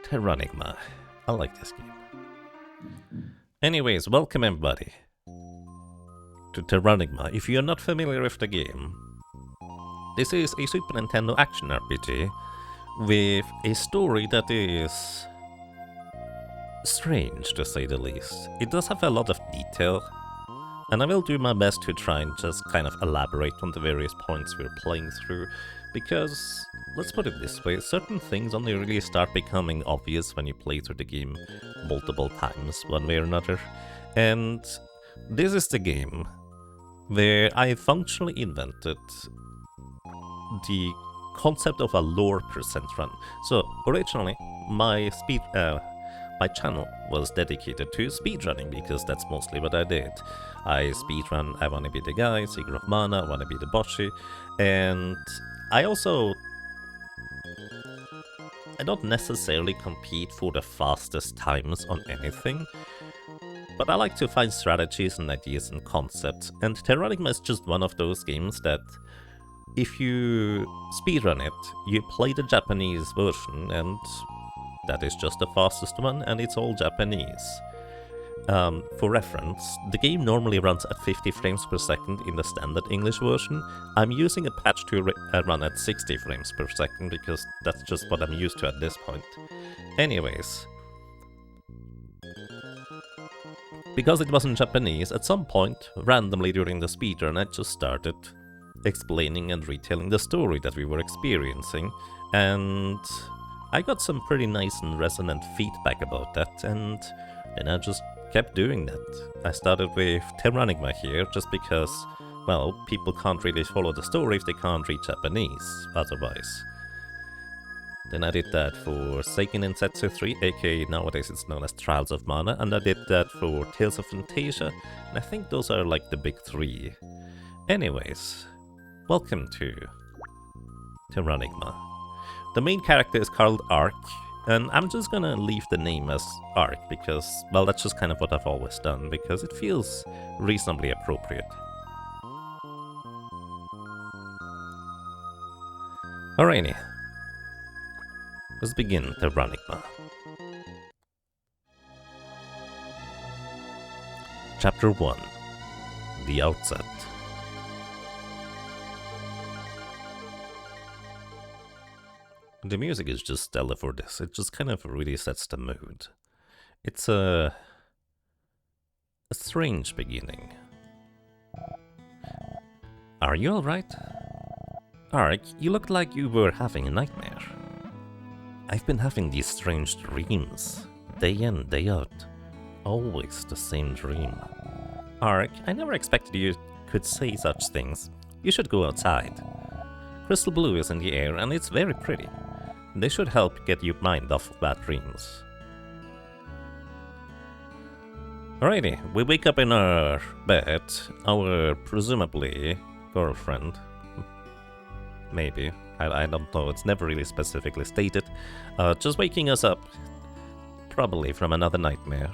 Terranigma. I like this game. Anyways, welcome everybody to Terranigma. If you're not familiar with the game, this is a Super Nintendo action RPG with a story that is strange, to say the least. It does have a lot of detail, and I will do my best to try and just kind of elaborate on the various points we're playing through, because, let's put it this way, certain things only really start becoming obvious when you play through the game multiple times, one way or another. And this is the game where I functionally invented the concept of a lore percent run. So, originally, my channel was dedicated to speedrunning, because that's mostly what I did. I speedrun I Wanna Be the Guy, Secret of Mana, I Wanna Be the Boshi, and I don't necessarily compete for the fastest times on anything, but I like to find strategies and ideas and concepts, and Terranigma is just one of those games that if you speedrun it, you play the Japanese version, and that is just the fastest one, and it's all Japanese. For reference, the game normally runs at 50 frames per second in the standard English version. I'm using a patch to run at 60 frames per second, because that's just what I'm used to at this point. Anyways, because it wasn't Japanese, at some point, randomly during the speedrun, I just started explaining and retelling the story that we were experiencing, and I got some pretty nice and resonant feedback about that, and then I just kept doing that. I started with Terranigma here, just because, well, people can't really follow the story if they can't read Japanese, otherwise. Then I did that for Seiken Densetsu 3, aka nowadays it's known as Trials of Mana, and I did that for Tales of Phantasia, and I think those are like the big three. Anyways, welcome to Terranigma. The main character is called Ark, and I'm just gonna leave the name as Ark because, well, that's just kind of what I've always done, because it feels reasonably appropriate. Alrighty, let's begin Terranigma. Chapter 1. The Outset. The music is just stellar for this. It just kind of really sets the mood. It's a strange beginning. Are you alright? Ark, you looked like you were having a nightmare. I've been having these strange dreams, day in, day out. Always the same dream. Ark, I never expected you could say such things. You should go outside. Crystal blue is in the air and it's very pretty. They should help get your mind off of bad dreams. Alrighty, we wake up in our bed. Our presumably girlfriend. Maybe. I don't know, it's never really specifically stated. Just waking us up. Probably from another nightmare.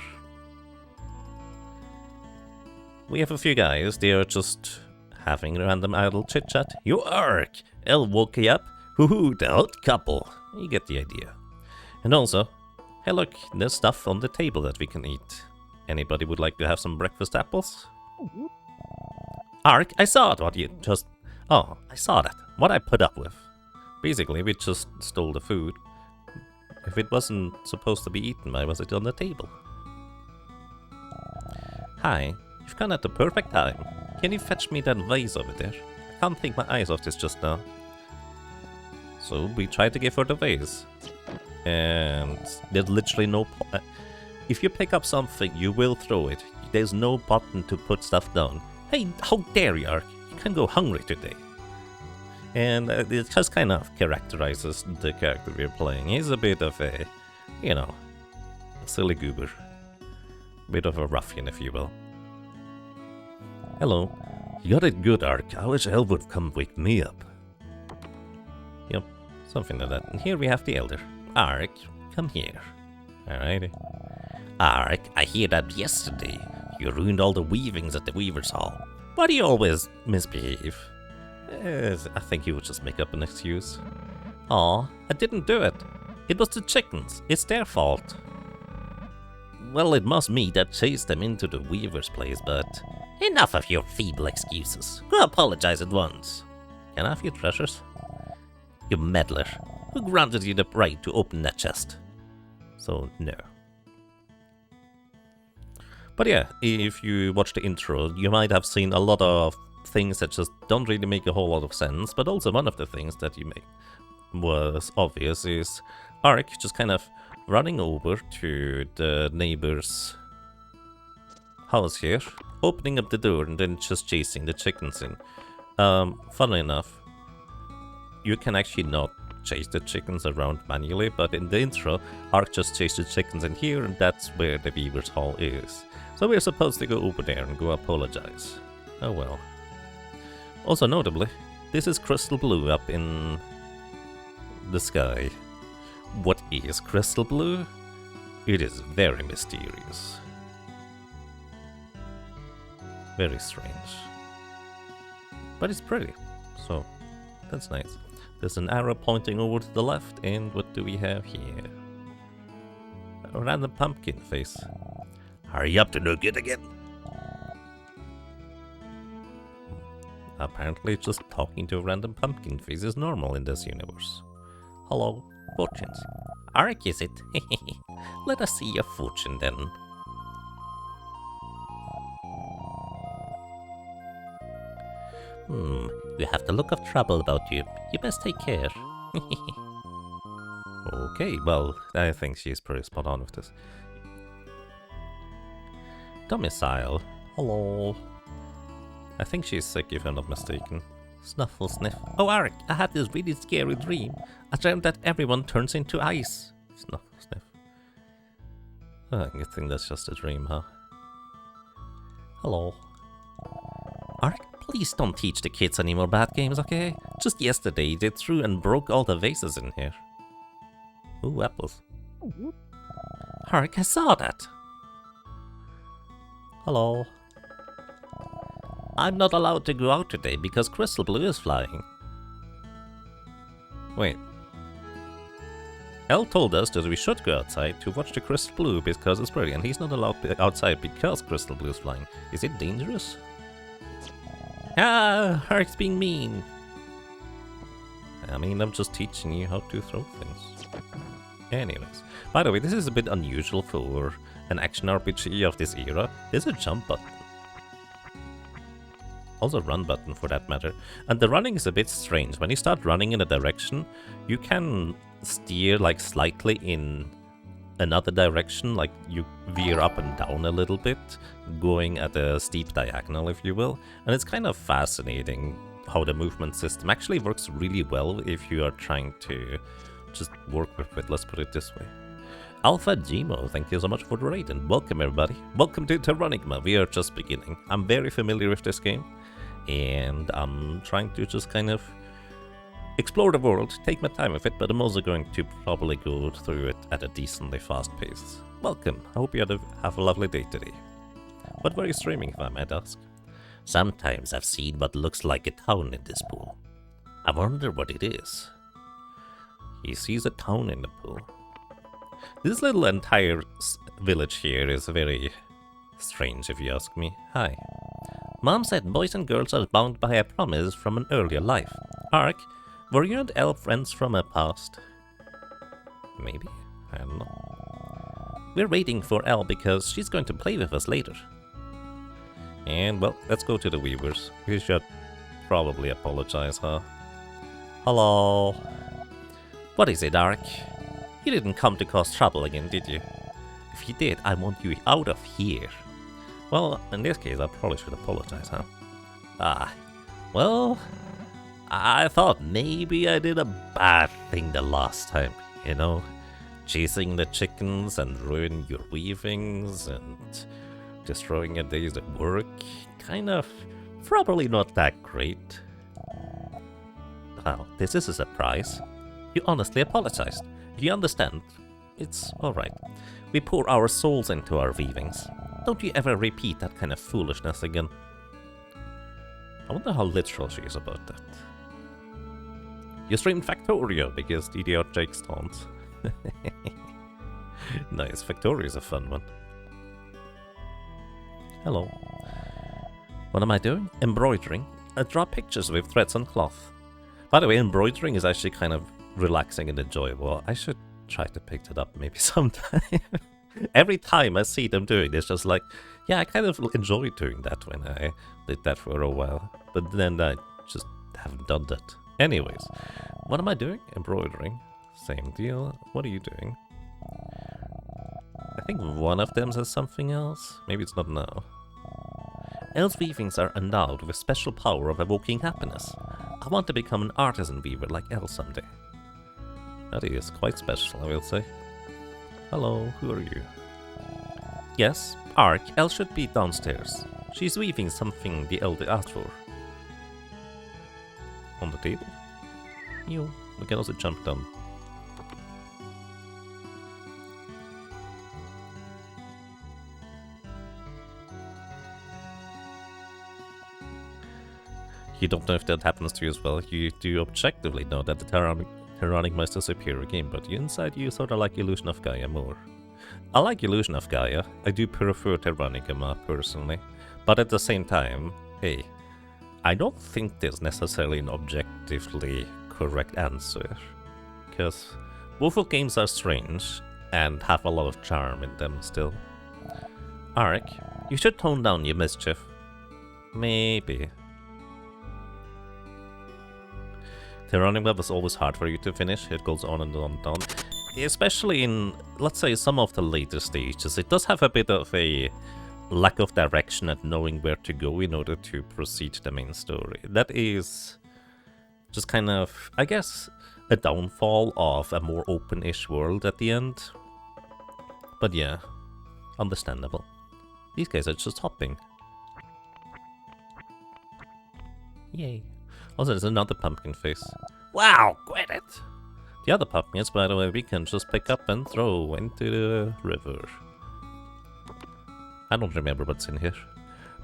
We have a few guys, they are just having random idle chit-chat. You Ark! Elle woke you up? Hoo-hoo, the hot couple. You get the idea. And also, hey look, there's stuff on the table that we can eat. Anybody would like to have some breakfast apples? Ark, I saw it, what you just... Oh, I saw that. What I put up with. Basically, we just stole the food. If it wasn't supposed to be eaten, why was it on the table? Hi, you've come at the perfect time. Can you fetch me that vase over there? I can't take my eyes off this just now. So we tried to give her the vase. And there's literally no... if you pick up something, you will throw it. There's no button to put stuff down. Hey, how dare you, Ark? You can go hungry today. And it just kind of characterizes the character we're playing. He's a bit of a, you know, a silly goober. Bit of a ruffian, if you will. Hello. You got it good, Ark. I wish Elle would come wake me up. Yep, something like that. And here we have the elder. Ark, come here. Alrighty. Ark, I hear that yesterday you ruined all the weavings at the Weaver's Hall. Why do you always misbehave? I think you would just make up an excuse. Aw, I didn't do it. It was the chickens. It's their fault. Well, it must me that chased them into the weaver's place, but... Enough of your feeble excuses. Go apologize at once. Can I have your treasures? You meddler. Who granted you the right to open that chest? So, no. But yeah, if you watch the intro, you might have seen a lot of things that just don't really make a whole lot of sense, but also one of the things that you make was obvious is Ark just kind of running over to the neighbor's house here, opening up the door and then just chasing the chickens in. Funnily enough, you can actually not chase the chickens around manually, but in the intro, Ark just chased the chickens in here, and that's where the Weaver's Hall is. So we're supposed to go over there and go apologize. Oh well. Also notably, this is crystal blue up in the sky. What is crystal blue? It is very mysterious. Very strange. But it's pretty, so that's nice. There's an arrow pointing over to the left, and what do we have here? A random pumpkin face. Are you up to no good again? Apparently just talking to a random pumpkin face is normal in this universe. Hello, fortunes. Ark, is it? Let us see your fortune then. You have the look of trouble about you. You best take care. Okay, well, I think she's pretty spot on with this. Domicile. Hello. I think she's sick if I'm not mistaken. Snuffle sniff. Oh, Ark, I had this really scary dream. I dreamt that everyone turns into ice. Snuffle sniff. Oh, I think that's just a dream, huh? Hello. Ark, please don't teach the kids any more bad games, okay? Just yesterday they threw and broke all the vases in here. Ooh, apples. Ark, I saw that. Hello. I'm not allowed to go out today because Crystal Blue is flying. Wait. Elle told us that we should go outside to watch the Crystal Blue because it's pretty, and he's not allowed to outside because Crystal Blue is flying. Is it dangerous? Ah, Ark's being mean. I mean, I'm just teaching you how to throw things. Anyways, by the way, this is a bit unusual for an action RPG of this era. There's a jump button. Also run button for that matter. And the running is a bit strange. When you start running in a direction, you can steer like slightly in another direction, like you veer up and down a little bit, going at a steep diagonal, if you will. And it's kind of fascinating how the movement system actually works really well if you are trying to just work with it, let's put it this way. Alpha Gmo, thank you so much for the raid, and welcome everybody. Welcome to Terranigma, we are just beginning. I'm very familiar with this game, and I'm trying to just kind of explore the world, take my time with it, but I'm also going to probably go through it at a decently fast pace. Welcome, I hope you have a lovely day today. What were you streaming, if I might ask? Sometimes I've seen what looks like a town in this pool. I wonder what it is. He sees a town in the pool. This little entire village here is very strange, if you ask me. Hi. Mom said boys and girls are bound by a promise from an earlier life. Ark, were you and Elle friends from a past? Maybe? I don't know. We're waiting for Elle because she's going to play with us later. And, well, let's go to the Weavers. We should probably apologize, huh? Hello. What is it, Ark? You didn't come to cause trouble again, did you? If you did, I want you out of here. Well, in this case, I probably should apologize, huh? Ah, well, I thought maybe I did a bad thing the last time, you know? Chasing the chickens and ruining your weavings and destroying your days at work. Kind of, probably not that great. Wow, this is a surprise. You honestly apologized. You understand? It's alright. We pour our souls into our weavings. Don't you ever repeat that kind of foolishness again. I wonder how literal she is about that. You streamed Factorio because DDR Jake stoned. Nice, Victoria is a fun one. Hello. What am I doing? Embroidering. I draw pictures with threads on cloth. By the way, embroidering is actually kind of relaxing and enjoyable. I should try to pick that up maybe sometime. Every time I see them doing this, just like, yeah, I kind of enjoyed doing that when I did that for a while. But then I just haven't done that. Anyways, what am I doing? Embroidering. Same deal. What are you doing? I think one of them says something else. Maybe it's not now. Elves' weavings are endowed with a special power of evoking happiness. I want to become an artisan weaver like Elle someday. That is quite special, I will say. Hello, who are you? Yes, Ark, Elle should be downstairs. She's weaving something the elder asked for. On the table? You. We can also jump down. You don't know if that happens to you as well. You do objectively know that the Terranigma is a superior game, but inside you sort of like Illusion of Gaia more. I like Illusion of Gaia. I do prefer Terranigma personally. But at the same time, hey, I don't think there's necessarily an objectively correct answer. Because both of games are strange and have a lot of charm in them still. Arik, you should tone down your mischief. Maybe. Terranigma was always hard for you to finish. It goes on and on and on. Especially in, let's say, some of the later stages. It does have a bit of a lack of direction and knowing where to go in order to proceed the main story. That is just kind of, I guess, a downfall of a more open-ish world at the end. But yeah, understandable. These guys are just hopping. Yay. Also, there's another pumpkin face. Wow, quit it! The other pumpkins, by the way, we can just pick up and throw into the river. I don't remember what's in here.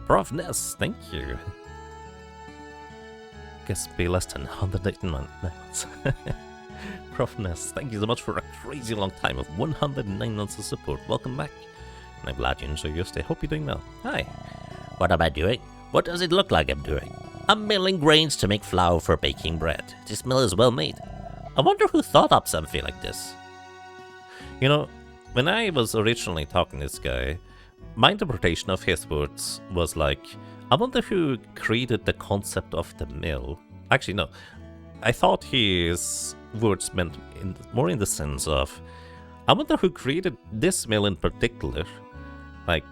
Prof Ness, thank you. Guess be less than 118 months. Prof Ness, thank you so much for a crazy long time of 109 months of support. Welcome back. And I'm glad you enjoy your stay. Hope you're doing well. Hi. What am I doing? What does it look like I'm doing? I'm milling grains to make flour for baking bread. This mill is well made. I wonder who thought up something like this. You know, when I was originally talking to this guy, my interpretation of his words was like, I wonder who created the concept of the mill. Actually, no. I thought his words meant more in the sense of, I wonder who created this mill in particular. Like,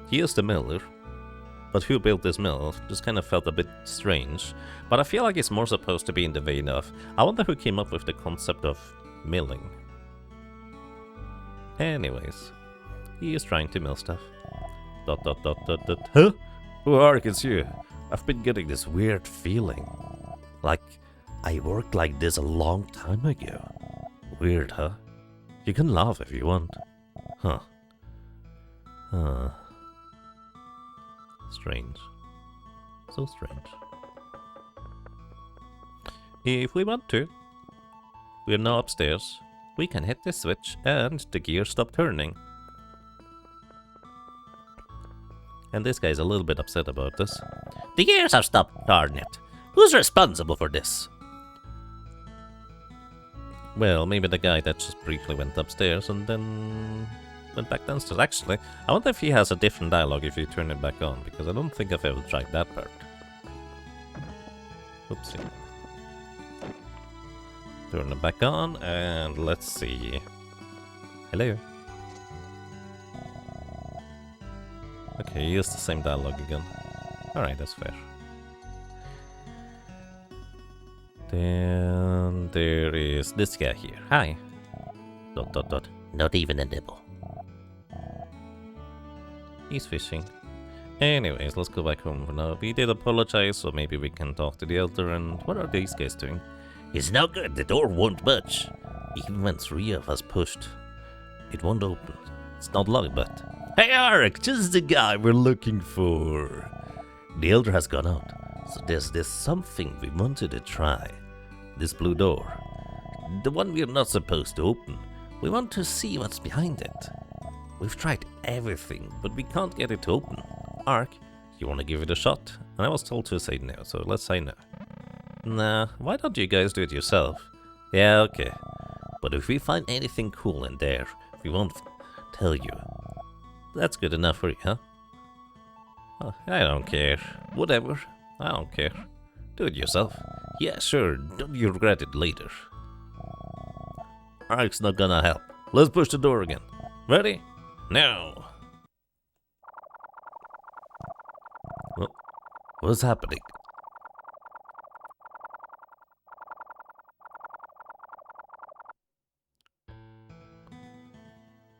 he is the miller. But who built this mill just kind of felt a bit strange. But I feel like it's more supposed to be in the vein of, I wonder who came up with the concept of milling. Anyways, he is trying to mill stuff. ... Huh? Oh, Ark, it's you. I've been getting this weird feeling. Like, I worked like this a long time ago. Weird, huh? You can laugh if you want. Huh. Huh. Strange. So strange. If we want to, we're now upstairs. We can hit the switch and the gears stop turning. And this guy's a little bit upset about this. The gears have stopped, darn it. Who's responsible for this? Well, maybe the guy that just briefly went upstairs and then went back downstairs. Actually, I wonder if he has a different dialogue if you turn it back on, because I don't think I've ever tried that part. Oopsie. Turn it back on, and let's see. Hello. Okay, use the same dialogue again. Alright, that's fair. Then there is this guy here. Hi. ... Not even a nibble. He's fishing. Anyways, let's go back home for now. We did apologize, so maybe we can talk to the elder. And what are these guys doing? It's no good. The door won't budge. Even when 3 of us pushed, it won't open. It's not locked, but... Hey, Arik, just the guy we're looking for. The elder has gone out, so there's something we wanted to try. This blue door. The one we're not supposed to open. We want to see what's behind it. We've tried everything, but we can't get it to open. Ark, you want to give it a shot? And I was told to say no, so let's say no. Nah, why don't you guys do it yourself? Yeah, okay. But if we find anything cool in there, we won't tell you. That's good enough for you, huh? Oh, I don't care. Whatever. I don't care. Do it yourself. Yeah, sure. Don't you regret it later. Ark's not gonna help. Let's push the door again. Ready? Now. What's happening?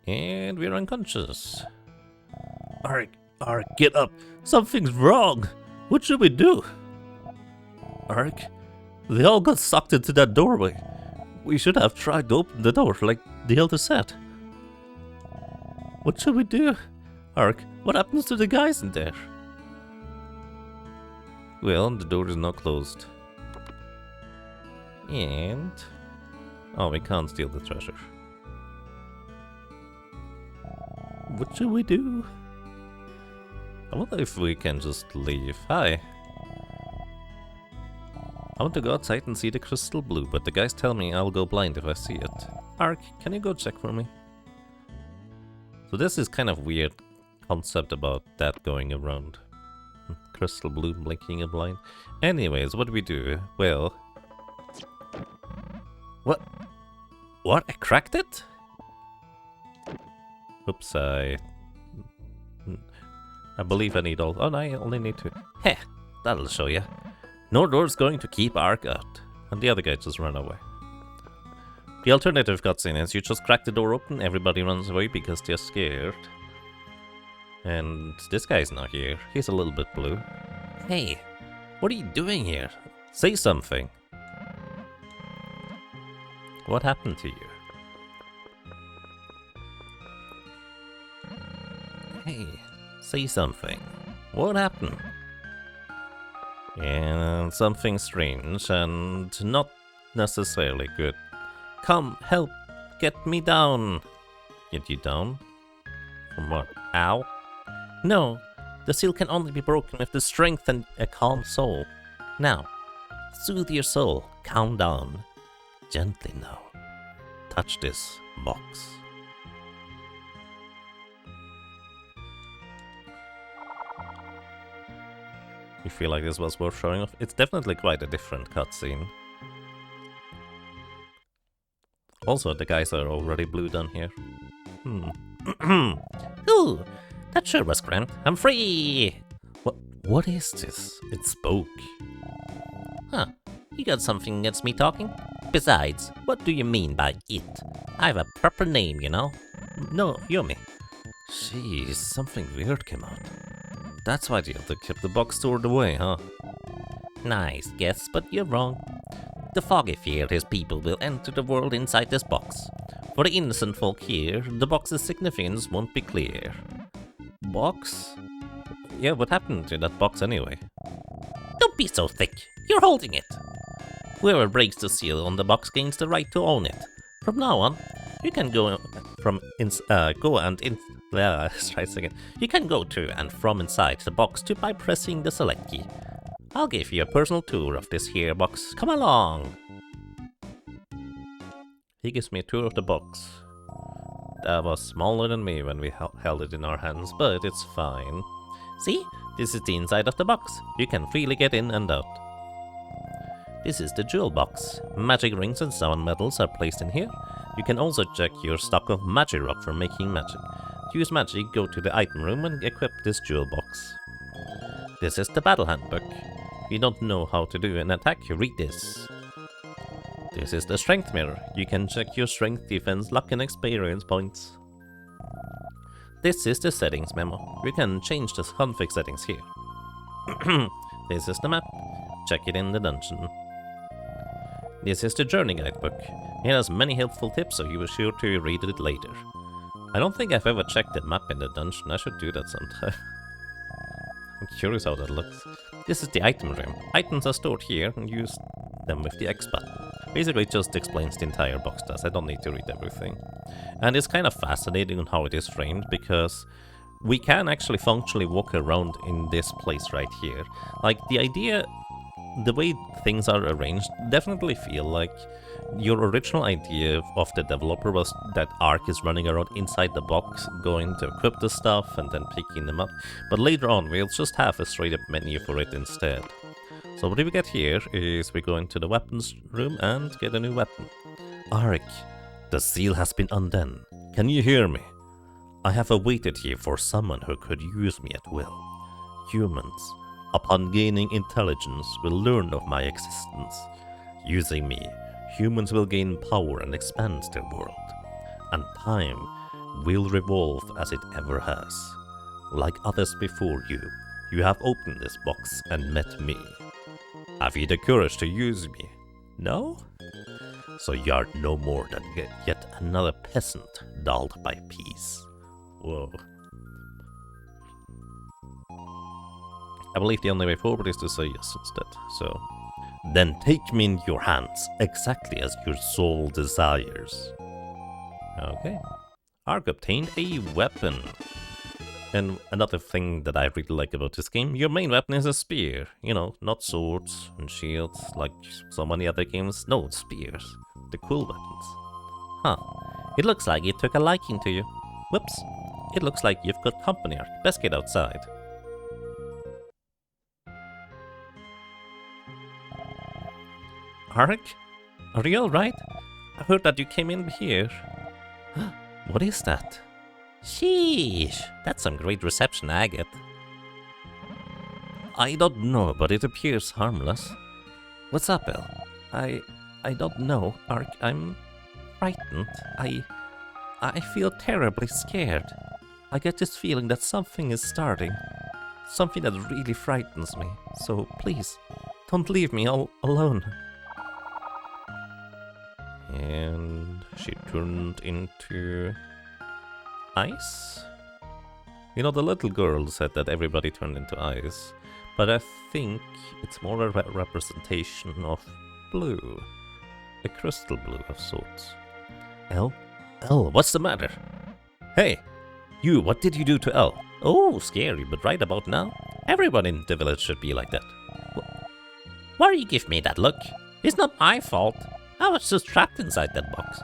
And we're unconscious. Ark, get up. Something's wrong. What should we do? Ark, they all got sucked into that doorway. We should have tried to open the door like the elder said. What should we do? Ark, what happens to the guys in there? Well, the door is now closed. And... oh, we can't steal the treasure. What should we do? I wonder if we can just leave. Hi. I want to go outside and see the crystal blue, but the guys tell me I'll go blind if I see it. Ark, can you go check for me? So this is kind of weird concept about that going around. Crystal blue blinking a blind. Anyways, what do we do? Well... What? I cracked it? Oops, I believe I need all... oh, no, I only need to... heh, that'll show ya. No door's going to keep Ark out. And the other guy just ran away. The alternative cutscene is you just crack the door open, everybody runs away because they're scared. And this guy's not here. He's a little bit blue. Hey, what are you doing here? Say something. What happened to you? Hey, say something. What happened? And something strange and not necessarily good. Come, help, get me down. Get you down? From what? Ow? No, the seal can only be broken with the strength and a calm soul. Now, soothe your soul, calm down. Gently now. Touch this box. You feel like this was worth showing off? It's definitely quite a different cutscene. Also, the guys are already blue down here. Ooh, that sure was grand. I'm free! What is this? It spoke. Huh, you got something against me talking? Besides, what do you mean by it? I have a proper name, you know? No, Yumi. Jeez, something weird came out. That's why the other kept the box stored away, huh? Nice guess, but you're wrong. The foggy fear his people will enter the world inside this box. For the innocent folk here, the box's significance won't be clear. Box? Yeah, what happened to that box anyway? Don't be so thick. You're holding it. Whoever breaks the seal on the box gains the right to own it. From now on, you can go You can go to and from inside the box by pressing the select key. I'll give you a personal tour of this here box. Come along. He gives me a tour of the box. That was smaller than me when we held it in our hands, but it's fine. See? This is the inside of the box. You can freely get in and out. This is the jewel box. Magic rings and sound medals are placed in here. You can also check your stock of magic rock for making magic. To use magic, go to the item room and equip this jewel box. This is the battle handbook. If you don't know how to do an attack, read this. This is the strength mirror. You can check your strength, defense, luck and experience points. This is the settings memo. You can change the config settings here. This is the map. Check it in the dungeon. This is the journey guidebook. It has many helpful tips, so you will sure to read it later. I don't think I've ever checked the map in the dungeon. I should do that sometime. I'm curious how that looks. This is the item room. Items are stored here and use them with the X button. Basically, it just explains the entire box does. I don't need to read everything. And it's kind of fascinating on how it is framed, because we can actually functionally walk around in this place right here. Like, the idea, the way things are arranged, definitely feel like your original idea of the developer was that Ark is running around inside the box, going to equip the stuff and then picking them up. But later on, we'll just have a straight up menu for it instead. So what we get here is we go into the weapons room and get a new weapon. Ark, the seal has been undone. Can you hear me? I have awaited here for someone who could use me at will. Humans, upon gaining intelligence, will learn of my existence. Using me, humans will gain power and expand their world. And time will revolve as it ever has. Like others before you, you have opened this box and met me. Have you the courage to use me? No? So you are no more than yet another peasant dulled by peace. Whoa. I believe the only way forward is to say yes instead, so... Then take me in your hands, exactly as your soul desires. Okay. Ark obtained a weapon. And another thing that I really like about this game, your main weapon is a spear. You know, not swords and shields like so many other games. No, spears. The cool weapons. Huh. It looks like it took a liking to you. Whoops. It looks like you've got company, Ark. Best get outside. Ark? Are you alright? I heard that you came in here. What is that? Sheesh, that's some great reception I get. I don't know, but it appears harmless. What's up, El? I don't know, Ark. I'm frightened. I feel terribly scared. I get this feeling that something is starting. Something that really frightens me. So please, don't leave me all alone. And she turned into ice? You know, the little girl said that everybody turned into ice, but I think it's more a representation of blue. A crystal blue of sorts. El, what's the matter? Hey, you, what did you do to El? Oh, scary, but right about now, everyone in the village should be like that. Why do you give me that look? It's not my fault. I was just trapped inside that box.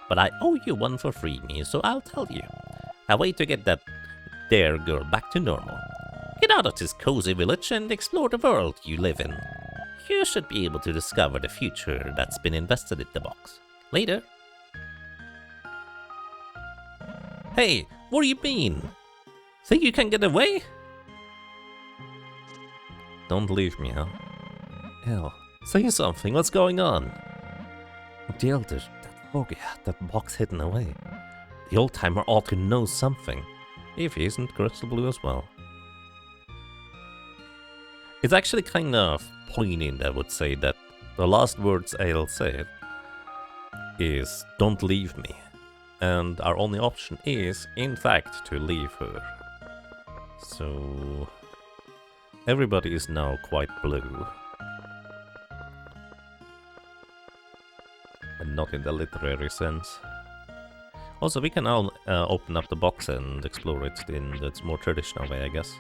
But I owe you one for freeing me, so I'll tell you. A way to get that there girl back to normal. Get out of this cozy village and explore the world you live in. You should be able to discover the future that's been invested in the box. Later. Hey, what do you mean? Think you can get away? Don't leave me, huh? Hell, say something, what's going on? The elder, that foggy hat, that box hidden away. The old-timer ought to know something, if he isn't crystal blue as well. It's actually kind of poignant, I would say, that the last words I'll say is, don't leave me. And our only option is, in fact, to leave her. So... everybody is now quite blue. And not in the literary sense. Also, we can now open up the box and explore it in the more traditional way, I guess.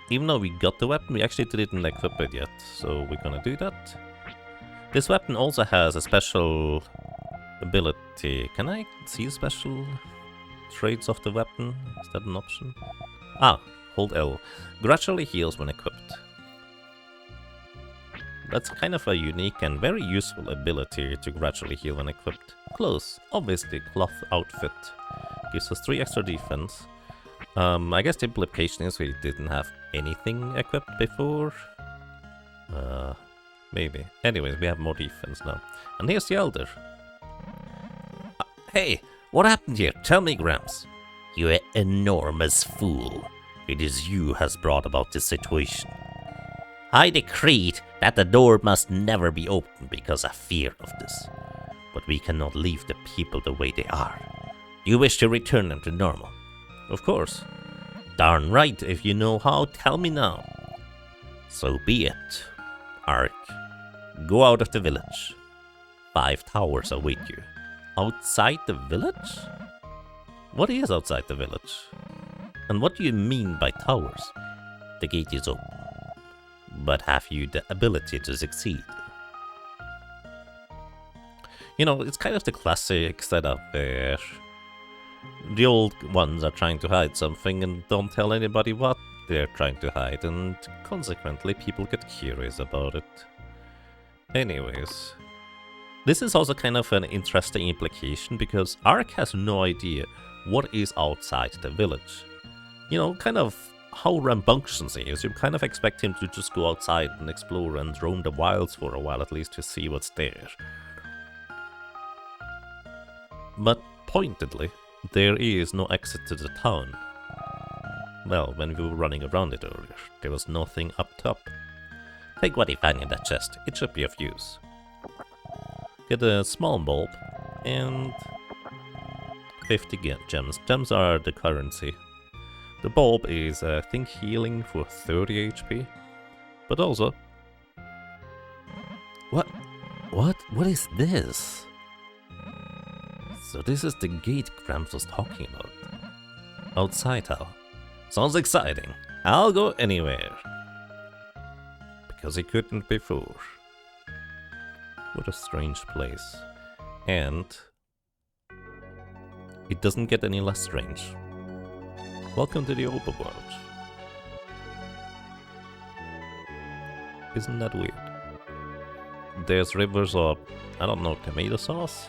Even though we got the weapon, we actually didn't equip it yet, so we're gonna do that. This weapon also has a special ability. Can I see special traits of the weapon? Is that an option? Ah, hold L. Gradually heals when equipped. That's kind of a unique and very useful ability to gradually heal when equipped. Clothes, obviously cloth outfit. Gives us 3 extra defense. I guess the implication is we didn't have anything equipped before. Maybe. Anyways, we have more defense now. And here's the Elder. Hey, what happened here? Tell me, Gramps. You enormous fool. It is you has brought about this situation. I decreed that the door must never be opened because of fear of this. But we cannot leave the people the way they are. You wish to return them to normal? Of course. Darn right, if you know how, tell me now. So be it. Ark, go out of the village. 5 towers await you. Outside the village? What is outside the village? And what do you mean by towers? The gate is open. But have you the ability to succeed? You know, it's kind of the classic setup where the old ones are trying to hide something and don't tell anybody what they're trying to hide, and consequently people get curious about it. Anyways, this is also kind of an interesting implication because Ark has no idea what is outside the village. You know, kind of how rambunctious he is. You kind of expect him to just go outside and explore and roam the wilds for a while at least to see what's there. But pointedly, there is no exit to the town. Well, when we were running around it earlier, there was nothing up top. Take what you find in that chest, it should be of use. Get a small bulb and 50 gems. Gems are the currency. The bulb is, I think, healing for 30 HP. But also... What is this? So this is the gate Gramps was talking about. Outside how? Sounds exciting. I'll go anywhere. Because he couldn't before. What a strange place. And... it doesn't get any less strange. Welcome to the overworld. Isn't that weird? There's rivers of, I don't know, tomato sauce?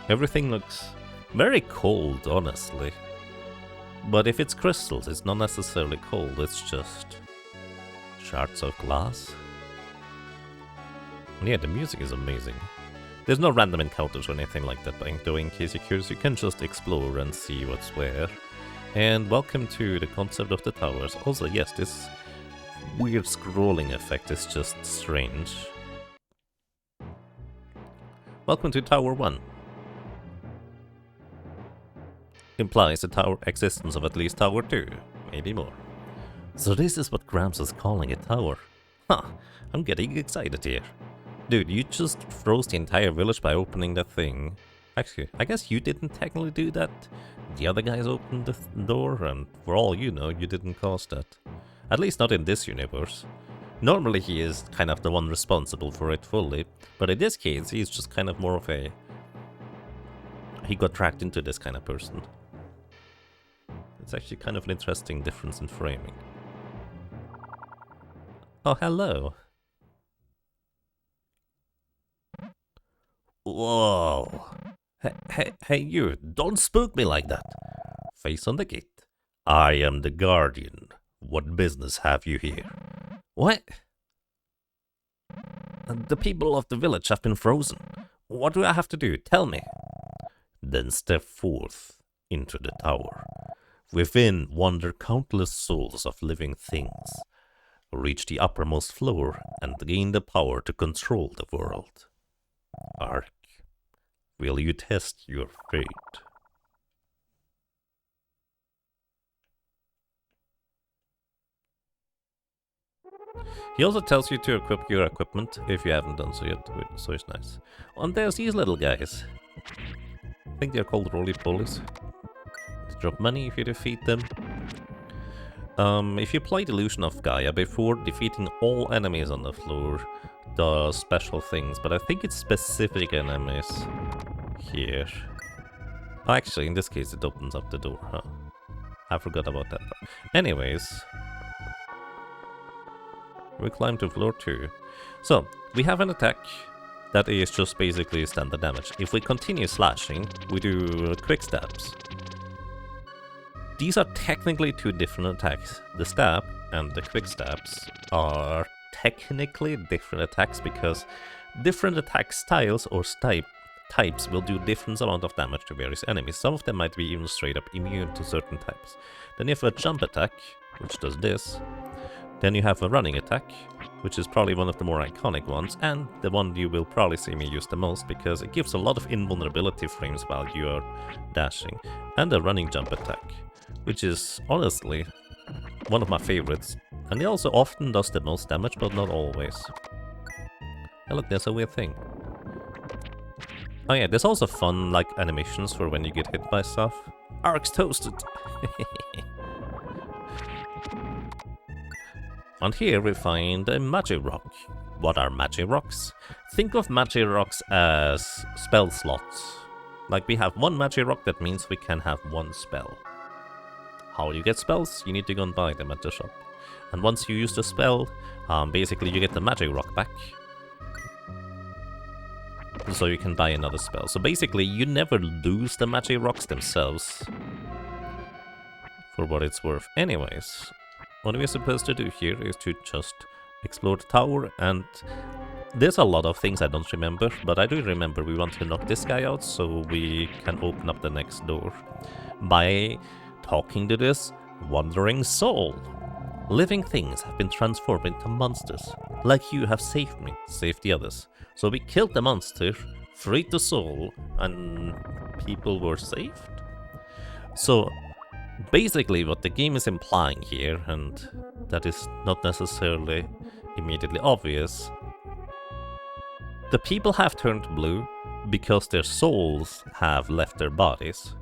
Everything looks very cold, honestly. But if it's crystals, it's not necessarily cold, it's just shards of glass. And yeah, the music is amazing. There's no random encounters or anything like that, though, in case you're curious, you can just explore and see what's where. And welcome to the concept of the towers. Also, yes, this weird scrolling effect is just strange. Welcome to Tower 1. Implies the tower existence of at least Tower 2, maybe more. So this is what Gramps is calling a tower. Huh, I'm getting excited here. Dude, you just froze the entire village by opening that thing. Actually, I guess you didn't technically do that. The other guys opened the door, and for all you know, you didn't cause that. At least not in this universe. Normally he is kind of the one responsible for it fully, but in this case he's just kind of more of a... he got tracked into this kind of person. It's actually kind of an interesting difference in framing. Oh, hello. Whoa. Hey you, don't spook me like that. Face on the gate. I am the Guardian. What business have you here? What? The people of the village have been frozen. What do I have to do? Tell me. Then step forth into the tower. Within wander countless souls of living things. Reach the uppermost floor and gain the power to control the world. Ark, will you test your fate? He also tells you to equip your equipment if you haven't done so yet, so it's nice. And there's these little guys. I think they're called roly-polies. They drop money if you defeat them. If you play Illusion of Gaia before defeating all enemies on the floor, does special things, but I think it's specific enemies here. Actually, in this case, it opens up the door, huh? I forgot about that part. Anyways, we climb to floor 2. So, we have an attack that is just basically standard damage. If we continue slashing, we do quick stabs. These are technically two different attacks. The stab and the quick stabs are technically different attacks because different attack styles or types will do different amount of damage to various enemies. Some of them might be even straight up immune to certain types. Then you have a jump attack, which does this. Then you have a running attack, which is probably one of the more iconic ones, and the one you will probably see me use the most because it gives a lot of invulnerability frames while you are dashing. And a running jump attack, which is honestly one of my favorites. And it also often does the most damage, but not always. And look, there's a weird thing. Oh yeah, there's also fun, like, animations for when you get hit by stuff. Ark's toasted! And here we find a magic rock. What are magic rocks? Think of magic rocks as spell slots. Like, we have one magic rock, that means we can have one spell. How do you get spells? You need to go and buy them at the shop. And once you use the spell, basically you get the magic rock back. So you can buy another spell. So basically you never lose the magic rocks themselves. For what it's worth. Anyways, what we're supposed to do here is to just explore the tower, and there's a lot of things I don't remember, but I do remember we want to knock this guy out so we can open up the next door by talking to this wandering soul. Living things have been transformed into monsters. Like you have saved me, saved the others. So we killed the monster, freed the soul, and people were saved? So basically what the game is implying here, and that is not necessarily immediately obvious, the people have turned blue because their souls have left their bodies.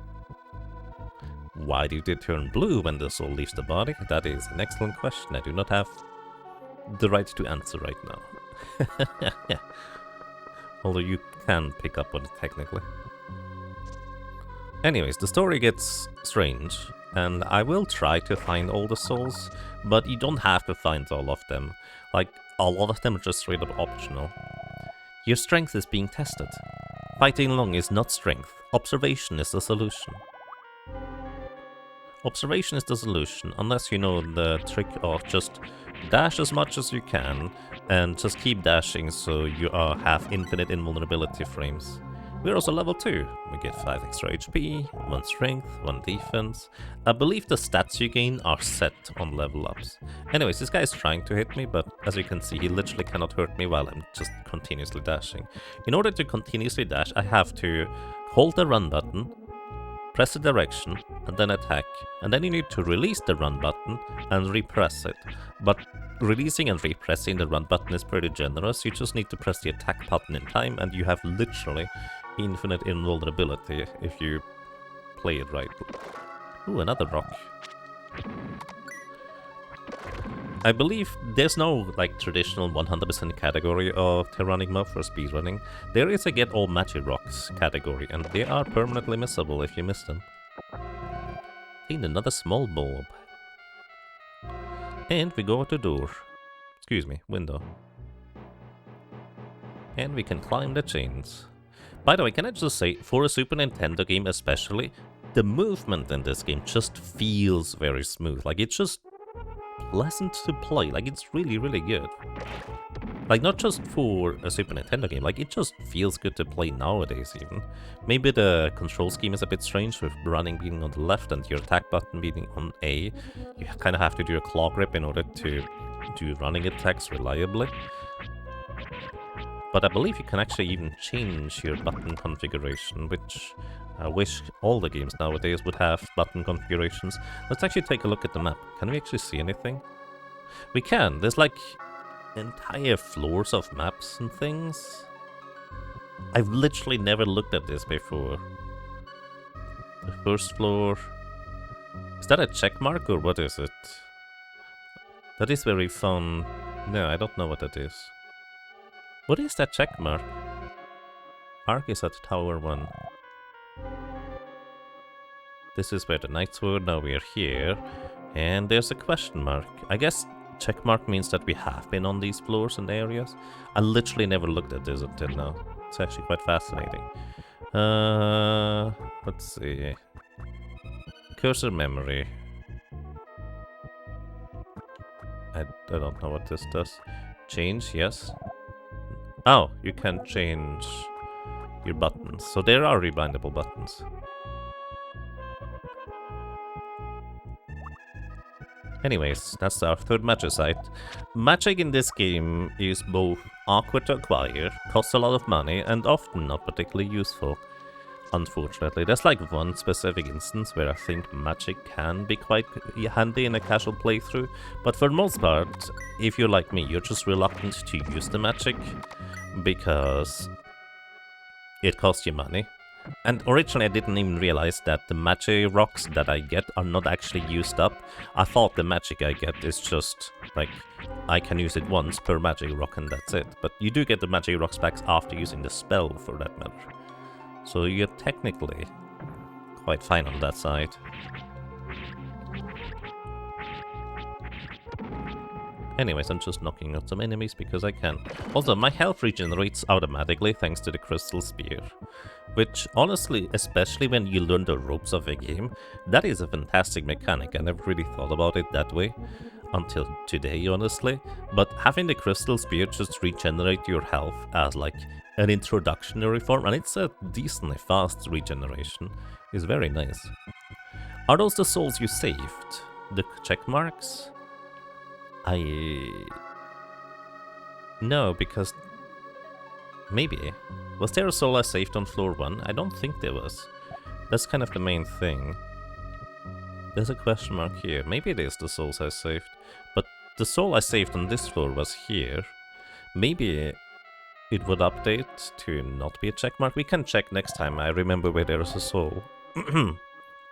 Why do they turn blue when the soul leaves the body? That is an excellent question I do not have the right to answer right now. Yeah. Although you can pick up on it technically. Anyways, the story gets strange, and I will try to find all the souls, but you don't have to find all of them. Like, a lot of them are just straight up optional. Your strength is being tested. Fighting long is not strength. Observation is the solution. Observation is the solution, unless you know the trick of just dash as much as you can, and just keep dashing so you have infinite invulnerability frames. We're also level 2. We get 5 extra HP, 1 strength, 1 defense. I believe the stats you gain are set on level ups. Anyways, this guy is trying to hit me, but as you can see, he literally cannot hurt me while I'm just continuously dashing. In order to continuously dash, I have to hold the run button, press the direction, and then attack. And then you need to release the run button and repress it. But releasing and repressing the run button is pretty generous. You just need to press the attack button in time, and you have literally infinite invulnerability if you play it right. Ooh, another rock. I believe there's no like traditional 100% category of Terranigma for speedrunning. There is a get all magic rocks category, and they are permanently missable if you miss them. Find another small bulb. And we go out the door. Excuse me, window. And we can climb the chains. By the way, can I just say, for a Super Nintendo game especially, the movement in this game just feels very smooth. Like, it's just pleasant to play. Like, it's really, really good. Like, not just for a Super Nintendo game, like, it just feels good to play nowadays, even. Maybe the control scheme is a bit strange, with running being on the left and your attack button being on A. You kind of have to do a claw grip in order to do running attacks reliably. But I believe you can actually even change your button configuration, which I wish all the games nowadays would have button configurations. Let's actually take a look at the map. Can we actually see anything? We can. There's like entire floors of maps and things. I've literally never looked at this before. The first floor. Is that a check mark or what is it? That is very fun. No, I don't know what that is. What is that check mark? Ark is at Tower 1. This is where the knights were, now we are here. And there's a question mark. I guess check mark means that we have been on these floors and areas. I literally never looked at this until now. It's actually quite fascinating. Let's see. Cursor memory. I don't know what this does. Change, yes. Oh, you can change your buttons. So there are rebindable buttons. Anyways, that's our third magic site. Magic in this game is both awkward to acquire, costs a lot of money, and often not particularly useful. Unfortunately, there's like one specific instance where I think magic can be quite handy in a casual playthrough, but for the most part, if you're like me, you're just reluctant to use the magic, because it costs you money. And originally I didn't even realize that the magic rocks that I get are not actually used up. I thought the magic I get is just, like, I can use it once per magic rock and that's it. But you do get the magic rocks back after using the spell, for that matter. So you're technically quite fine on that side. Anyways, I'm just knocking out some enemies because I can. Also, my health regenerates automatically thanks to the crystal spear. Which, honestly, especially when you learn the ropes of a game, that is a fantastic mechanic. I never really thought about it that way until today, honestly. But having the crystal spear just regenerate your health as like an introductionary form, and it's a decently fast regeneration, is very nice. Are those the souls you saved? The check marks? No, because... Maybe. Was there a soul I saved on floor 1? I don't think there was. That's kind of the main thing. There's a question mark here. Maybe it is the souls I saved. But the soul I saved on this floor was here. Maybe it would update to not be a check mark. We can check next time I remember where there is a soul. That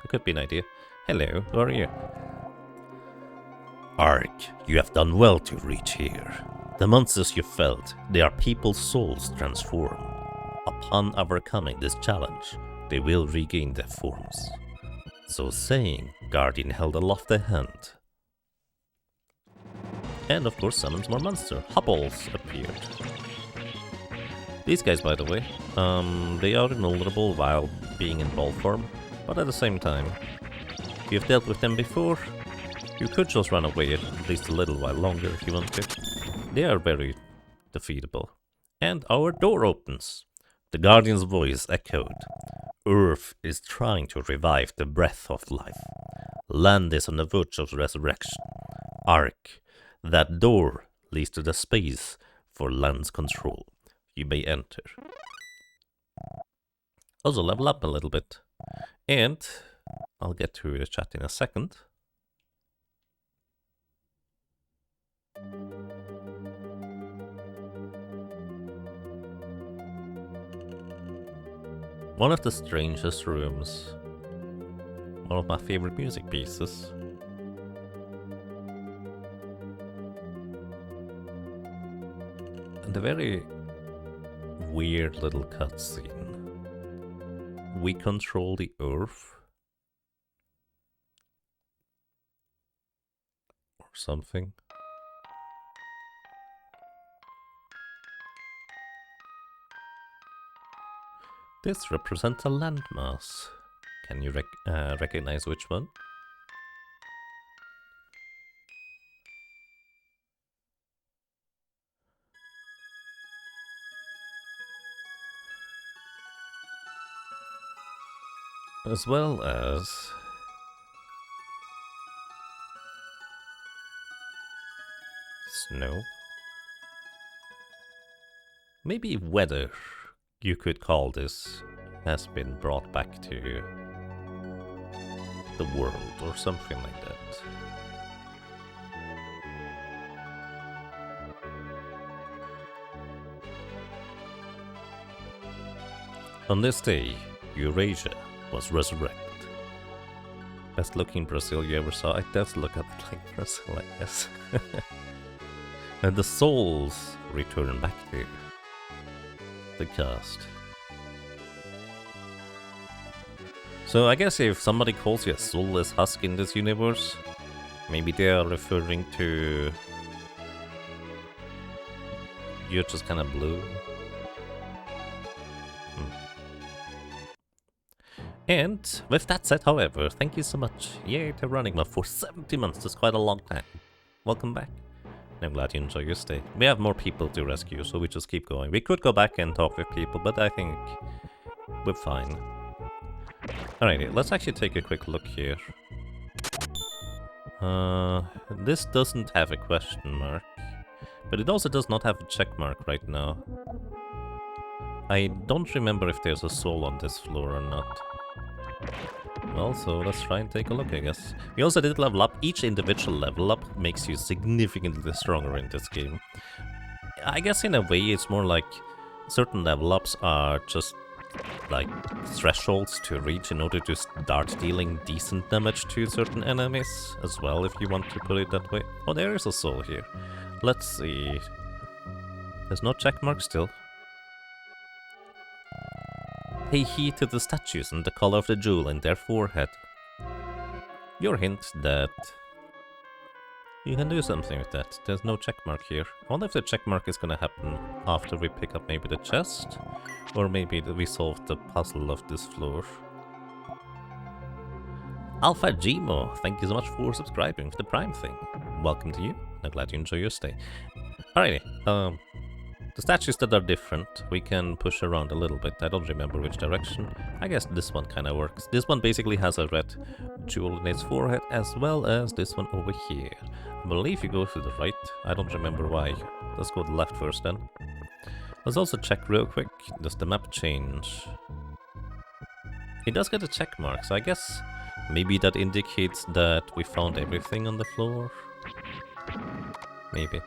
could be an idea. Hello, who are you? Ark, you have done well to reach here. The monsters you felt, they are people's souls transformed. Upon overcoming this challenge, they will regain their forms. So saying, Guardian held aloft a hand. And of course summons more monster. Hubbles appeared. These guys, by the way, they are invulnerable while being in ball form, but at the same time, if you've dealt with them before, you could just run away at least a little while longer if you want to. They are very defeatable. And our door opens. The Guardian's voice echoed. Earth is trying to revive the breath of life. Land is on the verge of resurrection. Ark, that door leads to the space for land's control. You may enter. Also level up a little bit. And I'll get to the chat in a second. One of the strangest rooms. One of my favorite music pieces. And a very weird little cutscene. We control the earth. Or something. This represents a landmass. Can you recognize which one? As well as snow. Maybe weather, you could call this, has been brought back to the world or something like that. On this day, Eurasia was resurrected. Best looking Brazil you ever saw. It does look a bit like Brazil, I guess. And the souls return back to the cast. So I guess if somebody calls you a soulless husk in this universe, maybe they are referring to you're just kind of blue. And with that said, however, thank you so much. Yay, Terranigma, for 70 months. That's quite a long time. Welcome back. I'm glad you enjoy your stay. We have more people to rescue, so we just keep going. We could go back and talk with people, but I think we're fine. Alrighty, let's actually take a quick look here. This doesn't have a question mark, but it also does not have a check mark right now. I don't remember if there's a soul on this floor or not. Well, so let's try and take a look, I guess. We also did level up. Each individual level up makes you significantly stronger in this game. I guess in a way it's more like certain level ups are just like thresholds to reach in order to start dealing decent damage to certain enemies as well, if you want to put it that way. Oh, there is a soul here. Let's see. There's no check mark still. Pay heed to the statues and the color of the jewel in their forehead. Your hint that you can do something with that. There's no check mark here. I wonder if the check mark is gonna happen after we pick up maybe the chest, or maybe we solve the puzzle of this floor. Alpha Gmo, thank you so much for subscribing for the Prime thing. Welcome to you. I'm glad you enjoy your stay. Alrighty, the statues that are different, we can push around a little bit. I don't remember which direction. I guess this one kind of works. This one basically has a red jewel in its forehead, as well as this one over here. I believe you go to the right. I don't remember why. Let's go to the left first then. Let's also check real quick. Does the map change? It does get a check mark, so I guess maybe that indicates that we found everything on the floor. Maybe.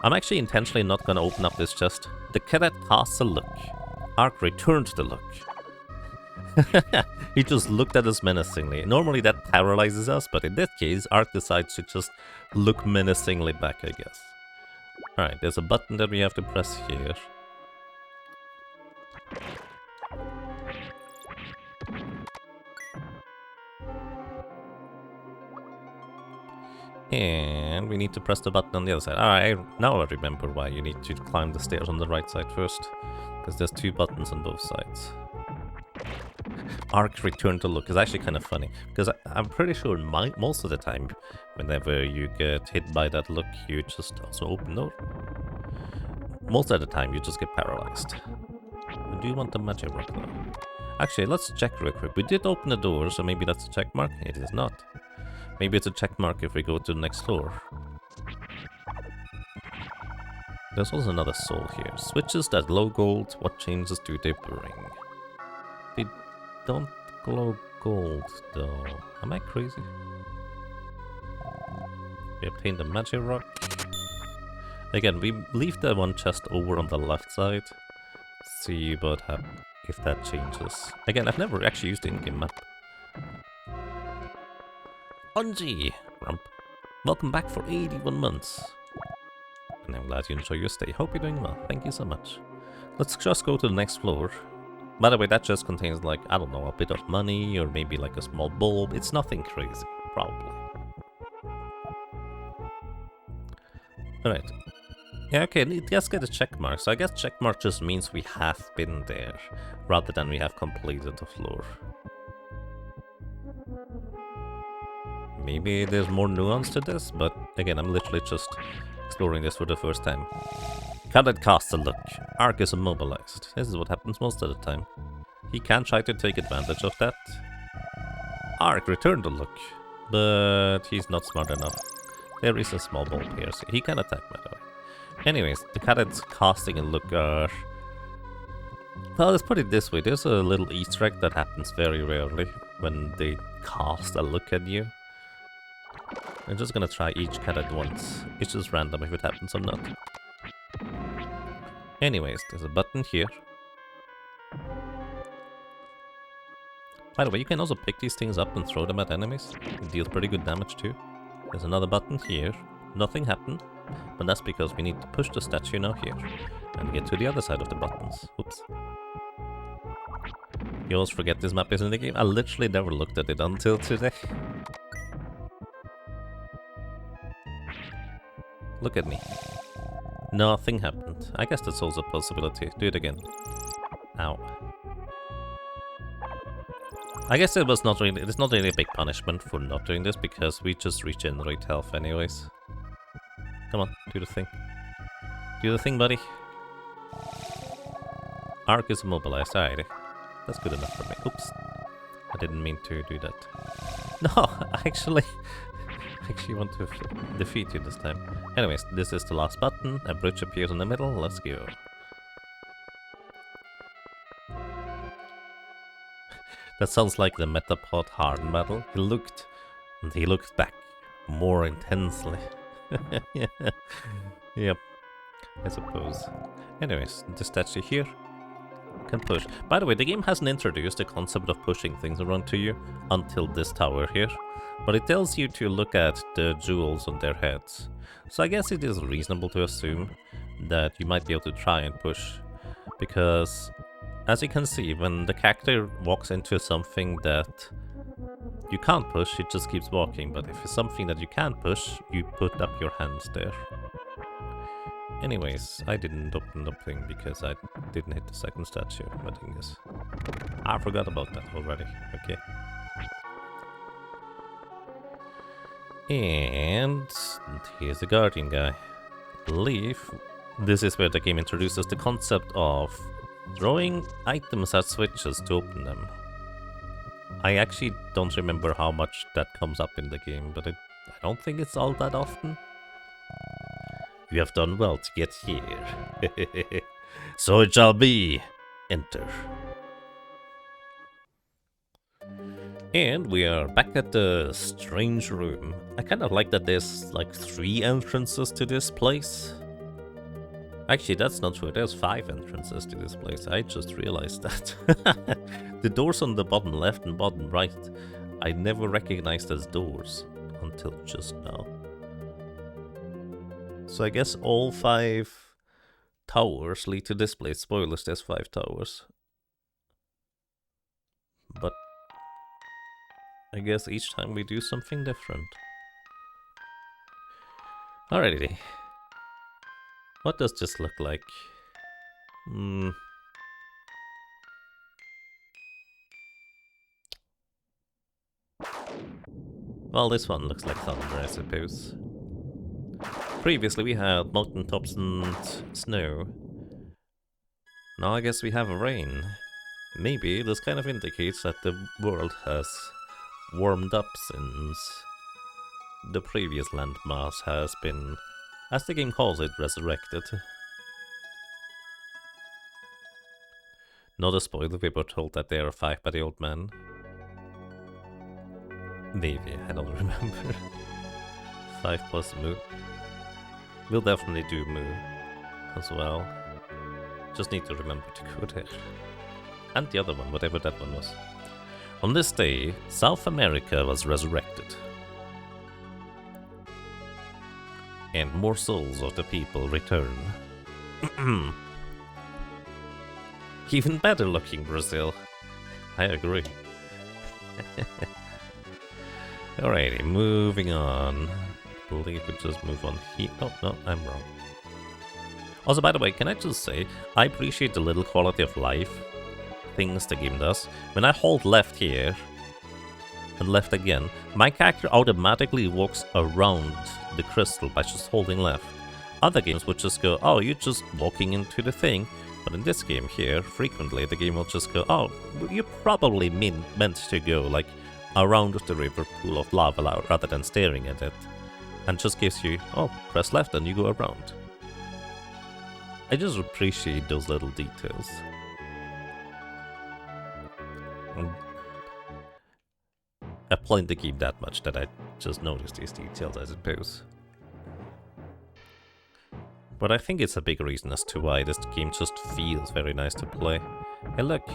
I'm actually intentionally not gonna open up this chest. The cadet casts a look. Ark returned the look. He just looked at us menacingly. Normally that paralyzes us, but in this case, Ark decides to just look menacingly back, I guess. Alright, there's a button that we have to press here. And we need to press the button on the other side. Alright, now I remember why you need to climb the stairs on the right side first. Because there's two buttons on both sides. Ark return to look is actually kind of funny. Because I'm pretty sure most of the time, whenever you get hit by that look, you just also open the door. Most of the time, you just get paralyzed. Do you want the magic rock though? Actually, let's check real quick. We did open the door, so maybe that's a check mark. It is not. Maybe it's a check mark if we go to the next floor. There's also another soul here. Switches that glow gold, what changes do they bring? They don't glow gold though. Am I crazy? We obtained the magic rock. Again, we leave the one chest over on the left side. See what happens if that changes. Again, I've never actually used the in-game map. Unji, Rump, welcome back for 81 months. And I'm glad you enjoy your stay. Hope you're doing well. Thank you so much. Let's just go to the next floor. By the way, that just contains like, I don't know, a bit of money or maybe like a small bulb. It's nothing crazy, probably. Alright. Yeah, okay, it does get a check mark. So I guess check mark just means we have been there, rather than we have completed the floor. Maybe there's more nuance to this, but again, I'm literally just exploring this for the first time. Cadet casts a look. Ark is immobilized. This is what happens most of the time. He can try to take advantage of that. Ark returned the look, but he's not smart enough. There is a small bulb here, so he can attack, by the way. Anyways, the cadets casting a look are... Well, let's put it this way. There's a little Easter egg that happens very rarely when they cast a look at you. I'm just gonna try each cadet once. It's just random if it happens or not. Anyways, there's a button here. By the way, you can also pick these things up and throw them at enemies. It deals pretty good damage too. There's another button here. Nothing happened, but that's because we need to push the statue now here and get to the other side of the buttons. Oops. You always forget this map is in the game. I literally never looked at it until today. Look at me. Nothing happened. I guess that's also a possibility. Do it again. Ow. I guess it's not really a big punishment for not doing this because we just regenerate health anyways. Come on, do the thing. Do the thing, buddy. Ark is immobilized. Alrighty. That's good enough for me. Oops. I didn't mean to do that. No, I actually want to defeat you this time. Anyways, this is the last button. A bridge appears in the middle. Let's go. That sounds like the Metapod Harden battle. He looked, and he looked back more intensely. Yep, I suppose. Anyways, the statue here. can push. By the way, the game hasn't introduced the concept of pushing things around to you until this tower here. But it tells you to look at the jewels on their heads. So I guess it is reasonable to assume that you might be able to try and push. Because, as you can see, when the character walks into something that you can't push, it just keeps walking. But if it's something that you can push, you put up your hands there. Anyways, I didn't open the thing because I didn't hit the second statue. I think this. I forgot about that already. Okay. And here's the guardian guy. I believe this is where the game introduces the concept of throwing items at switches to open them. I actually don't remember how much that comes up in the game, but I don't think it's all that often. You have done well to get here. So it shall be. Enter. And we are back at the strange room. I kind of like that there's like 3 entrances to this place. Actually, that's not true. There's 5 entrances to this place. I just realized that. The doors on the bottom left and bottom right, I never recognized as doors until just now. So I guess all 5 towers lead to this place. Spoilers, there's 5 towers. But I guess each time we do something different. Alrighty. What does this look like? Well, this one looks like thunder, I suppose. Previously we had mountaintops and snow. Now I guess we have rain. Maybe this kind of indicates that the world has warmed up since the previous landmass has been, as the game calls it, resurrected. Not a spoiler, we were told that there are 5 by the old man. Maybe, I don't remember. 5 plus Moo. We'll definitely do Moo as well. Just need to remember to go there. And the other one, whatever that one was. On this day, South America was resurrected. And more souls of the people return. Even better looking Brazil. I agree. Alrighty, moving on. I believe we just move on here. Oh, no, I'm wrong. Also, by the way, can I just say, I appreciate the little quality of life things the game does. When I hold left here, and left again, my character automatically walks around the crystal by just holding left. Other games would just go, oh, you're just walking into the thing. But in this game here, frequently the game will just go, oh, you probably meant to go like around the river pool of lava rather than staring at it. And just gives you, oh, press left and you go around. I just appreciate those little details. I played the game that much that I just noticed these details, I suppose. But I think it's a big reason as to why this game just feels very nice to play. Hey look!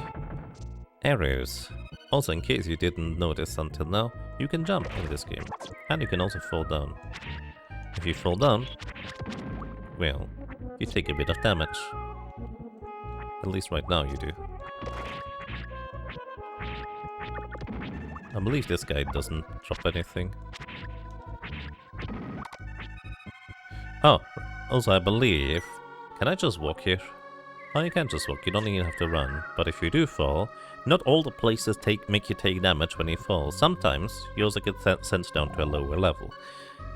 Arrows. Also, in case you didn't notice until now, you can jump in this game. And you can also fall down. If you fall down, well, you take a bit of damage. At least right now you do. I believe this guy doesn't drop anything. Oh, also I believe... Can I just walk here? Oh, you can just walk, you don't even have to run. But if you do fall, not all the places make you take damage when you fall. Sometimes you also get sent down to a lower level.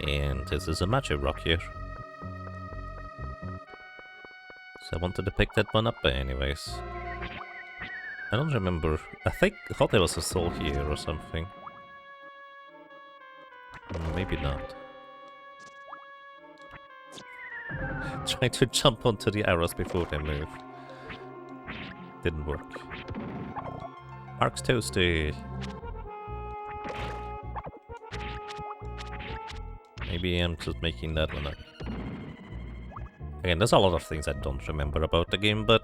And this is a magic rock here. So I wanted to pick that one up anyways. I don't remember. I thought there was a soul here or something. Maybe not. Trying to jump onto the arrows before they move. Didn't work. Ark's toasty. Maybe I'm just making that one up. Again, there's a lot of things I don't remember about the game, but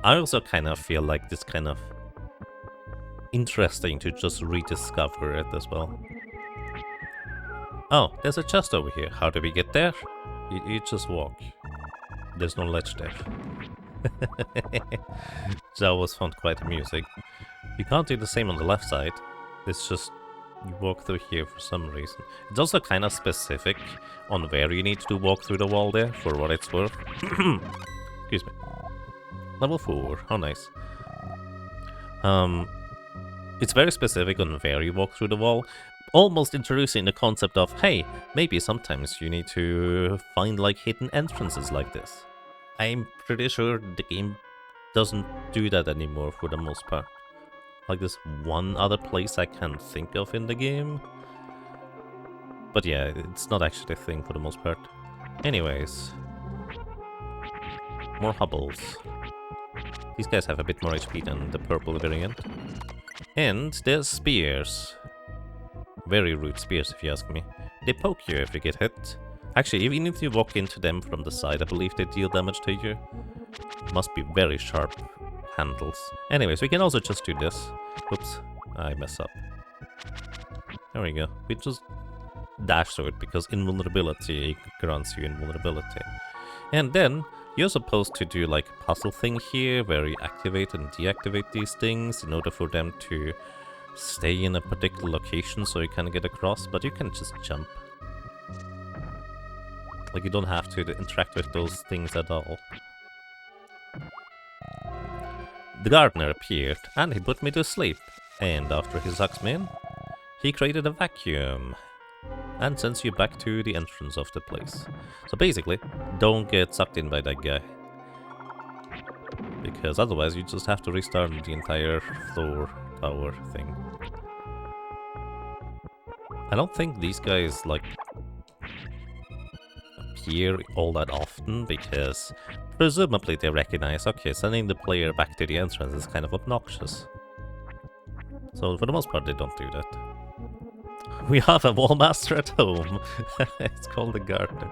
I also kind of feel like this kind of interesting to just rediscover it as well. Oh, there's a chest over here. How do we get there? You just walk. There's no ledge there. That was found quite amusing. You can't do the same on the left side. It's just you walk through here for some reason. It's also kind of specific on where you need to walk through the wall there, for what it's worth. Excuse me. Level 4, how nice. It's very specific on where you walk through the wall, almost introducing the concept of, hey, maybe sometimes you need to find like hidden entrances like this. I'm pretty sure the game doesn't do that anymore for the most part. Like there's one other place I can think of in the game. But yeah, it's not actually a thing for the most part. Anyways. More hubbles. These guys have a bit more HP than the purple variant. And there's spears. Very rude spears if you ask me. They poke you if you get hit. Actually, even if you walk into them from the side, I believe they deal damage to you. Must be very sharp handles. Anyways, we can also just do this. Oops, I mess up. There we go. We just dash through it because invulnerability grants you invulnerability. And then you're supposed to do like a puzzle thing here where you activate and deactivate these things in order for them to stay in a particular location so you can get across, but you can just jump. Like you don't have to interact with those things at all. The gardener appeared, and he put me to sleep. And after he sucks me in, he created a vacuum and sends you back to the entrance of the place. So basically, don't get sucked in by that guy. Because otherwise you just have to restart the entire floor tower thing. I don't think these guys, like, appear all that often, because presumably they recognize, okay, sending the player back to the entrance is kind of obnoxious. So for the most part they don't do that. We have a wall master at home. It's called the gardener.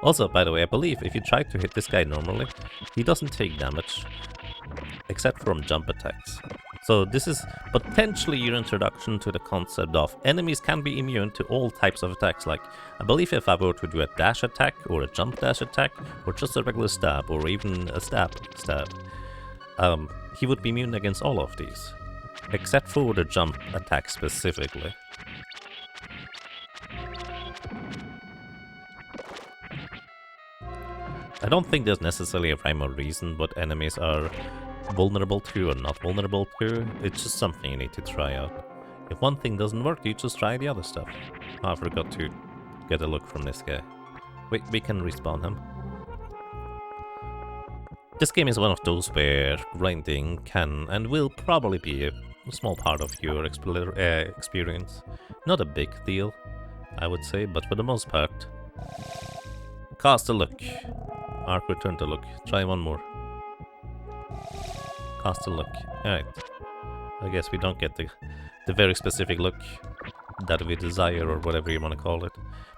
Also, by the way, I believe if you try to hit this guy normally, he doesn't take damage, except from jump attacks. So this is potentially your introduction to the concept of enemies can be immune to all types of attacks. Like, I believe if I were to do a dash attack, or a jump dash attack, or just a regular stab, or even a stab, he would be immune against all of these. Except for the jump attack specifically. I don't think there's necessarily a rhyme or reason what enemies are vulnerable to or not vulnerable to. It's just something you need to try out. If one thing doesn't work, you just try the other stuff. Oh, I forgot to get a look from this guy. Wait, we can respawn him. This game is one of those where grinding can and will probably be a small part of your experience. Not a big deal, I would say, but for the most part. Cast a look. Arc, return to look. Try one more. Cast a look. Alright. I guess we don't get the very specific look that we desire, or whatever you want to call it.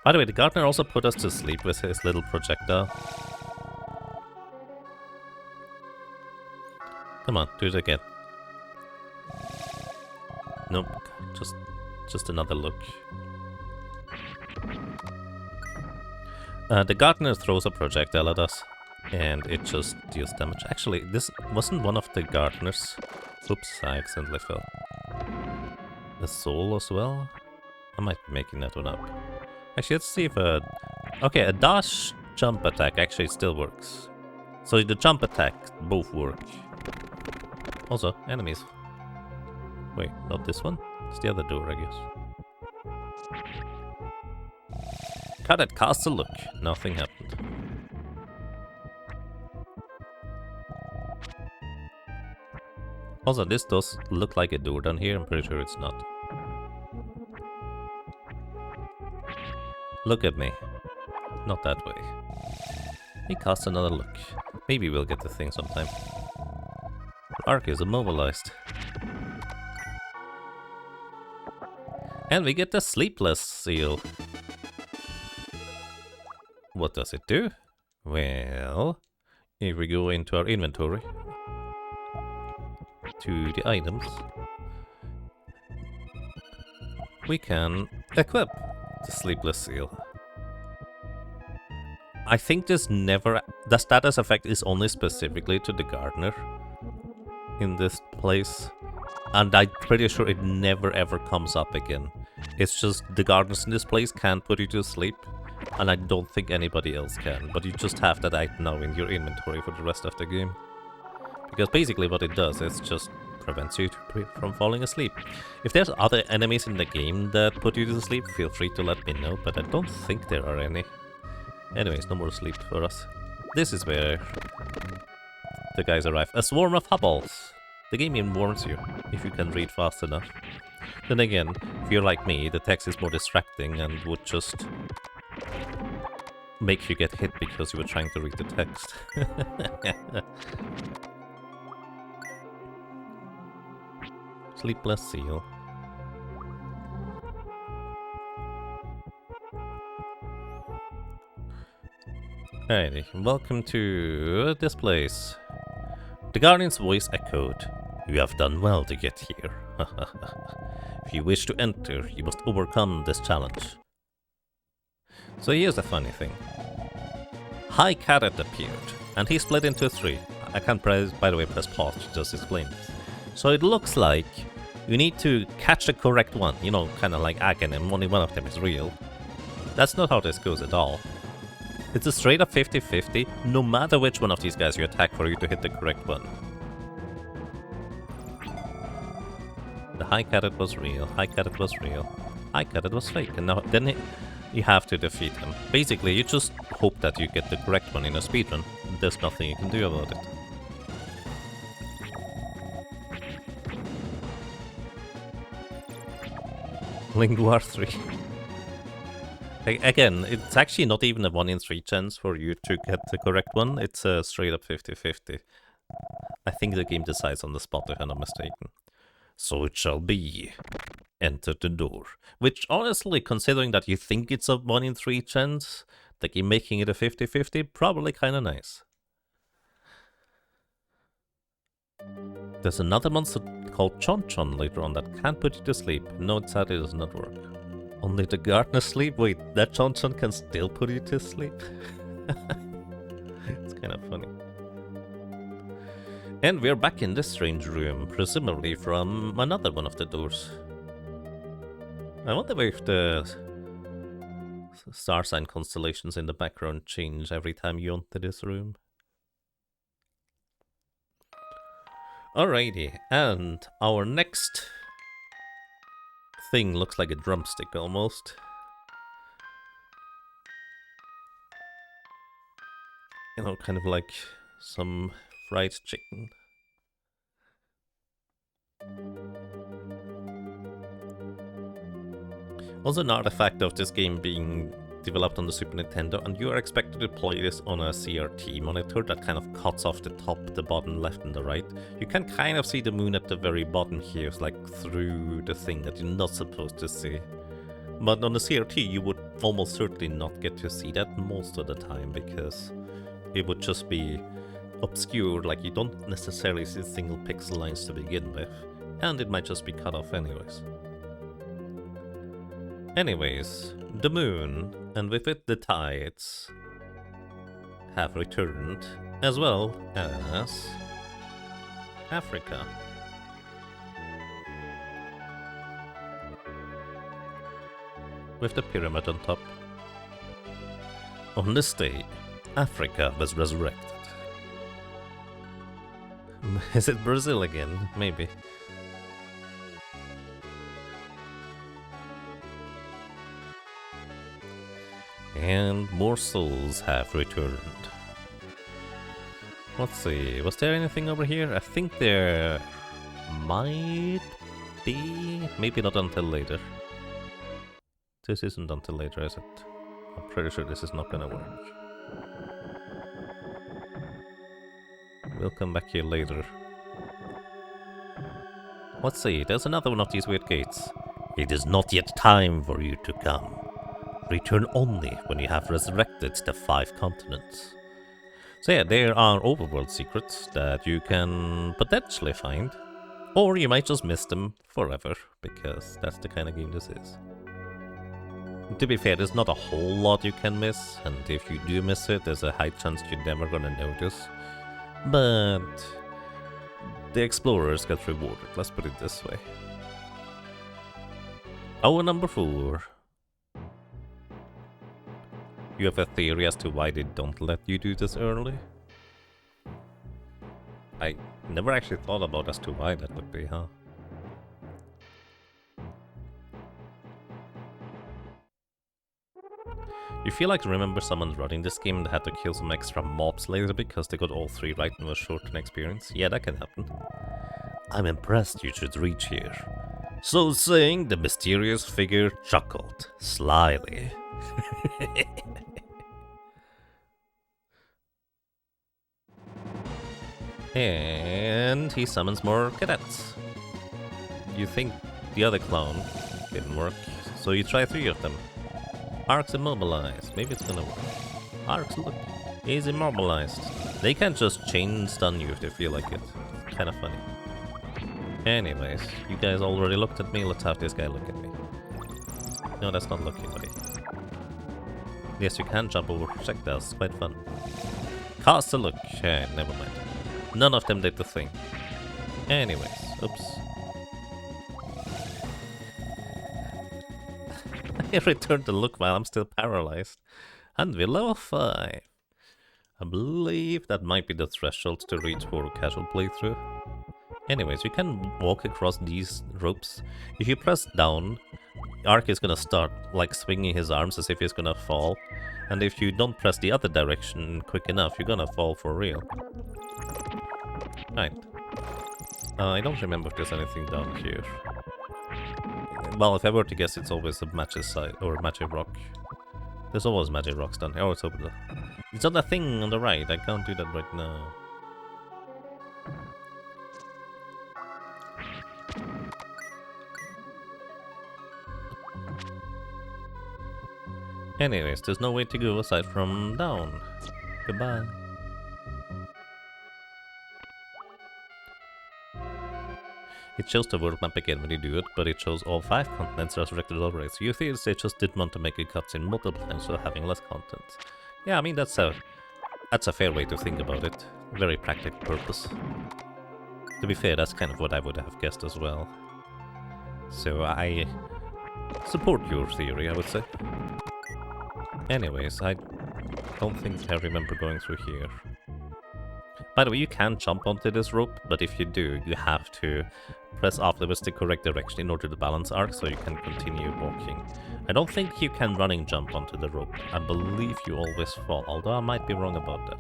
By the way, the gardener also put us to sleep with his little projectile. Come on, do it again. Nope, just another look. The gardener throws a projectile at us, and it just deals damage. Actually, this wasn't one of the gardeners. Oops, I accidentally fell. The soul as well? I might be making that one up. Actually, let's see if okay, a dash jump attack actually still works. So the jump attack both work. Also, enemies. Wait, not this one? It's the other door, I guess. Cut it, cast a look. Nothing happened. Also, this does look like a door down here. I'm pretty sure it's not. Look at me. Not that way. We cast another look. Maybe we'll get the thing sometime. Arc is immobilized. And we get the sleepless seal. What does it do? Well, If we go into our inventory, to the items, we can equip the Sleepless Seal. I think the status effect is only specifically to the gardener in this place, and I'm pretty sure it never ever comes up again. It's just the gardeners in this place can't put you to sleep, and I don't think anybody else can, but you just have that item now in your inventory for the rest of the game. Because basically what it does is just prevents you from falling asleep. If there's other enemies in the game that put you to sleep, feel free to let me know, but I don't think there are any. Anyways, no more sleep for us. This is where the guys arrive. A swarm of hobbles! The game even warns you, if you can read fast enough. Then again, if you're like me, the text is more distracting and would just make you get hit because you were trying to read the text. Sleepless Seal. Alrighty, welcome to this place. The Guardian's voice echoed. You have done well to get here. If you wish to enter, you must overcome this challenge. So here's the funny thing. High Carrot appeared, and he split into three. I can't press, by the way, press pause to just explain this. So it looks like you need to catch the correct one, you know, kind of like Aghanim, only one of them is real. That's not how this goes at all. It's a straight up 50-50, no matter which one of these guys you attack for you to hit the correct one. The High Carrot was real, High Carrot was real, High Carrot was fake, and now then you have to defeat him. Basically, you just hope that you get the correct one in a speedrun. There's nothing you can do about it. Lingua 3. Again, it's actually not even a 1 in 3 chance for you to get the correct one. It's a straight up 50-50. I think the game decides on the spot if I'm not mistaken. So it shall be. Enter the door. Which honestly, considering that you think it's a 1 in 3 chance, the game making it a 50-50, probably kinda nice. There's another monster called Chon Chon later on that can't put you to sleep. No, it sadly does not work. Only the gardener sleep? Wait, that Chon Chon can still put you to sleep? It's kind of funny. And we're back in this strange room, presumably from another one of the doors. I wonder if the star sign constellations in the background change every time you enter this room. Alrighty, and our next thing looks like a drumstick almost. You know, kind of like some fried chicken. Also an artifact of this game being developed on the Super Nintendo, and you are expected to play this on a CRT monitor that kind of cuts off the top, the bottom, left and the right. You can kind of see the moon at the very bottom here, it's like through the thing that you're not supposed to see. But on the CRT you would almost certainly not get to see that most of the time, because it would just be obscured, like you don't necessarily see single pixel lines to begin with, and it might just be cut off anyways. Anyways, the moon, and with it the tides, have returned, as well as Africa. With the pyramid on top. On this day, Africa was resurrected. Is it Brazil again? Maybe. And more souls have returned. Let's see, was there anything over here? I think there might be. Maybe not until later. This isn't until later, is it? I'm pretty sure this is not gonna work. We'll come back here later. Let's see, there's another one of these weird gates. It is not yet time for you to come. Return only when you have resurrected the 5 continents. So yeah, there are overworld secrets that you can potentially find, or you might just miss them forever, because that's the kind of game this is. To be fair, there's not a whole lot you can miss, and if you do miss it, there's a high chance you're never gonna notice. But the explorers get rewarded, let's put it this way. Oh, and number 4. You have a theory as to why they don't let you do this early? I never actually thought about as to why that would be, huh? You feel like remember someone running this game that had to kill some extra mobs later because they got all 3 right in a short experience? Yeah, that can happen. I'm impressed you should reach here. So saying, the mysterious figure chuckled slyly. And he summons more cadets. You think the other clone didn't work, so you try 3 of them. Ark's immobilized. Maybe it's gonna work. Ark's, look, he's immobilized. They can't just chain stun you if they feel like it. It's kind of funny. Anyways, you guys already looked at me. Let's have this guy look at me. No, that's not looking, buddy. Yes, you can jump over projectiles. It's quite fun. Cast a look. Never mind. None of them did the thing. Anyways, oops. I returned the look while I'm still paralyzed. And we're level 5. I believe that might be the threshold to reach for a casual playthrough. Anyways, you can walk across these ropes. If you press down, Ark is gonna start like swinging his arms as if he's gonna fall. And if you don't press the other direction quick enough, you're gonna fall for real. Right. I don't remember if there's anything down here. Well, if I were to guess, it's always a magic side or magic rock. There's always magic rocks down here. Oh, it's over there. It's on that thing on the right. I can't do that right now. Anyways, there's no way to go aside from down. Goodbye. It shows the world map again when you do it, but it shows all 5 continents resurrected already. So you think they just didn't want to make a cutscene multiple times so having less content. Yeah, I mean that's a fair way to think about it. Very practical purpose. To be fair, that's kind of what I would have guessed as well. So I support your theory, I would say. Anyways, I don't think I remember going through here. By the way, you can jump onto this rope, but if you do, you have to press off the correct direction in order to balance Ark so you can continue walking. I don't think you can running jump onto the rope. I believe you always fall, although I might be wrong about that.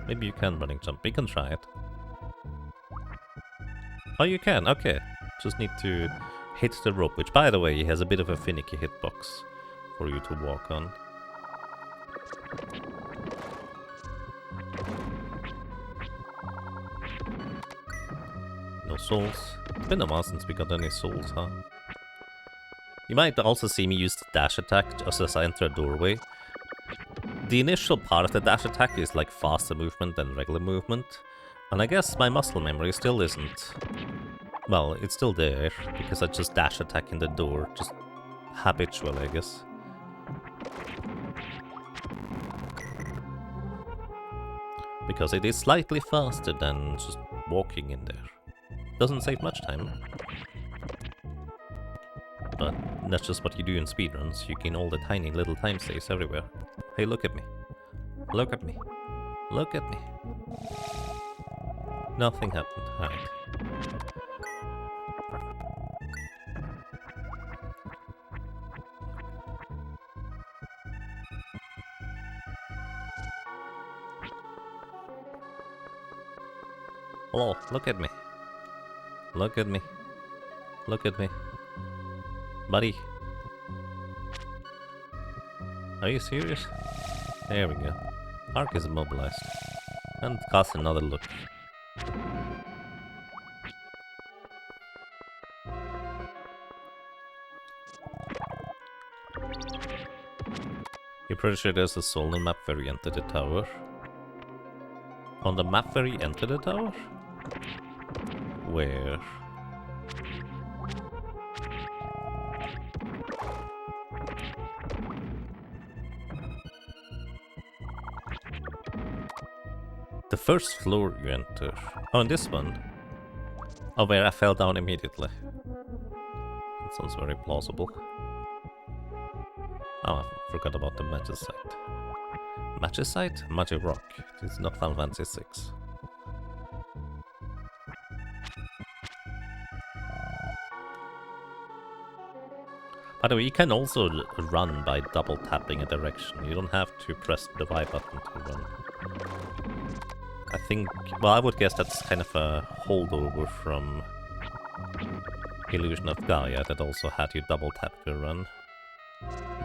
Maybe you can running jump. We can try it. Oh, you can. Okay. Just need to hit the rope, which, by the way, has a bit of a finicky hitbox for you to walk on. No souls. It's been a while since we got any souls, huh? You might also see me use the dash attack just as I enter a doorway. The initial part of the dash attack is like faster movement than regular movement, and I guess my muscle memory still isn't. Well, it's still there, because I just dash attack in the door, just habitually, I guess. Because it is slightly faster than just walking in there. Doesn't save much time. But that's just what you do in speedruns. You gain all the tiny little time saves everywhere. Hey, look at me. Look at me. Look at me. Nothing happened. Alright. Hello, look at me. Look at me. Look at me. Buddy. Are you serious? There we go. Ark is immobilized. And cast another look. You're pretty sure there's a soul in the map where you enter the tower? On the map where you enter the tower? Where? The first floor you enter. Oh, and this one. Oh, where I fell down immediately. That sounds very plausible. Oh, I forgot about the Magicite. Magicite? Magic Rock. This is not Final Fantasy 6. By the way, you can also run by double tapping a direction. You don't have to press the Y button to run. I think, well, I would guess that's kind of a holdover from Illusion of Gaia that also had you double tap to run.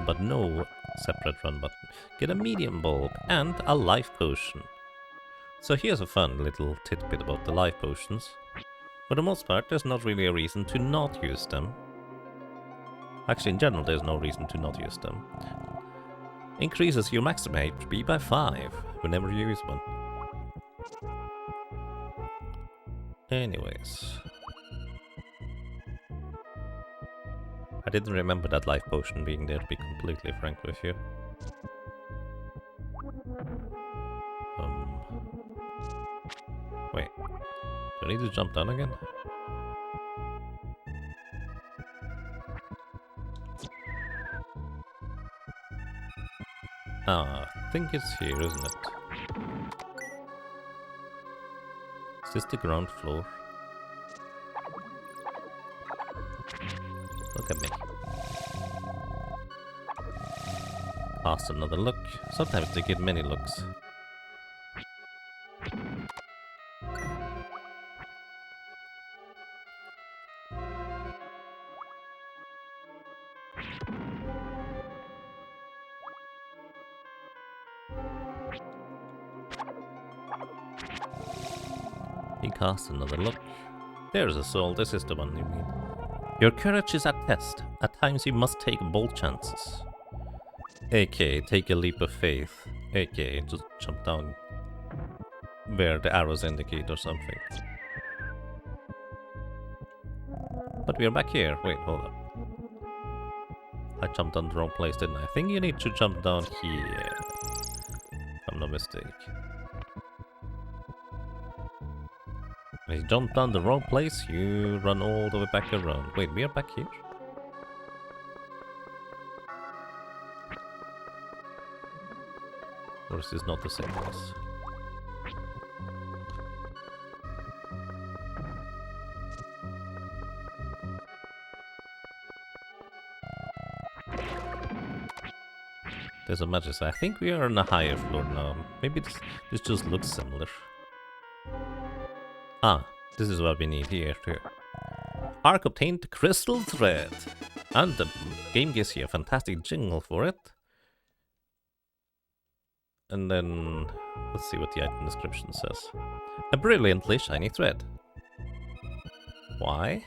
But no separate run button. Get a medium bulb and a life potion. So here's a fun little tidbit about the life potions. For the most part, there's not really a reason to not use them. Actually, in general, there's no reason to not use them. Increases your maximum HP by 5 whenever you use one. Anyways. I didn't remember that life potion being there, to be completely frank with you. Wait. Do I need to jump down again? Ah, I think it's here, isn't it? Is this the ground floor? Look at me. Cast another look. Sometimes they get many looks. He casts another look. There's a soul. This is the one you mean. Your courage is at test. At times you must take bold chances. aka take a leap of faith. Aka just jump down where the arrows indicate or something. But we're back here. Wait, hold up. I jumped on the wrong place, didn't I? I think you need to jump down here. If I'm not mistaken. If you jump down the wrong place, you run all the way back around. Wait, we are back here? Or is this not the same place? There's a magic. I think we are on a higher floor now. Maybe this just looks similar. Ah, this is what we need here too. Ark obtained crystal thread. And the game gives you a fantastic jingle for it. And then, let's see what the item description says. A brilliantly shiny thread. Why?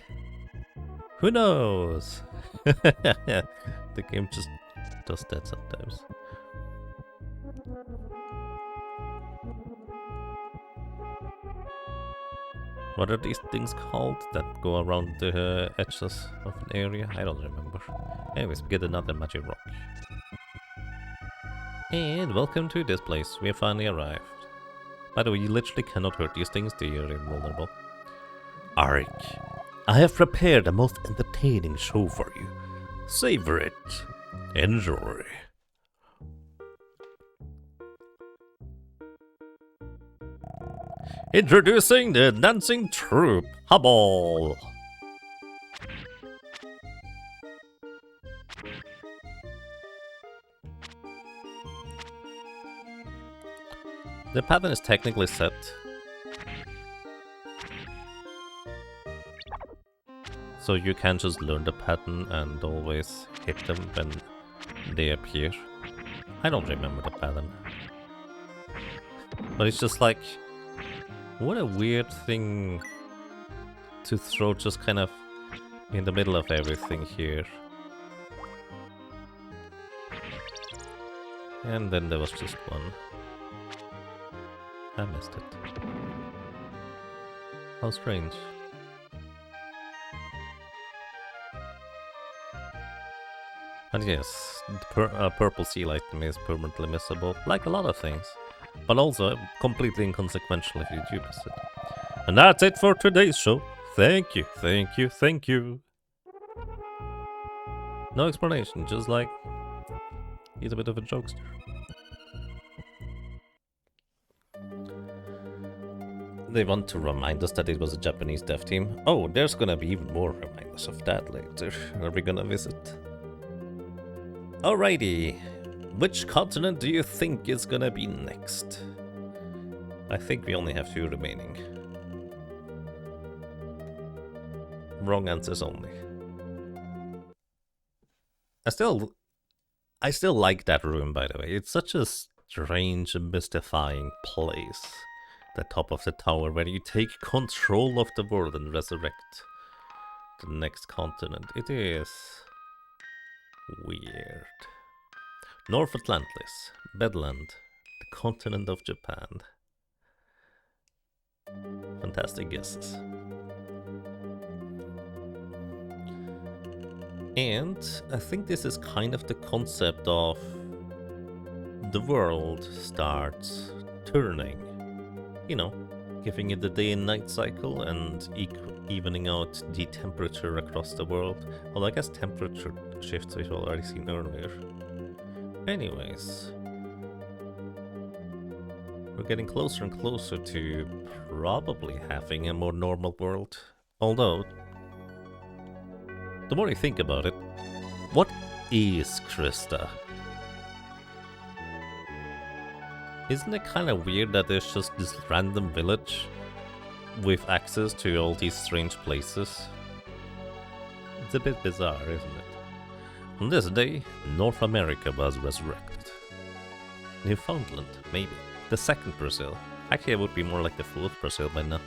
Who knows? The game just does that sometimes. What are these things called that go around the edges of an area? I don't remember. Anyways, we get another magic rock. And welcome to this place. We have finally arrived. By the way, you literally cannot hurt these things. They are invulnerable. Arik, I have prepared a most entertaining show for you. Savor it. Enjoy. Introducing the dancing troupe, Hubble. The pattern is technically set. So you can just learn the pattern and always hit them when they appear. I don't remember the pattern. But it's just like, what a weird thing to throw just kind of in the middle of everything here. And then there was just one. I missed it. How strange. And yes, the purple seal item is permanently missable, like a lot of things. But also completely inconsequential if you do miss it. And that's it for today's show. Thank you, thank you, thank you. No explanation, just like he's a bit of a jokester. They want to remind us that it was a Japanese dev team. Oh, there's gonna be even more reminders of that later. Are we gonna visit? Alrighty. Which continent do you think is gonna be next? I think we only have 2 remaining. Wrong answers only. I still like that room, by the way. It's such a strange and mystifying place. The top of the tower where you take control of the world and resurrect the next continent. It is weird. North Atlantis, Bedland, the continent of Japan. Fantastic guesses. And I think this is kind of the concept of the world starts turning. You know, giving it the day and night cycle and evening out the temperature across the world. Well, I guess temperature shifts we've already seen earlier. Anyways, we're getting closer and closer to probably having a more normal world. Although, the more you think about it, what is Krista? Isn't it kind of weird that there's just this random village with access to all these strange places? It's a bit bizarre, isn't it? On this day, North America was resurrected. Newfoundland, maybe. The second Brazil. Actually, it would be more like the fourth Brazil by now.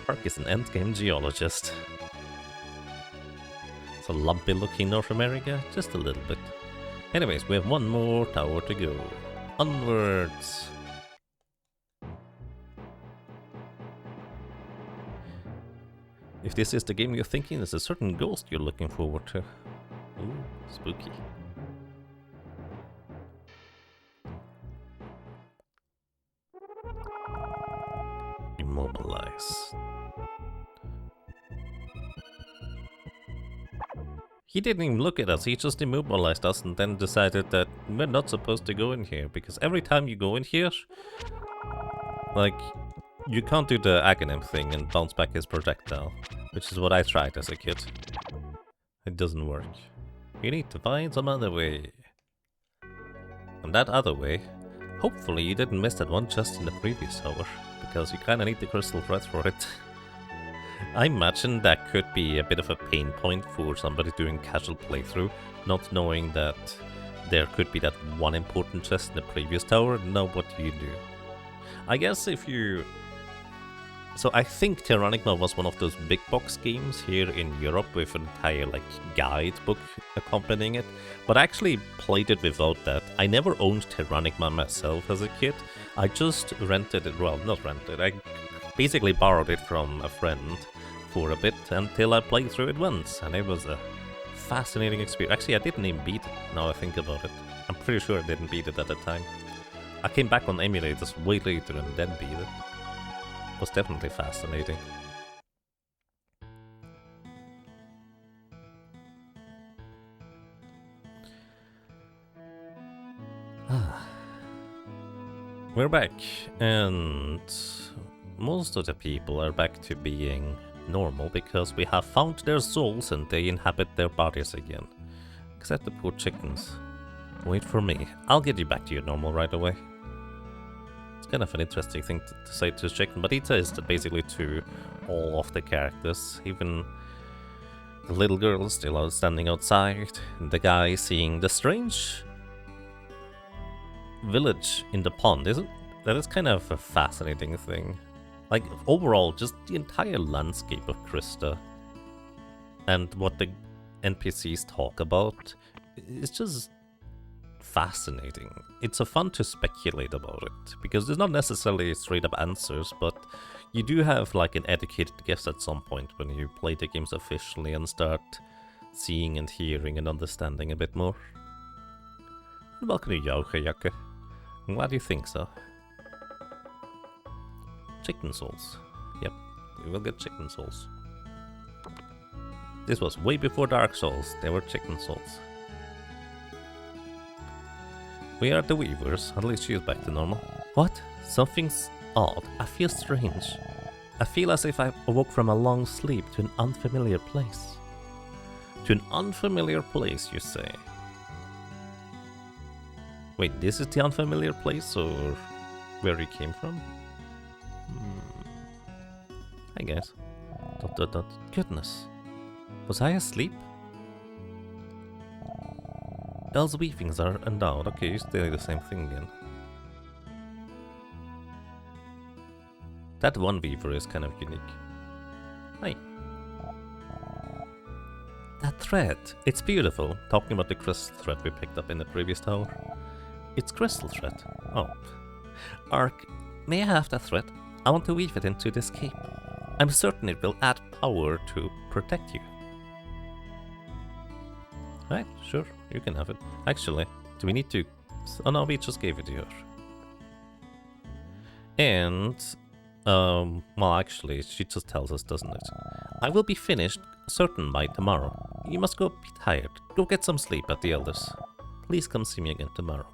Park is an endgame geologist. It's a lumpy looking North America, just a little bit. Anyways, we have 1 more tower to go. Onwards! If this is the game you're thinking, there's a certain ghost you're looking forward to. Ooh, spooky. Immobilize. He didn't even look at us, he just immobilized us and then decided that we're not supposed to go in here, because every time you go in here, like, you can't do the Aghanim thing and bounce back his projectile, which is what I tried as a kid. It doesn't work. You need to find some other way. And that other way, hopefully you didn't miss that one just in the previous hour, because you kinda need the crystal thread for it. I imagine that could be a bit of a pain point for somebody doing casual playthrough, not knowing that there could be that one important chest in the previous tower. Now what do you do? I guess if you... So I think Terranigma was one of those big box games here in Europe with an entire like guidebook accompanying it, but I actually played it without that. I never owned Terranigma myself as a kid. I just rented it, well, not rented, I basically borrowed it from a friend for a bit until I played through it once, and it was a fascinating experience. Actually, I didn't even beat it, now I think about it. I'm pretty sure I didn't beat it at the time. I came back on emulators way later and then beat it. It was definitely fascinating. We're back, and most of the people are back to being normal because we have found their souls and they inhabit their bodies again. Except the poor chickens. Wait for me, I'll get you back to your normal right away. It's kind of an interesting thing to say to a chicken, but he says that basically to all of the characters, even the little girl still out standing outside, and the guy seeing the strange village in the pond, isn't that is kind of a fascinating thing. Like overall, just the entire landscape of Krista and what the NPCs talk about is just fascinating. It's so fun to speculate about it, because there's not necessarily straight up answers, but you do have like an educated guess at some point when you play the games officially and start seeing and hearing and understanding a bit more. Welcome to Yakke. I'm glad you think so. Chicken souls. Yep, we will get chicken souls. This was way before Dark Souls, they were chicken souls. We are the Weavers, at least she is back to normal. What? Something's odd. I feel strange. I feel as if I awoke from a long sleep to an unfamiliar place. To an unfamiliar place, you say? Wait, this is the unfamiliar place, or where you came from? I guess. ... Goodness. Was I asleep? Bell's weavings are endowed. Okay, you still the same thing again. That one weaver is kind of unique. Hi. That thread, it's beautiful. Talking about the crystal thread we picked up in the previous tower. It's crystal thread. Oh. Ark, may I have that thread? I want to weave it into this cape. I'm certain it will add power to protect you. Right, sure, you can have it. Actually, do we need to... Oh no, we just gave it to her. And... well, actually, she just tells us, doesn't it? I will be finished, certain by tomorrow. You must go be tired. Go get some sleep at the Elders. Please come see me again tomorrow.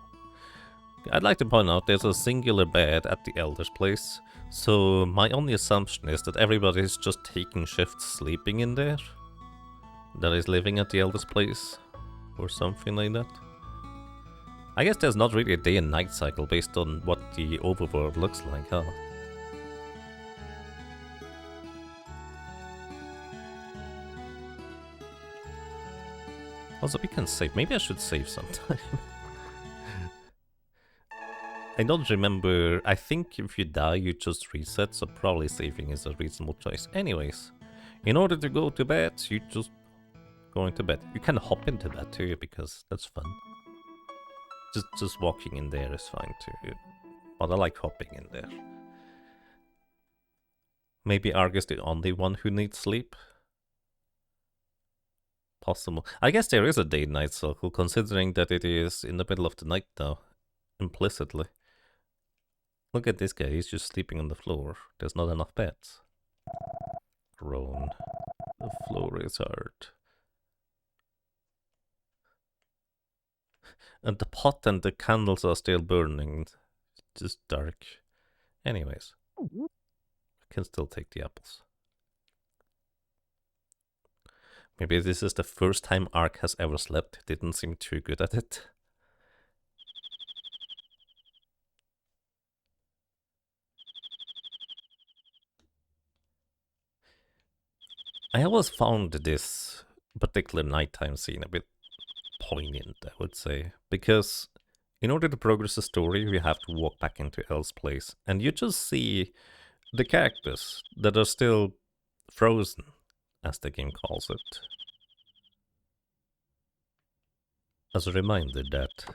I'd like to point out there's a singular bed at the Elder's place, so my only assumption is that everybody's just taking shifts sleeping in there. That is living at the Elder's place, or something like that. I guess there's not really a day and night cycle based on what the overworld looks like, huh? Also, we can save. Maybe I should save sometime. I don't remember. I think if you die, you just reset, so probably saving is a reasonable choice. Anyways, in order to go to bed, you just go into bed. You can hop into bed too, because that's fun. Just walking in there is fine too. But I like hopping in there. Maybe Arg is the only one who needs sleep. Possible. I guess there is a day-night cycle, considering that it is in the middle of the night now. Implicitly. Look at this guy, he's just sleeping on the floor. There's not enough beds. Groan. The floor is hard. And the pot and the candles are still burning. It's just dark. Anyways. I can still take the apples. Maybe this is the first time Ark has ever slept. Didn't seem too good at it. I always found this particular nighttime scene a bit poignant, I would say, because in order to progress the story, we have to walk back into Elle's place, and you just see the characters that are still frozen, as the game calls it. As a reminder that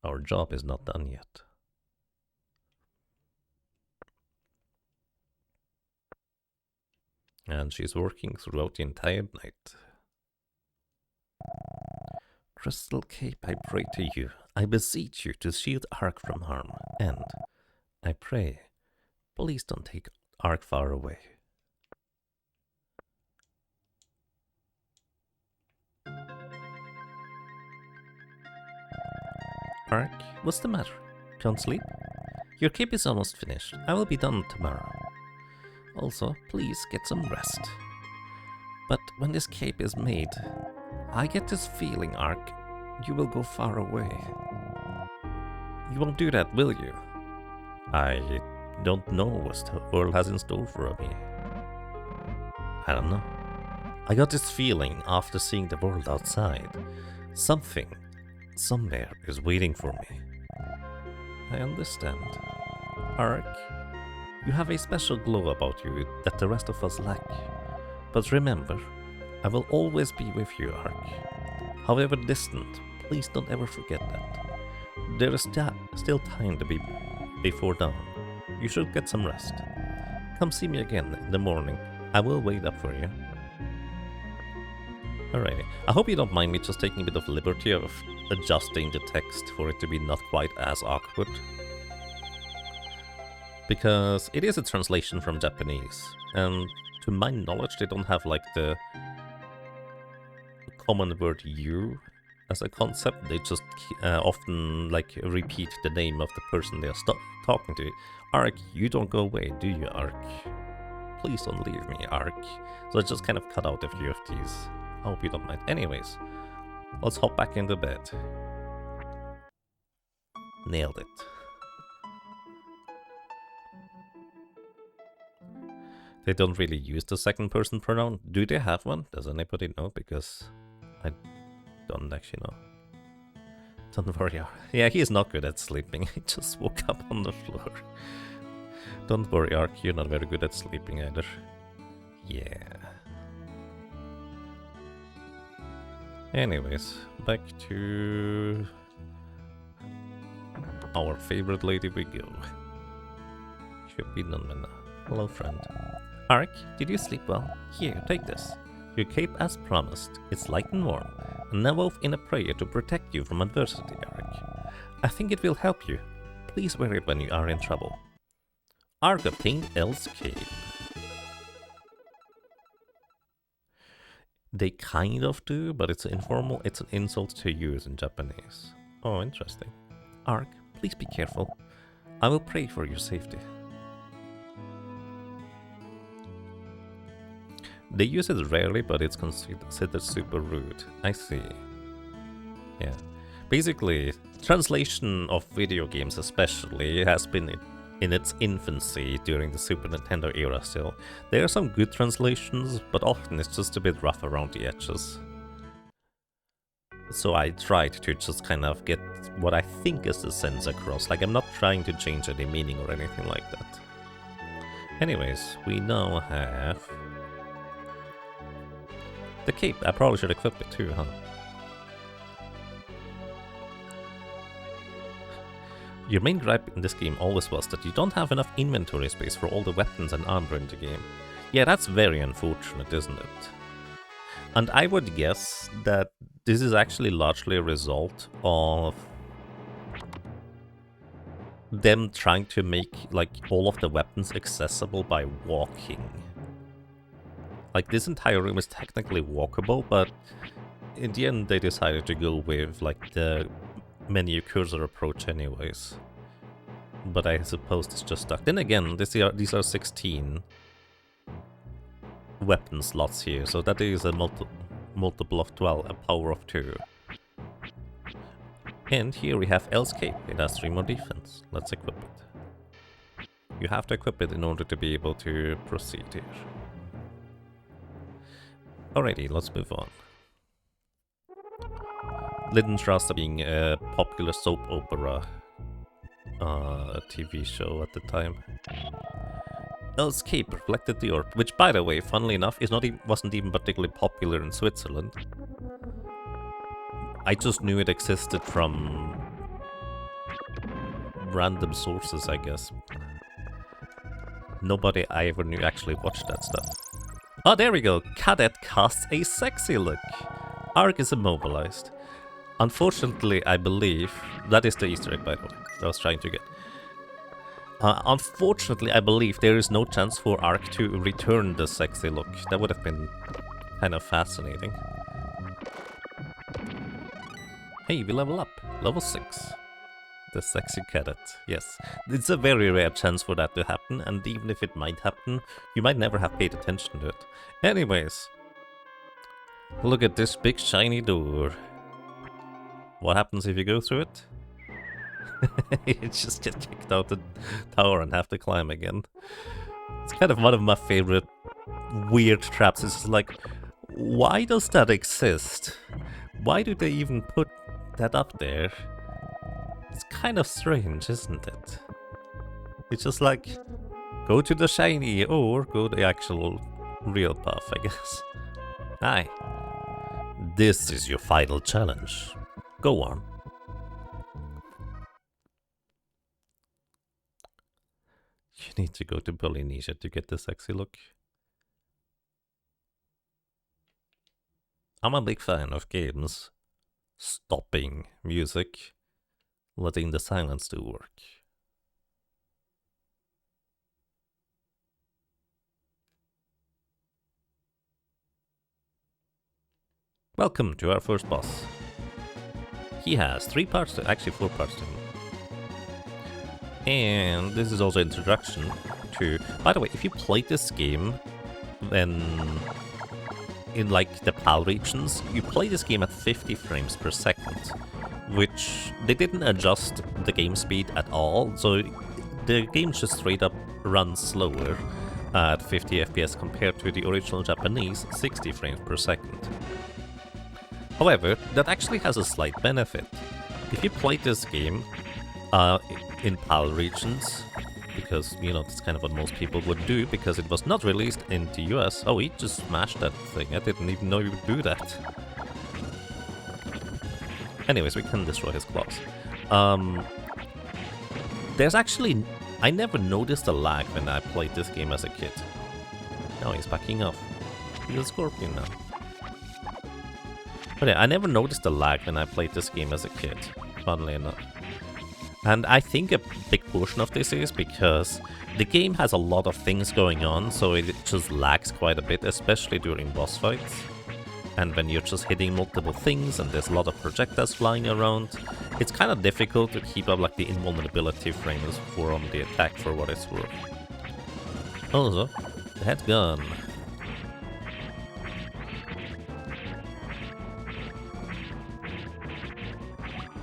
our job is not done yet. And she's working throughout the entire night. Crystal Cape, I pray to you. I beseech you to shield Ark from harm. And I pray, please don't take Ark far away. Ark, what's the matter? Can't sleep? Your cape is almost finished. I will be done tomorrow. Also, please get some rest. But when this cape is made, I get this feeling, Ark, you will go far away. You won't do that, will you? I don't know what the world has in store for me. I don't know. I got this feeling after seeing the world outside. Something, somewhere, is waiting for me. I understand. Ark, you have a special glow about you that the rest of us lack. But remember, I will always be with you, Ark. However distant, please don't ever forget that. There is still time to be before dawn. You should get some rest. Come see me again in the morning. I will wait up for you. Alrighty. I hope you don't mind me just taking a bit of liberty of adjusting the text for it to be not quite as awkward. Because it is a translation from Japanese, and to my knowledge they don't have like the common word you as a concept. They just often like repeat the name of the person they are talking to. Ark, you don't go away, do you, Ark? Please don't leave me, Ark. So I just kind of cut out a few of these. I hope you don't mind. Anyways, let's hop back into bed. Nailed it. They don't really use the second person pronoun. Do they have one? Does anybody know? Because I don't actually know. Don't worry. Yeah, he is not good at sleeping. He just woke up on the floor. Don't worry, Ark. You're not very good at sleeping either. Yeah. Anyways, back to our favorite lady we go. Should be done by now. Hello, friend. Ark, did you sleep well? Here, take this. Your cape as promised. It's light and warm, and now wove in a prayer to protect you from adversity, Ark. I think it will help you. Please wear it when you are in trouble. Ark obtained Elle's cape. They kind of do, but it's informal. It's an insult to use in Japanese. Oh, interesting. Ark, please be careful. I will pray for your safety. They use it rarely, but it's considered super rude. I see. Yeah. Basically, translation of video games especially has been in its infancy during the Super Nintendo era still. There are some good translations, but often it's just a bit rough around the edges. So I tried to just kind of get what I think is the sense across. Like, I'm not trying to change any meaning or anything like that. Anyways, we now have the cape. I probably should equip it too, huh? Your main gripe in this game always was that you don't have enough inventory space for all the weapons and armor in the game. Yeah, that's very unfortunate, isn't it? And I would guess that this is actually largely a result of them trying to make like all of the weapons accessible by walking. Like, this entire room is technically walkable, but in the end they decided to go with like the menu cursor approach anyways. But I suppose it's just stuck. Then again, these are 16 weapon slots here, so that is a multiple of 12, a power of 2. And here we have Elle's cape. It has 3 more defense. Let's equip it. You have to equip it in order to be able to proceed here. Alrighty, let's move on. Lindenstrasse being a popular soap opera TV show at the time. Elle's cape reflected the orb, which, by the way, funnily enough, wasn't even particularly popular in Switzerland. I just knew it existed from random sources, I guess. Nobody I ever knew actually watched that stuff. Oh, there we go! Cadet casts a sexy look! Ark is immobilized. Unfortunately, I believe... That is the Easter egg, by the way, that I was trying to get. Unfortunately, I believe there is no chance for Ark to return the sexy look. That would have been kind of fascinating. Hey, we level up. Level 6. The sexy cadet. Yes. It's a very rare chance for that to happen, and even if it might happen, you might never have paid attention to it. Anyways. Look at this big shiny door. What happens if you go through it? You just get kicked out the tower and have to climb again. It's kind of one of my favorite weird traps. It's just like, why does that exist? Why do they even put that up there? It's kind of strange, isn't it? It's just like, go to the shiny or go the actual real path, I guess. Hi. This is your final challenge. Go on. You need to go to Polynesia to get the sexy look. I'm a big fan of games stopping music, letting the silence do work. Welcome to our first boss. He has 3 parts, actually 4 parts to him. And this is also introduction to... By the way, if you played this game when in like the PAL regions, you play this game at 50 frames per second, which they didn't adjust the game speed at all, so the game just straight up runs slower at 50 FPS compared to the original Japanese 60 frames per second. However, that actually has a slight benefit. If you play this game in PAL regions, because, you know, that's kind of what most people would do, because it was not released in the US. Oh, he just smashed that thing. I didn't even know you would do that. Anyways, we can destroy his claws. There's actually... I never noticed a lag when I played this game as a kid. Now he's backing off. He's a scorpion now. But yeah, I never noticed a lag when I played this game as a kid, funnily enough. And I think a big portion of this is because the game has a lot of things going on, so it just lags quite a bit, especially during boss fights. And when you're just hitting multiple things and there's a lot of projectiles flying around, it's kind of difficult to keep up like the invulnerability frames for the attack for what it's worth. Also, the head's gone.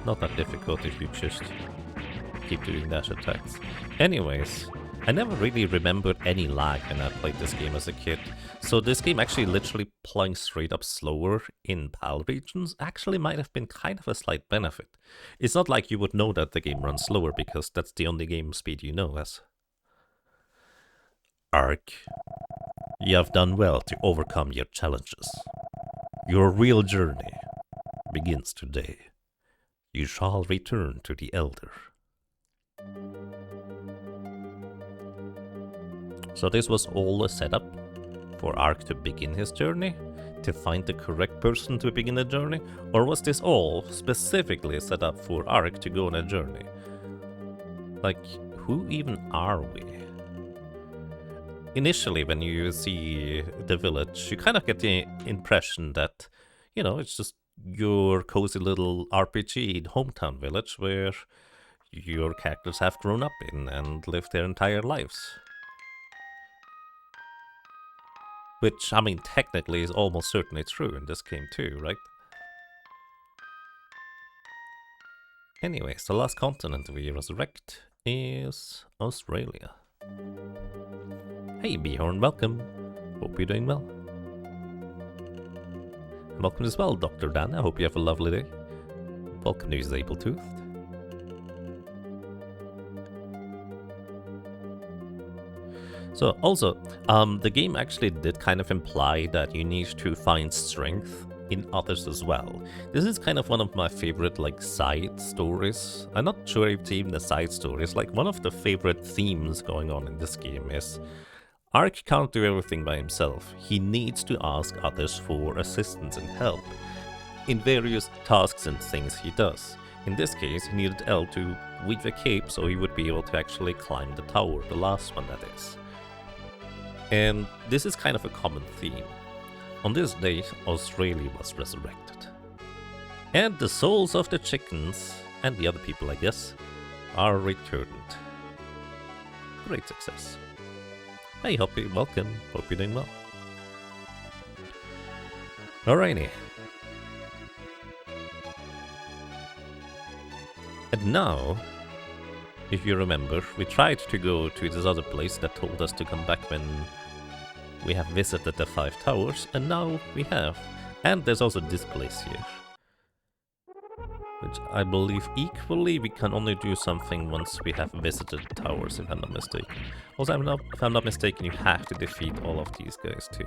Not that difficult if you just keep doing dash attacks. Anyways, I never really remembered any lag when I played this game as a kid, so this game actually literally playing straight up slower in PAL regions actually might have been kind of a slight benefit. It's not like you would know that the game runs slower because that's the only game speed you know as. Ark, you have done well to overcome your challenges. Your real journey begins today. You shall return to the Elder. So this was all a setup for Ark to begin his journey, to find the correct person to begin the journey, or was this all specifically set up for Ark to go on a journey? Like, who even are we? Initially, when you see the village, you kind of get the impression that, you know, it's just your cozy little RPG hometown village where your characters have grown up in and lived their entire lives. Which, I mean, technically is almost certainly true in this game too, right? Anyways, the last continent we resurrect is Australia. Hey Bjorn, welcome. Hope you're doing well. And welcome as well, Dr. Dan. I hope you have a lovely day. Welcome to Sabletoothed. So also, the game actually did kind of imply that you need to find strength in others as well. This is kind of one of my favorite like side stories. I'm not sure if it's even a side story. It's like one of the favorite themes going on in this game is Ark can't do everything by himself. He needs to ask others for assistance and help in various tasks and things he does. In this case, he needed Elle to weave a cape so he would be able to actually climb the tower, the last one that is. And this is kind of a common theme. On this day, Australia was resurrected. And the souls of the chickens, and the other people I guess, are returned. Great success. Hey Hoppy, welcome. Hope you're doing well. Alrighty. And now, if you remember, we tried to go to this other place that told us to come back when we have visited the 5 towers, and now we have. And there's also this place here, which I believe equally we can only do something once we have visited the towers, if I'm not mistaken. Also, if I'm not mistaken, you have to defeat all of these guys too.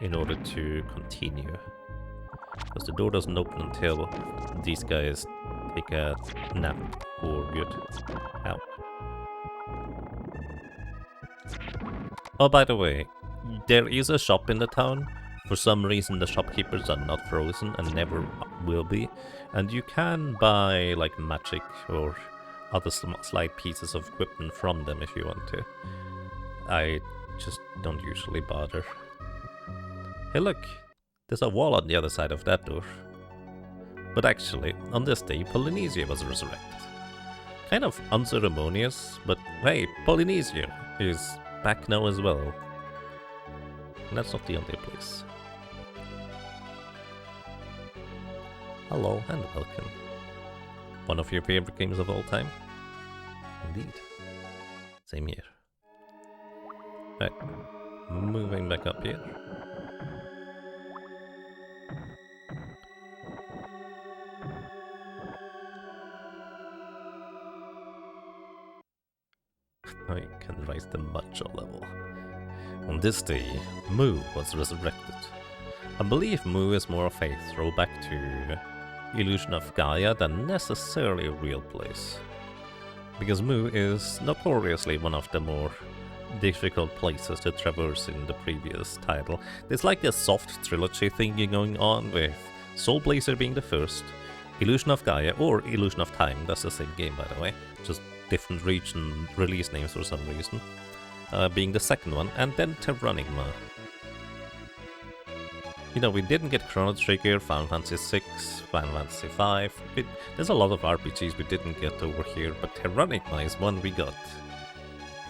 in order to continue. Because the door doesn't open until these guys take a nap or good. Ow. Oh, by the way, there is a shop in the town. For some reason the shopkeepers are not frozen and never will be. And you can buy like magic or other slight pieces of equipment from them if you want to. I just don't usually bother. Hey look, there's a wall on the other side of that door. But actually, on this day, Polynesia was resurrected. Kind of unceremonious, but hey, Polynesia is back now as well. And that's not the only place. Hello and welcome. One of your favorite games of all time? Indeed. Same here. Right, moving back up here. I can raise the matcha level. On this day, Mu was resurrected. I believe Mu is more of a throwback to Illusion of Gaia than necessarily a real place. Because Mu is notoriously one of the more difficult places to traverse in the previous title. There's like a soft trilogy thing going on with Soul Blazer being the first, Illusion of Gaia or Illusion of Time, that's the same game by the way, just different region release names for some reason, being the second one, and then Terranigma. You know, we didn't get Chrono Trigger, Final Fantasy 6, Final Fantasy 5. There's a lot of RPGs we didn't get over here, but Terranigma is one we got.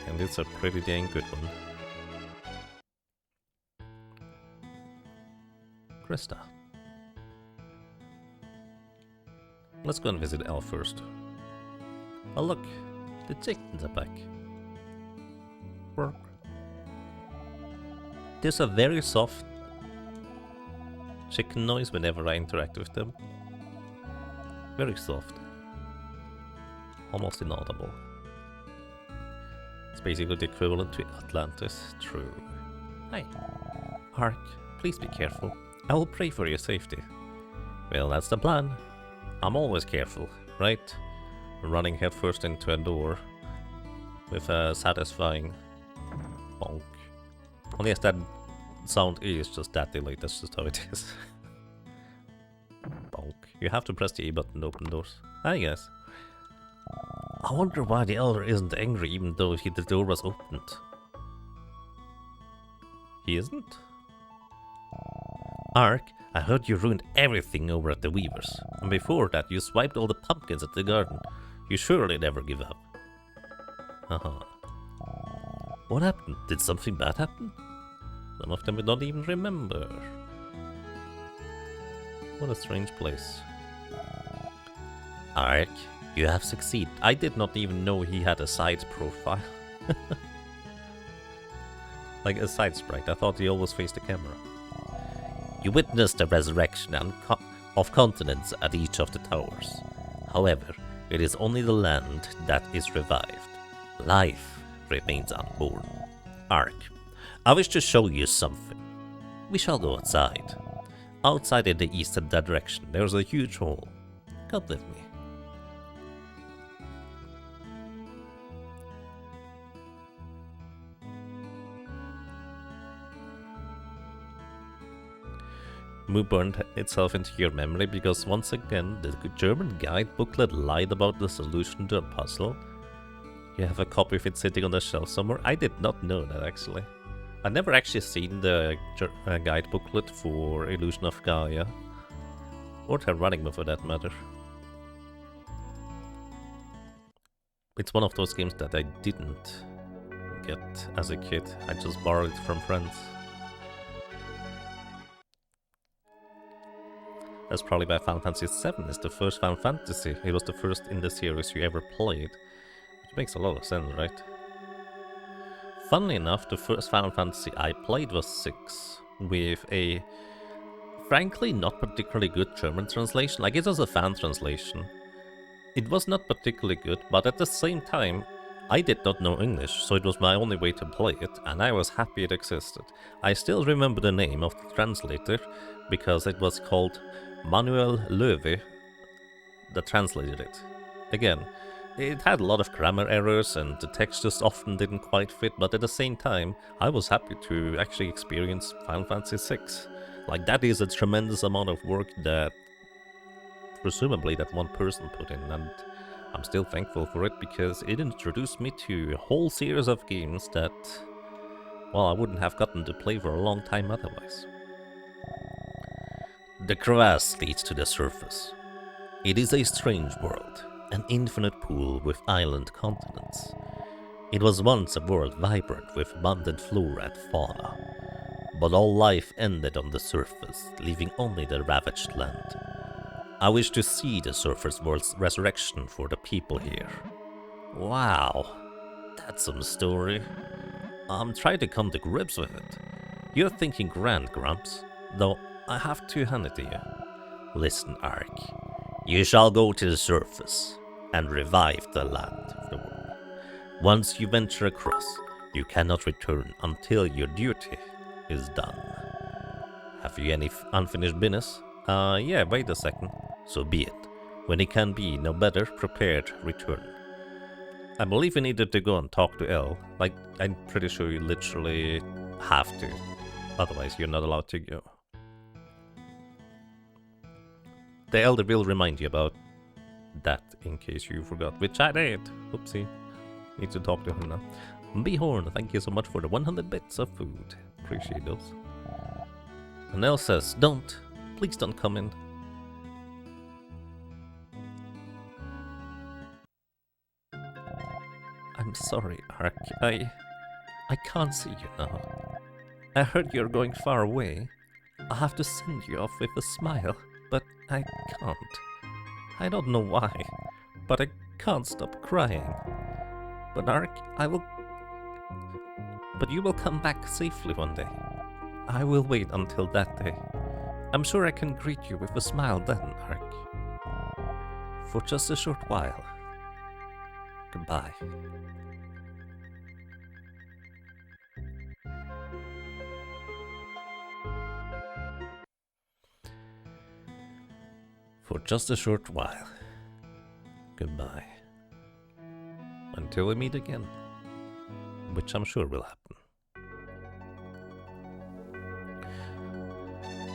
And it's a pretty dang good one. Krista. Let's go and visit Elle first. Oh look, the chickens are back. There's a very soft chicken noise whenever I interact with them. Very soft. Almost inaudible. It's basically the equivalent to Atlantis. True. Hi. Ark, please be careful. I will pray for your safety. Well, that's the plan. I'm always careful, right? Running headfirst into a door with a satisfying bonk. Only as that sound is just that delayed, that's just how it is. Bonk. You have to press the E button to open doors. I guess. I wonder why the Elder isn't angry even though the door was opened. He isn't? Ark, I heard you ruined everything over at the Weavers. And before that you swiped all the pumpkins at the garden. You surely never give up. Haha. What happened? Did something bad happen? Some of them we don't even remember. What a strange place. Ark, you have succeeded. I did not even know he had a side profile. Like a side sprite. I thought he always faced the camera. You witnessed the resurrection of continents at each of the towers. However, it is only the land that is revived. Life remains unborn. Ark, I wish to show you something. We shall go outside. Outside in the eastern direction, there is a huge hole. Come with me. Mu burned itself into your memory because once again the German guide booklet lied about the solution to a puzzle. You have a copy of it sitting on the shelf somewhere. I did not know that actually. I've never actually seen the guide booklet for Illusion of Gaia. Or Terranigma for that matter. It's one of those games that I didn't get as a kid. I just borrowed it from friends. That's probably why Final Fantasy VII is the first Final Fantasy. It was the first in the series you ever played. Which makes a lot of sense, right? Funnily enough, the first Final Fantasy I played was 6, with a frankly not particularly good German translation. Like, it was a fan translation. It was not particularly good, but at the same time, I did not know English, so it was my only way to play it, and I was happy it existed. I still remember the name of the translator, because it was called Manuel Löwe that translated it. Again, it had a lot of grammar errors and the text just often didn't quite fit, but at the same time, I was happy to actually experience Final Fantasy VI. Like, that is a tremendous amount of work that presumably that one person put in, and I'm still thankful for it because it introduced me to a whole series of games that, well, I wouldn't have gotten to play for a long time otherwise. The crevasse leads to the surface. It is a strange world, an infinite pool with island continents. It was once a world vibrant with abundant flora and fauna, but all life ended on the surface, leaving only the ravaged land. I wish to see the surface world's resurrection for the people here. Wow, that's some story. I'm trying to come to grips with it. You're thinking grand, Grumps, though I have to hand it to you. Listen, Ark. You shall go to the surface and revive the land of the world. Once you venture across, you cannot return until your duty is done. Have you any unfinished business? Yeah, wait a second. So be it. When it can be no better prepared, return. I believe we needed to go and talk to Elle. Like, I'm pretty sure you literally have to. Otherwise, you're not allowed to go. The Elder will remind you about that in case you forgot, which I did. Oopsie. Need to talk to him now. Behorn, thank you so much for the 100 bits of food. Appreciate those. And Elle says, please don't come in. I'm sorry, Ark. I can't see you now. I heard you're going far away. I'll have to send you off with a smile, but I can't. I don't know why, but I can't stop crying. But Ark, But you will come back safely one day. I will wait until that day. I'm sure I can greet you with a smile then, Ark. For just a short while. Goodbye. For just a short while. Goodbye. Until we meet again. Which I'm sure will happen.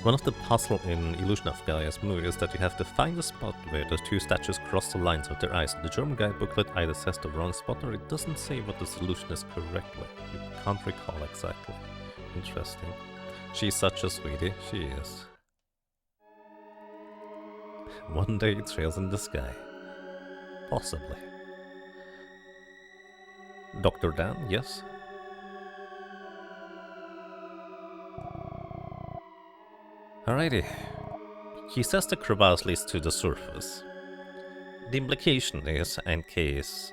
One of the puzzles in Illusion of Gaia's movie is that you have to find a spot where the two statues cross the lines of their eyes. The German guide booklet either says the wrong spot or it doesn't say what the solution is correctly. You can't recall exactly. Interesting. She's such a sweetie. She is. One day trails in the sky. Possibly. Dr. Dan, yes? Alrighty. He says the crevasse leads to the surface. The implication is, in case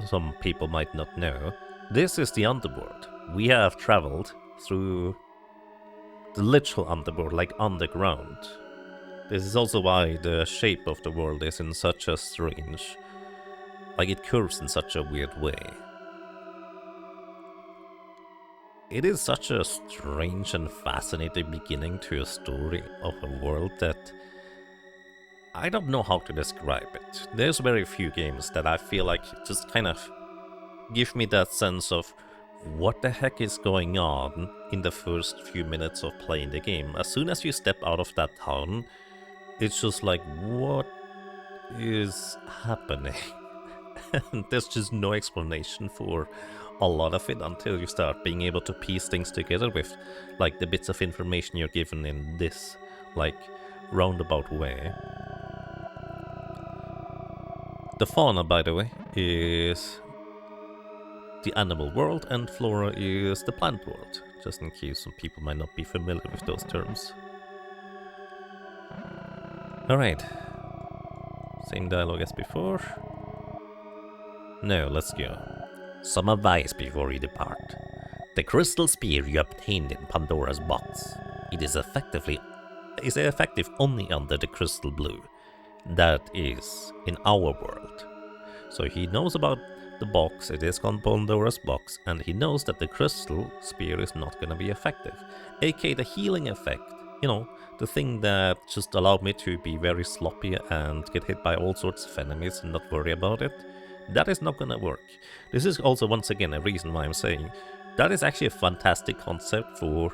some people might not know, this is the underworld. We have traveled through the literal underworld, like underground. This is also why the shape of the world is in such a strange... like it curves in such a weird way. It is such a strange and fascinating beginning to a story of a world that I don't know how to describe it. There's very few games that I feel like just kind of give me that sense of what the heck is going on in the first few minutes of playing the game. As soon as you step out of that town, it's just like, what is happening? And there's just no explanation for a lot of it until you start being able to piece things together with like the bits of information you're given in this like roundabout way. The fauna, by the way, is the animal world and flora is the plant world, just in case some people might not be familiar with those terms. Alright, same dialogue as before. No, let's go. Some advice before you depart. The crystal spear you obtained in Pandora's box. It is effective only under the crystal blue. That is in our world. So he knows about the box, it is Pandora's box, and he knows that the crystal spear is not gonna be effective. aka the healing effect. You know, the thing that just allowed me to be very sloppy and get hit by all sorts of enemies and not worry about it. That is not gonna work. This is also, once again, a reason why I'm saying that is actually a fantastic concept for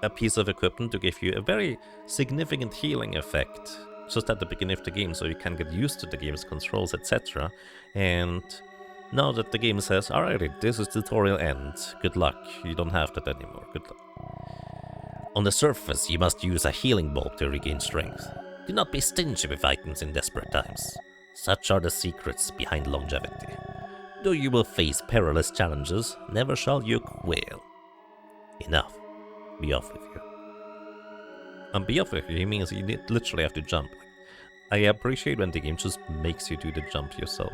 a piece of equipment to give you a very significant healing effect just at the beginning of the game, so you can get used to the game's controls, etc. And now that the game says, alrighty, this is tutorial end, good luck, you don't have that anymore, good luck. On the surface, you must use a healing bulb to regain strength. Do not be stingy with items in desperate times. Such are the secrets behind longevity. Though you will face perilous challenges, never shall you quail. Enough. Be off with you. And be off with you means you literally have to jump. I appreciate when the game just makes you do the jump yourself.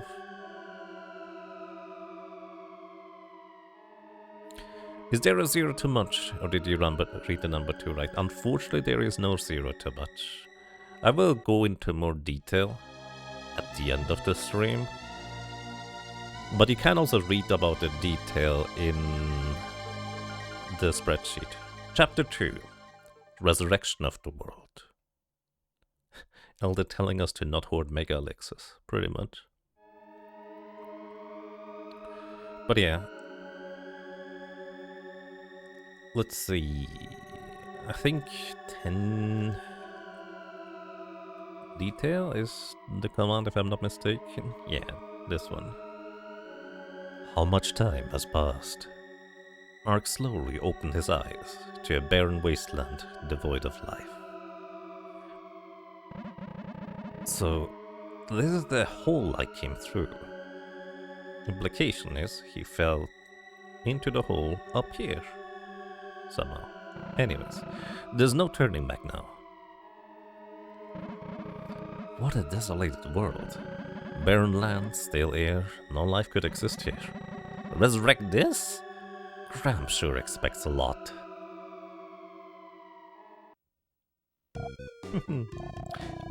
Is there a zero too much, or did you read the number 2 right? Unfortunately, there is no zero too much. I will go into more detail at the end of the stream, but you can also read about the detail in the spreadsheet. Chapter 2, Resurrection of the World. Elder telling us to not hoard mega elixirs, pretty much. But yeah. Let's see. I think 10 detail is the command, if I'm not mistaken. Yeah, this one. How much time has passed? Ark slowly opened his eyes to a barren wasteland devoid of life. So, this is the hole I came through. Implication is he fell into the hole up here. Somehow. Anyways, there's no turning back now. What a desolated world. Barren land, stale air, no life could exist here. Resurrect this? Cramp sure expects a lot.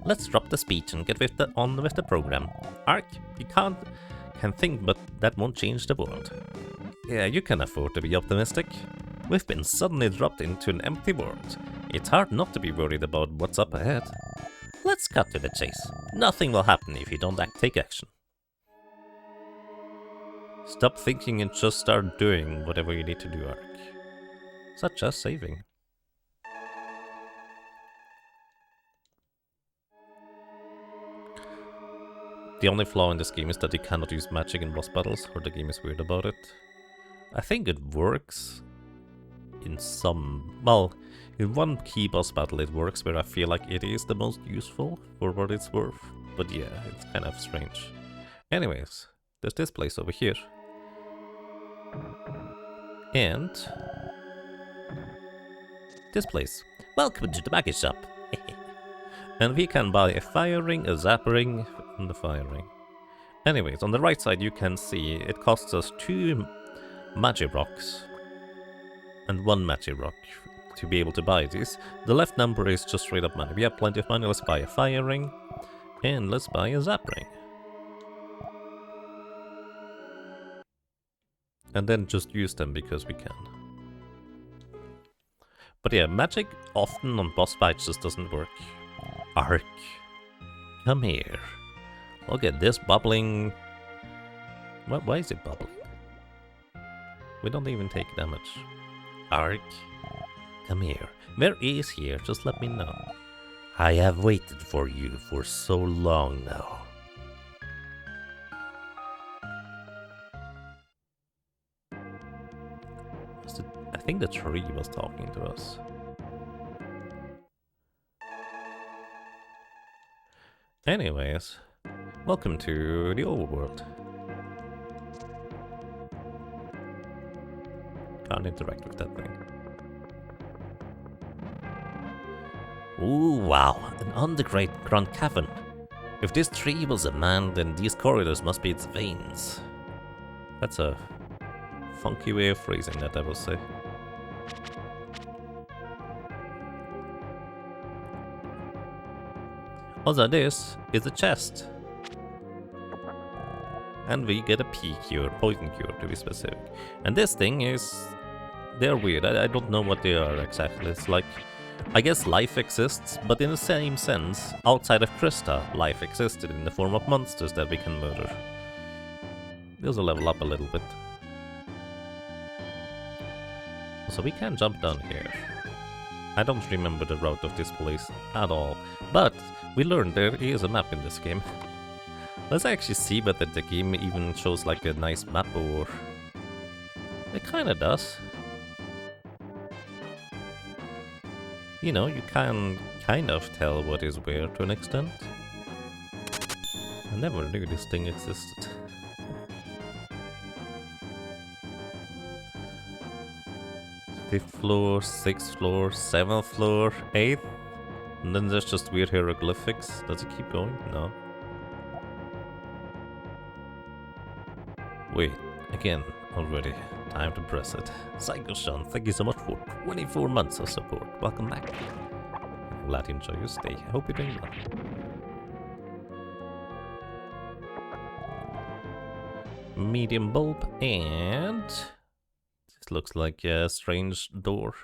Let's drop the speech and get on with the program. Ark, you can think, but that won't change the world. Yeah, you can afford to be optimistic. We've been suddenly dropped into an empty world. It's hard not to be worried about what's up ahead. Let's cut to the chase. Nothing will happen if you don't take action. Stop thinking and just start doing whatever you need to do, Ark. Such as saving. The only flaw in this game is that you cannot use magic in boss battles, or the game is weird about it. I think it works in some... well, in one key boss battle it works, where I feel like it is the most useful for what it's worth. But yeah, it's kind of strange. Anyways, there's this place over here. And... this place. Welcome to the magic shop. And we can buy a fire ring, a zapper ring, and the fire ring. Anyways, on the right side you can see it costs us 2 magic rocks and 1 magic rock to be able to buy these. The left number is just straight up money. We have plenty of money. Let's buy a fire ring and let's buy a zap ring. And then just use them because we can. But yeah, magic often on boss fights just doesn't work. Ark, come here. Look at this bubbling... why is it bubbling? We don't even take damage. Ark, come here. Where is here? Just let me know. I have waited for you for so long now. I think the tree was talking to us. Anyways, welcome to the overworld. Can't interact with that thing. Ooh, wow, an underground cavern. If this tree was a man, then these corridors must be its veins. That's a funky way of phrasing that, I will say. Also, this is a chest. And we get a P cure, poison cure to be specific. And this thing is... they're weird, I don't know what they are exactly. It's like... I guess life exists, but in the same sense, outside of Krista, life existed in the form of monsters that we can murder. We also level up a little bit. So we can jump down here. I don't remember the route of this place at all, but we learned there is a map in this game. Let's actually see whether the game even shows like a nice map or... it kinda does. You know, you can kind of tell what is where to an extent. I never knew this thing existed. Fifth floor, 6th floor, 7th floor, 8th. And then there's just weird hieroglyphics. Does it keep going? No. Wait, again, already. Time to press it. Psycho-Sean, thank you so much for 24 months of support. Welcome back. I'm glad you enjoy your stay. I hope you're doing well. Medium bulb and... this looks like a strange door.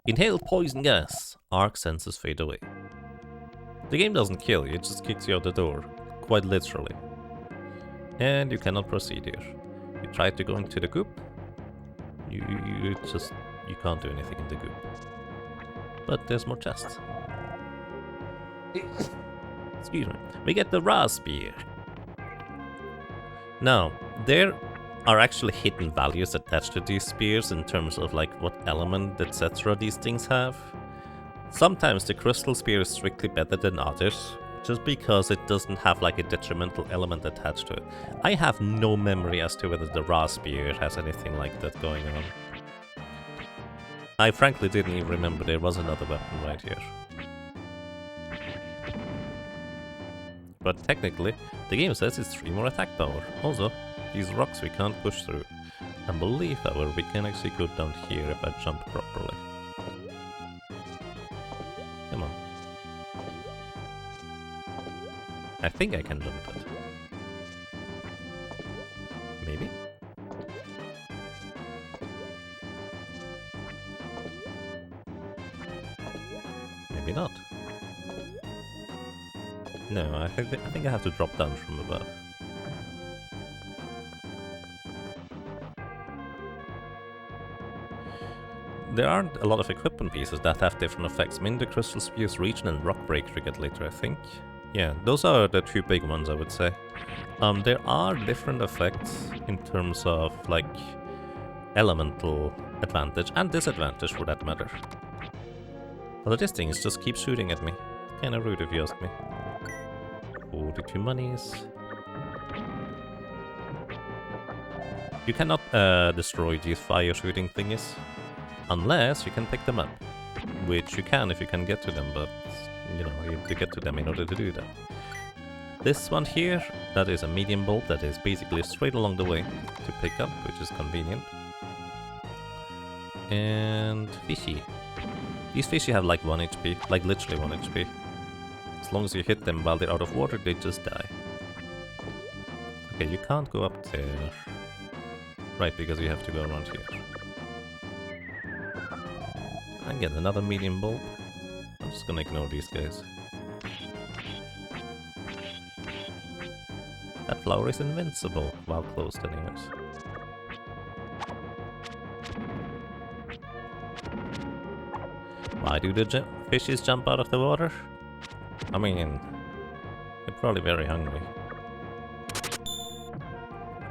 Inhale poison gas. Arc senses fade away. The game doesn't kill you, it just kicks you out the door. Quite literally. And you cannot proceed here. You try to go into the goop. You can't do anything in the goop. But there's more chests. Excuse me. We get the raw spear. Now, there are actually hidden values attached to these spears in terms of like what element, etc. these things have. Sometimes the crystal spear is strictly better than others, just because it doesn't have like a detrimental element attached to it. I have no memory as to whether the raw spear has anything like that going on. I frankly didn't even remember there was another weapon right here. But technically, the game says it's 3 more attack power. Also, these rocks we can't push through. I believe, however, we can actually go down here if I jump properly. Come on. I think I can jump that. Maybe? Maybe not. No, I think I have to drop down from above. There aren't a lot of equipment pieces that have different effects. I mean, the Crystal Spears Region and Rock Break we get later, I think. Yeah, those are the 2 big ones, I would say. There are different effects in terms of, like, elemental advantage and disadvantage for that matter. Although this thing is just keeps shooting at me. Kinda rude if you ask me. 42 monies. You cannot destroy these fire shooting thingies unless you can pick them up, which you can if you can get to them, but you know, you have to get to them in order to do that. This one here, that is a medium bolt that is basically straight along the way to pick up, which is convenient. And fishy. These fishy have like 1 HP, like literally 1 HP. As long as you hit them while they're out of water, they just die. Okay, you can't go up there. Right, because you have to go around here. And get another medium bulb. I'm just gonna ignore these guys. That flower is invincible while closed anyways. Why do the fishes jump out of the water? I mean, they're probably very hungry.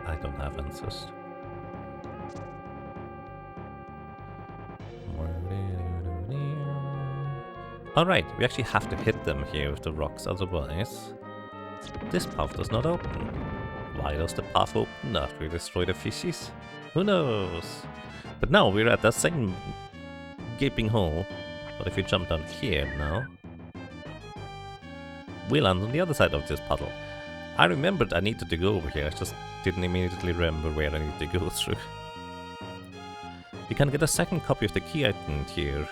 I don't have answers. Alright, we actually have to hit them here with the rocks, otherwise this path does not open. Why does the path open after we destroy the fishes? Who knows? But now we're at that same gaping hole. But if we jump down here now, we land on the other side of this puddle. I remembered I needed to go over here, I just didn't immediately remember where I needed to go through. You can get a second copy of the key item here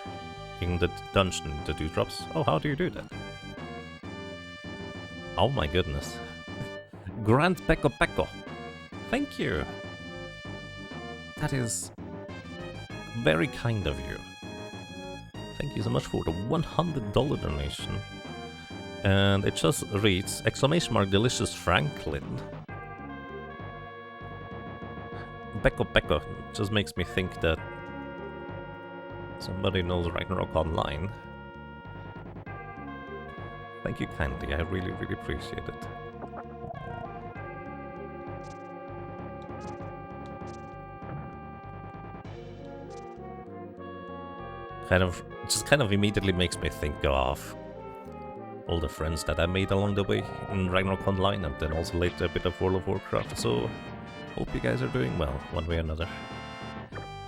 in the dungeon, the 2 drops. Oh, how do you do that? Oh my goodness. Grand Peko Peko. Thank you. That is very kind of you. Thank you so much for the $100 donation. And it just reads, !Delicious Franklin. Peko Peko just makes me think that somebody knows Ragnarok Online. Thank you kindly, I really, really appreciate it. Just kind of immediately makes me think of all the friends that I made along the way in Ragnarok Online, and then also later a bit of World of Warcraft, so hope you guys are doing well, one way or another.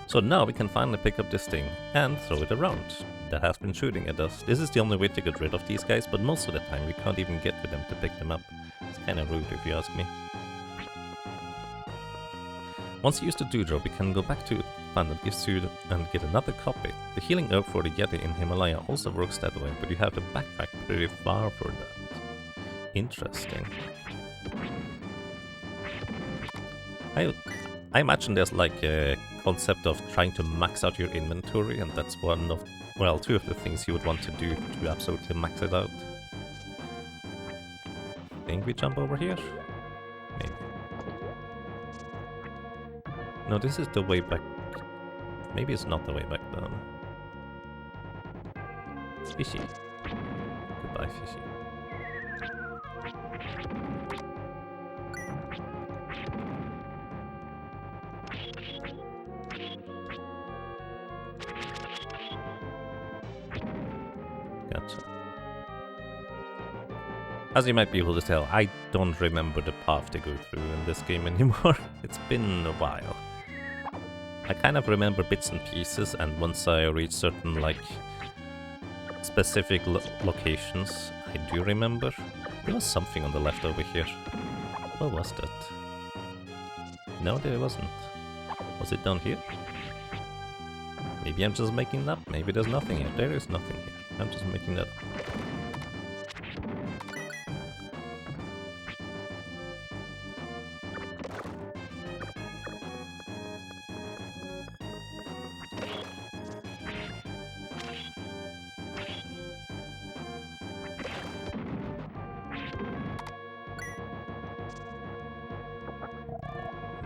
So now we can finally pick up this thing and throw it around. That has been shooting at us. This is the only way to get rid of these guys, but most of the time we can't even get with them to pick them up. It's kinda rude if you ask me. Once you use the Doodrop, we can go back to Plan that gives you and get another copy. The healing herb for the Yeti in Himalaya also works that way, but you have to backtrack pretty far for that. Interesting. I imagine there's like a concept of trying to max out your inventory, and that's one of, well, two of the things you would want to do to absolutely max it out. Think we jump over here? Maybe. No, this is the way back. Maybe it's not the way back down. Fishy. Goodbye, fishy. Gotcha. As you might be able to tell, I don't remember the path to go through in this game anymore. It's been a while. I kind of remember bits and pieces, and once I reach certain, like, specific locations, I do remember. There was something on the left over here. What was that? No, there wasn't. Was it down here? Maybe I'm just making that up. Maybe there's nothing here. There is nothing here. I'm just making that up.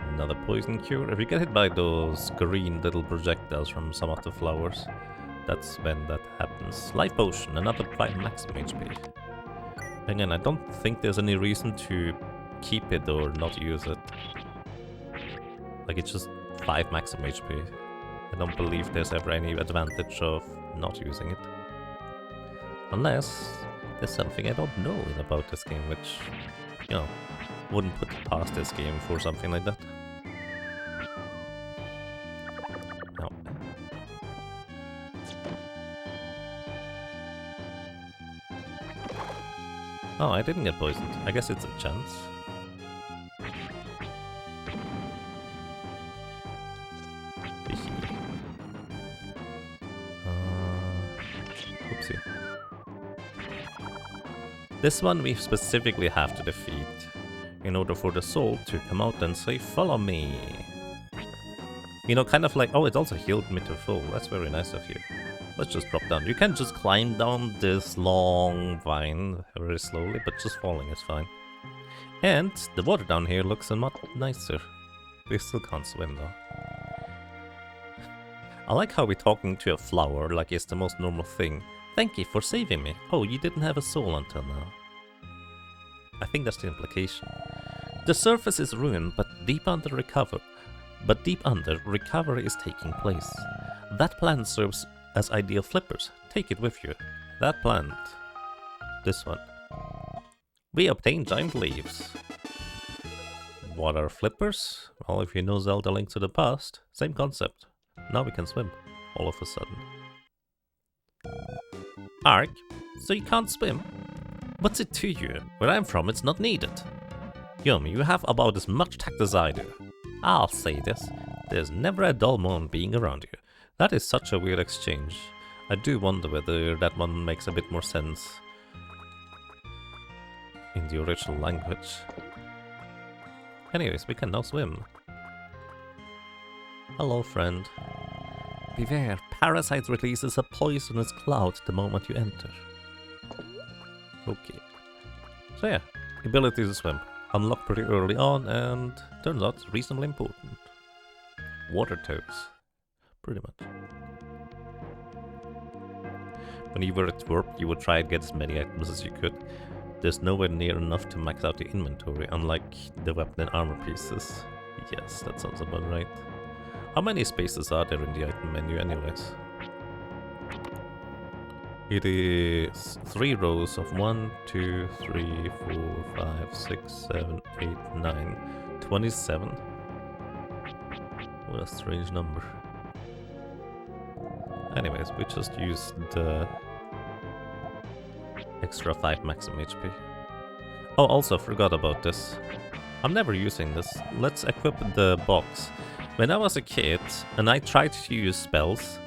Another poison cure. If you get hit by those green little projectiles from some of the flowers, that's when that happens. Life potion, another 5 maximum HP. Again, I don't think there's any reason to keep it or not use it. Like, it's just 5 maximum HP. I don't believe there's ever any advantage of not using it. Unless there's something I don't know about this game, which, you know, wouldn't put it past this game for something like that. No. Oh, I didn't get poisoned. I guess it's a chance. Fishy. Oopsie. This one we specifically have to defeat in order for the soul to come out and say, "Follow me." You know, kind of like, oh, it also healed me to full. That's very nice of you. Let's just drop down. You can just climb down this long vine very slowly, but just falling is fine. And the water down here looks a lot nicer. We still can't swim though. I like how we're talking to a flower like it's the most normal thing. Thank you for saving me. Oh, you didn't have a soul until now. I think that's the implication. The surface is ruined, but deep under recovery is taking place. That plant serves as ideal flippers. Take it with you. That plant. This one. We obtain giant leaves. What are flippers? Well, if you know Zelda Link to the Past, same concept. Now we can swim, all of a sudden. Ark, so you can't swim? What's it to you? Where I'm from, it's not needed. Yum, you have about as much tact as I do. I'll say this, there's never a dull moment being around you. That is such a weird exchange. I do wonder whether that one makes a bit more sense in the original language. Anyways, we can now swim. Hello, friend. Beware, Parasite releases a poisonous cloud the moment you enter. Okay. So yeah, ability to swim. Unlocked pretty early on and turns out reasonably important. Water toes. Pretty much. When you were at warp, you would try and get as many items as you could. There's nowhere near enough to max out the inventory, unlike the weapon and armor pieces. Yes, that sounds about right. How many spaces are there in the item menu anyways? It is 3 rows of 1, 2, 3, 4, 5, 6, 7, 8, 9, 27. What a strange number. Anyways, we just used the extra 5 maximum HP. Oh, also forgot about this. I'm never using this. Let's equip the box. When I was a kid and I tried to use spells,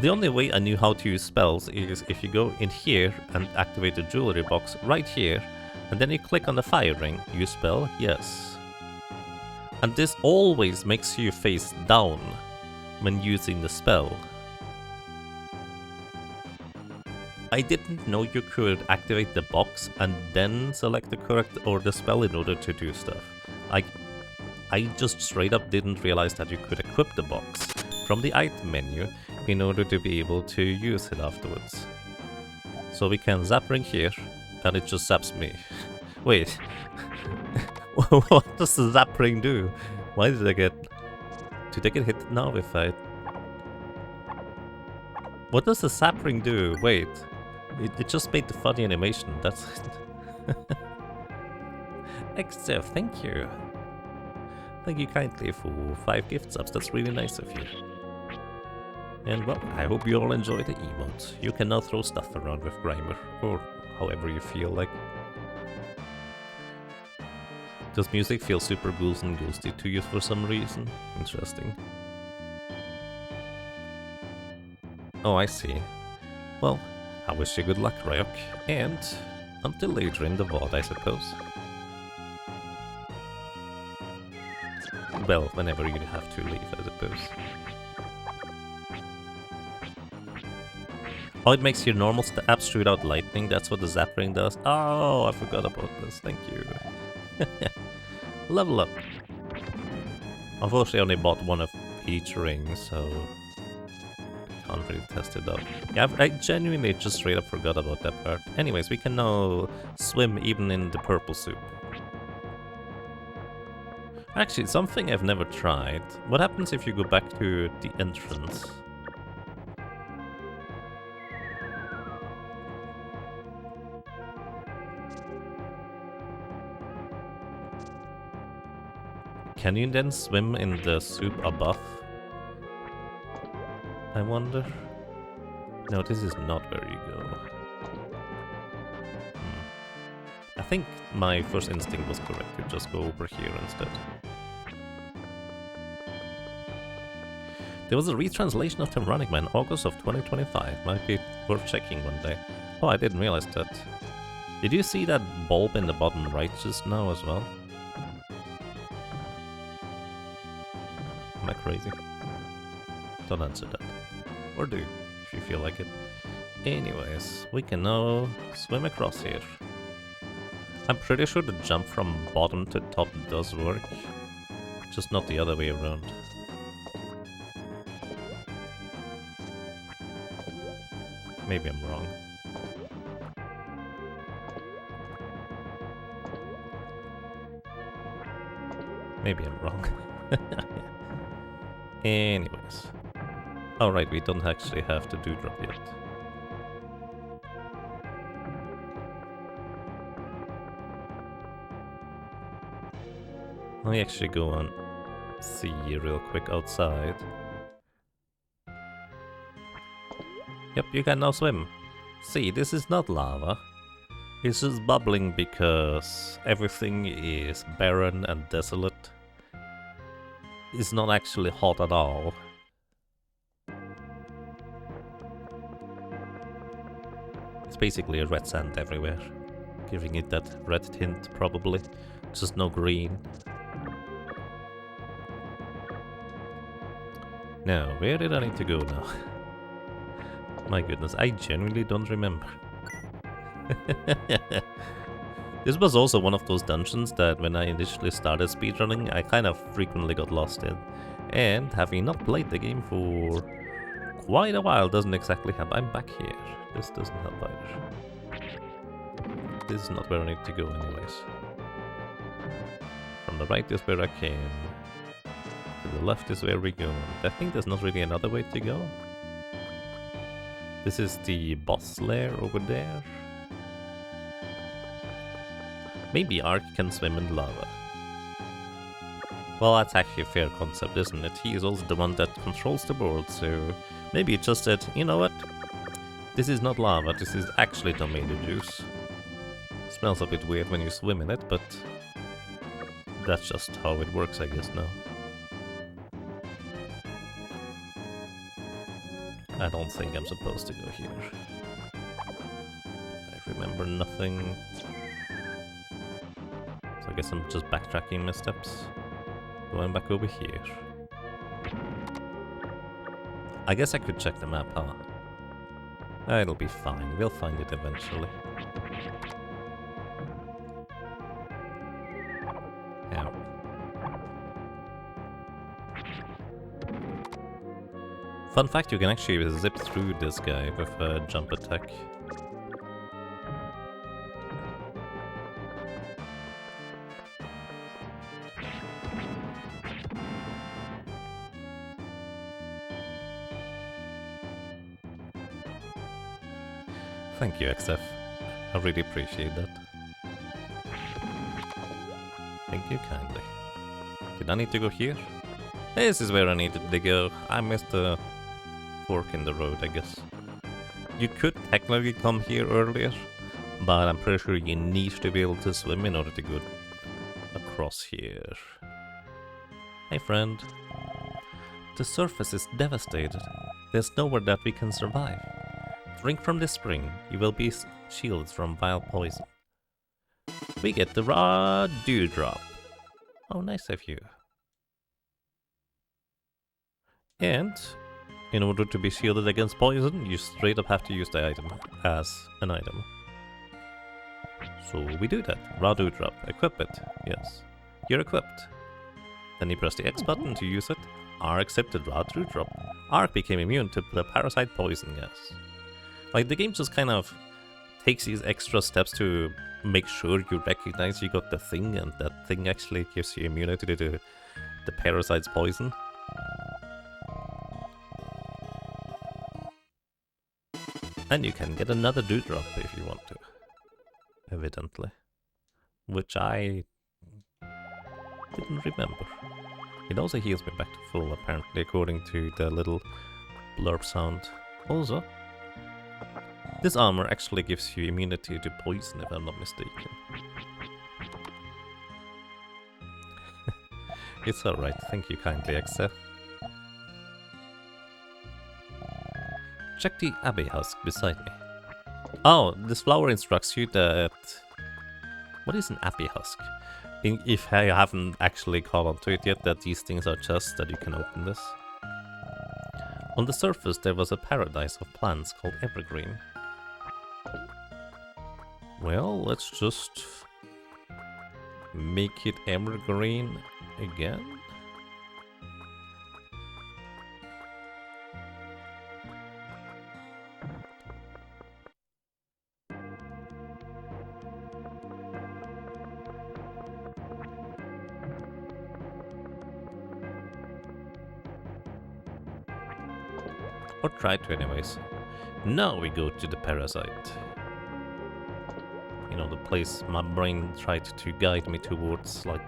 the only way I knew how to use spells is if you go in here and activate the jewelry box right here, and then you click on the fire ring. Use spell? Yes. And this always makes you face down when using the spell. I didn't know you could activate the box and then select the correct or the spell in order to do stuff. I just straight up didn't realize that you could equip the box from the item menu in order to be able to use it afterwards. So we can zap ring here, and it just zaps me. Wait, what does the zap ring do? Why did I get... Did I get hit now if I... What does the zap ring do? Wait, it just made the funny animation, that's it. XF, thank you. Thank you kindly for 5 gift subs, that's really nice of you. And well, I hope you all enjoy the emotes. You can now throw stuff around with Grimer, or however you feel like. Does music feel super ghouls and ghosty to you for some reason? Interesting. Oh, I see. Well, I wish you good luck, Ryok, and until later in the VOD, I suppose. Well, whenever you have to leave, I suppose. Oh, it makes your normal stabs shoot out lightning, that's what the zap ring does? Oh, I forgot about this, thank you. Level up. Unfortunately, I only bought one of each ring, so... can't really test it out. Yeah, I genuinely just straight up forgot about that part. Anyways, we can now swim even in the purple soup. Actually, something I've never tried. What happens if you go back to the entrance? Can you then swim in the soup above? I wonder. No, this is not where you go. I think my first instinct was correct, to just go over here instead. There was a retranslation of Terranigma in August of 2025. Might be worth checking one day. Oh, I didn't realize that. Did you see that bulb in the bottom right just now as well? Am I crazy? Don't answer that. Or do, if you feel like it. Anyways, we can now swim across here. I'm pretty sure the jump from bottom to top does work. Just not the other way around. Maybe I'm wrong. Maybe I'm wrong. Anyways. Alright, we don't actually have to do drop yet. Let me actually go and see real quick outside. Yep, you can now swim. See, this is not lava. It's just bubbling because everything is barren and desolate. It's not actually hot at all. It's basically red sand everywhere. giving it that red tint probably. Just no green. Now, where did I need to go now? My goodness, I genuinely don't remember. This was also one of those dungeons that when I initially started speedrunning, I kind of frequently got lost in. And having not played the game for quite a while doesn't exactly help. I'm back here. This doesn't help either. This is not where I need to go anyways. From the right is where I came. To the left is where we go. I think there's not really another way to go. This is the boss lair over there. Maybe Ark can swim in lava. Well, that's actually a fair concept, isn't it? He is also the one that controls the board, so maybe it's just that, you know what? This is not lava, this is actually tomato juice. Smells a bit weird when you swim in it, but that's just how it works, I guess, now. I don't think I'm supposed to go here. I remember nothing. So I guess I'm just backtracking my steps. Going back over here. I guess I could check the map, huh? It'll be fine. We'll find it eventually. Ow. Fun fact, you can actually zip through this guy with a jump attack. Thank you, XF. I really appreciate that. Thank you kindly. Did I need to go here? This is where I needed to go. I missed the fork in the road, I guess. You could technically come here earlier, but I'm pretty sure you need to be able to swim in order to go across here. Hey friend. The surface is devastated. There's nowhere that we can survive. Drink from this spring, you will be shielded from vile poison. We get the raw dewdrop. Oh, nice of you. And in order to be shielded against poison, you straight up have to use the item as an item. So we do that. Raw dewdrop. Equip it. Yes. You're equipped. Then you press the X button to use it. Ark accepted raw dewdrop. Ark became immune to the parasite poison gas. Like, the game just kind of takes these extra steps to make sure you recognize you got the thing, and that thing actually gives you immunity to the parasite's poison. And you can get another dewdrop if you want to. Evidently. Which I didn't remember. It also heals me back to full, apparently, according to the little blurb sound. Also, this armor actually gives you immunity to poison, if I'm not mistaken. It's alright, thank you kindly, XF. Check the abbey husk beside me. Oh, this flower instructs you that... What is an abbey husk? If I haven't actually caught on to it yet, that these things are chests that you can open this. On the surface there was a paradise of plants called evergreen. Well, let's just make it evergreen again. Or try to anyways. Now we go to the parasite. You know, the place my brain tried to guide me towards like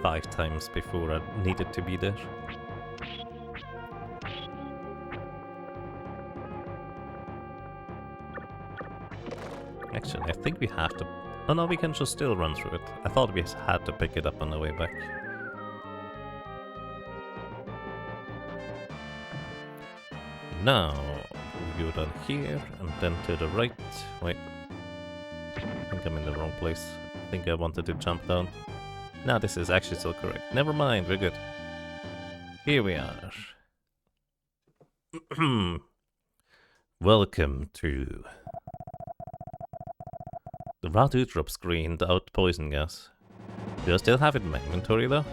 5 times before I needed to be there. Actually, I think we have to... Oh no, we can just still run through it. I thought we had to pick it up on the way back. Now, we go down here, and then to the right. Wait. think I'm in the wrong place. I think I wanted to jump down. No, this is actually still correct. Never mind, we're good. Here we are. Welcome to the raw dewdrop screened out poison gas. Do I still have it in my inventory though?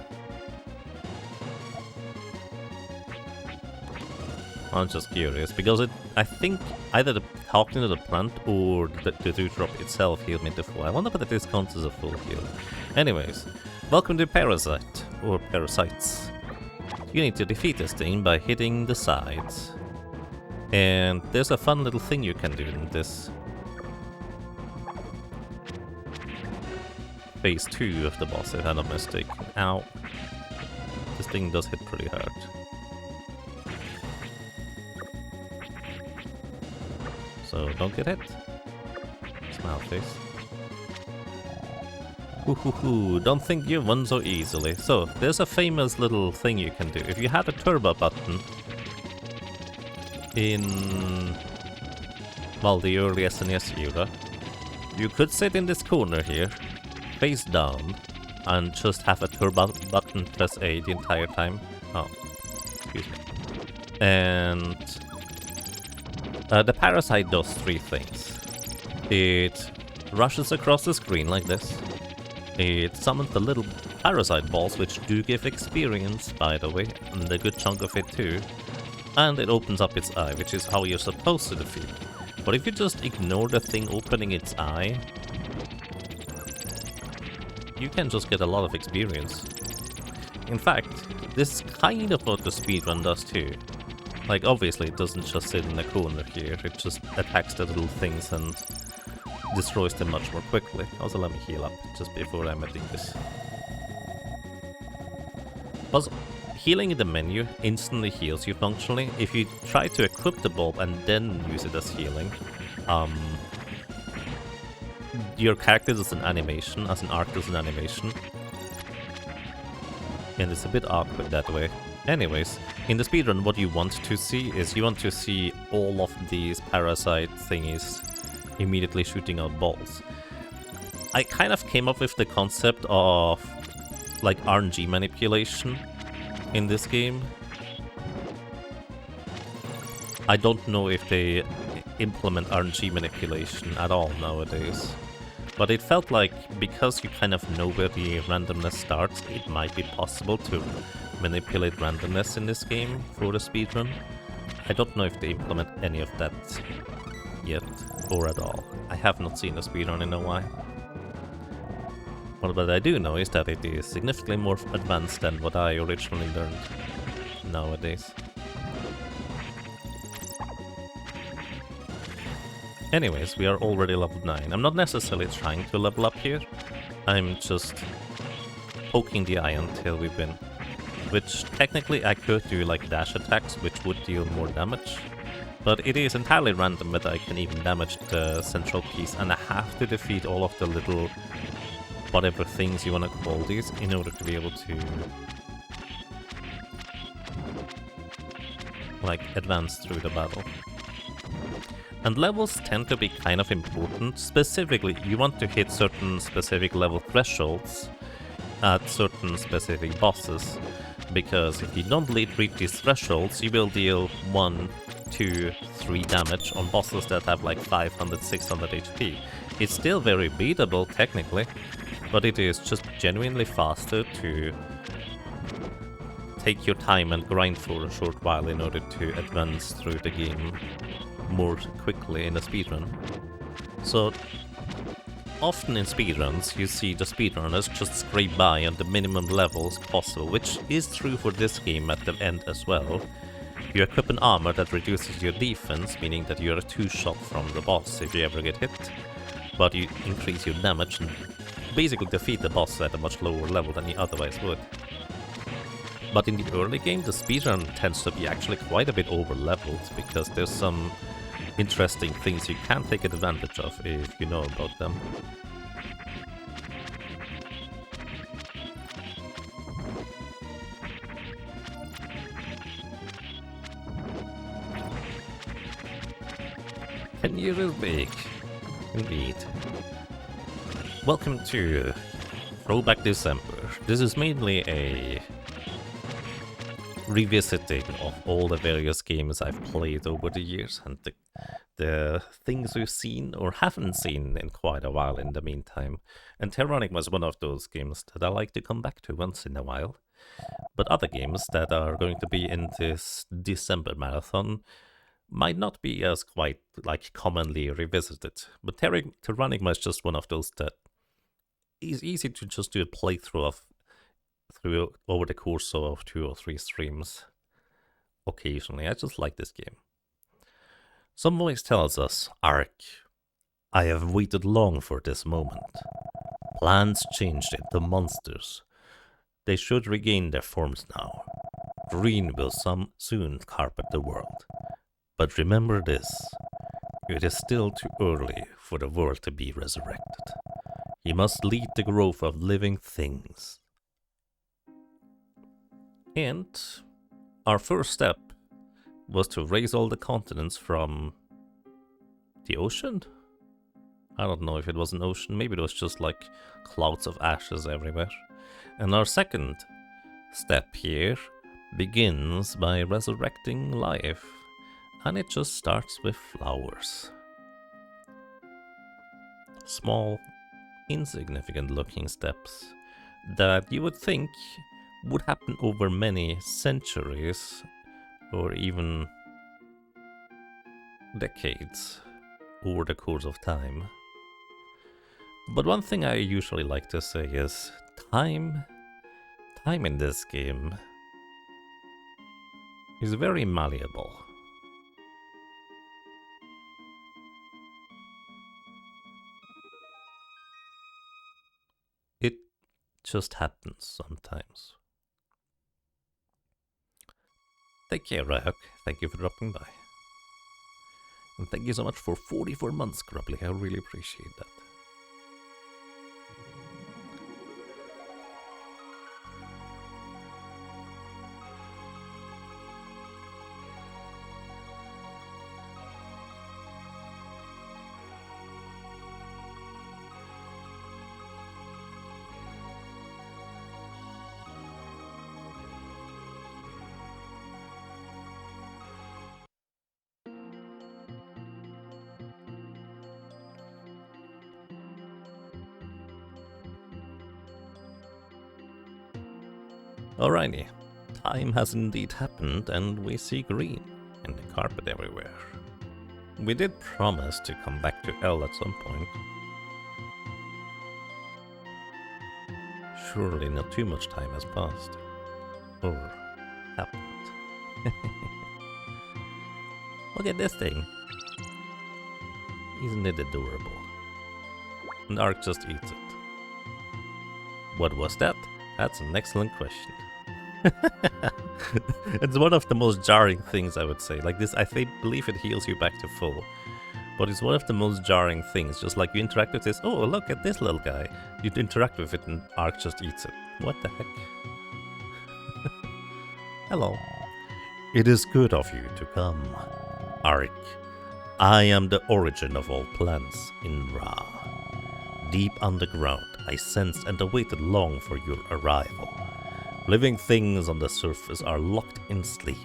I'm just curious, because I think either the talking to the plant or the dewdrop itself healed me to full. I wonder whether this counts as a full heal. Anyways, welcome to Parasite, or Parasites. You need to defeat this thing by hitting the sides. And there's a fun little thing you can do in this. Phase 2 of the boss, if I'm not mistaken. Ow. This thing does hit pretty hard. So don't get hit. Smile face. Hoo, don't think you won so easily. So, there's a famous little thing you can do. If you had a turbo button in, well, the early SNES era, you could sit in this corner here, face down, and just have a turbo button press A the entire time. Oh, excuse me. And the Parasite does 3 things. It rushes across the screen like this. It summons the little parasite balls, which do give experience, by the way, and a good chunk of it too. And it opens up its eye, which is how you're supposed to defeat. But if you just ignore the thing opening its eye, you can just get a lot of experience. In fact, this is kind of what the speedrun does too. Like, obviously it doesn't just sit in the corner here, it just attacks the little things and destroys them much more quickly. Also, let me heal up just before I'm adding this. Plus, healing in the menu instantly heals you functionally. If you try to equip the bulb and then use it as healing, your character does an animation, as an arc does an animation. And it's a bit awkward that way. Anyways, in the speedrun, what you want to see is you want to see all of these parasite thingies immediately shooting out balls. I kind of came up with the concept of like RNG manipulation in this game. I don't know if they implement RNG manipulation at all nowadays. But it felt like, because you kind of know where the randomness starts, it might be possible to manipulate randomness in this game for the speedrun. I don't know if they implement any of that yet, or at all. I have not seen a speedrun in a while. What I do know is that it is significantly more advanced than what I originally learned nowadays. Anyways, we are already level 9. I'm not necessarily trying to level up here. I'm just poking the eye until we win. Which technically I could do like dash attacks, which would deal more damage. But it is entirely random whether I can even damage the central piece, and I have to defeat all of the little whatever things you want to call these in order to be able to like advance through the battle. And levels tend to be kind of important. Specifically, you want to hit certain specific level thresholds at certain specific bosses, because if you don't reach these thresholds, you will deal 1, 2, 3 damage on bosses that have like 500, 600 HP. It's still very beatable technically, but it is just genuinely faster to take your time and grind for a short while in order to advance through the game more quickly in a speedrun. So often in speedruns you see the speedrunners just scrape by on the minimum levels possible, which is true for this game at the end as well. You equip an armor that reduces your defense, meaning that you're a 2-shot from the boss if you ever get hit, but you increase your damage and basically defeat the boss at a much lower level than you otherwise would. But in the early game, the speedrun tends to be actually quite a bit over-leveled, because there's some interesting things you can take advantage of if you know about them. Can you big? Indeed. Welcome to Throwback December. This is mainly a revisiting of all the various games I've played over the years and the things we've seen or haven't seen in quite a while in the meantime. And Terranigma was one of those games that I like to come back to once in a while. But other games that are going to be in this December marathon might not be as quite like commonly revisited. But Terranigma is just one of those that is easy to just do a playthrough of through over the course of 2 or 3 streams occasionally. I just like this game. Some voice tells us, Ark, I have waited long for this moment. Plants changed into monsters. They should regain their forms now. Green will soon carpet the world. But remember this, it is still too early for the world to be resurrected. He must lead the growth of living things. And our first step was to raise all the continents from the ocean? I don't know if it was an ocean, maybe it was just like clouds of ashes everywhere. And our second step here begins by resurrecting life, and it just starts with flowers. Small, insignificant looking steps that you would think would happen over many centuries or even decades over the course of time. But one thing I usually like to say is time in this game is very malleable. It just happens sometimes. Take care, Ryuk. Thank you for dropping by. And thank you so much for 44 months, Grubbly. I really appreciate that. Alrighty, time has indeed happened and we see green and the carpet everywhere. We did promise to come back to L at some point. Surely not too much time has passed. Or happened. Look at this thing. Isn't it adorable? And Ark just eats it. What was that? That's an excellent question. It's one of the most jarring things, I would say. Like this, I believe it heals you back to full. But it's one of the most jarring things. Just like you interact with this, oh, look at this little guy. You interact with it and Ark just eats it. What the heck? Hello. It is good of you to come, Ark. I am the origin of all plants in Ra. Deep underground, I sensed and awaited long for your arrival. Living things on the surface are locked in sleep,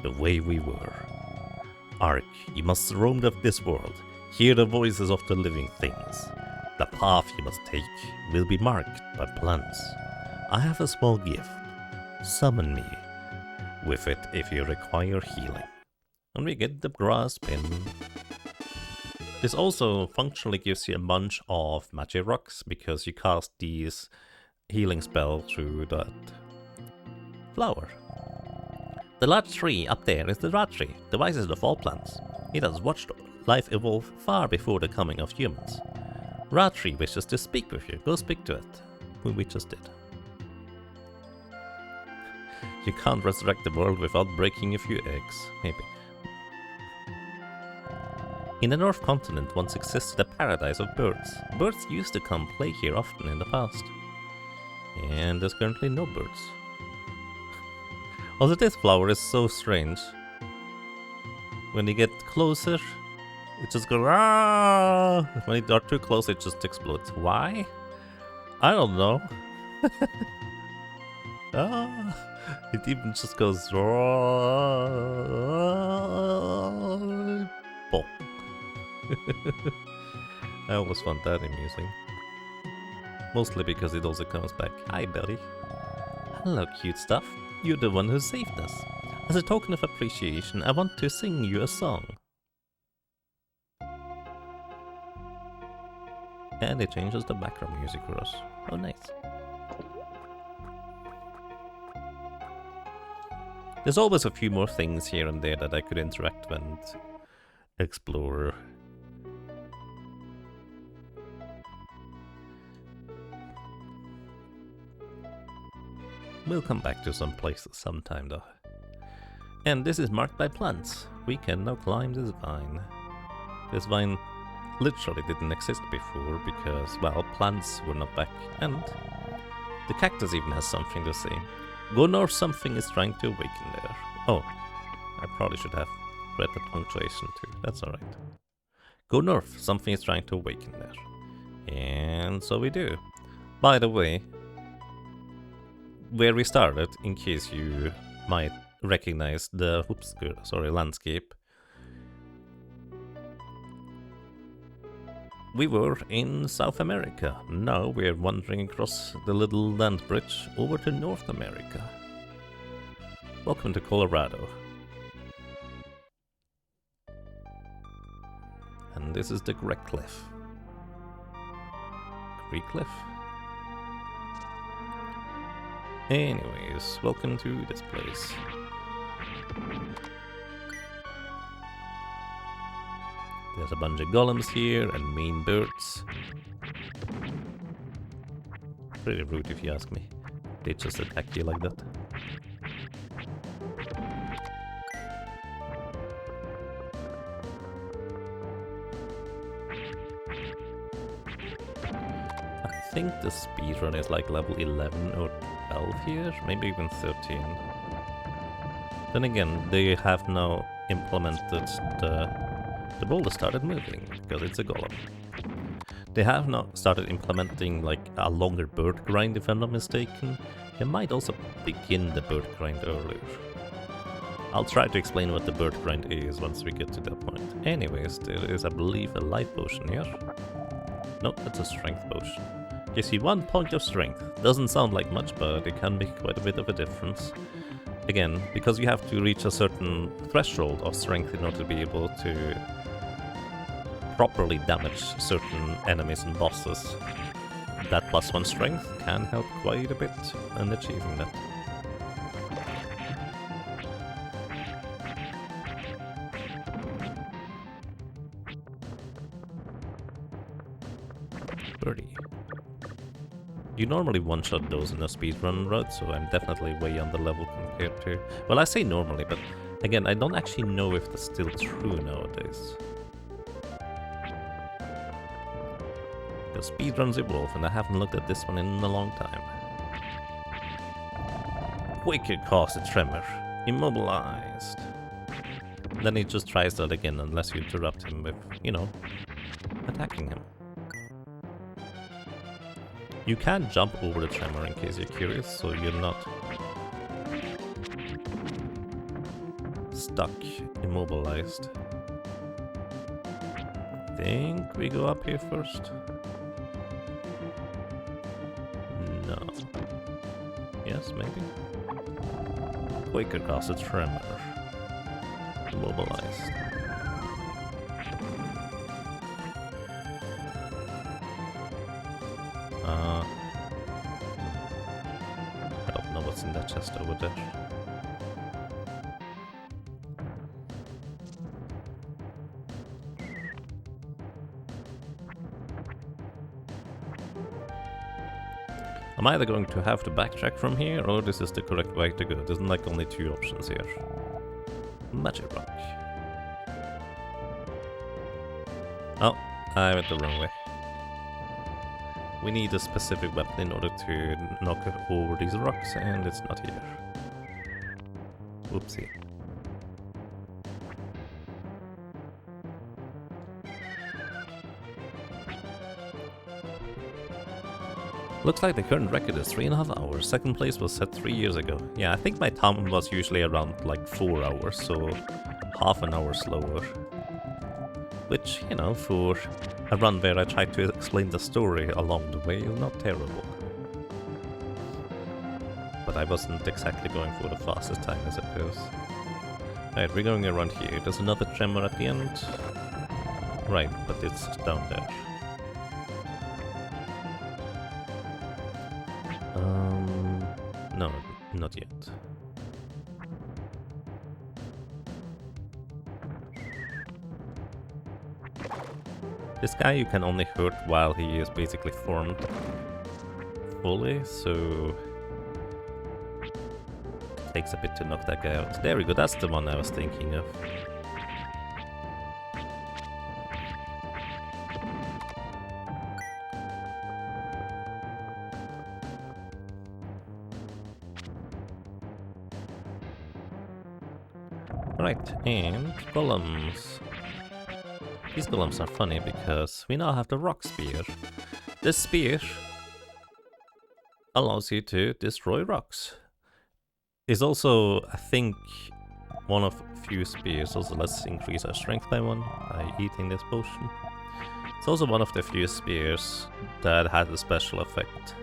the way we were. Ark, you must roam this world, hear the voices of the living things. The path you must take will be marked by plants. I have a small gift. Summon me with it if you require healing. And we get the grass pin. This also functionally gives you a bunch of magic rocks because you cast these healing spell through that flower. The large tree up there is the Ra tree, the wisest of all plants. It has watched life evolve far before the coming of humans. Ra tree wishes to speak with you. Go speak to it. We just did. You can't resurrect the world without breaking a few eggs. Maybe. In the North Continent once existed a paradise of birds. Birds used to come play here often in the past. And there's currently no birds. Also, this flower is so strange. When you get closer, It just goes, ah! When you are too close, it just explodes. Why? I don't know. Ah! It even just goes, pop. I always found that amusing. Mostly because it also comes back. Hi, buddy. Hello, cute stuff. You're the one who saved us. As a token of appreciation, I want to sing you a song. And it changes the background music for us. Oh, nice. There's always a few more things here and there that I could interact with and explore. We'll come back to some places sometime though. And this is marked by plants. We can now climb this vine. This vine literally didn't exist before because, well, plants were not back. And the cactus even has something to say. Go north, something is trying to awaken there. Oh, I probably should have read the punctuation too. That's alright. Go north, something is trying to awaken there. And so we do. By the way, where we started, in case you might recognize the landscape, we were in South America. Now we're wandering across the little land bridge over to North America. Welcome to Colorado. And this is the Great Cliff. Great Cliff? Anyways, welcome to this place. There's a bunch of golems here and mean birds. Pretty rude if you ask me. They just attack you like that. I think the speedrun is like level 11 or 12 here, maybe even 13. Then again, they have now implemented the boulder started moving, because it's a golem. They have now started implementing like a longer bird grind, if I'm not mistaken. They might also begin the bird grind earlier. I'll try to explain what the bird grind is once we get to that point. Anyways, there is, I believe, a life potion here. No, that's a strength potion. You see, 1 point of strength. Doesn't sound like much, but it can make quite a bit of a difference. Again, because you have to reach a certain threshold of strength in order to be able to properly damage certain enemies and bosses. That +1 strength can help quite a bit in achieving that. Birdie. You normally one-shot those in a speedrun route, so I'm definitely way on the level compared to... Well, I say normally, but again, I don't actually know if that's still true nowadays. Because speedruns evolve, and I haven't looked at this one in a long time. Wicked cause a tremor. Immobilized. Then he just tries that again unless you interrupt him with, you know, attacking him. You can jump over the tremor in case you're curious, so you're not stuck, immobilized. Think we go up here first? No. Yes, maybe? Quaker causes tremor. Immobilized. I don't know what's in that chest over there. I'm either going to have to backtrack from here, or this is the correct way to go. There's like only 2 options here. Magic rock. Oh, I went the wrong way. We need a specific weapon in order to knock over these rocks, and it's not here. Whoopsie. Looks like the current record is 3.5 hours. Second place was set 3 years ago. Yeah, I think my time was usually around like 4 hours, so half an hour slower. Which, you know, for a run where I tried to explain the story along the way is not terrible. But I wasn't exactly going for the fastest time, I suppose. Right, we're going around here. There's another tremor at the end. Right, but it's down there. No, not yet. This guy you can only hurt while he is basically formed fully, so it takes a bit to knock that guy out. There we go, that's the one I was thinking of. Right, and golems. These golems are funny because we now have the rock spear. This spear allows you to destroy rocks. It's also, I think, one of few spears. Also, let's increase our strength by 1 by eating this potion. It's also one of the few spears that has a special effect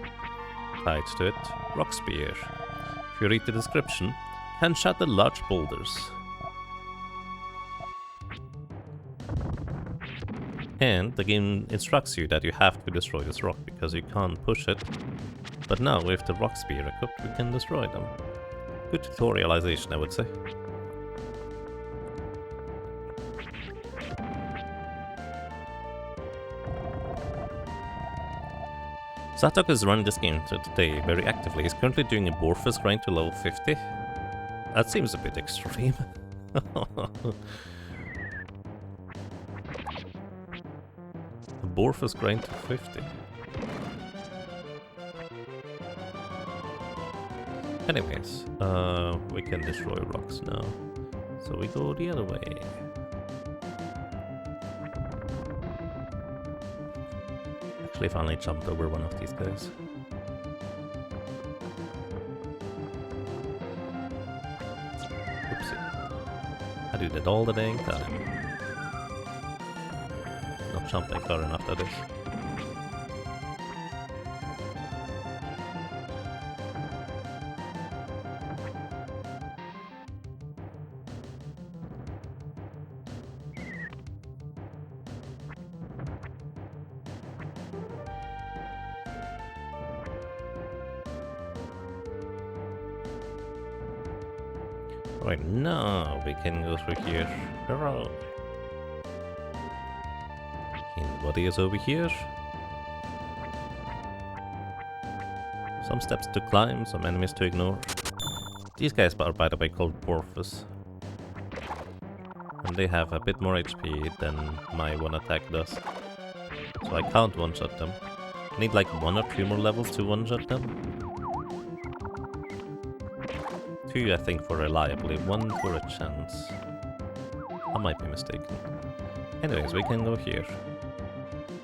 tied to it. Rock spear. If you read the description, can shatter large boulders. And the game instructs you that you have to destroy this rock because you can't push it. But now with the rock spear equipped, we can destroy them. Good tutorialization, I would say. Zatok is running this game today very actively. He's currently doing a Borphus grind to level 50. That seems a bit extreme. Borphus grind to 50. Anyways, we can destroy rocks now. So we go the other way. Actually finally jumped over one of these guys. Oopsie. I do that all the dang time. Not jumping far enough, that is. Right, now we can go through here. Hurrah! And what is over here? Some steps to climb, some enemies to ignore. These guys are, by the way, called Borphus. And they have a bit more HP than my one attack does. So I can't one-shot them. I need like 1 or 2 more levels to one-shot them. 2, I think, for reliably, 1 for a chance. I might be mistaken. Anyways, we can go here.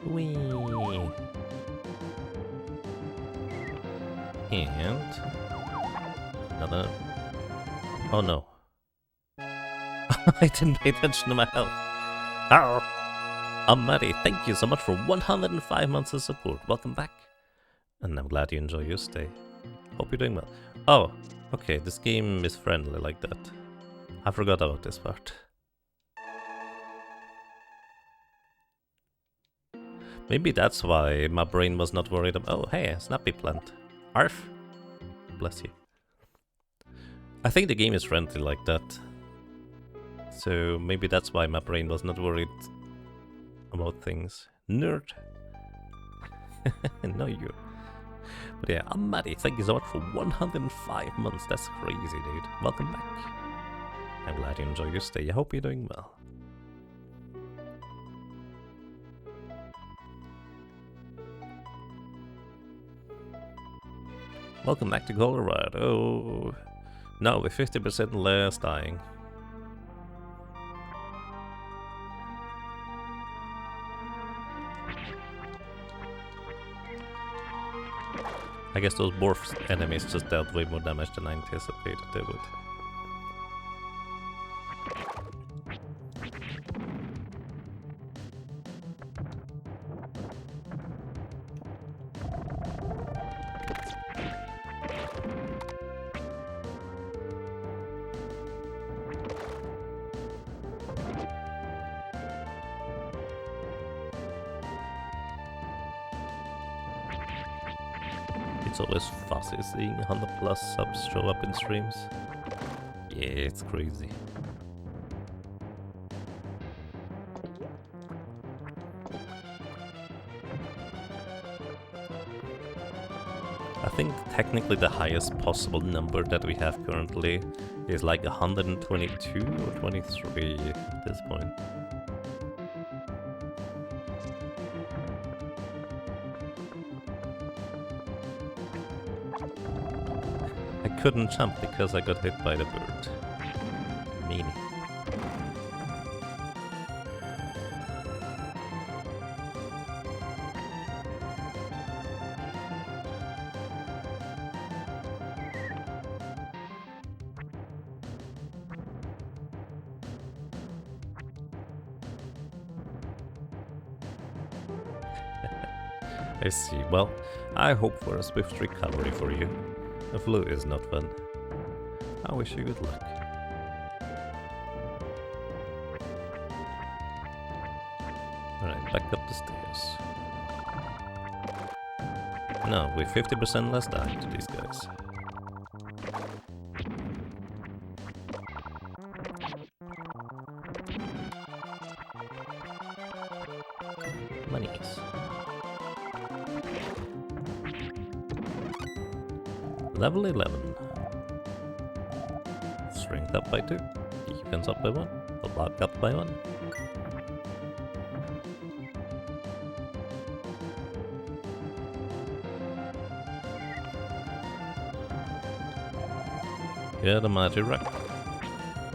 Whee! And another. Oh no! I didn't pay attention to my health. Arr! Amari, thank you so much for 105 months of support. Welcome back, and I'm glad you enjoy your stay. Hope you're doing well. Oh, okay. This game is friendly like that. I forgot about this part. Maybe that's why my brain was not worried about. Oh, hey, snappy plant. Arf. Bless you. I think the game is friendly like that. So maybe that's why my brain was not worried about things. Nerd. No, you. But yeah, Amari, thank you so much for 105 months. That's crazy, dude. Welcome back. I'm glad you enjoy your stay. I hope you're doing well. Welcome back to Colorado. Now with 50% less dying. I guess those morph enemies just dealt way more damage than I anticipated they would. It's always fuzzy seeing 100+ subs show up in streams. Yeah, it's crazy. I think technically the highest possible number that we have currently is like 122 or 23 at this point. I couldn't jump because I got hit by the bird. Meanie. I see. Well, I hope for a swift recovery for you. The flu is not fun. I wish you good luck. Alright, back up the stairs. Now, with 50% less time to these guys. Monies. Level 11. Strength up by 2. Defense up by 1. Block up by 1. Yeah, the magic rock.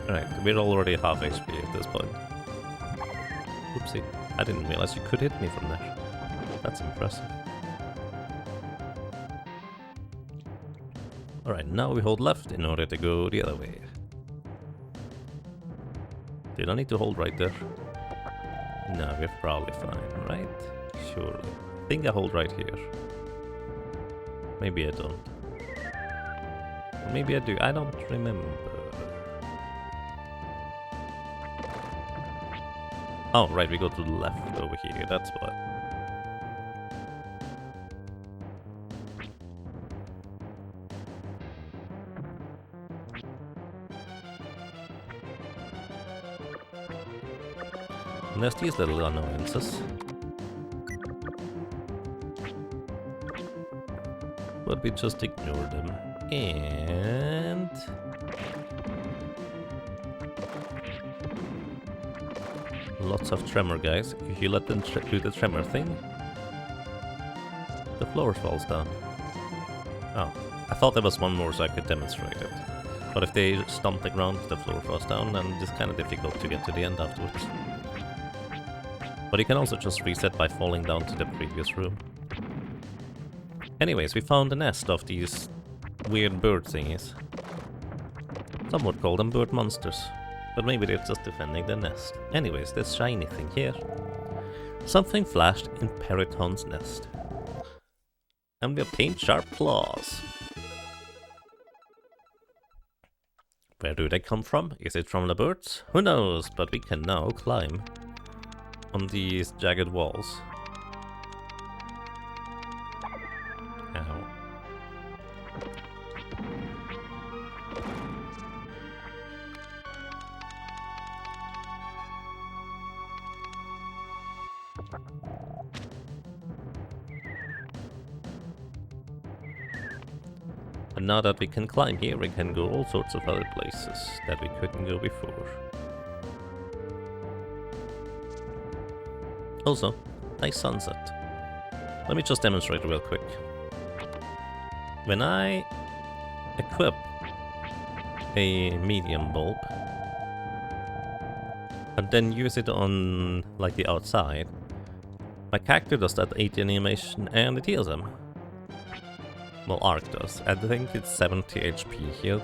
Alright, we're already half HP at this point. Oopsie. I didn't realize you could hit me from there. That's impressive. Alright, now we hold left in order to go the other way. Did I need to hold right there? No, we're probably fine, right? Surely. I think I hold right here. Maybe I don't. Or maybe I do, I don't remember. Oh, right, we go to the left over here, that's what. And there's these little annoyances. But we just ignore them. And... lots of tremor, guys. If you let them do the tremor thing, the floor falls down. Oh, I thought there was one more so I could demonstrate it. But if they stomp the ground, the floor falls down, and it's kind of difficult to get to the end afterwards. But you can also just reset by falling down to the previous room. Anyways, we found a nest of these weird bird thingies. Some would call them bird monsters. But maybe they're just defending the nest. Anyways, this shiny thing here. Something flashed in Periton's nest. And we obtained sharp claws. Where do they come from? Is it from the birds? Who knows, but we can now climb on these jagged walls. Ow. And now that we can climb here, we can go all sorts of other places that we couldn't go before. Also, nice sunset. Let me just demonstrate real quick. When I equip a medium bulb and then use it on like the outside, my character does that 80 animation and it heals him. Well, Arc does. I think it's 70 HP healed,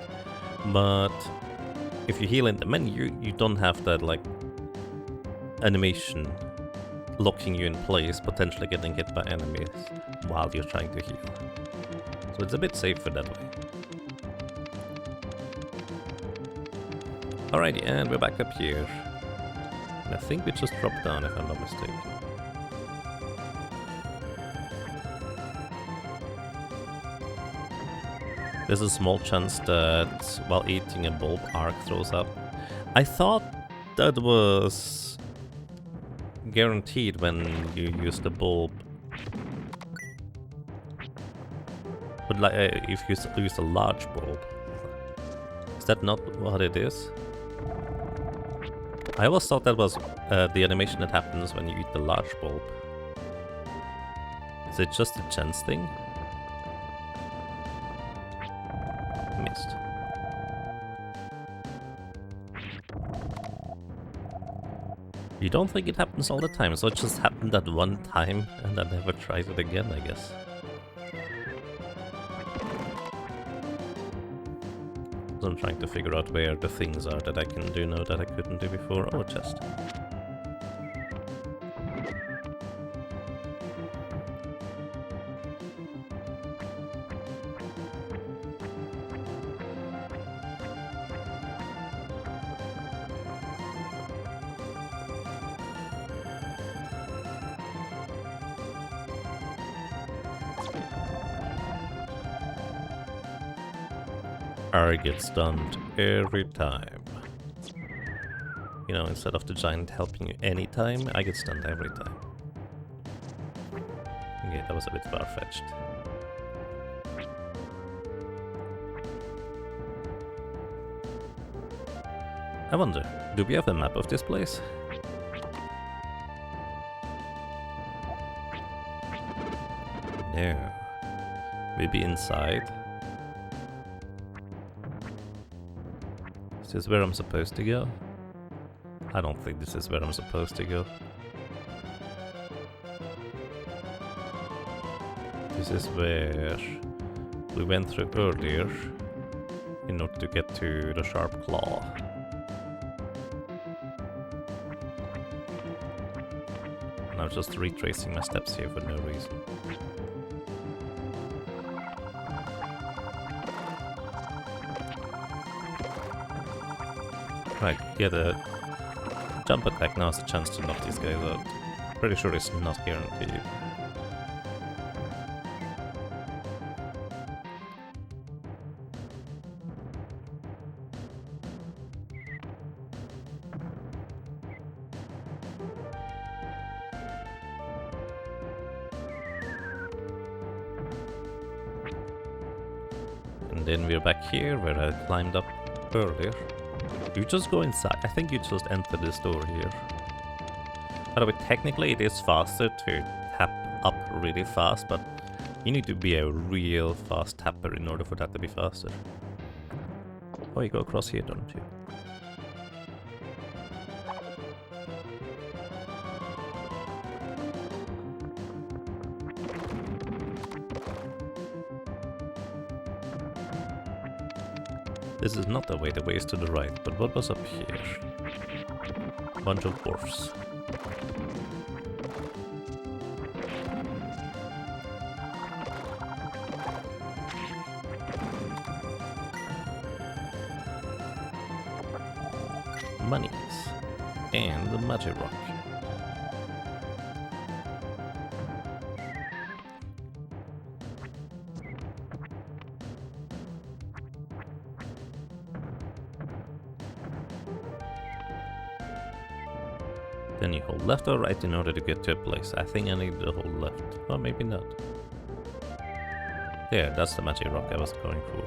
but if you heal in the menu, you don't have that, like, animation locking you in place, potentially getting hit by enemies while you're trying to heal. So it's a bit safer that way. Alrighty, and we're back up here. And I think we just dropped down, if I'm not mistaken. There's a small chance that while eating a bulb, Arc throws up. I thought that was guaranteed when you use the bulb. But like, if you use a large bulb, is that not what it is? I always thought that was the animation that happens when you eat the large bulb. Is it just a chance thing? Missed. You don't think it happens all the time, so it just happened that one time and I never tried it again, I guess. So I'm trying to figure out where the things are that I can do now that I couldn't do before. Oh, a chest. I get stunned every time. You know, instead of the giant helping you anytime, I get stunned every time. Okay, that was a bit far-fetched. I wonder, do we have a map of this place? No. Maybe inside? Is this where I'm supposed to go? I don't think this is where I'm supposed to go. This is where we went through earlier in order to get to the sharp claw. And I'm just retracing my steps here for no reason. Right, yeah, the jump attack now has a chance to knock these guys out. Pretty sure it's not guaranteed. And then we're back here where I climbed up earlier. You just go inside. I think you just enter this door here. By the way, technically it is faster to tap up really fast, but you need to be a real fast tapper in order for that to be faster. Oh, you go across here, don't you? This is not the way is to the right, but what was up here? Bunch of dwarfs. Monies. And the magic rock. Then you hold left or right in order to get to a place. I think I need to hold left. Or maybe not. There, that's the magic rock I was going for.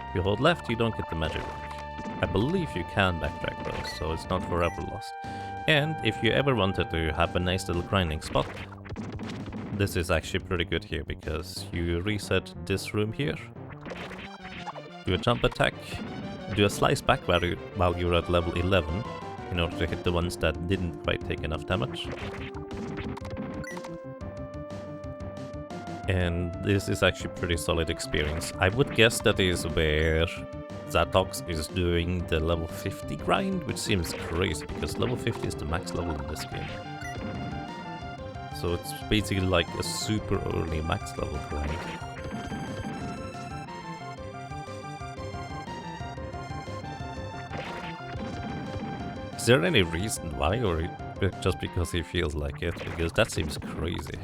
If you hold left, you don't get the magic rock. I believe you can backtrack though, so it's not forever lost. And if you ever wanted to have a nice little grinding spot, this is actually pretty good here, because you reset this room here, do a jump attack, do a slice back while you're at level 11, in order to hit the ones that didn't quite take enough damage. And this is actually pretty solid experience. I would guess that is where Zatox is doing the level 50 grind, which seems crazy because level 50 is the max level in this game. So it's basically like a super early max level grind. Is there any reason why, or just because he feels like it? Because that seems crazy.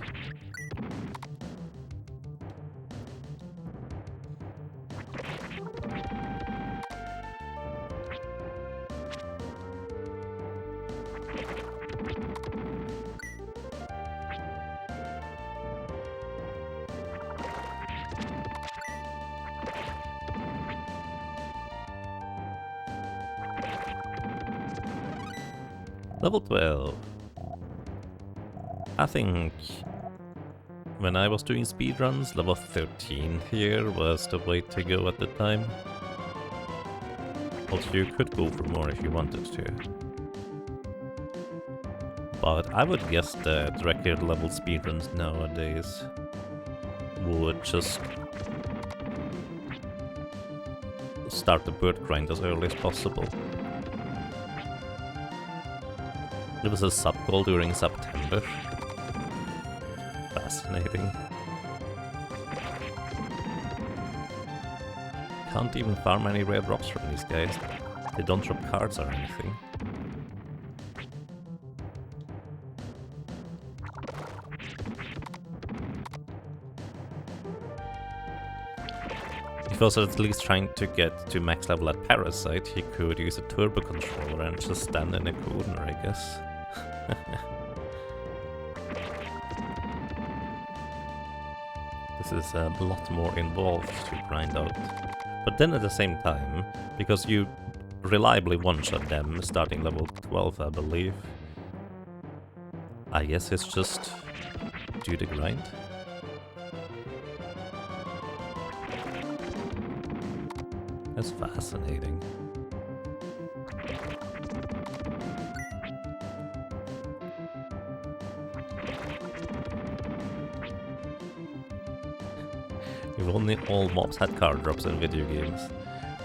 Level 12. I think when I was doing speedruns, level 13 here was the way to go at the time. Also, you could go for more if you wanted to. But I would guess that record level speedruns nowadays would just start the bird grind as early as possible. There was a sub goal during September. Fascinating. Can't even farm any rare drops from these guys. They don't drop cards or anything. If he was at least trying to get to max level at Parasite, he could use a turbo controller and just stand in a corner, I guess. This is a lot more involved to grind out. But then at the same time, because you reliably one-shot them starting level 12, I believe, I guess it's just do the grind. That's fascinating. If only all mobs had card drops in video games,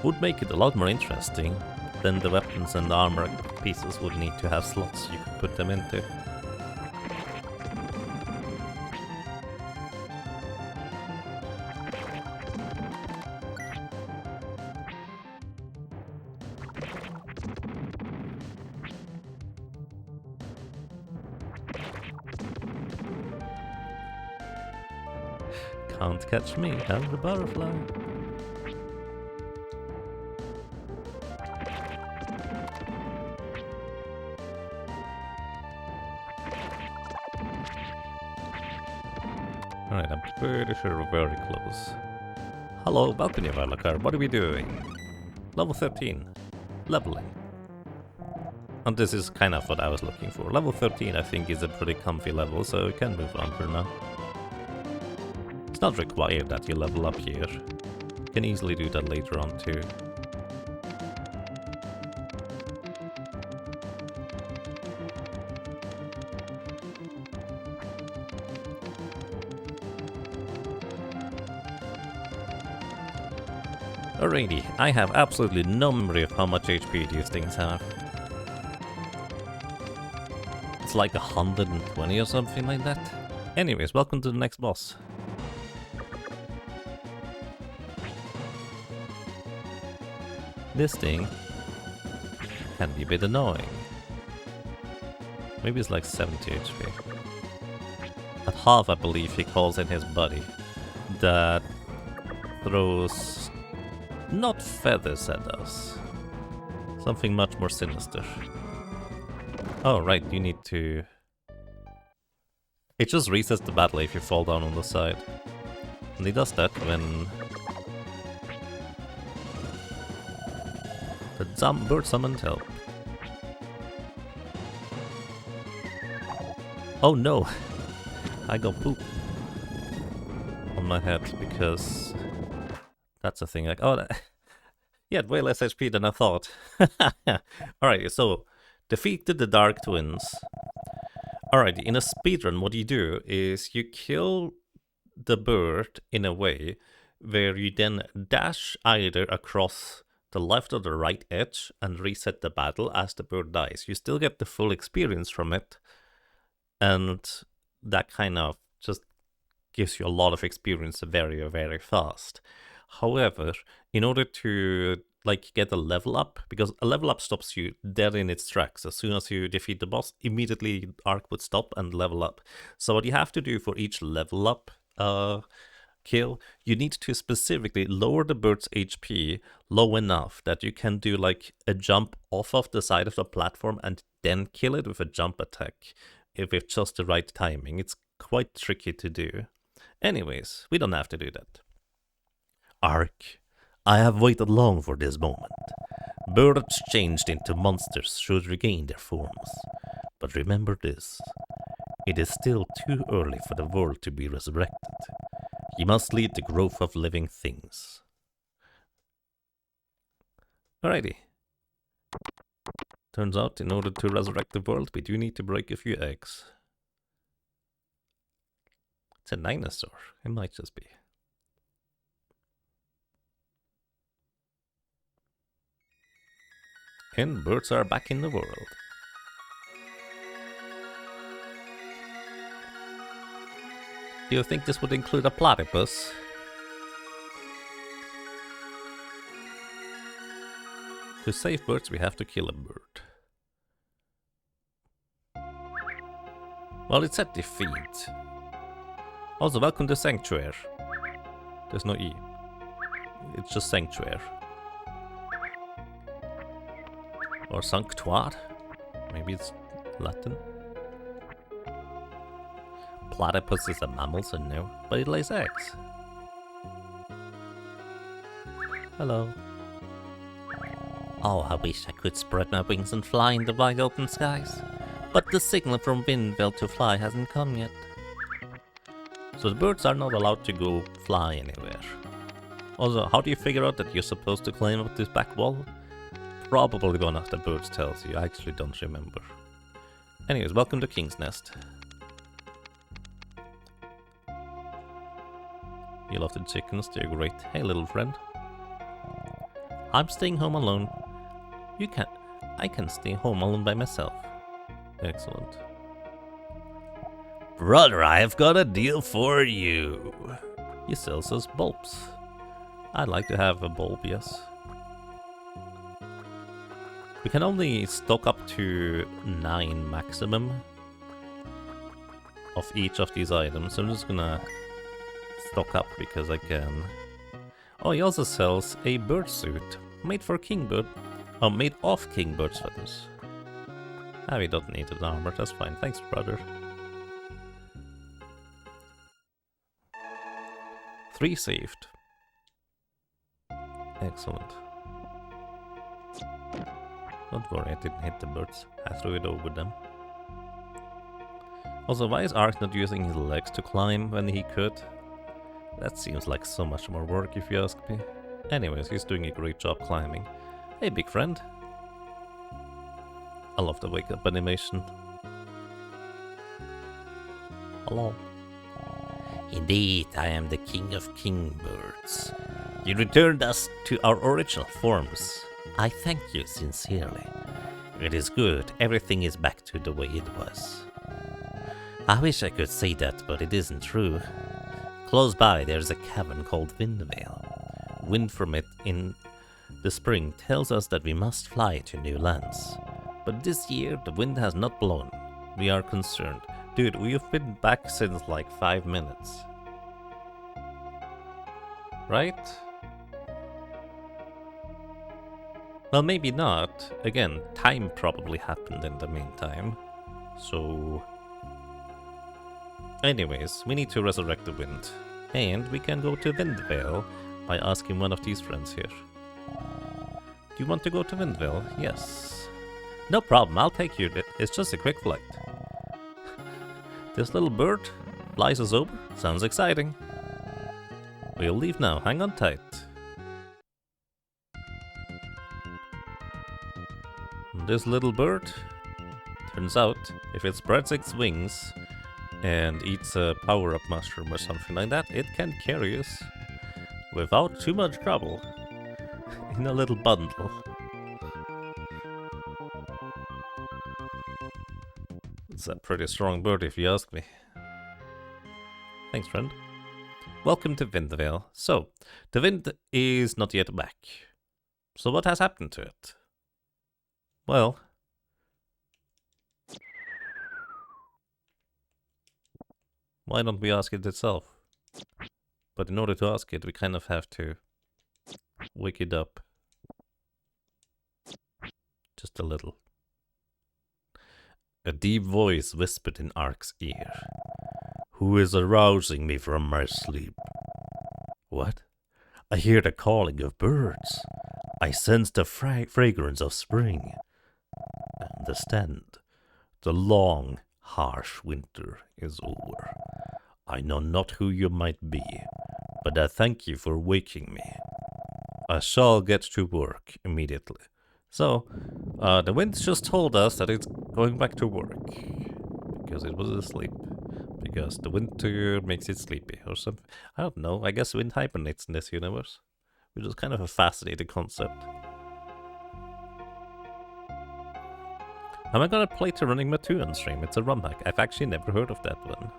would make it a lot more interesting. Then the weapons and the armor pieces would need to have slots you could put them into. Can't catch me, I'm the butterfly. Alright, I'm pretty sure we're very close. Hello, welcome to Valakar, what are we doing? Level 13. Leveling. And this is kind of what I was looking for. Level 13 I think is a pretty comfy level, so we can move on for now. It's not required that you level up here. You can easily do that later on too. Alrighty, I have absolutely no memory of how much HP these things have. It's like 120 or something like that. Anyways, welcome to the next boss. This thing can be a bit annoying. Maybe it's like 70 HP. At half, I believe he calls in his buddy that throws not feathers at us. Something much more sinister. Oh, right, you need to... It just resets the battle if you fall down on the side. And he does that when... the bird summoned help. Oh no! I got poop on my head because that's a thing like, oh, he had way less HP than I thought. Alright, so defeated the Dark Twins. Alright, in a speedrun what you do is you kill the bird in a way where you then dash either across the left or the right edge and reset the battle as the bird dies. You still get the full experience from it, and that kind of just gives you a lot of experience very, very fast. However, in order to like get a level up, because a level up stops you dead in its tracks. As soon as you defeat the boss, immediately arc would stop and level up. So what you have to do for each level up kill, you need to specifically lower the bird's HP low enough that you can do like a jump off of the side of the platform and then kill it with a jump attack with just the right timing. It's quite tricky to do. Anyways, we don't have to do that. Ark, I have waited long for this moment. Birds changed into monsters should regain their forms. But remember this, it is still too early for the world to be resurrected. You must lead the growth of living things. Alrighty. Turns out, in order to resurrect the world, we do need to break a few eggs. It's a dinosaur. It might just be. And birds are back in the world. Do you think this would include a platypus? To save birds, we have to kill a bird. Well, it said defeat. Also, welcome to Sanctuary. There's no E. It's just Sanctuary. Or Sanctuar. Maybe it's Latin. Platypus is a mammal, so no. But it lays eggs. Hello. Oh, I wish I could spread my wings and fly in the wide open skies. But the signal from Windville to fly hasn't come yet. So the birds are not allowed to go fly anywhere. Also, how do you figure out that you're supposed to climb up this back wall? Probably one of the birds tells you. I actually don't remember. Anyways, welcome to King's Nest. You love the chickens, they're great. Hey, little friend. I'm staying home alone. I can stay home alone by myself. Excellent. Brother, I have got a deal for you. He sells us bulbs. I'd like to have a bulb, yes. We can only stock up to 9 maximum of each of these items. So I'm just gonna stock up because I can. Oh, he also sells a bird suit made for kingbird. Oh, made of kingbird's feathers. Ah, we don't need an armor, that's fine. Thanks, brother. 3 saved. Excellent. Don't worry, I didn't hit the birds. I threw it over them. Also, why is Ark not using his legs to climb when he could? That seems like so much more work if you ask me. Anyways, he's doing a great job climbing. Hey, big friend. I love the wake up animation. Hello. Indeed, I am the king of kingbirds. You returned us to our original forms. I thank you sincerely. It is good, everything is back to the way it was. I wish I could say that, but it isn't true. Close by, there's a cavern called Windvale. Wind from it in the spring tells us that we must fly to new lands. But this year, the wind has not blown. We are concerned. Dude, we've been back since like 5 minutes. Right? Well, maybe not. Again, time probably happened in the meantime. So... anyways, we need to resurrect the wind. And we can go to Windvale by asking one of these friends here. Do you want to go to Windvale? Yes. No problem, I'll take you. It's just a quick flight. This little bird flies us over. Sounds exciting. We'll leave now. Hang on tight. This little bird, turns out, if it spreads its wings, and eats a power-up mushroom or something like that, it can carry us without too much trouble in a little bundle. It's a pretty strong bird if you ask me. Thanks, friend. Welcome to Windvale. So, the wind is not yet back. So what has happened to it? Well, why don't we ask it itself? But in order to ask it, we kind of have to wake it up. Just a little. A deep voice whispered in Ark's ear. Who is arousing me from my sleep? What? I hear the calling of birds. I sense the fragrance of spring. I understand. The long, harsh winter is over. I know not who you might be, but I thank you for waking me. I shall get to work immediately. So, the wind just told us that it's going back to work. Because it was asleep. Because the winter makes it sleepy or something. I don't know, I guess wind hibernates in this universe. Which is kind of a fascinating concept. Am I gonna play Terranigma 2 on stream? It's a ROM hack. I've actually never heard of that one.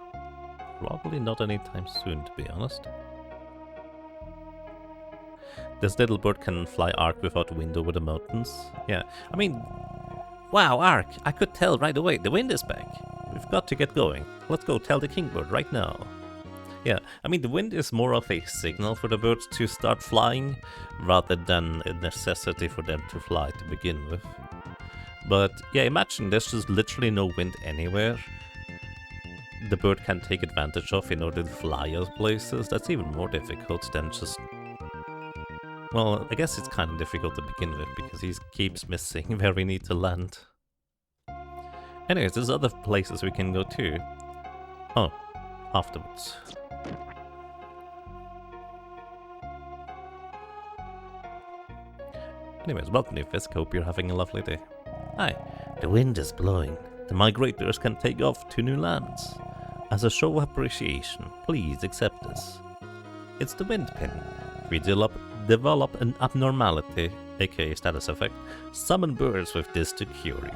Probably not anytime soon, to be honest. This little bird can fly Ark without wind over the mountains. Yeah, I mean, wow, Ark, I could tell right away, the wind is back. We've got to get going. Let's go tell the kingbird right now. Yeah, I mean, the wind is more of a signal for the birds to start flying, rather than a necessity for them to fly to begin with. But yeah, imagine there's just literally no wind anywhere. The bird can take advantage of in order to fly us places. That's even more difficult than just... Well, I guess it's kind of difficult to begin with, because he keeps missing where we need to land. Anyways, there's other places we can go to. Oh, afterwards. Anyways, welcome to Fisk. Hope you're having a lovely day. Hi. The wind is blowing. The migrators can take off to new lands. As a show of appreciation, please accept this. It's the wind pin. We develop an abnormality, aka status effect. Summon birds with this to cure you.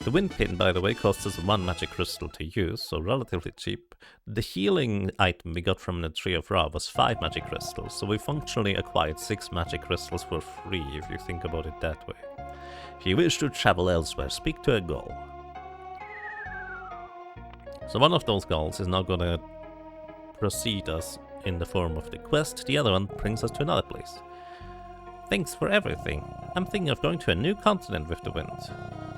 The wind pin, by the way, costs us 1 magic crystal to use, so relatively cheap. The healing item we got from the Tree of Ra was 5 magic crystals, so we functionally acquired 6 magic crystals for free, if you think about it that way. If you wish to travel elsewhere, speak to a gull. So one of those gulls is now gonna precede us in the form of the quest, the other one brings us to another place. Thanks for everything. I'm thinking of going to a new continent with the wind.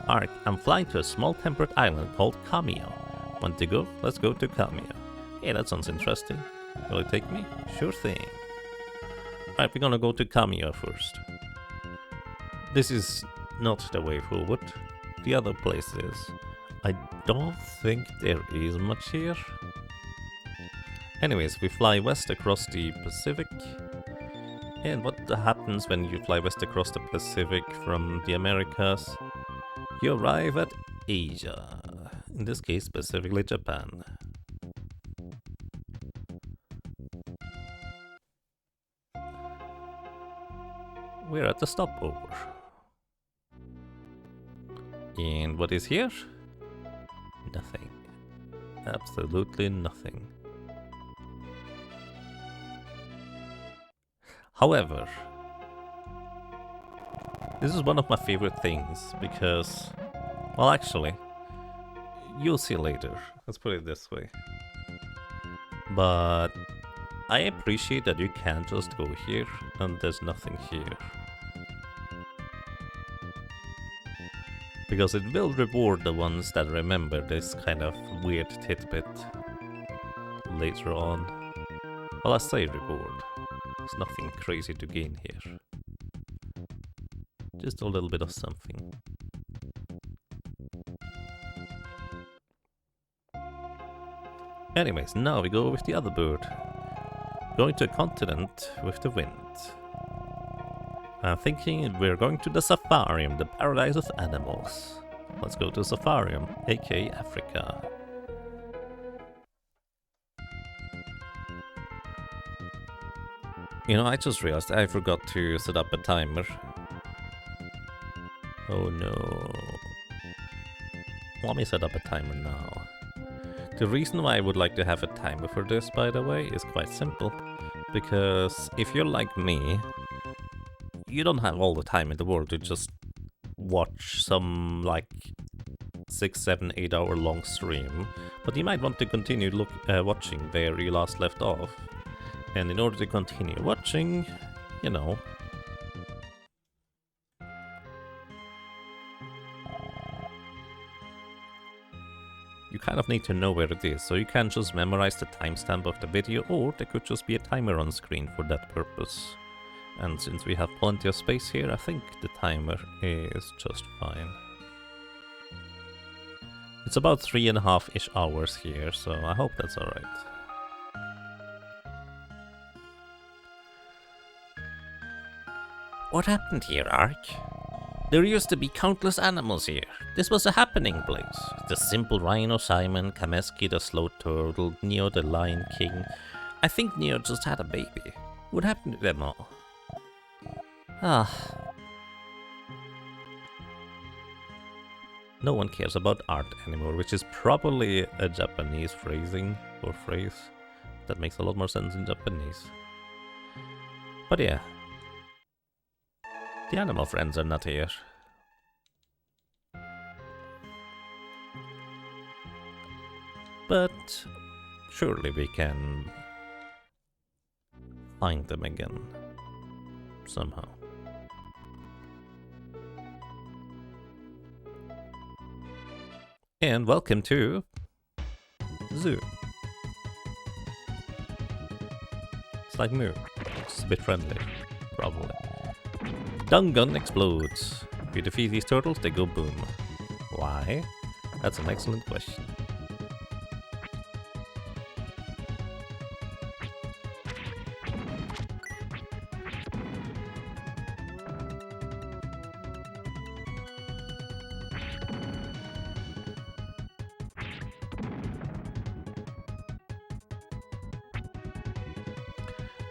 Ark, I'm flying to a small temperate island called Kamio. Want to go? Let's go to Kamio. Hey, that sounds interesting. Will you take me? Sure thing. Alright, we're gonna go to Kamio first. This is not the way forward. The other place is. I don't think there is much here. Anyways, we fly west across the Pacific. And what happens when you fly west across the Pacific from the Americas? You arrive at Asia. In this case, specifically Japan. We're at the stopover. And what is here? Nothing. Absolutely nothing. However, this is one of my favorite things because, well, actually, you'll see later. Let's put it this way. But I appreciate that you can't just go here and there's nothing here. Because it will reward the ones that remember this kind of weird tidbit later on. Well, I say reward. There's nothing crazy to gain here. Just a little bit of something. Anyways, now we go with the other bird. Going to a continent with the wind. I'm thinking we're going to the Safarium, the paradise of animals. Let's go to Safarium, aka Africa. You know, I just realized I forgot to set up a timer. Oh no. Let me set up a timer now. The reason why I would like to have a timer for this, by the way, is quite simple. Because if you're like me, you don't have all the time in the world to just watch some, like, 6, 7, 8 hour long stream. But you might want to continue watching where you last left off. And in order to continue watching, you know, you kind of need to know where it is, so you can just memorize the timestamp of the video, or there could just be a timer on screen for that purpose. And since we have plenty of space here, I think the timer is just fine. It's about 3.5-ish hours here, so I hope that's alright. What happened here, Ark? There used to be countless animals here. This was a happening place. The simple rhino Simon, Kameski the slow turtle, Neo the Lion King. I think Neo just had a baby. What happened to them all? No one cares about art anymore, which is probably a Japanese phrasing or phrase that makes a lot more sense in Japanese. But yeah, the animal friends are not here. But surely we can find them again somehow. And welcome to Zoo. It's like Moo, it's a bit friendly, probably. Dung gun explodes. If you defeat these turtles, they go boom. Why? That's an excellent question.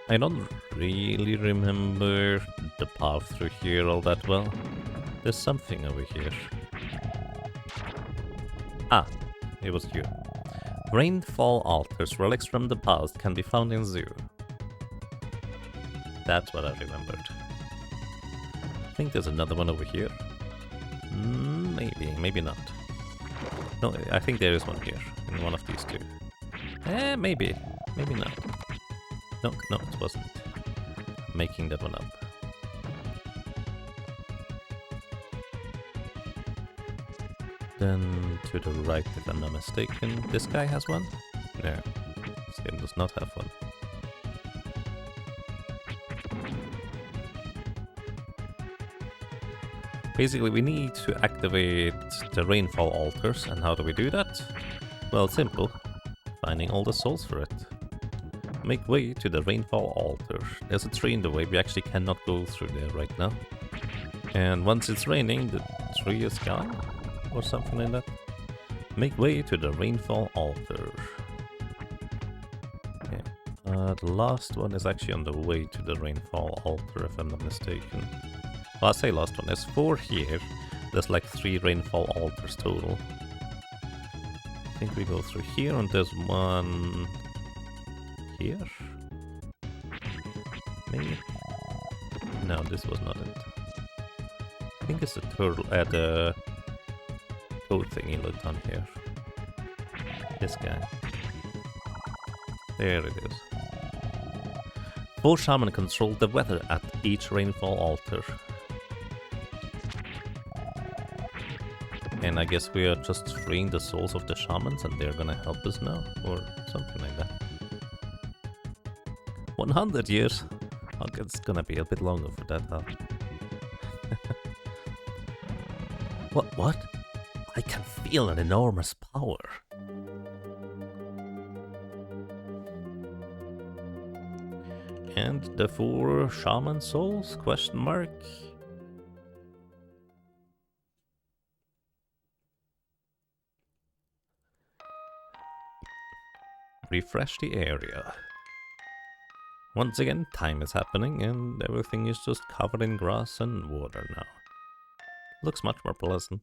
I don't really remember the path through here all that well. There's something over here. Ah, it was you. Rainfall altars, relics from the past, can be found in zoo. That's what I remembered. I think there's another one over here. Maybe, maybe not. No, I think there is one here, in one of these two. Maybe, maybe not. No, it wasn't. I'm making that one up. Then to the right, if I'm not mistaken, this guy has one? No, this game does not have one. Basically, we need to activate the rainfall altars, and how do we do that? Well, simple. Finding all the souls for it. Make way to the rainfall altar. There's a tree in the way, we actually cannot go through there right now. And once it's raining, the tree is gone, or something like that. Make way to the rainfall altar. Okay. The last one is actually on the way to the rainfall altar, if I'm not mistaken. Well, I say last one. There's 4 here. There's like 3 rainfall altars total. I think we go through here, and there's one here? Maybe? No, this was not it. I think it's the turtle, the code thing he looked on here. This guy. There it is. 4 shaman control the weather at each rainfall altar. And I guess we are just freeing the souls of the shamans and they're gonna help us now, or something like that. 100 years? Oh, it's gonna be a bit longer for that, huh? What? I can feel an enormous power. And the 4 shaman souls? Question mark? Refresh the area. Once again, time is happening and everything is just covered in grass and water now. Looks much more pleasant.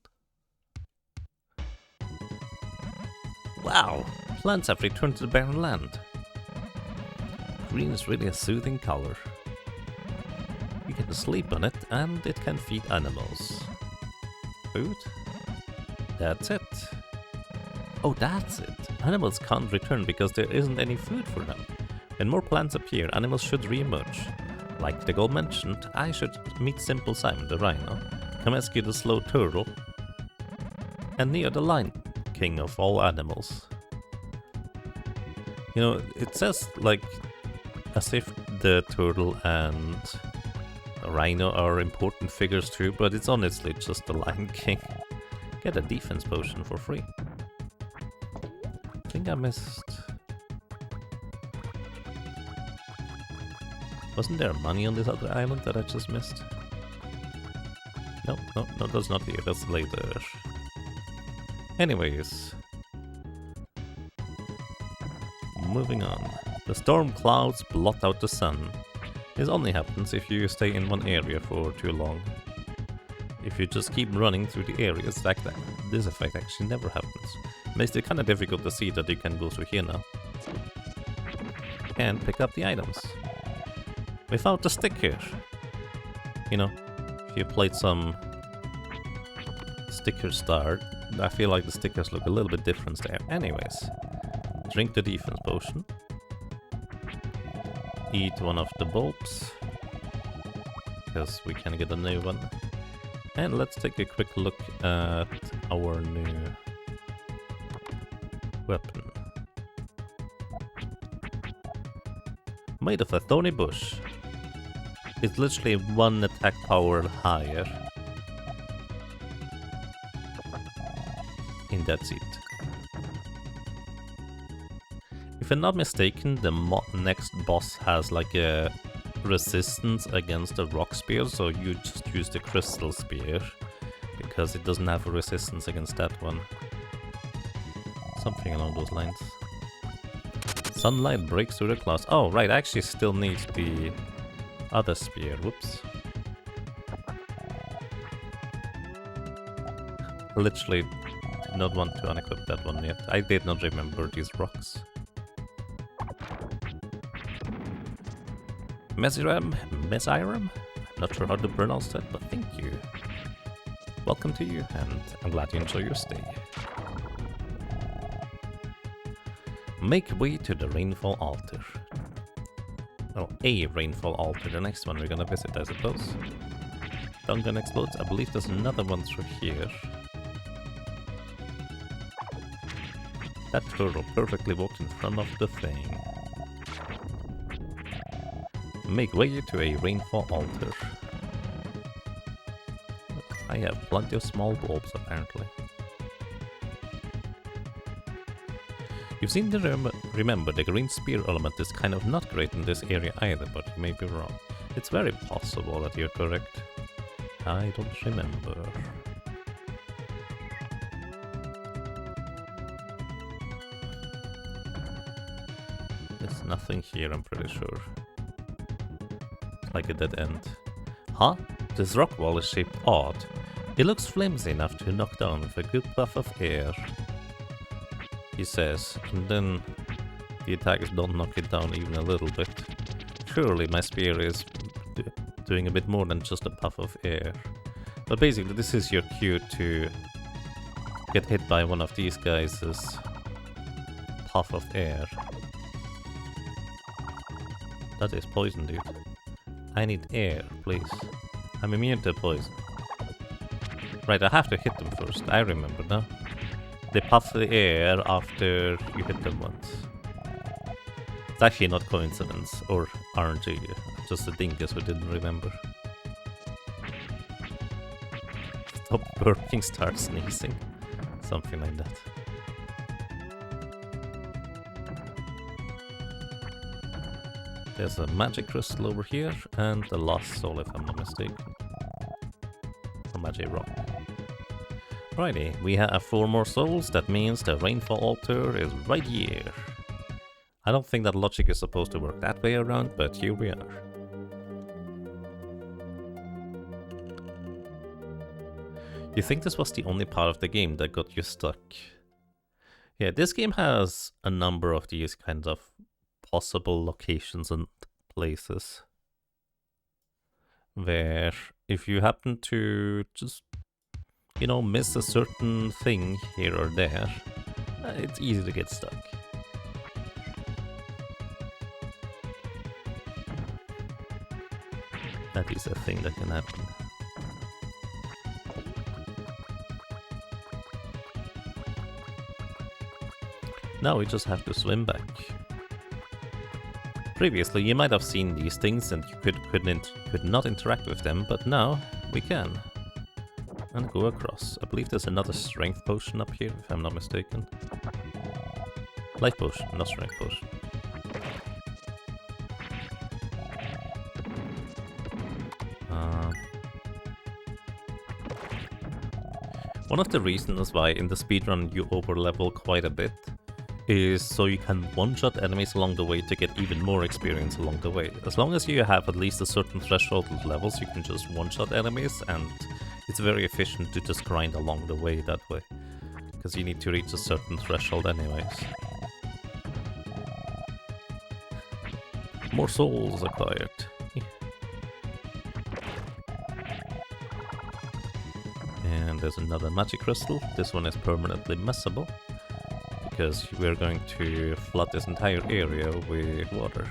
Wow! Plants have returned to the barren land. Green is really a soothing color. You can sleep on it and it can feed animals. Food? That's it. Oh, that's it. Animals can't return because there isn't any food for them. When more plants appear, animals should re-emerge. Like the goal mentioned, I should meet Simple Simon the Rhino, come rescue the slow turtle, and Neo the Lion King of all animals. You know, it says like as if the turtle and the rhino are important figures too, but it's honestly just the Lion King. Get a defense potion for free. I think I missed... Wasn't there money on this other island that I just missed? No, that's not here, that's later. Anyways. Moving on. The storm clouds blot out the sun. This only happens if you stay in one area for too long. If you just keep running through the areas like that, this effect actually never happens. Makes it kinda difficult to see that you can go through here now. And pick up the items. Without the sticker. You know, if you played some sticker star, I feel like the stickers look a little bit different there. Anyways, drink the defense potion. Eat one of the bulbs, because we can get a new one. And let's take a quick look at our new weapon. Made of a thorny bush. It's literally one attack power higher. And that's it. If I'm not mistaken, the next boss has like a resistance against the rock spear, so you just use the crystal spear, because it doesn't have a resistance against that one. Something along those lines. Sunlight breaks through the clouds. Oh, right, I actually still need the other spear. Whoops. Literally did not want to unequip that one yet. I did not remember these rocks. Mesiram? I'm not sure how to pronounce that, but thank you. Welcome to you, and I'm glad you enjoy your stay. Make way to the Rainfall Altar. Oh, a Rainfall Altar, the next one we're gonna visit, I suppose. Dungeon explodes. I believe there's another one through here. That turtle perfectly walked in front of the thing. Make way to a Rainfall Altar. I have plenty of small bulbs, apparently. You've seen the remember the green spear element is kind of not great in this area either, but you may be wrong. It's very possible that you're correct. I don't remember. There's nothing here, I'm pretty sure. Like a dead end. Huh? This rock wall is shaped odd. It looks flimsy enough to knock down with a good puff of air, he says, and then the attackers don't knock it down even a little bit. Surely my spear is doing a bit more than just a puff of air. But basically this is your cue to get hit by one of these guys' puff of air. That is poison, dude. I need air, please. I'm immune to poison. Right, I have to hit them first, I remember now. They puff the air after you hit them once. It's actually not coincidence or RNG, just a dingus who didn't remember. Stop burping, start sneezing. Something like that. There's a magic crystal over here, and the lost soul if I'm not mistaken. Or magic rock. Righty, we have 4 more souls, that means the Rainfall Altar is right here. I don't think that logic is supposed to work that way around, but here we are. You think this was the only part of the game that got you stuck? Yeah, this game has a number of these kinds of possible locations and places where if you happen to just, you know, miss a certain thing here or there, it's easy to get stuck. That is a thing that can happen. Now we just have to swim back. Previously you might have seen these things and you could not interact with them, but now we can. And go across. I believe there's another strength potion up here, if I'm not mistaken. Life potion, not strength potion. One of the reasons why in the speedrun you overlevel quite a bit is so you can one-shot enemies along the way to get even more experience along the way. As long as you have at least a certain threshold of levels, you can just one-shot enemies, and it's very efficient to just grind along the way that way. Because you need to reach a certain threshold anyways. More souls acquired. And there's another magic crystal. This one is permanently messable, because we're going to flood this entire area with water.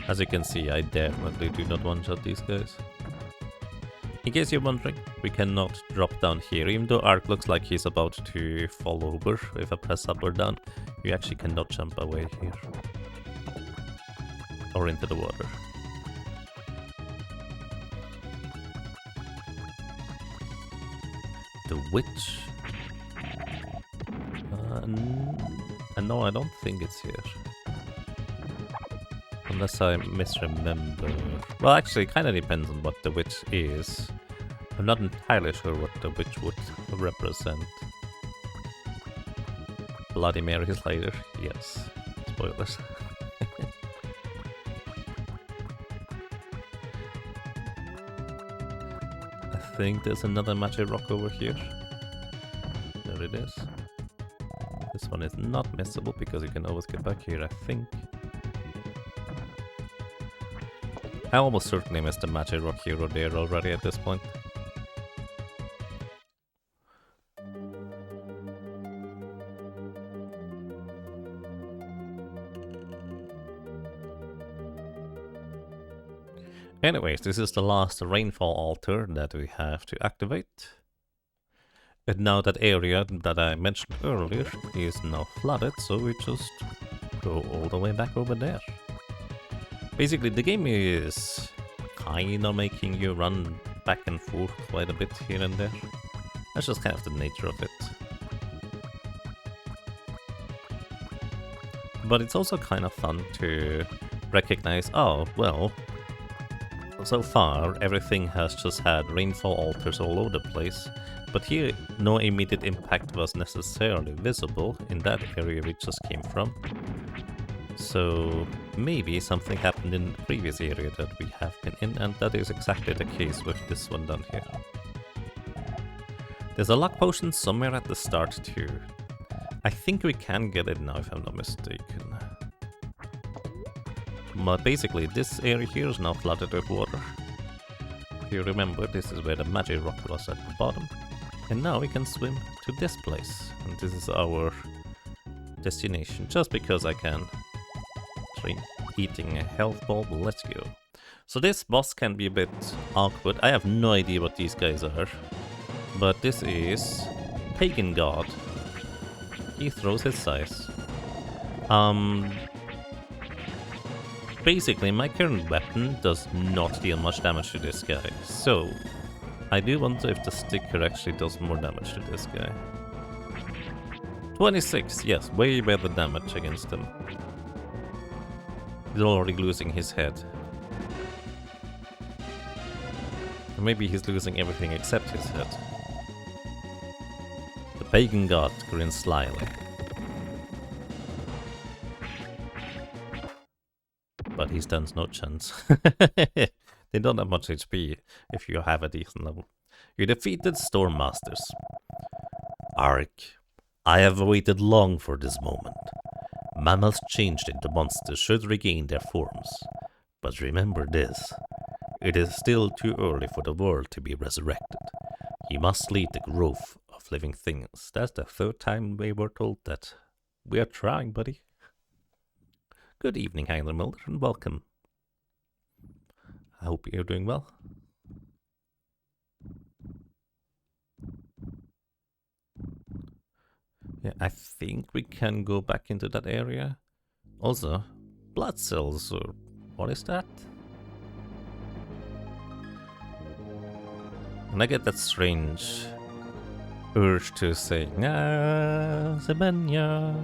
As you can see, I definitely do not one-shot these guys. In case you're wondering, we cannot drop down here. Even though Ark looks like he's about to fall over if I press up or down, you actually cannot jump away here. Or into the water. The witch? No, I don't think it's here. Unless I misremember. Well, actually, it kind of depends on what the witch is. I'm not entirely sure what the witch would represent. Bloody Mary's later? Yes. Spoilers. I think there's another magic rock over here. There it is. This one is not missable because you can always get back here, I think. I almost certainly missed a magic rock here or there already at this point. Anyways, this is the last rainfall altar that we have to activate. And now that area that I mentioned earlier is now flooded, so we just go all the way back over there. Basically, the game is kind of making you run back and forth quite a bit here and there. That's just kind of the nature of it. But it's also kind of fun to recognize, oh, well, so far everything has just had rainfall altars all over the place. But here, no immediate impact was necessarily visible in that area we just came from. So maybe something happened in the previous area that we have been in, and that is exactly the case with this one down here. There's a luck potion somewhere at the start too. I think we can get it now if I'm not mistaken. But basically this area here is now flooded with water. If you remember, this is where the magic rock was at the bottom. And now we can swim to this place. And this is our destination, just because I can. Eating a health bulb, let's go. So this boss can be a bit awkward. I have no idea what these guys are. But this is Pagan God. He throws his size. Basically, my current weapon does not deal much damage to this guy. So, I do wonder if the sticker actually does more damage to this guy. 26, yes, way better damage against him. He's already losing his head. Or maybe he's losing everything except his head. The pagan god grins slyly. But he stands no chance. They don't have much HP if you have a decent level. You defeated Storm Masters. Arik, I have waited long for this moment. Mammals changed into monsters should regain their forms. But remember this. It is still too early for the world to be resurrected. You must lead the growth of living things. That's the third time we were told that. We are trying, buddy. Good evening, Hagler Miller, and welcome. I hope you're doing well. Yeah, I think we can go back into that area. Also, blood cells, or what is that? And I get that strange urge to say, "Nah, Zemenya."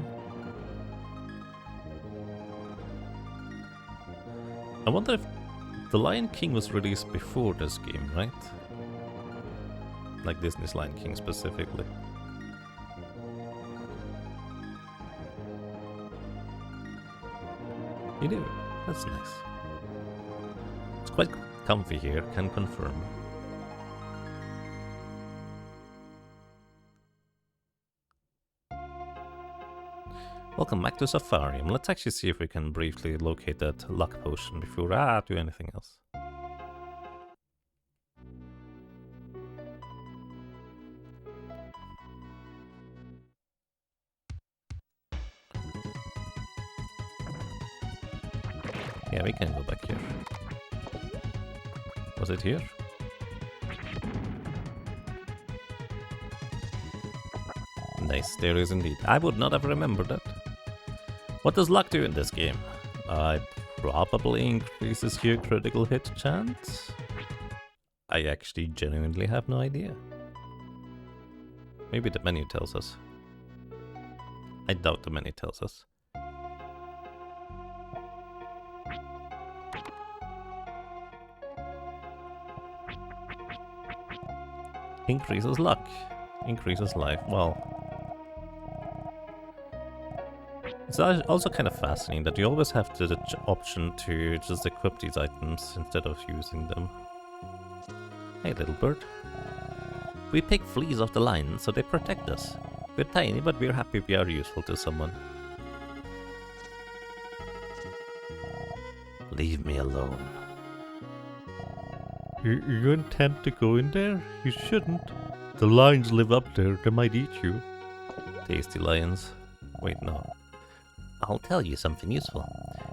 I wonder if The Lion King was released before this game, right? Like Disney's Lion King specifically. You do? That's nice. It's quite comfy here, can confirm. Welcome back to Safarium. Let's actually see if we can briefly locate that luck potion before I do anything else. Yeah, we can go back here. Was it here? Nice, there is indeed. I would not have remembered that. What does luck do in this game? It probably increases your critical hit chance? I actually genuinely have no idea. Maybe the menu tells us. I doubt the menu tells us. Increases luck. Increases life. Well, it's also kind of fascinating that you always have the option to just equip these items instead of using them. Hey, little bird. We pick fleas off the line so they protect us. We're tiny, but we're happy we are useful to someone. Leave me alone. You intend to go in there? You shouldn't. The lions live up there, they might eat you. Tasty lions. Wait, no. I'll tell you something useful.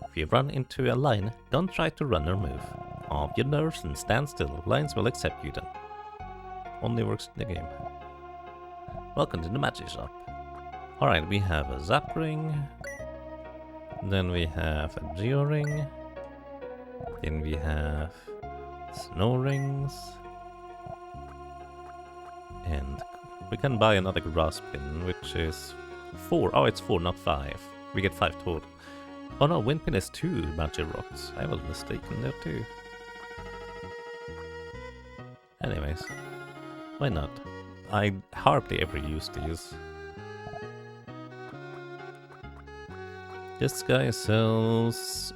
If you run into a lion, don't try to run or move. Calm your nerves and stand still. Lions will accept you then. Only works in the game. Welcome to the magic shop. Alright, we have a zap ring. Then we have a geo ring. Then we have snow rings. And we can buy another grass pin, which is 4. Oh, it's 4, not 5. We get 5 total. Oh no, wind pin is 2 magic rocks. I was mistaken there too. Anyways, why not? I hardly ever use these. This guy sells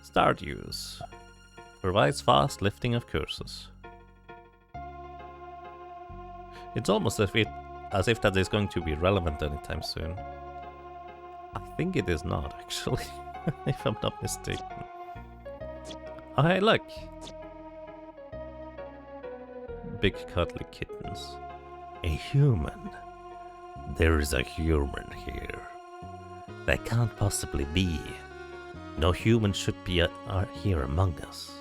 Stardew's. Provides fast lifting of curses. It's almost as if that is going to be relevant anytime soon. I think it is not, actually, if I'm not mistaken. Oh, hey, look! Big cuddly kittens. A human. There is a human here. That can't possibly be. No human should be here among us.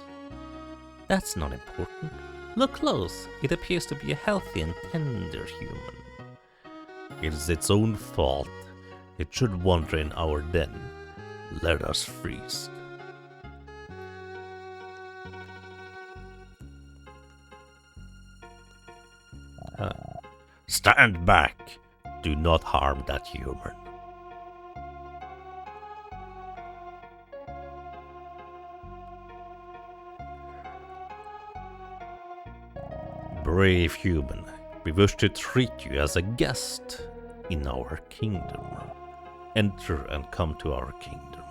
That's not important. Look close. It appears to be a healthy and tender human. It is its own fault. It should wander in our den. Let us feast. Stand back. Do not harm that human. Brave human, we wish to treat you as a guest in our kingdom. Enter and come to our kingdom.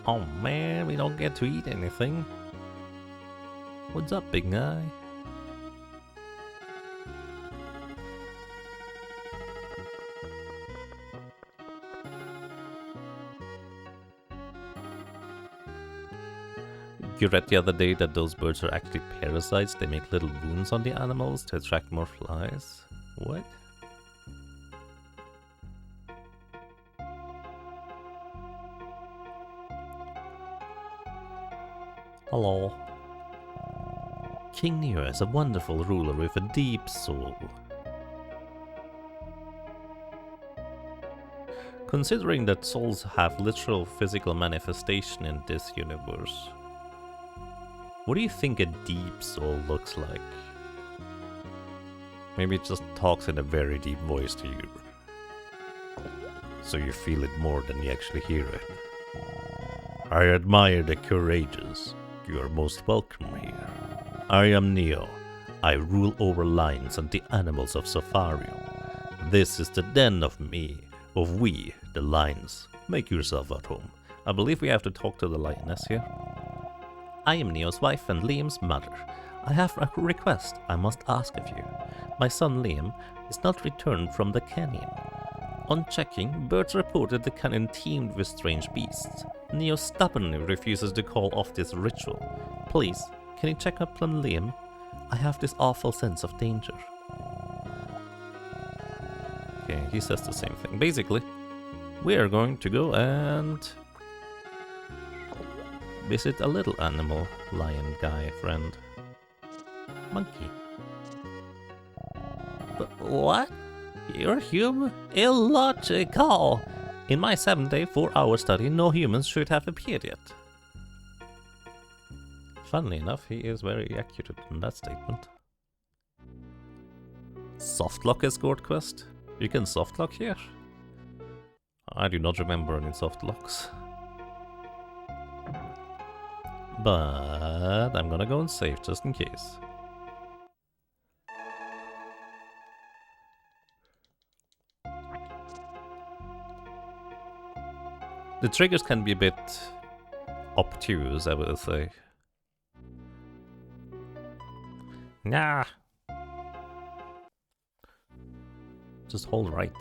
Oh man, we don't get to eat anything. What's up, big guy? You read the other day that those birds are actually parasites. They make little wounds on the animals to attract more flies. What? Hello. King Neo is a wonderful ruler with a deep soul. Considering that souls have literal physical manifestation in this universe, what do you think a deep soul looks like? Maybe it just talks in a very deep voice to you, so you feel it more than you actually hear it. I admire the courageous. You are most welcome here. I am Neo. I rule over lions and the animals of Safarium. This is the den of me, of we, the lions. Make yourself at home. I believe we have to talk to the lioness here. I am Neo's wife and Liam's mother. I have a request I must ask of you. My son Liam is not returned from the canyon. On checking, birds reported the canyon teemed with strange beasts. Neo stubbornly refuses to call off this ritual. Please, can you check up on Liam? I have this awful sense of danger. Okay, he says the same thing. Basically, we are going to go and visit a little animal lion guy friend. Monkey. But what? You're human? Illogical! In my 7-day, 4-hour study, no humans should have appeared yet. Funnily enough, he is very accurate in that statement. Softlock escort quest? You can softlock here? I do not remember any softlocks. But I'm gonna go and save just in case. The triggers can be a bit obtuse, I will say. Nah. Just hold right.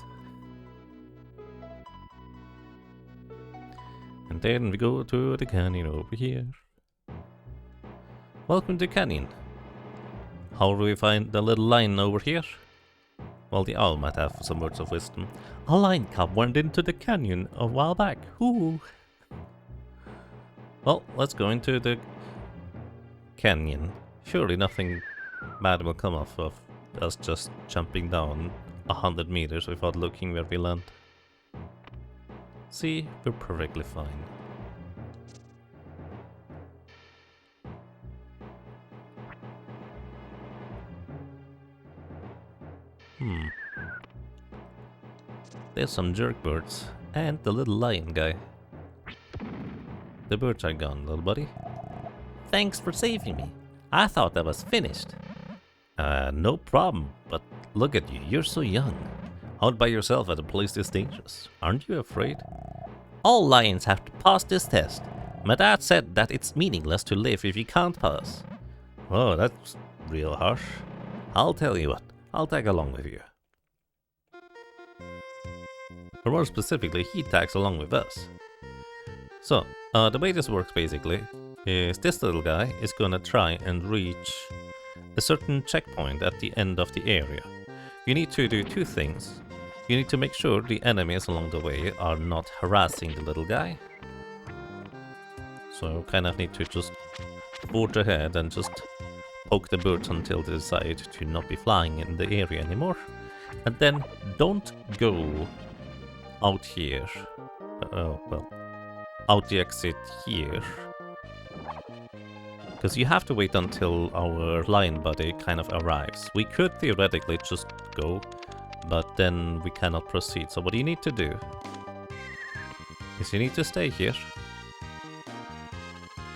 And then we go to the canyon over here. Welcome to canyon. How do we find the little lion over here? Well, the owl might have some words of wisdom. A lion cub went into the canyon a while back. Ooh. Well, let's go into the canyon. Surely nothing bad will come off of us just jumping down 100 meters without looking where we land. See, we're perfectly fine. There's some jerk birds and the little lion guy. The birds are gone, little buddy. Thanks for saving me. I thought that was finished. No problem, but look at you, you're so young. Out by yourself at a place this dangerous. Aren't you afraid? All lions have to pass this test. My dad said that it's meaningless to live if you can't pass. Oh, that's real harsh. I'll tell you what, I'll tag along with you. Or more specifically, he tags along with us. So, the way this works basically is this little guy is gonna try and reach a certain checkpoint at the end of the area. You need to do two things. You need to make sure the enemies along the way are not harassing the little guy. So kind of need to just forge ahead and just poke the birds until they decide to not be flying in the area anymore. And then don't go out here. Oh, well. Out the exit here. Because you have to wait until our lion buddy kind of arrives. We could theoretically just go, but then we cannot proceed. So what you need to do is you need to stay here,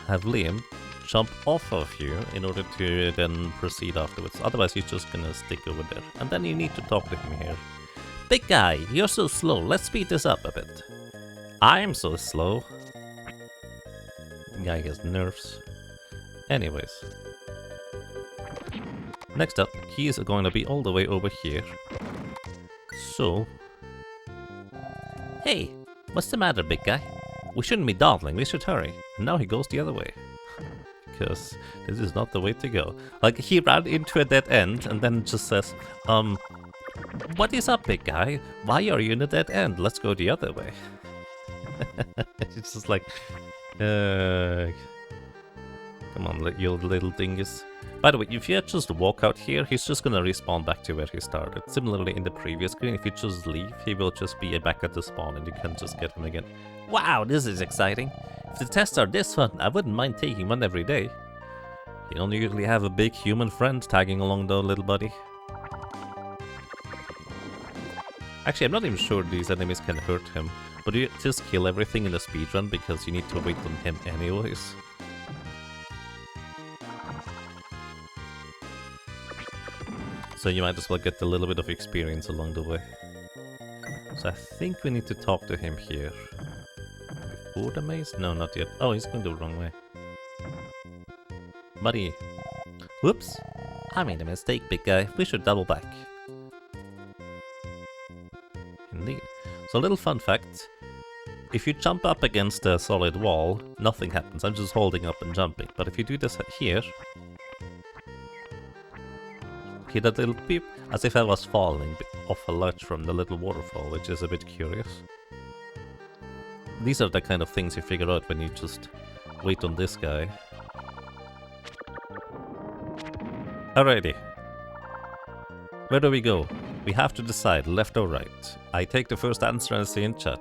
have Liam jump off of you in order to then proceed afterwards. Otherwise he's just gonna stick over there. And then you need to talk to him here. Big guy, you're so slow. Let's speed this up a bit. I'm so slow. The guy has nerves. Anyways. Next up, he is going to be all the way over here. So... Hey, what's the matter, big guy? We shouldn't be dawdling, we should hurry. And now he goes the other way. Because this is not the way to go. Like, he ran into a dead end and then just says, what is up, big guy? Why are you in a dead end? Let's go the other way. It's just like, come on, you little dingus. By the way, if you just walk out here, he's just gonna respawn back to where he started. Similarly in the previous screen, if you just leave, he will just be back at the spawn and you can just get him again. Wow, this is exciting. If the tests are this fun, I wouldn't mind taking one every day. You don't usually have a big human friend tagging along though, little buddy. Actually, I'm not even sure these enemies can hurt him, but you just kill everything in the speedrun because you need to wait on him anyways. So you might as well get a little bit of experience along the way. So I think we need to talk to him here. Before the maze? No, not yet. Oh, he's going the wrong way. Buddy. Whoops. I made a mistake, big guy. We should double back. Indeed. So a little fun fact. If you jump up against a solid wall, nothing happens. I'm just holding up and jumping. But if you do this here... hear that little beep? As if I was falling off a ledge from the little waterfall, which is a bit curious. These are the kind of things you figure out when you just wait on this guy. Alrighty. Where do we go? We have to decide, left or right. I take the first answer and see in chat.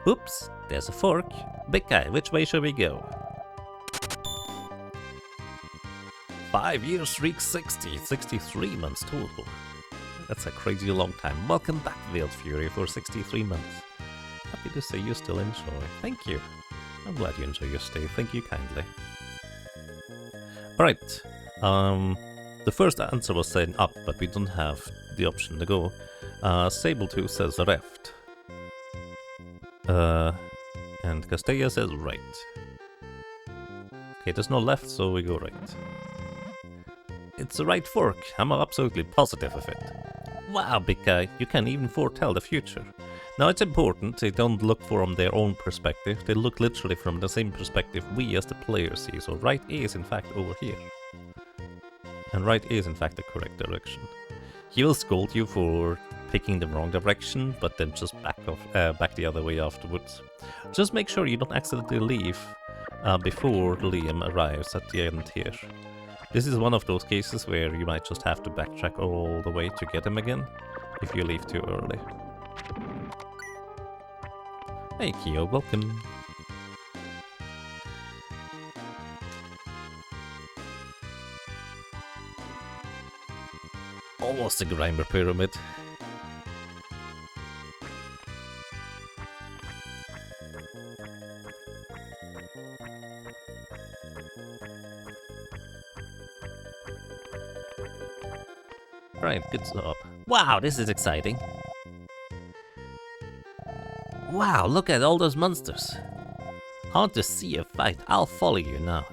Oops, there's a fork. Big guy, which way should we go? 5 years reach 60, 63 months total. That's a crazy long time. Welcome back, Veiled Fury, for 63 months. Happy to say you still enjoy. Thank you. I'm glad you enjoy your stay. Thank you kindly. Alright. The first answer was saying up, but we don't have the option to go. Sable2 says left. And Castella says right. Okay, there's no left, so we go right. It's the right fork. I'm absolutely positive of it. Wow, big guy, you can even foretell the future. Now it's important they don't look from their own perspective, they look literally from the same perspective we as the player see, so right is in fact over here. And right is in fact the correct direction. He will scold you for picking the wrong direction, but then just back the other way afterwards. Just make sure you don't accidentally leave before Liam arrives at the end here. This is one of those cases where you might just have to backtrack all the way to get him again, if you leave too early. Hey Kyo, welcome. Almost a Grimer pyramid. Right, good job. Wow, this is exciting. Wow, look at all those monsters. I want to see a fight. I'll follow you now.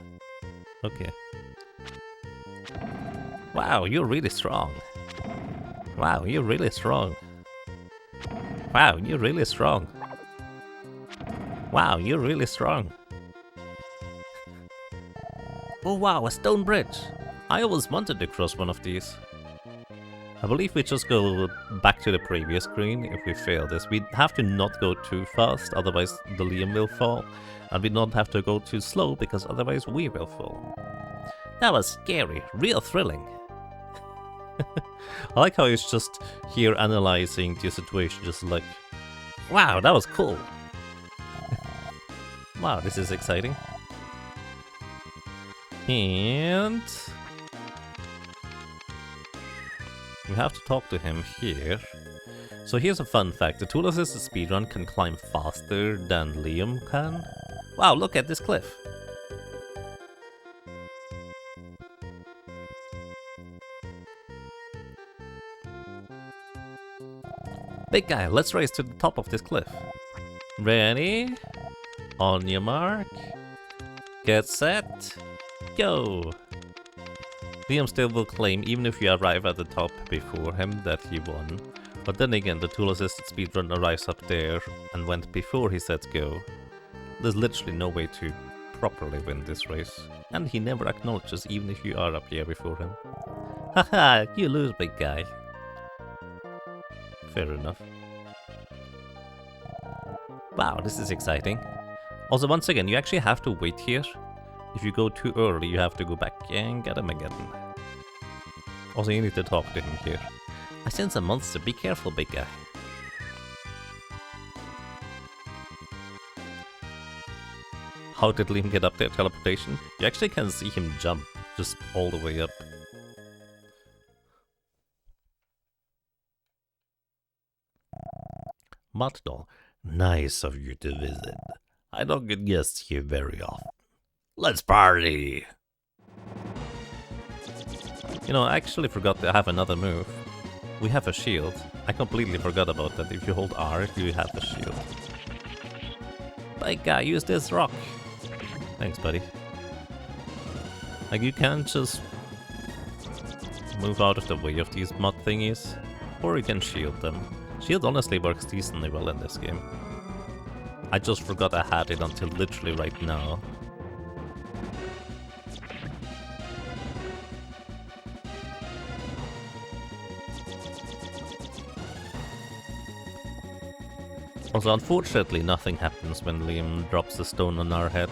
Okay. Wow, you're really strong. Wow, you're really strong. Wow, you're really strong. Wow, you're really strong. Oh wow, a stone bridge. I always wanted to cross one of these. I believe we just go back to the previous screen if we fail this. We have to not go too fast, otherwise the Liam will fall. And we don't have to go too slow, because otherwise we will fall. That was scary, real thrilling. I like how he's just here analyzing the situation, just like, wow, that was cool. Wow, this is exciting. And we have to talk to him here. So here's a fun fact. The tool-assisted speedrun can climb faster than Liam can. Wow, look at this cliff. Big guy, let's race to the top of this cliff. Ready? On your mark. Get set. Go! Liam still will claim, even if you arrive at the top before him, that he won. But then again, the tool-assisted speedrun arrives up there and went before he said go. There's literally no way to properly win this race. And he never acknowledges even if you are up here before him. Haha, you lose, big guy. Fair enough. Wow, this is exciting. Also, once again, you actually have to wait here. If you go too early, you have to go back and get him again. Also, you need to talk to him here. I sense a monster, be careful, big guy. How did Liam get up there? Teleportation? You actually can see him jump, just all the way up. Mud doll. Nice of you to visit. I don't get guests here very often. Let's party! You know, I actually forgot to have another move. We have a shield. I completely forgot about that. If you hold R, you have a shield. Big guy, use this rock. Thanks, buddy. Like, you can't just move out of the way of these mud thingies, or you can shield them. Shield honestly works decently well in this game. I just forgot I had it until literally right now. Also, unfortunately, nothing happens when Liam drops the stone on our head.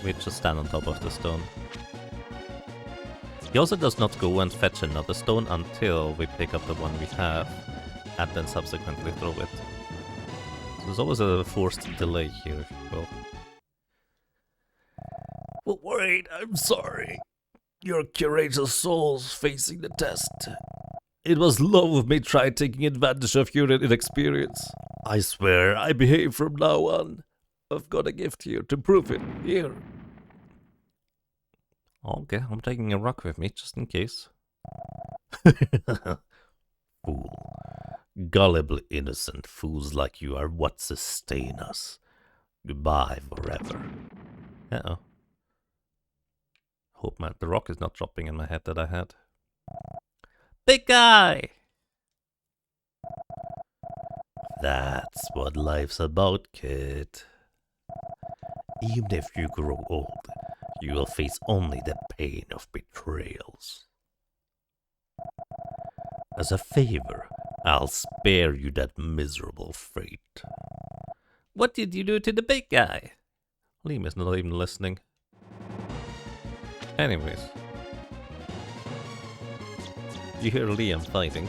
We just stand on top of the stone. He also does not go and fetch another stone until we pick up the one we have, and then subsequently throw it. So there's always a forced delay here, if you will. Well, wait, I'm sorry. Your courageous soul's facing the test. It was low of me trying taking advantage of your inexperience. I swear, I behave from now on. I've got a gift here to prove it. Here. Okay, I'm taking a rock with me, just in case. Fool. Gullible innocent fools like you are what sustain us. Goodbye forever. Uh-oh. Hope the rock is not dropping in my head that I had. Big guy! That's what life's about, kid. Even if you grow old, you will face only the pain of betrayals. As a favor, I'll spare you that miserable fate. What did you do to the big guy? Liam is not even listening. Anyways. You hear Liam fighting.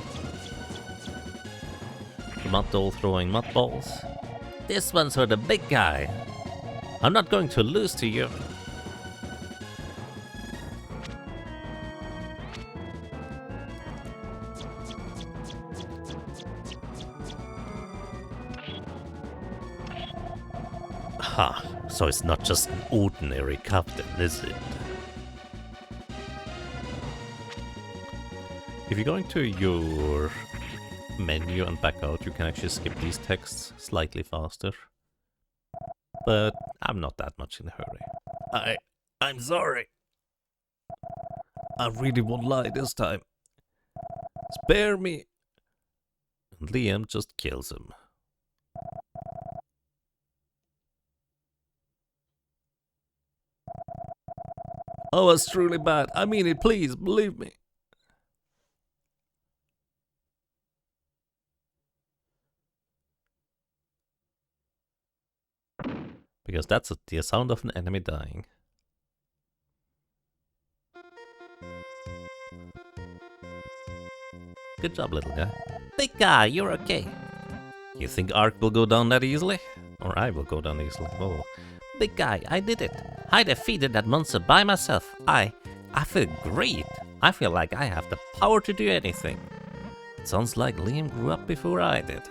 The mud doll throwing mud balls. This one's for the big guy. I'm not going to lose to you. Ha, so it's not just an ordinary captain, is it? If you're going to your menu and back out, you can actually skip these texts slightly faster. But I'm not that much in a hurry. I'm sorry. I really won't lie this time. Spare me. And Liam just kills him. Oh, it's truly bad. I mean it, please, believe me. Because that's the sound of an enemy dying. Good job, little guy. Big guy, you're okay. You think Ark will go down that easily? Or I will go down easily. Oh. Big guy, I did it. I defeated that monster by myself. I feel great. I feel like I have the power to do anything. It sounds like Liam grew up before I did.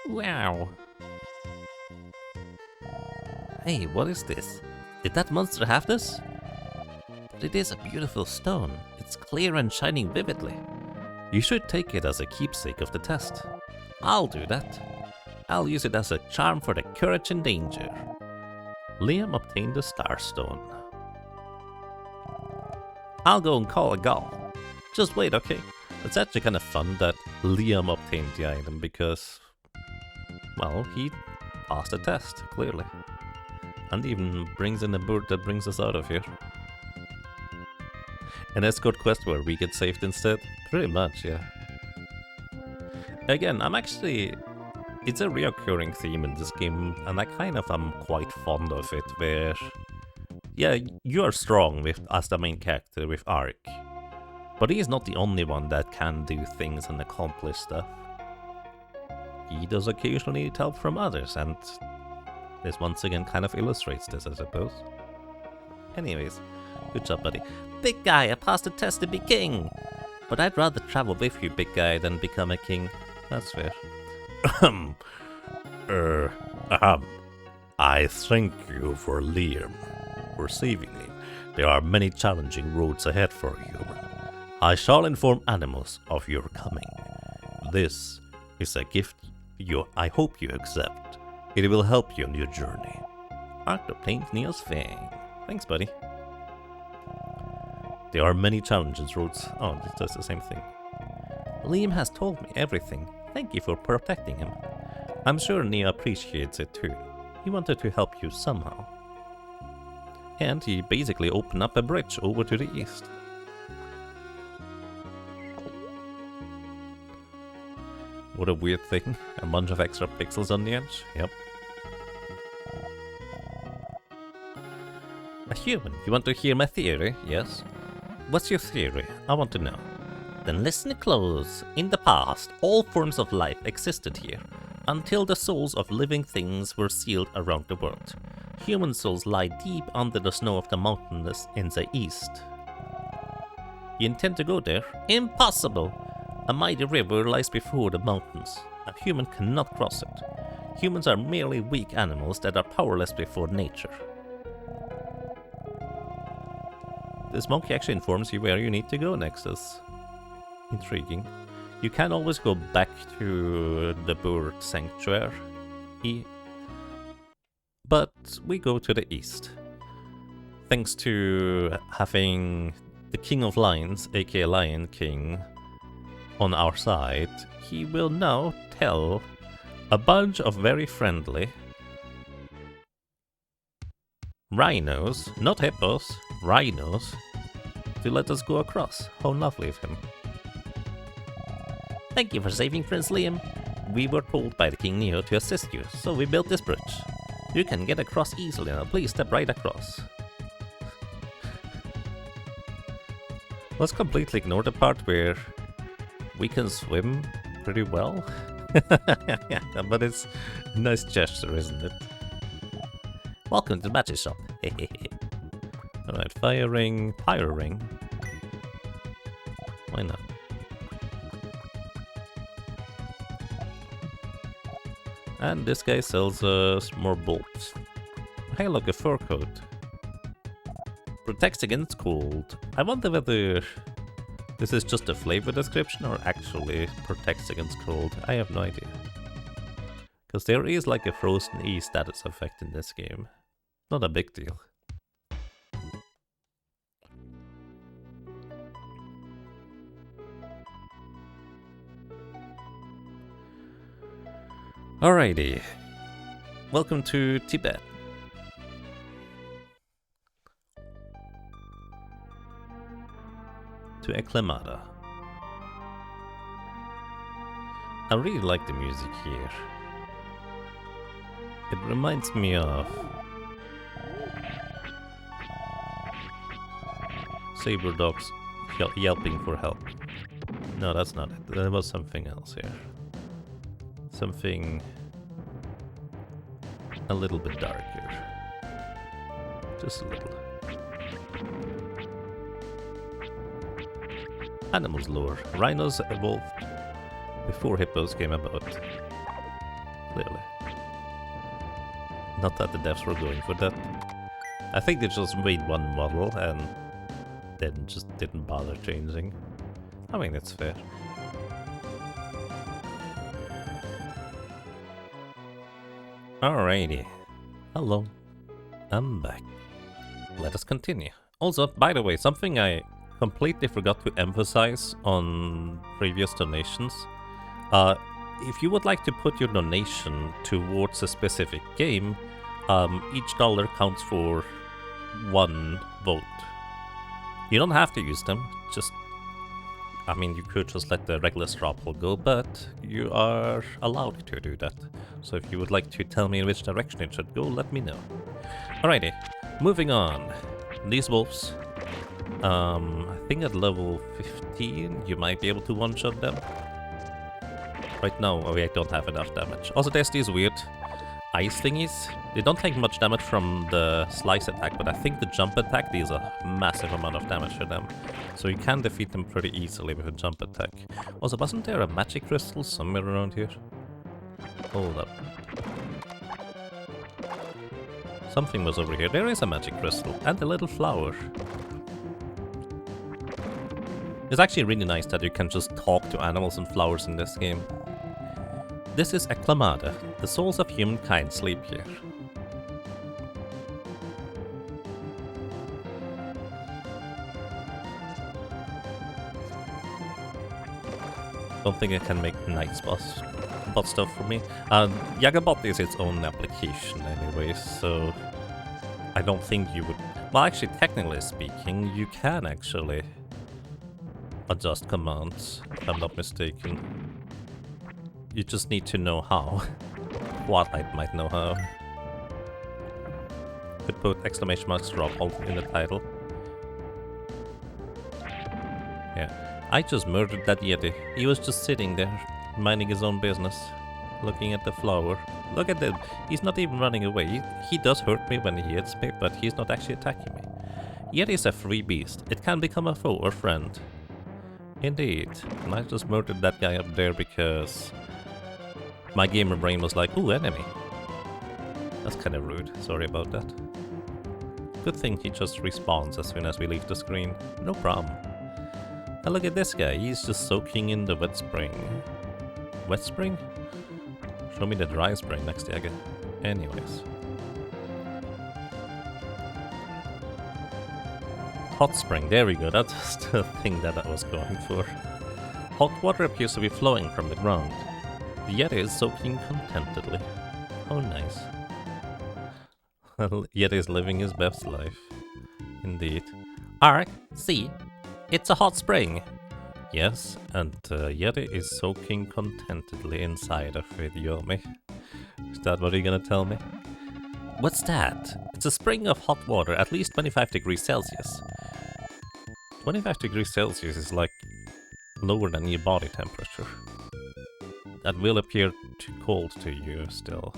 Wow. Hey, what is this? Did that monster have this? But it is a beautiful stone. It's clear and shining vividly. You should take it as a keepsake of the test. I'll do that. I'll use it as a charm for the courage and danger. Liam obtained the Starstone. I'll go and call a Gaul. Just wait, okay? It's actually kind of fun that Liam obtained the item because, well, he passed the test, clearly. And even brings in a bird that brings us out of here. An escort quest where we get saved instead? Pretty much, yeah. Again, it's a reoccurring theme in this game, and I kind of am quite fond of it, where, yeah, you are strong as the main character with Arik, but he is not the only one that can do things and accomplish stuff. He does occasionally need help from others, and this once again kind of illustrates this, I suppose. Anyways, good job, buddy. Big guy, I passed the test to be king! But I'd rather travel with you, big guy, than become a king. That's fair. I thank you for Liam, for saving me. There are many challenging roads ahead for a human. I shall inform animals of your coming. This is a gift I hope you accept. It will help you on your journey. Ark obtained Neil's Fang. Thanks, buddy. There are many challenges roads. Oh, it does the same thing. Liam has told me everything. Thank you for protecting him. I'm sure Nia appreciates it too. He wanted to help you somehow. And he basically opened up a bridge over to the east. What a weird thing. A bunch of extra pixels on the edge. Yep. A human, you want to hear my theory? Yes? What's your theory? I want to know. Then listen close. In the past, all forms of life existed here, until the souls of living things were sealed around the world. Human souls lie deep under the snow of the mountains in the east. You intend to go there? Impossible! A mighty river lies before the mountains. A human cannot cross it. Humans are merely weak animals that are powerless before nature. This monkey actually informs you where you need to go next. That's intriguing. You can always go back to the bird sanctuary, but we go to the east. Thanks to having the King of Lions, aka Lion King, on our side, he will now tell a bunch of very friendly rhinos, not hippos, rhinos, to let us go across. How lovely of him. Thank you for saving Prince Liam. We were told by the King Neo to assist you, so we built this bridge. You can get across easily now, please step right across. Let's completely ignore the part where we can swim pretty well. But it's a nice gesture, isn't it? Welcome to the magic shop. Alright, fire ring, pyro ring. Why not? And this guy sells us more bolts. Hey, look, a fur coat. Protects against cold. I wonder whether this is just a flavor description or actually protects against cold. I have no idea. Because there is like a frozen E status effect in this game. Not a big deal. Alrighty. Welcome to Tibet. To Eklemada. I really like the music here. It reminds me of saber dogs yelping for help. No, that's not it. There was something else here. Something a little bit darker. Just a little. Animals lore. Rhinos evolved before hippos came about. Clearly. Not that the devs were going for that. I think they just made one model and then just didn't bother changing. I mean, it's fair. Alrighty. Hello. I'm back. Let us continue. Also, by the way, something I completely forgot to emphasize on previous donations. If you would like to put your donation towards a specific game, each dollar counts for 1 vote. You don't have to use them, just... I mean, you could just let the regular straw poll go, but you are allowed to do that. So if you would like to tell me in which direction it should go, let me know. Alrighty, moving on. These wolves, I think at level 15 you might be able to one-shot them. Right now, I don't have enough damage. Also, there's these weird ice thingies. They don't take much damage from the slice attack, but I think the jump attack deals a massive amount of damage to them. So you can defeat them pretty easily with a jump attack. Also, wasn't there a magic crystal somewhere around here? Hold up. Something was over here. There is a magic crystal and a little flower. It's actually really nice that you can just talk to animals and flowers in this game. This is Acclamada. The souls of humankind sleep here. Don't think I can make night bot stuff for me. Yagabot is its own application anyway, so I don't think you would... Well, actually, technically speaking, you can actually adjust commands, if I'm not mistaken. You just need to know how. Twilight might know how. Could put exclamation mark drop in the title. Yeah. I just murdered that Yeti. He was just sitting there, minding his own business, looking at the flower. Look at that. He's not even running away. He does hurt me when he hits me, but he's not actually attacking me. Yeti is a free beast. It can become a foe or friend. Indeed. And I just murdered that guy up there because my gamer brain was like, ooh, enemy. That's kind of rude. Sorry about that. Good thing he just respawns as soon as we leave the screen. No problem. And look at this guy. He's just soaking in the wet spring. Wet spring? Show me the dry spring next Yaga. Anyways. Hot spring. There we go. That's the thing that I was going for. Hot water appears to be flowing from the ground. The Yeti is soaking contentedly. Oh, nice. Yeti is living his best life. Indeed. Ark, see? It's a hot spring. Yes, and Yeti is soaking contentedly inside of it, Yomi. Is that what you're gonna tell me? What's that? It's a spring of hot water, at least 25 degrees Celsius. 25 degrees Celsius is like lower than your body temperature. That will appear too cold to you still.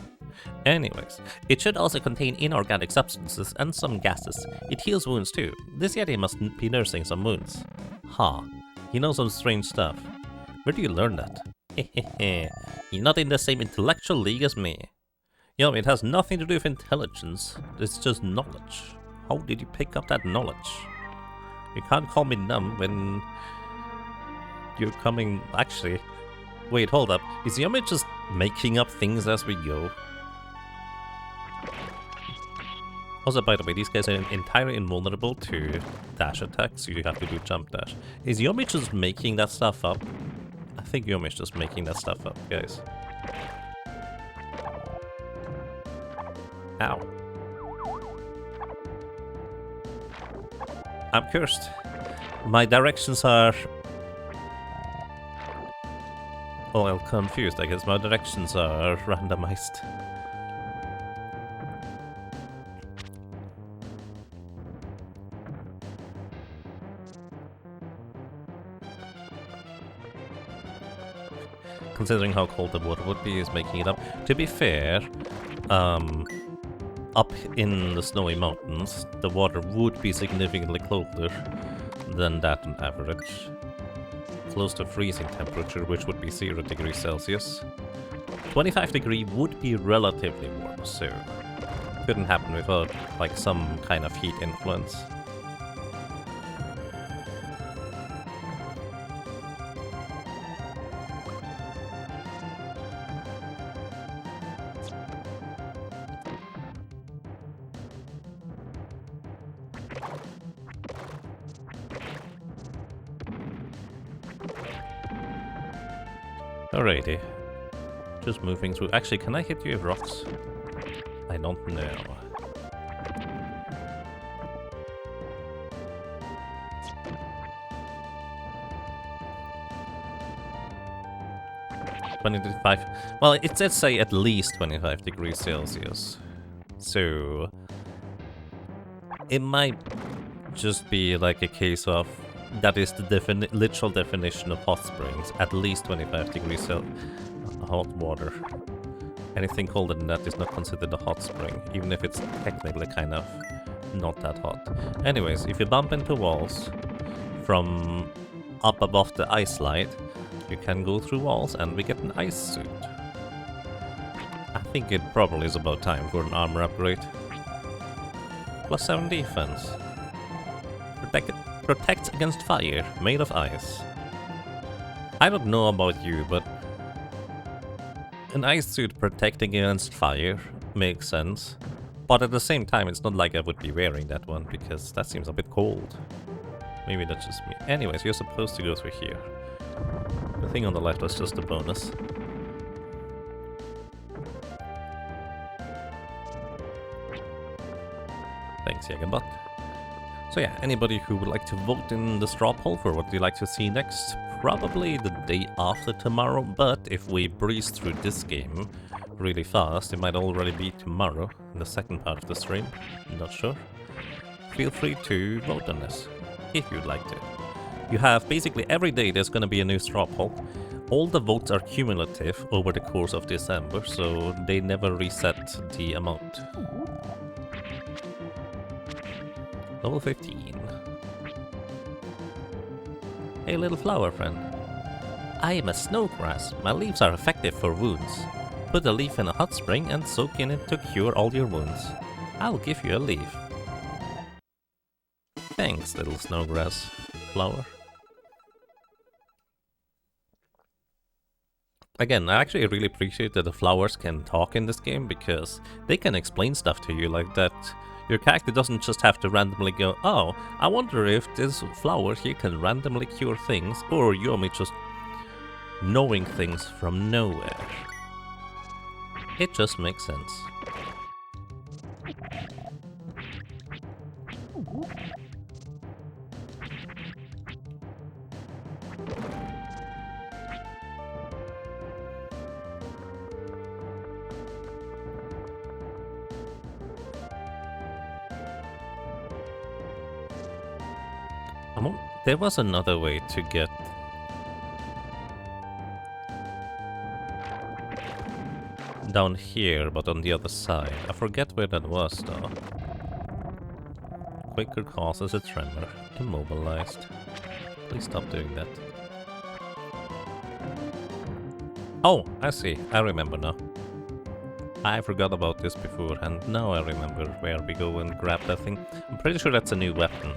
Anyways, it should also contain inorganic substances and some gases. It heals wounds too. This Yeti must be nursing some wounds. Ha, he knows some strange stuff. Where do you learn that? Hehehe, you're not in the same intellectual league as me. Yo, it has nothing to do with intelligence. It's just knowledge. How did you pick up that knowledge? You can't call me dumb when you're coming... Actually, wait, hold up. Is Yomi just making up things as we go? Also, by the way, these guys are entirely invulnerable to dash attacks, so you have to do jump dash. Is Yomi just making that stuff up? I think Yomi's just making that stuff up, guys. Ow. I'm cursed. My directions are... Oh, I'm confused. I guess my directions are randomized. Considering how cold the water would be, is making it up. To be fair, up in the snowy mountains, the water would be significantly colder than that on average. Close to freezing temperature, which would be 0 degrees Celsius. 25 degree would be relatively warm, so couldn't happen without like some kind of heat influence. Alrighty. Just moving through. Actually, can I hit you with rocks? I don't know. Well, it says say at least 25 degrees Celsius. So it might just be like a case of that is the literal definition of hot springs, at least 25 degrees hot water. Anything colder than that is not considered a hot spring, even if it's technically kind of not that hot. Anyways, if you bump into walls from up above the ice slide, you can go through walls and we get an ice suit. I think it probably is about time for an armor upgrade. Plus 7 defense. Protects against fire, made of ice. I don't know about you, but an ice suit protecting against fire makes sense. But at the same time, it's not like I would be wearing that one, because that seems a bit cold. Maybe that's just me. Anyways, you're supposed to go through here. The thing on the left was just a bonus. Thanks, Jägerbot. So yeah, anybody who would like to vote in the straw poll for what you'd like to see next, probably the day after tomorrow, but if we breeze through this game really fast, it might already be tomorrow, in the second part of the stream, I'm not sure. Feel free to vote on this, if you'd like to. You have basically every day there's gonna be a new straw poll. All the votes are cumulative over the course of December, so they never reset the amount. Level 15. Hey little flower friend. I am a snowgrass. My leaves are effective for wounds. Put a leaf in a hot spring and soak in it to cure all your wounds. I'll give you a leaf. Thanks, little snowgrass flower. Again, I actually really appreciate that the flowers can talk in this game, because they can explain stuff to you like that. Your character doesn't just have to randomly go, oh, I wonder if this flower here can randomly cure things, or you're me just knowing things from nowhere. It just makes sense. There was another way to get down here, but on the other side. I forget where that was though. Quicker causes a tremor. Immobilized. Please stop doing that. Oh, I see. I remember now. I forgot about this before, and now I remember where we go and grab that thing. I'm pretty sure that's a new weapon.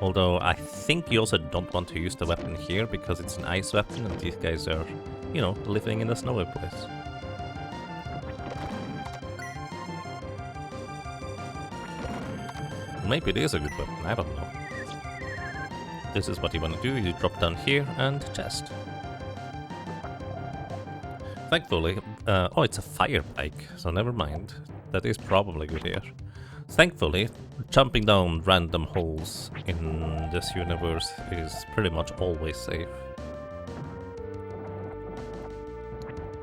Although I think you also don't want to use the weapon here because it's an ice weapon and these guys are, you know, living in a snowy place. Maybe it is a good weapon, I don't know. This is what you want to do, you drop down here and chest. Thankfully, oh, it's a fire pike, so never mind. That is probably good here. Thankfully, jumping down random holes in this universe is pretty much always safe.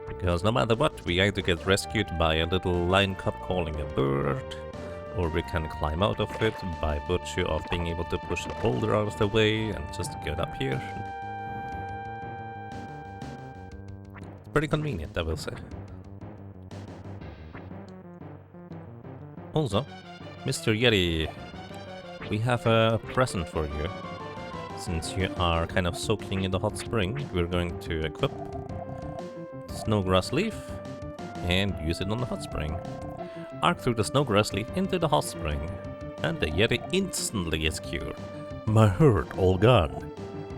Because no matter what, we either get rescued by a little line cup calling a bird, or we can climb out of it by virtue of being able to push the boulder out of the way and just get up here. It's pretty convenient, I will say. Also, Mr. Yeti, we have a present for you. Since you are kind of soaking in the hot spring, we're going to equip Snowgrass Leaf and use it on the hot spring. Arc through the Snowgrass Leaf into the hot spring, and the Yeti instantly gets cured. My hurt all gone.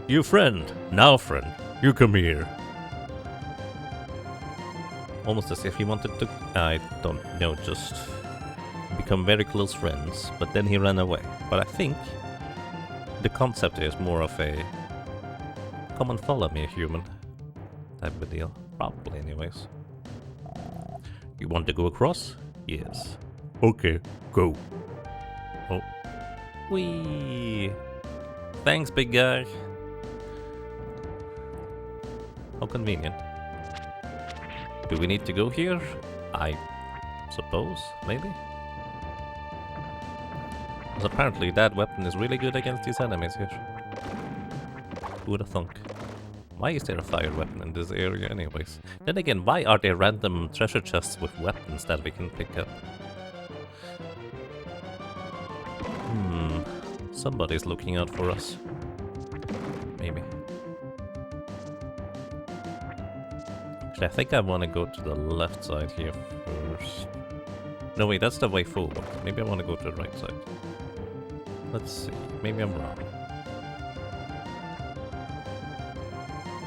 You friend, now friend, you come here. Almost as if he wanted to, I don't know, just become very close friends, but then he ran away. But I think the concept is more of a come and follow me, human type of a deal. Probably, anyways. You want to go across? Yes. Okay, go. Oh. Whee! Thanks, big guy. How convenient. Do we need to go here? I suppose, maybe? Because apparently that weapon is really good against these enemies here. Who would have thunk? Why is there a fire weapon in this area anyways? Then again, why are there random treasure chests with weapons that we can pick up? Somebody's looking out for us. Maybe. Actually, I think I want to go to the left side here first. No, wait, that's the way forward. Maybe I want to go to the right side. Let's see. Maybe I'm wrong.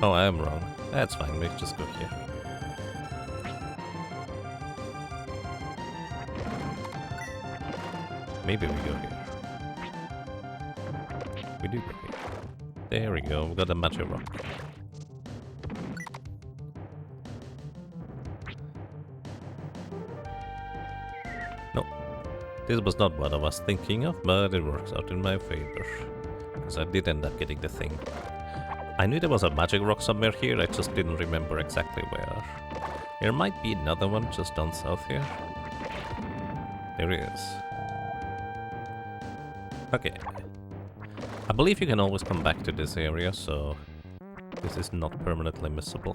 Oh, I am wrong. That's fine. Let's just go here. Maybe we go here. We do go here. There we go. We got a magic rock. No. This was not what I was thinking of, but it works out in my favor. Because I did end up getting the thing. I knew there was a magic rock somewhere here, I just didn't remember exactly where. There might be another one just down south here. There is. Okay. I believe you can always come back to this area, so this is not permanently missable.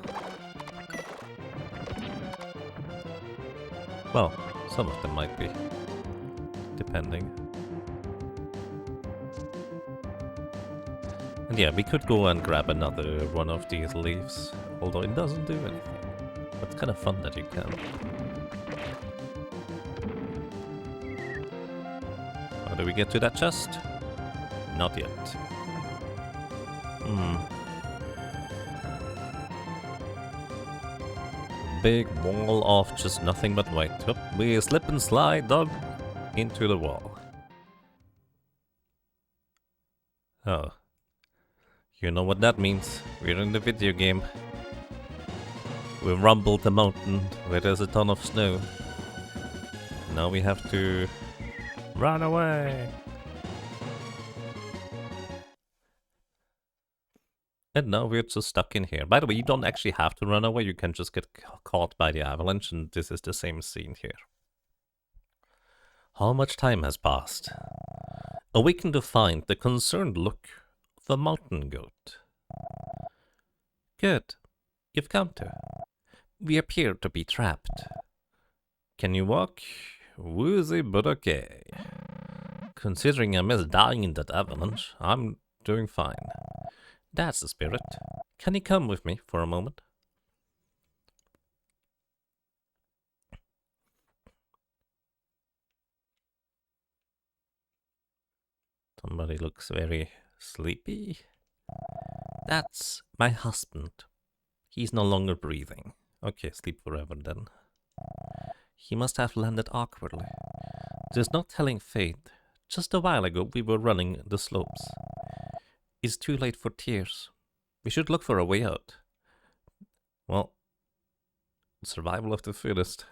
Well, some of them might be, depending. And yeah, we could go and grab another one of these leaves, although it doesn't do anything. But it's kind of fun that you can. How do we get to that chest? Not yet. Big wall of just nothing but white. Oh, we slip and slide down into the wall. Oh. You know what that means. We're in the video game. We rumbled the mountain where there's a ton of snow. Now we have to run away. And now we're just stuck in here. By the way, you don't actually have to run away. You can just get caught by the avalanche, and this is the same scene here. How much time has passed? Awaken to find the concerned look of the mountain goat. Good. You've come to. We appear to be trapped. Can you walk? Woozy, but okay. Considering I missed dying in that avalanche, I'm doing fine. That's the spirit. Can you come with me for a moment? Somebody looks very sleepy. That's my husband. He's no longer breathing. Okay, sleep forever then. He must have landed awkwardly. There's no telling fate. Just a while ago we were running the slopes. It's too late for tears. We should look for a way out. Well, survival of the fittest.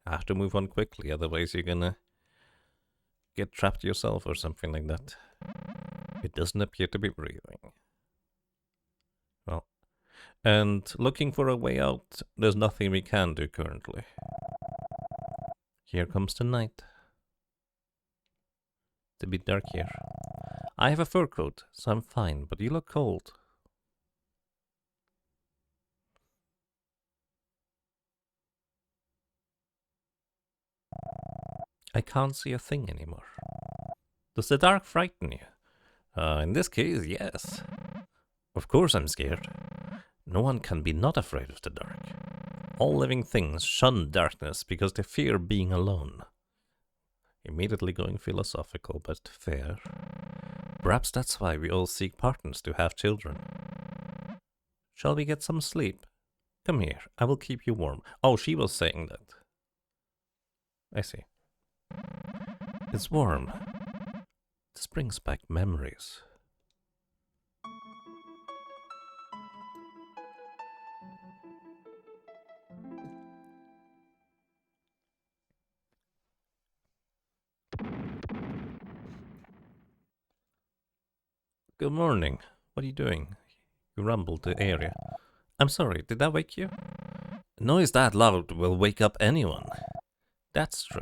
I have to move on quickly, otherwise you're gonna get trapped yourself or something like that. It doesn't appear to be breathing. Well, and looking for a way out, there's nothing we can do currently. Here comes the night. It's a bit dark here. I have a fur coat, so I'm fine, but you look cold. I can't see a thing anymore. Does the dark frighten you? In this case, yes. Of course I'm scared. No one can be not afraid of the dark. All living things shun darkness because they fear being alone. Immediately going philosophical, but fair. Perhaps that's why we all seek partners to have children. Shall we get some sleep? Come here, I will keep you warm. Oh, she was saying that. I see. It's warm. This brings back memories. Good morning. What are you doing? You rumbled the area. I'm sorry, did that wake you? A noise that loud will wake up anyone. That's true.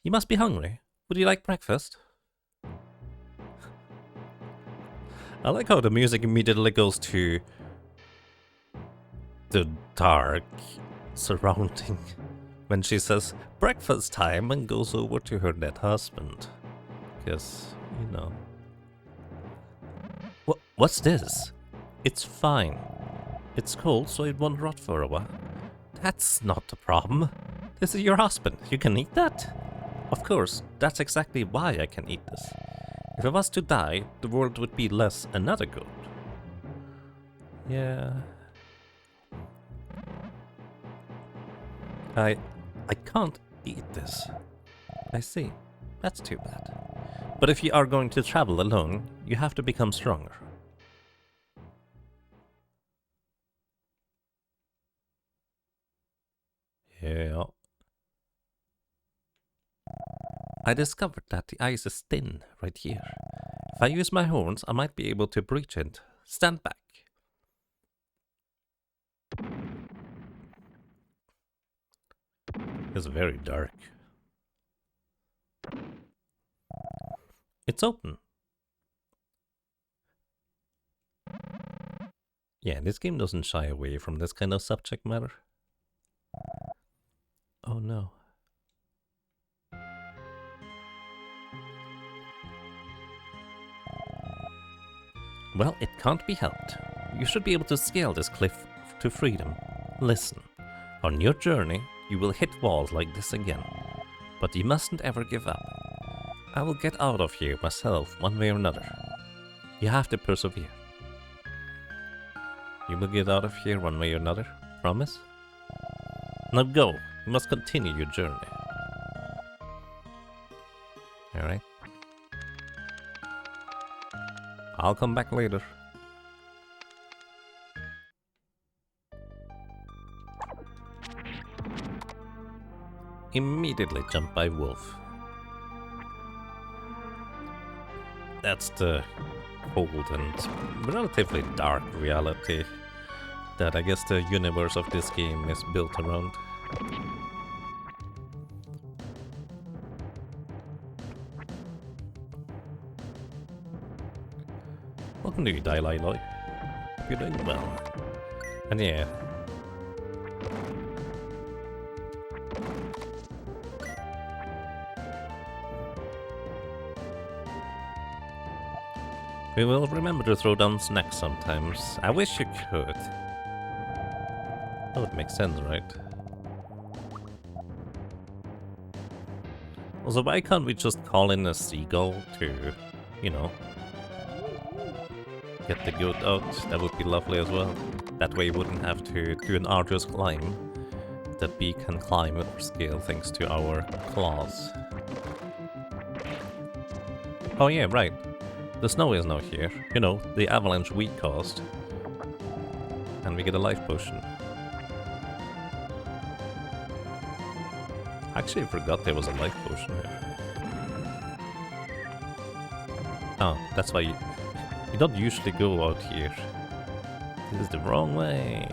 You must be hungry. Would you like breakfast? I like how the music immediately goes to the dark surrounding when she says breakfast time and goes over to her dead husband. Because, you know. What's this? It's fine. It's cold, so it won't rot for a while. That's not a problem. This is your husband. You can eat that? Of course, that's exactly why I can eat this. If I was to die, the world would be less another goat. Yeah. I can't eat this. I see. That's too bad. But if you are going to travel alone, you have to become stronger. Yeah. I discovered that the ice is thin right here. If I use my horns, I might be able to breach it. Stand back. It's very dark. It's open. Yeah, this game doesn't shy away from this kind of subject matter. Oh no. Well, it can't be helped. You should be able to scale this cliff to freedom. Listen, on your journey, you will hit walls like this again. But you mustn't ever give up. I will get out of here myself one way or another. You have to persevere. You will get out of here one way or another, promise? Now go, you must continue your journey. Alright. I'll come back later. Immediately jumped by wolf. That's the cold and relatively dark reality that I guess the universe of this game is built around. Welcome to you, Dalai Loi. Hope you're doing well. And yeah. We will remember to throw down snacks sometimes. I wish you could. That would make sense, right? Also, why can't we just call in a seagull to, you know, get the goat out? That would be lovely as well. That way we wouldn't have to do an arduous climb that we can climb or scale thanks to our claws. Oh yeah, right. The snow is now here. You know, the avalanche we caused. And we get a life potion. Actually, I forgot there was a life potion here. Oh, that's why you don't usually go out here. This is the wrong way.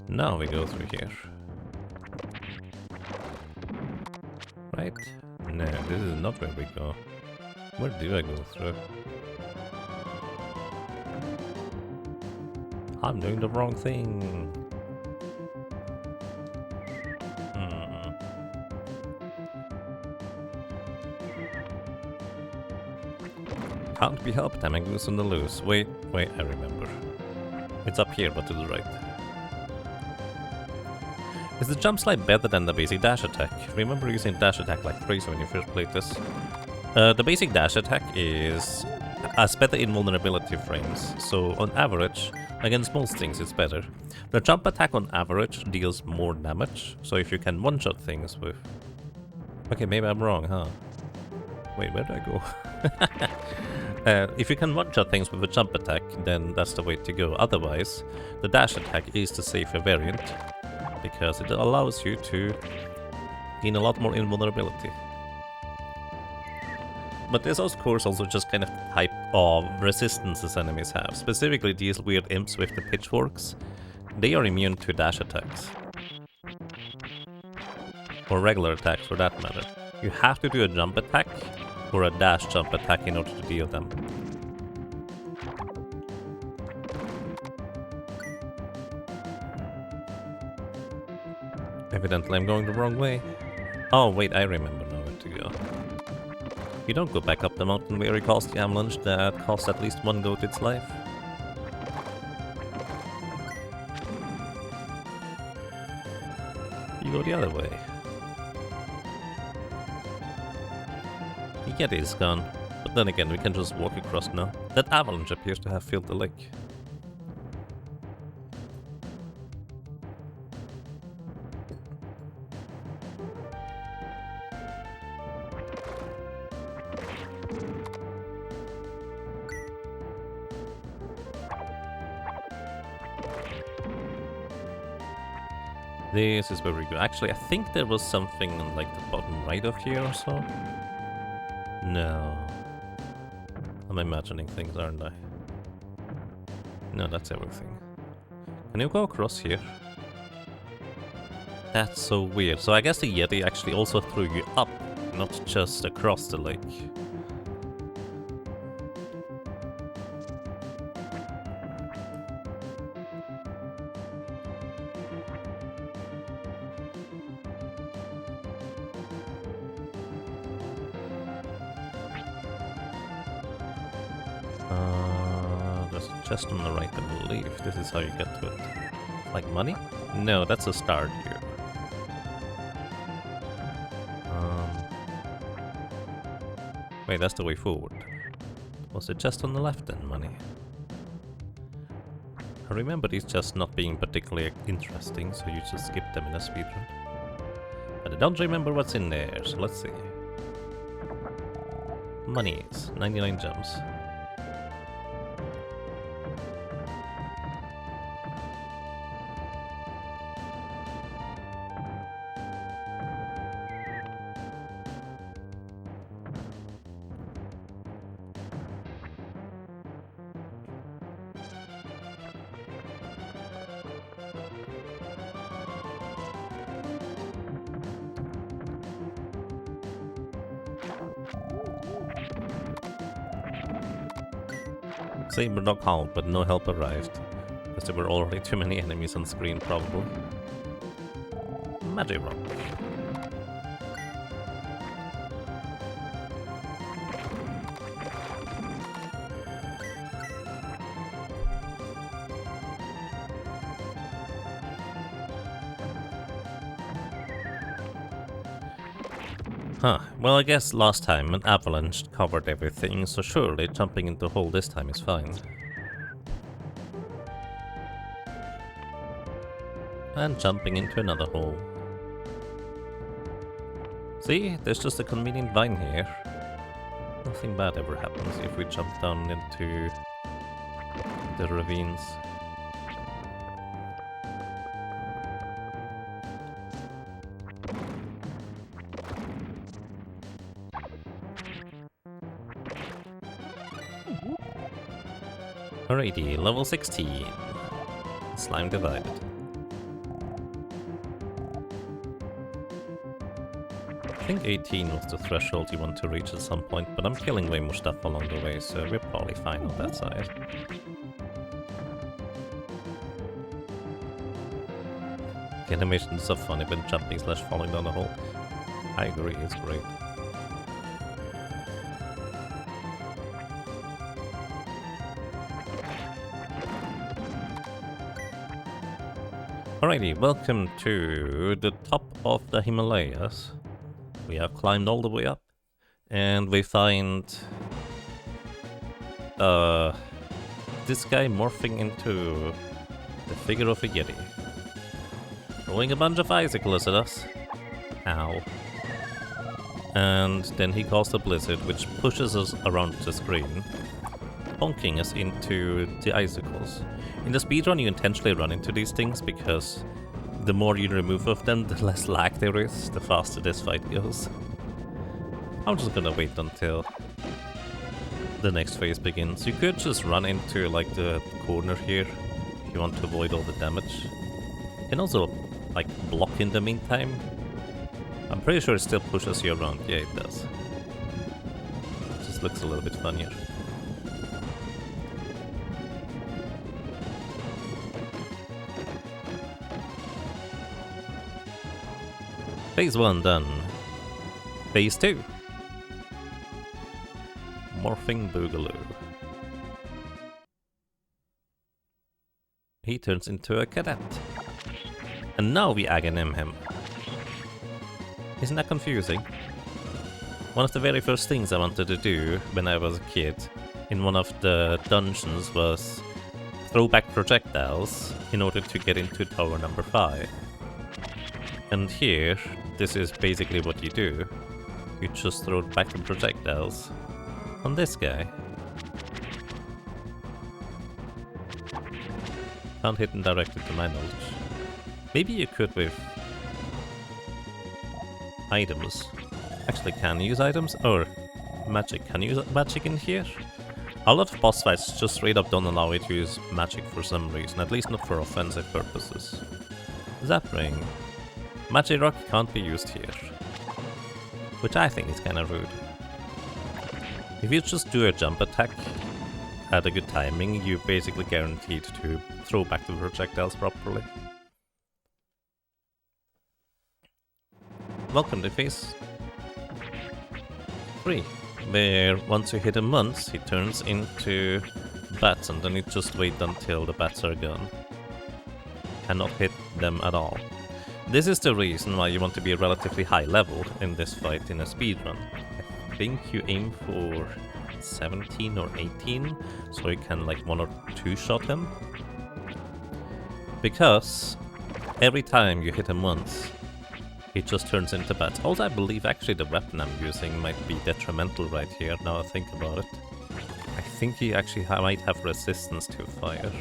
Now we go through here. Right? No, this is not where we go. Where do I go through? I'm doing the wrong thing. Can't be helped, I'm a goose on the loose. Wait, I remember. It's up here, but to the right. Is the jump slide better than the basic dash attack? Remember using dash attack like crazy when you first played this. The basic dash attack has better invulnerability frames, so on average, against most things it's better. The jump attack on average deals more damage, so if you can one-shot things with... Okay, maybe I'm wrong, huh? Wait, where do I go? If you can one-shot things with a jump attack, then that's the way to go. Otherwise, the dash attack is the safer variant, because it allows you to gain a lot more invulnerability. But there's of course also just kind of type of resistances enemies have. Specifically these weird imps with the pitchforks. They are immune to dash attacks. Or regular attacks for that matter. You have to do a jump attack or a dash jump attack in order to deal them. Evidently I'm going the wrong way. Oh wait, I remember now where to go. You don't go back up the mountain where you caused the avalanche that cost at least one goat its life. You go the other way. The Yeti is gone, but then again we can just walk across now. That avalanche appears to have filled the lake. This is where we go. Actually, I think there was something on like the bottom right of here or so. No. I'm imagining things, aren't I? No, that's everything. Can you go across here? That's so weird. So I guess the Yeti actually also threw you up, not just across the lake. There's a chest on the right, I believe. This is how you get to it. Like money? No, that's a star here. Wait, that's the way forward. Was the chest on the left then, money? I remember these chests not being particularly interesting, so you just skip them in a speedrun. But I don't remember what's in there, so let's see. Monies, 99 gems. Saber dog howled, but no help arrived. Because there were already too many enemies on screen, probably. Magic rock. Huh, well I guess last time an avalanche covered everything, so surely jumping into a hole this time is fine. And jumping into another hole. See, there's just a convenient vine here. Nothing bad ever happens if we jump down into the ravines. Alrighty, level 16. Slime divided. think 18 was the threshold you want to reach at some point, but I'm killing way more stuff along the way, so we're probably fine on that side. The animation is so funny when jumping slash falling down the hole. I agree, it's great. Alrighty, welcome to the top of the Himalayas. We have climbed all the way up, and we find this guy morphing into the figure of a Yeti, throwing a bunch of icicles at us. Ow. And then he caused a blizzard, which pushes us around the screen, bonking us into the icicles. In the speedrun, you intentionally run into these things because the more you remove of them, the less lag there is, the faster this fight goes. I'm just gonna wait until the next phase begins. You could just run into like the corner here if you want to avoid all the damage. You can also like block in the meantime. I'm pretty sure it still pushes you around. Yeah, it does. It just looks a little bit funnier. Phase 1 done. Phase 2. Morphing Boogaloo. He turns into a cadet. And now we Aghanim him. Isn't that confusing? One of the very first things I wanted to do when I was a kid in one of the dungeons was throw back projectiles in order to get into tower number 5. And here, this is basically what you do. You just throw back the projectiles on this guy. Can't hit him directly to my knowledge. Maybe you could with items. Actually, can you use items? Or magic. Can you use magic in here? A lot of boss fights just straight up don't allow you to use magic for some reason, at least not for offensive purposes. Zap ring. Magic rock can't be used here, which I think is kinda rude. If you just do a jump attack at a good timing, you're basically guaranteed to throw back the projectiles properly. Welcome to phase 3, where once you hit him once, he turns into bats, and then you just wait until the bats are gone. Cannot hit them at all. This is the reason why you want to be relatively high level in this fight in a speedrun. I think you aim for 17 or 18, so you can like 1 or 2 shot him. Because every time you hit him once, he just turns into bats. Also, I believe actually the weapon I'm using might be detrimental right here, now I think about it. I think he actually might have resistance to fire.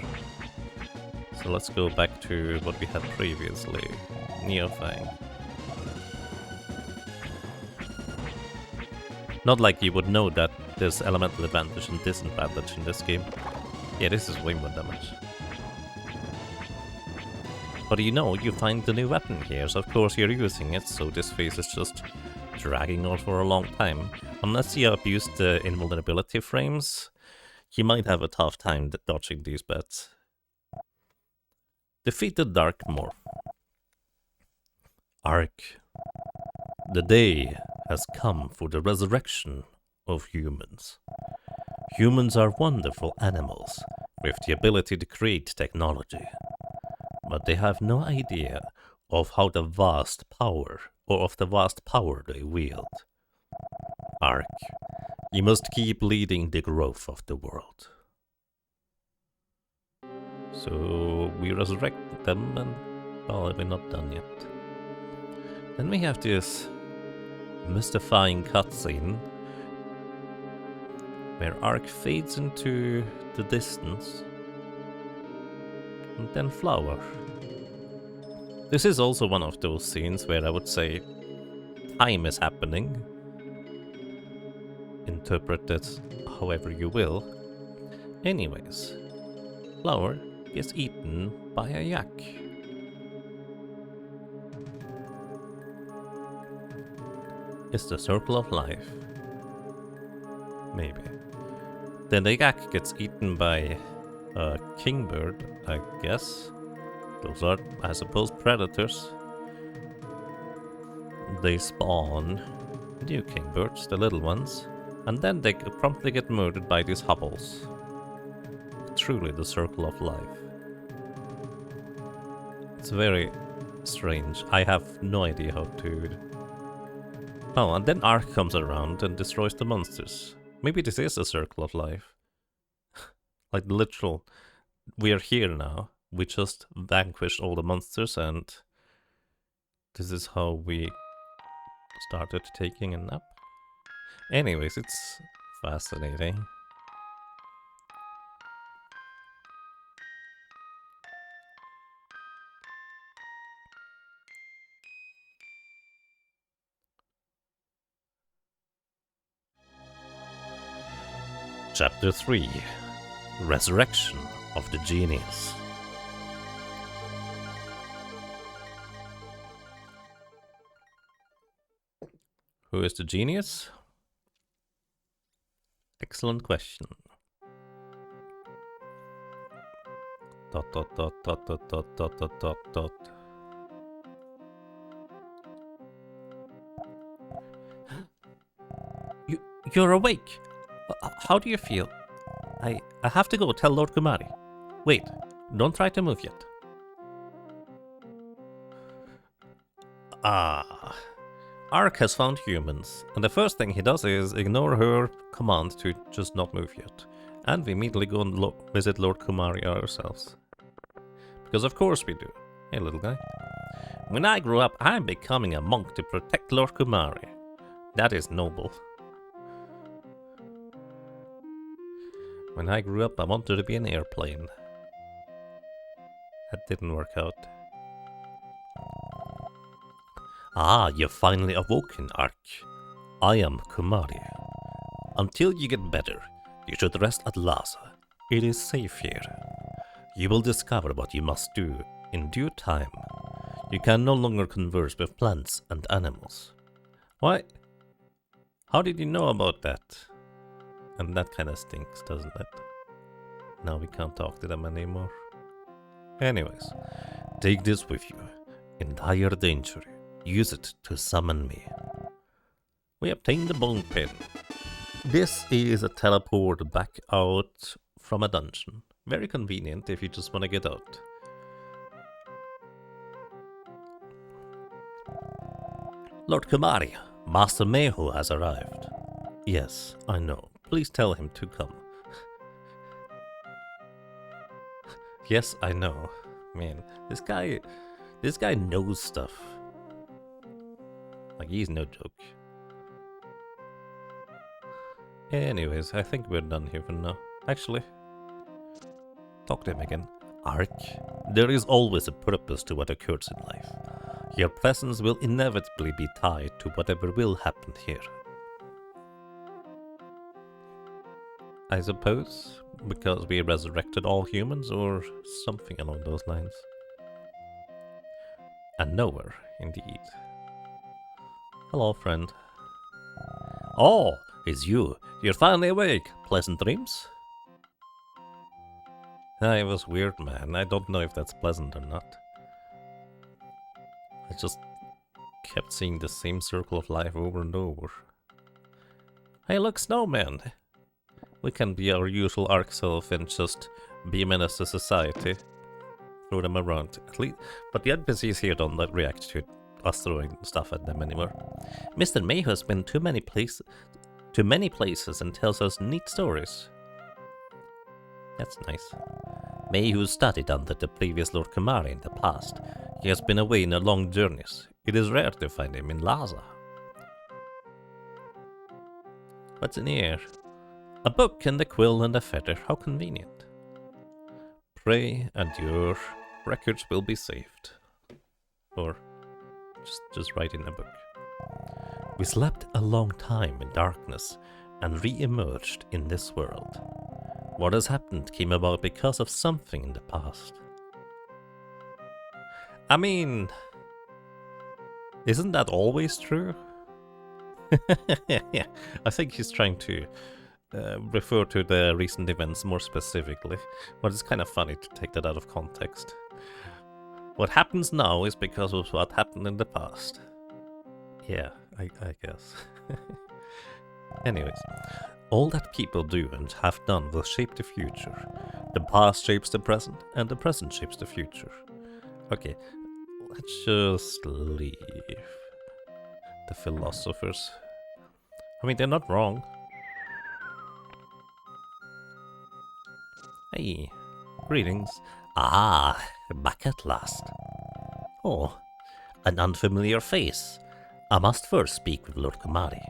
So let's go back to what we had previously. Neofang. Not like you would know that there's elemental advantage and disadvantage in this game. Yeah, this is way more damage. But you know, you find the new weapon here, so of course you're using it, so this phase is just dragging on for a long time. Unless you abuse the invulnerability frames, you might have a tough time dodging these bats. Defeat the Dark Morph. Ark. The day has come for the resurrection of humans. Humans are wonderful animals with the ability to create technology, but they have no idea of the vast power they wield. Ark, you must keep leading the growth of the world. So we resurrect them, and well, we're not done yet. Then we have this mystifying cutscene where Ark fades into the distance, and then Flower. This is also one of those scenes where I would say time is happening. Interpret it however you will. Anyways, Flower gets eaten by a yak. is the circle of life. Maybe. Then the yak gets eaten by a kingbird, I guess. Those are, I suppose, predators. They spawn new kingbirds, the little ones, and then they promptly get murdered by these hobbles. Truly the circle of life. It's very strange. I have no idea how to... Oh, and then Ark comes around and destroys the monsters. Maybe this is a circle of life. Like literal, we are here now. We just vanquished all the monsters and this is how we started taking a nap. Anyways, it's fascinating. Chapter 3: Resurrection of the Genius. Who is the genius? Excellent question. Dot dot dot dot dot dot dot dot dot dot. You're awake. How do you feel? I have to go tell Lord Kumari. Wait, don't try to move yet. Ark has found humans, and the first thing he does is ignore her command to just not move yet. And we immediately go and visit Lord Kumari ourselves. Because of course we do. Hey little guy. When I grow up, I'm becoming a monk to protect Lord Kumari. That is noble. When I grew up, I wanted to be an airplane. That didn't work out. Ah, you've finally awoken, Ark. I am Kumari. Until you get better, you should rest at Lhasa. It is safe here. You will discover what you must do in due time. You can no longer converse with plants and animals. Why? How did you know about that? And that kind of stinks, doesn't it? Now we can't talk to them anymore. Anyways, take this with you. In dire danger, use it to summon me. We obtained the bone pin. This is a teleport back out from a dungeon. Very convenient if you just want to get out. Lord Kumari, Master Mehu has arrived. Yes, I know. Please tell him to come. Yes, I know. Man, this guy knows stuff. Like, he's no joke. Anyways, I think we're done here for now. Actually, talk to him again. Ark, there is always a purpose to what occurs in life. Your presence will inevitably be tied to whatever will happen here. I suppose, because we resurrected all humans, or something along those lines. And nowhere, indeed. Hello, friend. Oh, it's you. You're finally awake. Pleasant dreams? It was weird, man. I don't know if that's pleasant or not. I just kept seeing the same circle of life over and over. Hey, look, snowman! We can be our usual Ark self and just be a menace to society. Throw them around, at least. But the NPCs here don't react to us throwing stuff at them anymore. Mr. Mehu has been to many places and tells us neat stories. That's nice. Mehu studied under the previous Lord Kumari in the past. He has been away on long journeys. It is rare to find him in Lhasa. What's in here? A book and a quill and a feather. How convenient. Pray and your records will be saved. Or just write in a book. We slept a long time in darkness and re-emerged in this world. What has happened came about because of something in the past. I mean, isn't that always true? Yeah, I think he's trying to refer to the recent events more specifically, but it's kind of funny to take that out of context. What happens now is because of what happened in the past. Yeah, I guess. Anyways, all that people do and have done will shape the future. The past shapes the present, and the present shapes the future. Okay, let's just leave the philosophers. I mean, they're not wrong. Hey, greetings. Ah, back at last. Oh, an unfamiliar face. I must first speak with Lord Kumari.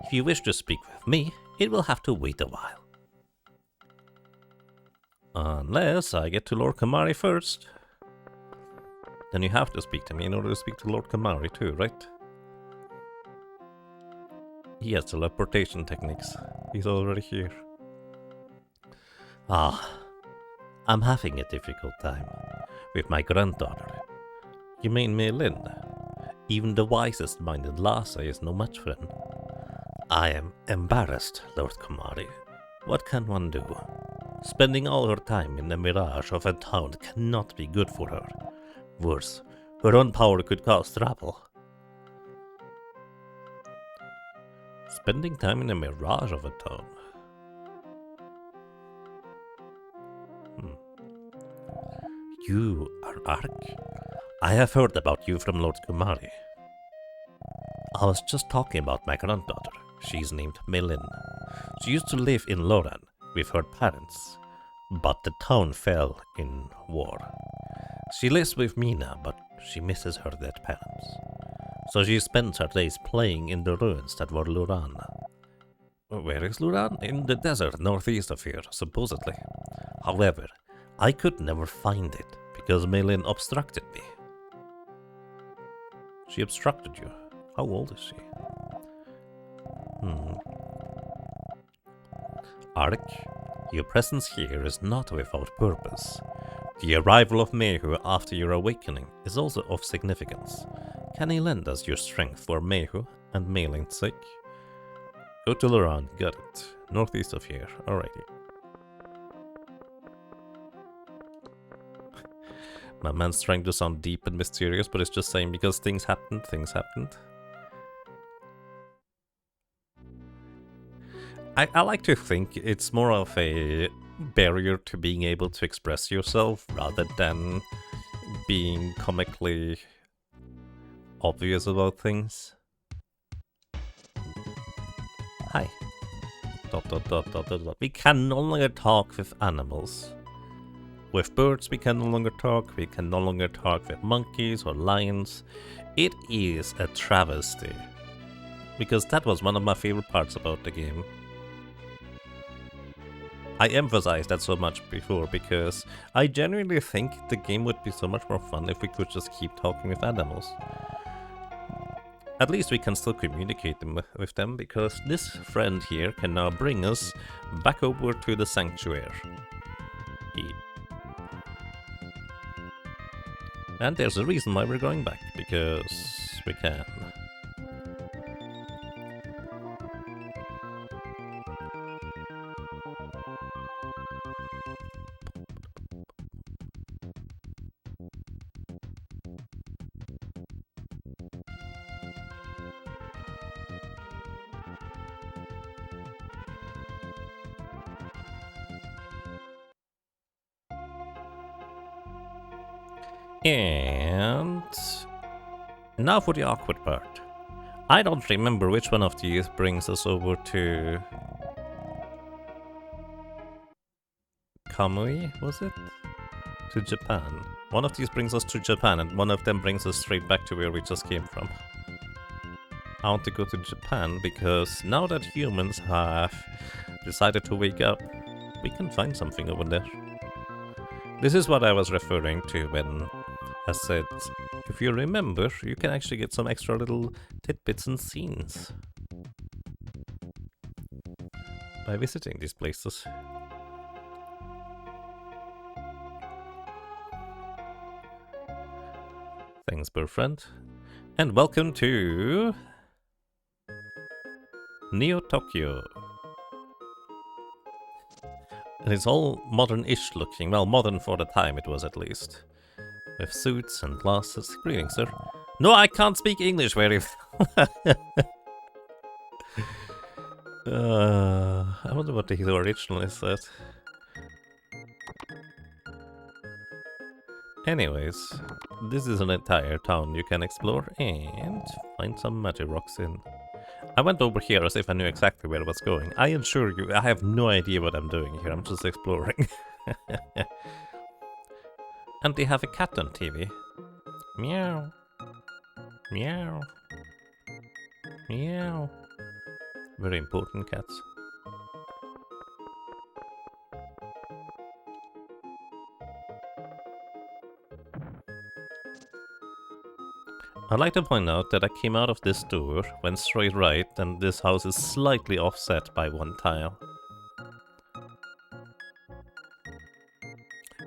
If you wish to speak with me, it will have to wait a while. Unless I get to Lord Kamari first. Then you have to speak to me in order to speak to Lord Kamari too, right? He has teleportation techniques. He's already here. Ah, I'm having a difficult time with my granddaughter. You mean Lin? Even the wisest-minded Lhasa is no match for him. I am embarrassed, Lord Kumari. What can one do? Spending all her time in the mirage of a town cannot be good for her. Worse, her own power could cause trouble. Spending time in the mirage of a town. You are Ark? I have heard about you from Lord Kumari. I was just talking about my granddaughter. She's named Melin. She used to live in Loran with her parents, but the town fell in war. She lives with me now, but she misses her dead parents. So she spends her days playing in the ruins that were Luran. Where is Luran? In the desert northeast of here, supposedly. However, I could never find it because Melin obstructed me. She obstructed you? How old is she? Ark, your presence here is not without purpose. The arrival of Mehu after your awakening is also of significance. Can you lend us your strength for Mehu and Melin's sake? Go to Luran, got it. Northeast of here, alrighty. My man's trying to sound deep and mysterious, but it's just saying because things happened, things happened. I like to think it's more of a barrier to being able to express yourself rather than being comically obvious about things. Hi. ... We can no longer talk with animals. With birds we can no longer talk, we can no longer talk with monkeys or lions. It is a travesty. Because that was one of my favorite parts about the game. I emphasized that so much before because I genuinely think the game would be so much more fun if we could just keep talking with animals. At least we can still communicate with them because this friend here can now bring us back over to the sanctuary. And there's a reason why we're going back, because we can. And now for the awkward part. I don't remember which one of these brings us over to Kamui, was it? To Japan. One of these brings us to Japan and one of them brings us straight back to where we just came from. I want to go to Japan because now that humans have decided to wake up, we can find something over there. This is what I was referring to when I said, if you remember, you can actually get some extra little tidbits and scenes by visiting these places. Thanks, Burfriend. And welcome to Neo Tokyo. And it's all modern-ish looking. Well, modern for the time it was at least. With suits and glasses. Greetings, sir. No, I can't speak English very well. I wonder what the original is said. Anyways, this is an entire town you can explore and find some magic rocks in. I went over here as if I knew exactly where I was going. I assure you, I have no idea what I'm doing here. I'm just exploring. And they have a cat on TV. Meow. Meow. Meow. Very important cats. I'd like to point out that I came out of this door, went straight right, and this house is slightly offset by one tile.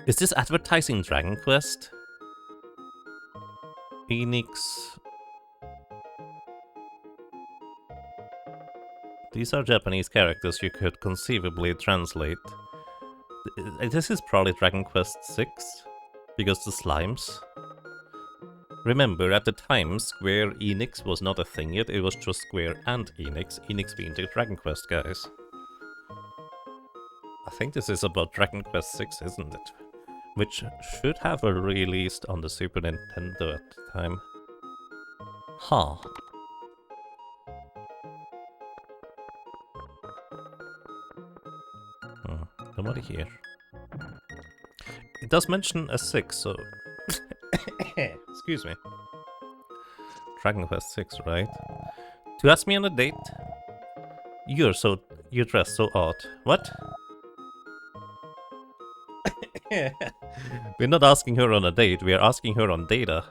Is this advertising Dragon Quest? Phoenix. These are Japanese characters you could conceivably translate. This is probably Dragon Quest 6, because the slimes. Remember, at the time, Square Enix was not a thing yet, it was just Square and Enix, Enix being the Dragon Quest guys. I think this is about Dragon Quest 6, isn't it? Which should have been released on the Super Nintendo at the time. Huh. Nobody here. It does mention a 6, so... Excuse me. Dragon Quest 6, right? To ask me on a date? You dress so odd. What? We're not asking her on a date, we are asking her on data.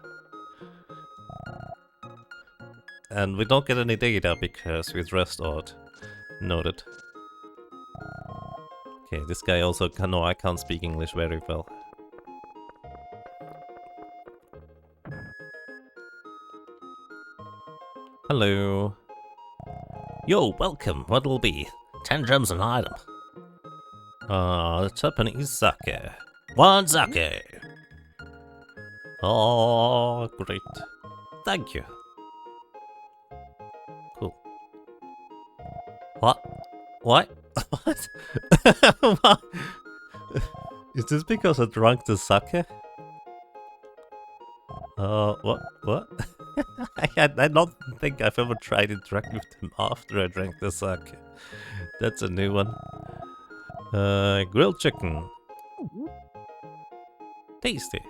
And we don't get any data because we dressed odd. Noted. Okay, this guy also can... No, I can't speak English very well. Hello. Yo, welcome. What'll be? 10 gems an item. Japanese sake. 1 sake. Oh, great. Thank you. Cool. What? What? What? What? Is this because I drank the sake? What? I don't think I've ever tried interacting with him after I drank the sake. That's a new one. Grilled chicken. Tasty.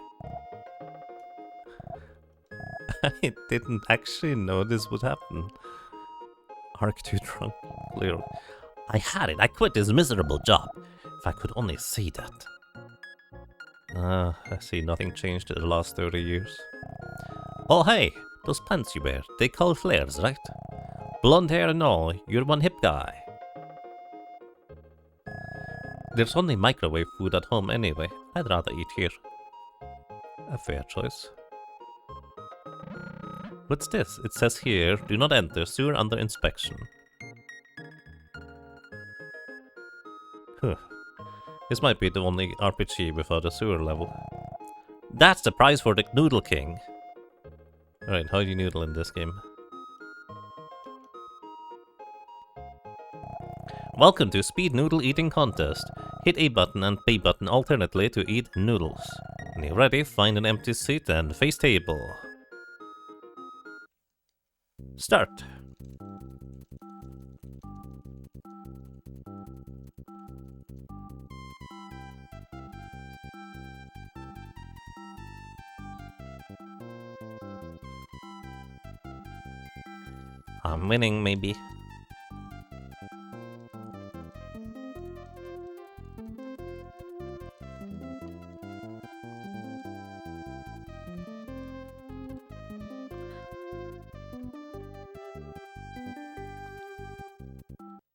I didn't actually know this would happen. Arc too drunk, clearly. I had it. I quit this miserable job. If I could only see that. I see nothing changed in the last 30 years. Oh hey, those pants you wear, they call flares, right? Blonde hair and all, you're one hip guy. There's only microwave food at home anyway. I'd rather eat here. A fair choice. What's this? It says here, do not enter, sewer under inspection. Huh. This might be the only RPG without a sewer level. That's the prize for the Noodle King. Alright, how do you noodle in this game? Welcome to Speed Noodle Eating Contest. Hit A button and B button alternately to eat noodles. When you're ready, find an empty seat and face table. Start. I'm winning, maybe.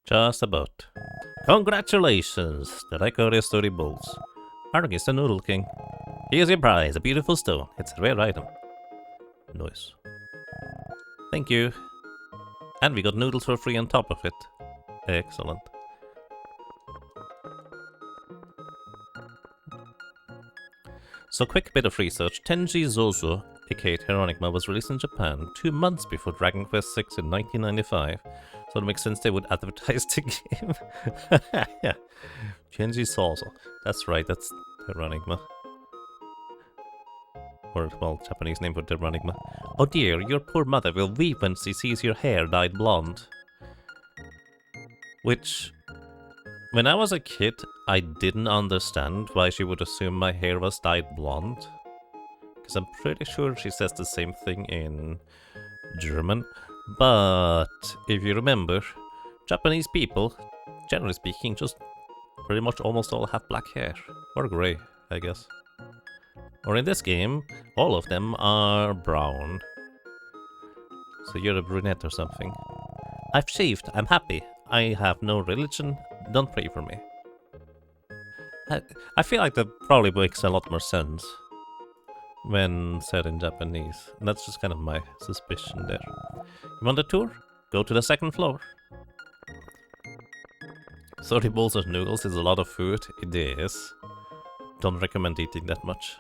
Just about. Congratulations! The record is 30 bulls. Arg is the Noodle King. Here's your prize, a beautiful stone. It's a rare item. Nice. Thank you. And we got noodles for free on top of it. Excellent. So quick bit of research. Tenji Zozo, aka Terranigma, was released in Japan 2 months before Dragon Quest VI in 1995. So it makes sense they would advertise the game. Yeah. Tenji Zozo. That's right, that's Terranigma. Or, well, Japanese name for Terranigma. Oh dear, your poor mother will weep when she sees your hair dyed blonde. Which, when I was a kid, I didn't understand why she would assume my hair was dyed blonde. Because I'm pretty sure she says the same thing in German. But, if you remember, Japanese people, generally speaking, just pretty much almost all have black hair. Or grey, I guess. Or in this game, all of them are brown. So you're a brunette or something. I've shaved, I'm happy. I have no religion, don't pray for me. I feel like that probably makes a lot more sense when said in Japanese. That's just kind of my suspicion there. You want a tour? Go to the 2nd floor. 30 bowls of noodles is a lot of food. It is. Don't recommend eating that much.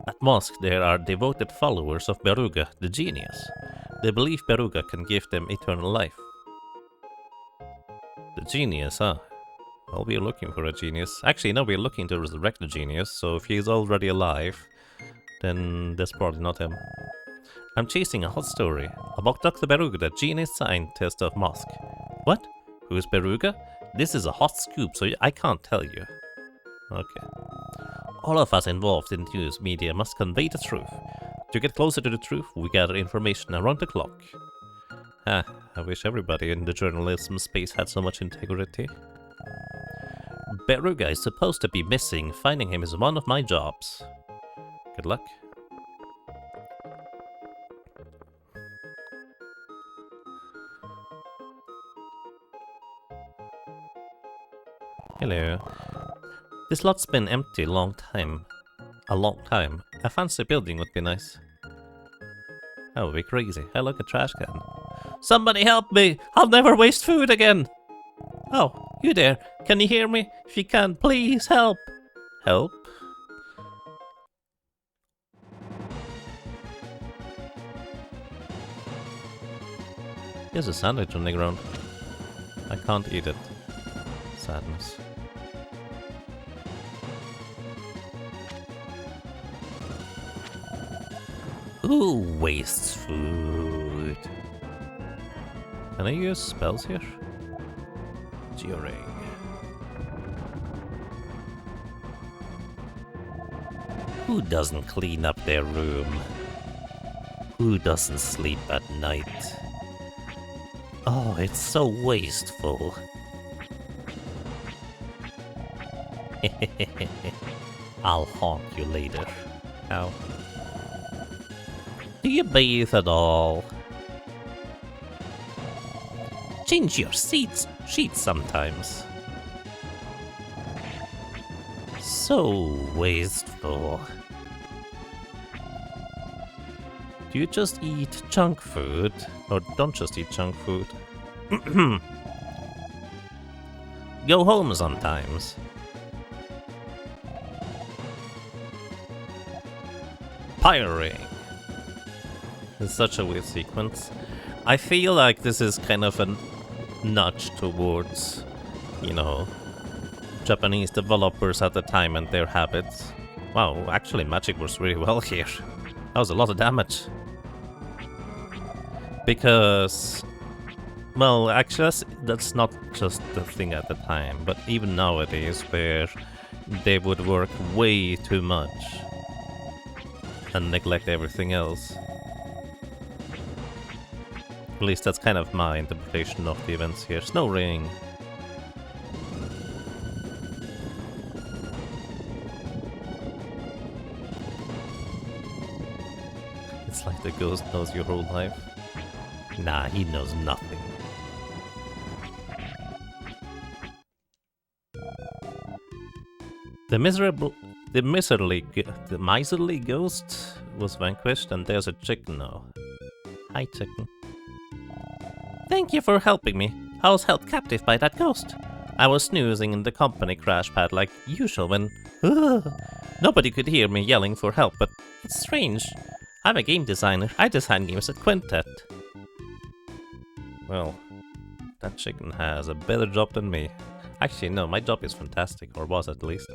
At mosque, there are devoted followers of Beruga, the genius. They believe Beruga can give them eternal life. The genius, huh? Well, we're looking for a genius. Actually, no, we're looking to resurrect the genius, so if he's already alive, then that's probably not him. I'm chasing a hot story about Dr. Beruga, the genius scientist of mosque. What? Who's Beruga? This is a hot scoop, so I can't tell you. Okay. All of us involved in news media must convey the truth. To get closer to the truth, we gather information around the clock. I wish everybody in the journalism space had so much integrity. Beruga is supposed to be missing. Finding him is one of my jobs. Good luck. Hello. This lot's been empty a long time. A fancy building would be nice. That would be crazy. Hey, look, a trash can. Somebody help me! I'll never waste food again! Oh, you there. Can you hear me? If you can, please help! Help? There's a sandwich on the ground. I can't eat it. Sadness. Who wastes food? Can I use spells here? During. Who doesn't clean up their room? Who doesn't sleep at night? Oh, it's so wasteful. I'll haunt you later. Ow. Do you bathe at all? Change your sheets sometimes. So wasteful. Do you just eat junk food? Or don't just eat junk food? Go home sometimes. Firing. It's such a weird sequence. I feel like this is kind of a nudge towards, you know, Japanese developers at the time and their habits. Wow, actually magic works really well here. That was a lot of damage. Because, well, actually that's not just the thing at the time, but even nowadays where they would work way too much and neglect everything else. At least that's kind of my interpretation of the events here. Snow ring. It's like the ghost knows your whole life. Nah, he knows nothing. The miserly ghost was vanquished, and there's a chicken now. Hi, chicken. Thank you for helping me. I was held captive by that ghost. I was snoozing in the company crash pad like usual when... Nobody could hear me yelling for help, but it's strange. I'm a game designer. I design games at Quintet. Well, that chicken has a better job than me. Actually, no, my job is fantastic, or was at least.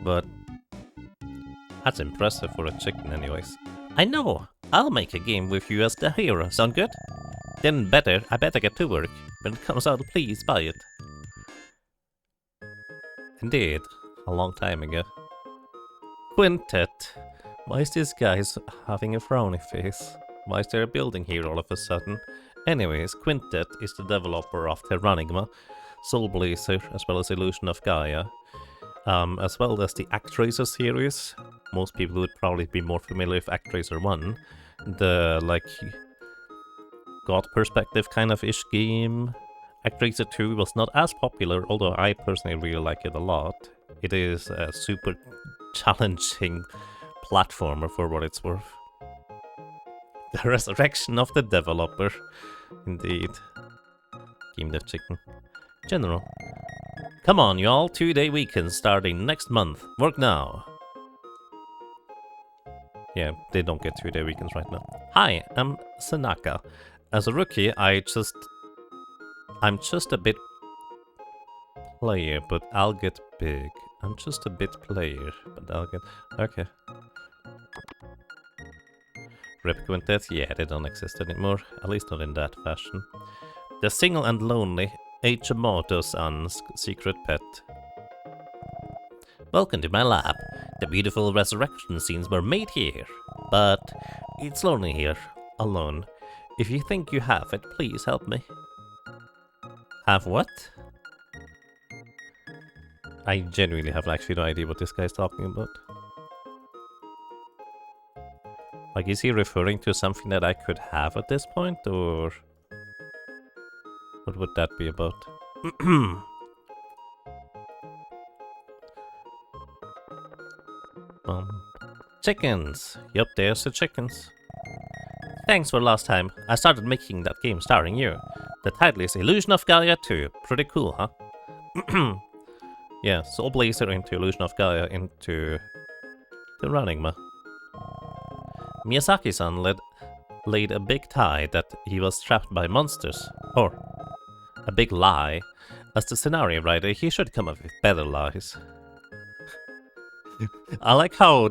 But that's impressive for a chicken anyways. I know! I'll make a game with you as the hero, sound good? Then I better get to work. When it comes out, please buy it. Indeed, a long time ago. Quintet. Why is this guy having a frowny face? Why is there a building here all of a sudden? Anyways, Quintet is the developer of Terranigma, Soulblazer, as well as Illusion of Gaia, as well as the ActRaiser series. Most people would probably be more familiar with ActRaiser 1, the, like, God perspective kind of ish game. ActRaiser 2 was not as popular, although I personally really like it a lot. It is a super challenging platformer for what it's worth. The resurrection of the developer. Indeed. Game the chicken. General. Come on, y'all. 2-day weekend starting next month. Work now. Yeah, they don't get 2-day weekends right now. Hi, I'm Sanaka. As a rookie, I'm just a bit player, but I'll get big. I'm just a bit player, but I'll get... Okay. Rip Quintet? Yeah, they don't exist anymore. At least not in that fashion. The single and lonely Hamato-san's secret pet. Welcome to my lab. The beautiful resurrection scenes were made here. But it's lonely here, alone. If you think you have it, please help me. Have what? I genuinely have actually no idea what this guy's talking about. Like, is he referring to something that I could have at this point, or... What would that be about? Chickens! Yup, there's the chickens. Thanks for last time. I started making that game starring you. The title is Illusion of Gaia 2. Pretty cool, huh? Yeah, Soulblazer into Illusion of Gaia into Terranigma. Miyazaki-san laid a big tie that he was trapped by monsters. Or a big lie. As the scenario writer, he should come up with better lies. I like how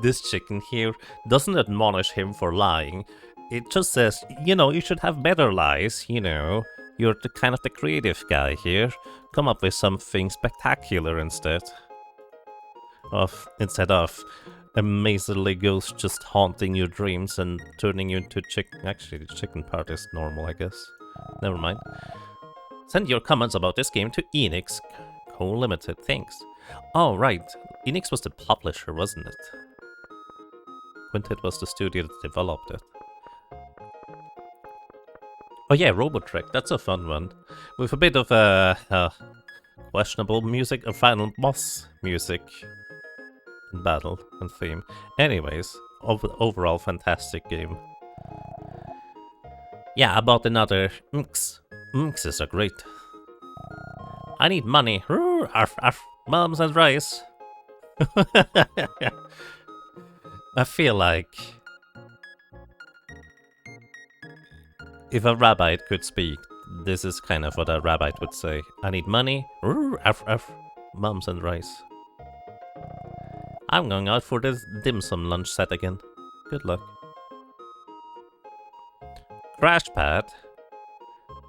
this chicken here doesn't admonish him for lying. It just says, you know, you should have better lies, you know. You're the kind of the creative guy here. Come up with something spectacular instead of amazingly ghost just haunting your dreams and turning you into chicken. Actually, the chicken part is normal, I guess. Never mind. Send your comments about this game to Enix Co. Limited. Thanks. Oh, right. Enix was the publisher, wasn't it? Quintet was the studio that developed it. Oh yeah, Robotrek. That's a fun one. With a bit of questionable music, a final boss music. Battle and theme. Anyways, overall fantastic game. Yeah, I bought another Mx. Mxes are great. I need money. Arf, arf. Mums and rice. I feel like if a rabbit could speak, this is kind of what a rabbit would say. I need money. Arf, arf. Mums and rice. I'm going out for this dim sum lunch set again. Good luck. Crash pad.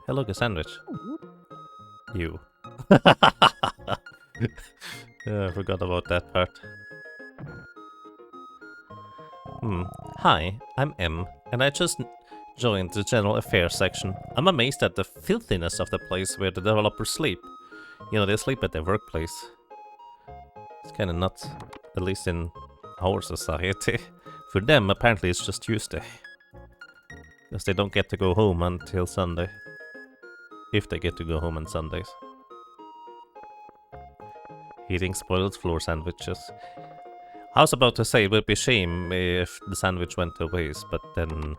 Hello, a sandwich. You. Yeah, I forgot about that part. Hi, I'm M, and I just joined the general affairs section. I'm amazed at the filthiness of the place where the developers sleep. You know, they sleep at their workplace. It's kinda nuts. At least in our society. For them, apparently it's just Tuesday. Because they don't get to go home until Sunday. If they get to go home on Sundays. Eating spoiled floor sandwiches. I was about to say it would be a shame if the sandwich went to waste, but then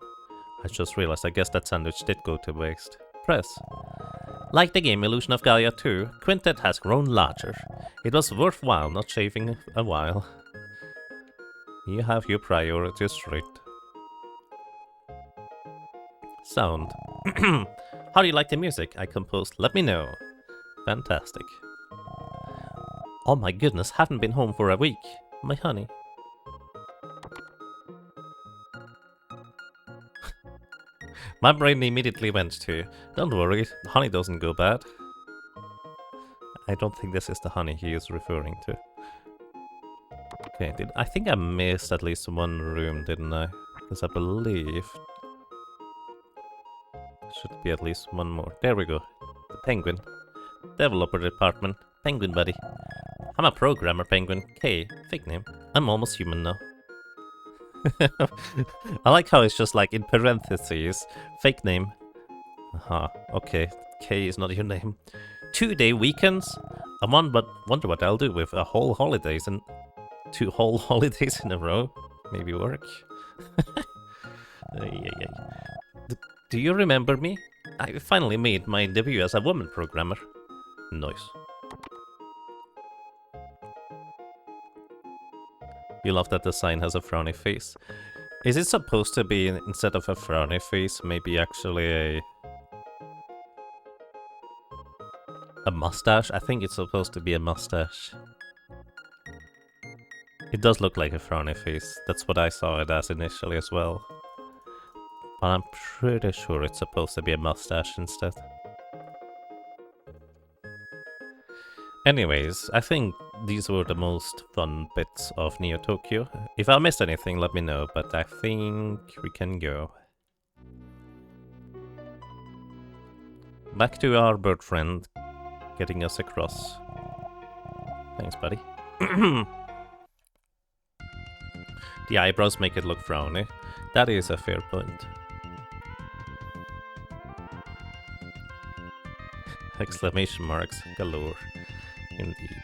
I just realized, I guess that sandwich did go to waste. Press. Like the game Illusion of Gaia 2, Quintet has grown larger. It was worthwhile not shaving a while. You have your priorities straight. Sound. How do you like the music I composed? Let me know. Fantastic. Oh my goodness, haven't been home for a week. My honey. My brain immediately went to, don't worry, honey doesn't go bad. I don't think this is the honey he is referring to. Okay, I think I missed at least one room, didn't I? Because I believe... should be at least one more. There we go. The penguin. Developer department. Penguin buddy. I'm a programmer, penguin. K. Fake name. I'm almost human now. I like how it's just like in parentheses. Fake name. Aha, okay. K is not your name. 2-day weekends? I wonder what I'll do with a whole holidays and 2 whole holidays in a row. Maybe work. Do you remember me? I finally made my debut as a woman programmer. Nice. You love that the sign has a frowny face. Is it supposed to be, instead of a frowny face, maybe actually a mustache? I think it's supposed to be a mustache. It does look like a frowny face. That's what I saw it as initially as well. But I'm pretty sure it's supposed to be a mustache instead. Anyways, I think these were the most fun bits of Neo Tokyo. If I missed anything, let me know, but I think we can go. Back to our bird friend, getting us across. Thanks, buddy. The eyebrows make it look frowny. That is a fair point. Exclamation marks galore. Indeed.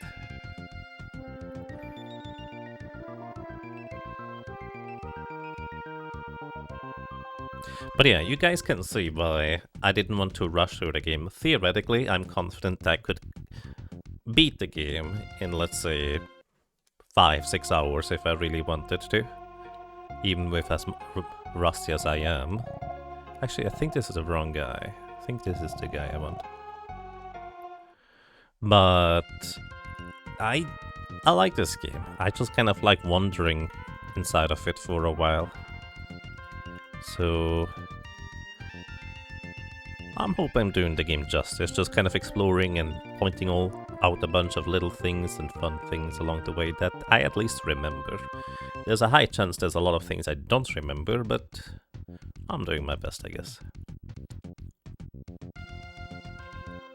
But yeah, you guys can see why I didn't want to rush through the game. Theoretically, I'm confident I could beat the game in, let's say, 5-6 hours if I really wanted to. Even with as rusty as I am. Actually, I think this is the wrong guy. I think this is the guy I want. But I like this game. I just kind of like wandering inside of it for a while. So I'm hoping I'm doing the game justice, just kind of exploring and pointing out a bunch of little things and fun things along the way that I at least remember. There's a high chance there's a lot of things I don't remember, but I'm doing my best, I guess.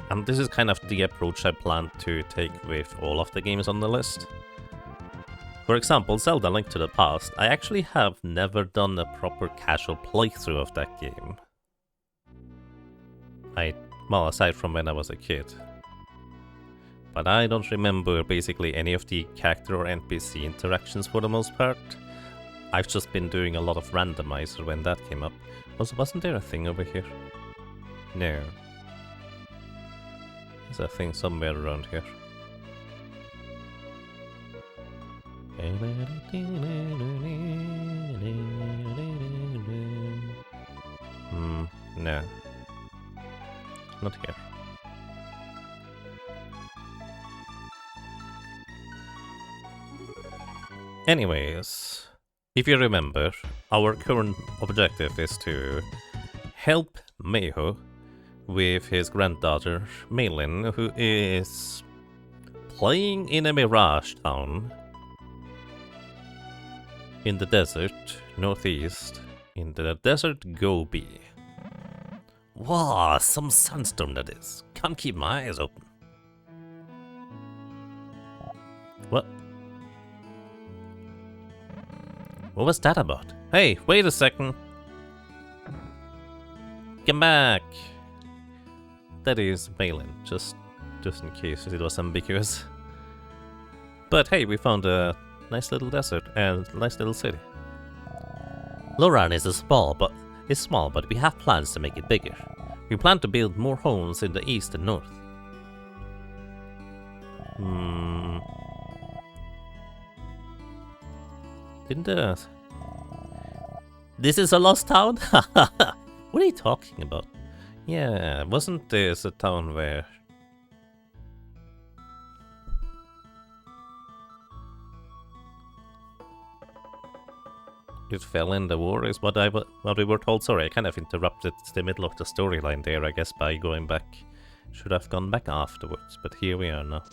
And this is kind of the approach I plan to take with all of the games on the list. For example, Zelda Link to the Past, I actually have never done a proper casual playthrough of that game. Well, aside from when I was a kid. But I don't remember basically any of the character or NPC interactions for the most part. I've just been doing a lot of randomizer when that came up. Wasn't there a thing over here? No. There's a thing somewhere around here. No. Not here. Anyways, if you remember, our current objective is to help Meiho with his granddaughter, Meilin, who is playing in a mirage town in the desert, northeast, in the desert Gobi. Wow, some sandstorm that is. Can't keep my eyes open. What? What was that about? Hey, wait a second. Come back. That is Meilin, just in case it was ambiguous. But hey, we found a nice little desert and nice little city. Loran is a small but is small, but we have plans to make it bigger. We plan to build more homes in the east and north. This is a lost town? What are you talking about? Yeah, wasn't this a town where... it fell in the war is what we were told. Sorry, I kind of interrupted the middle of the storyline there, I guess, by going back. Should have gone back afterwards, but here we are now.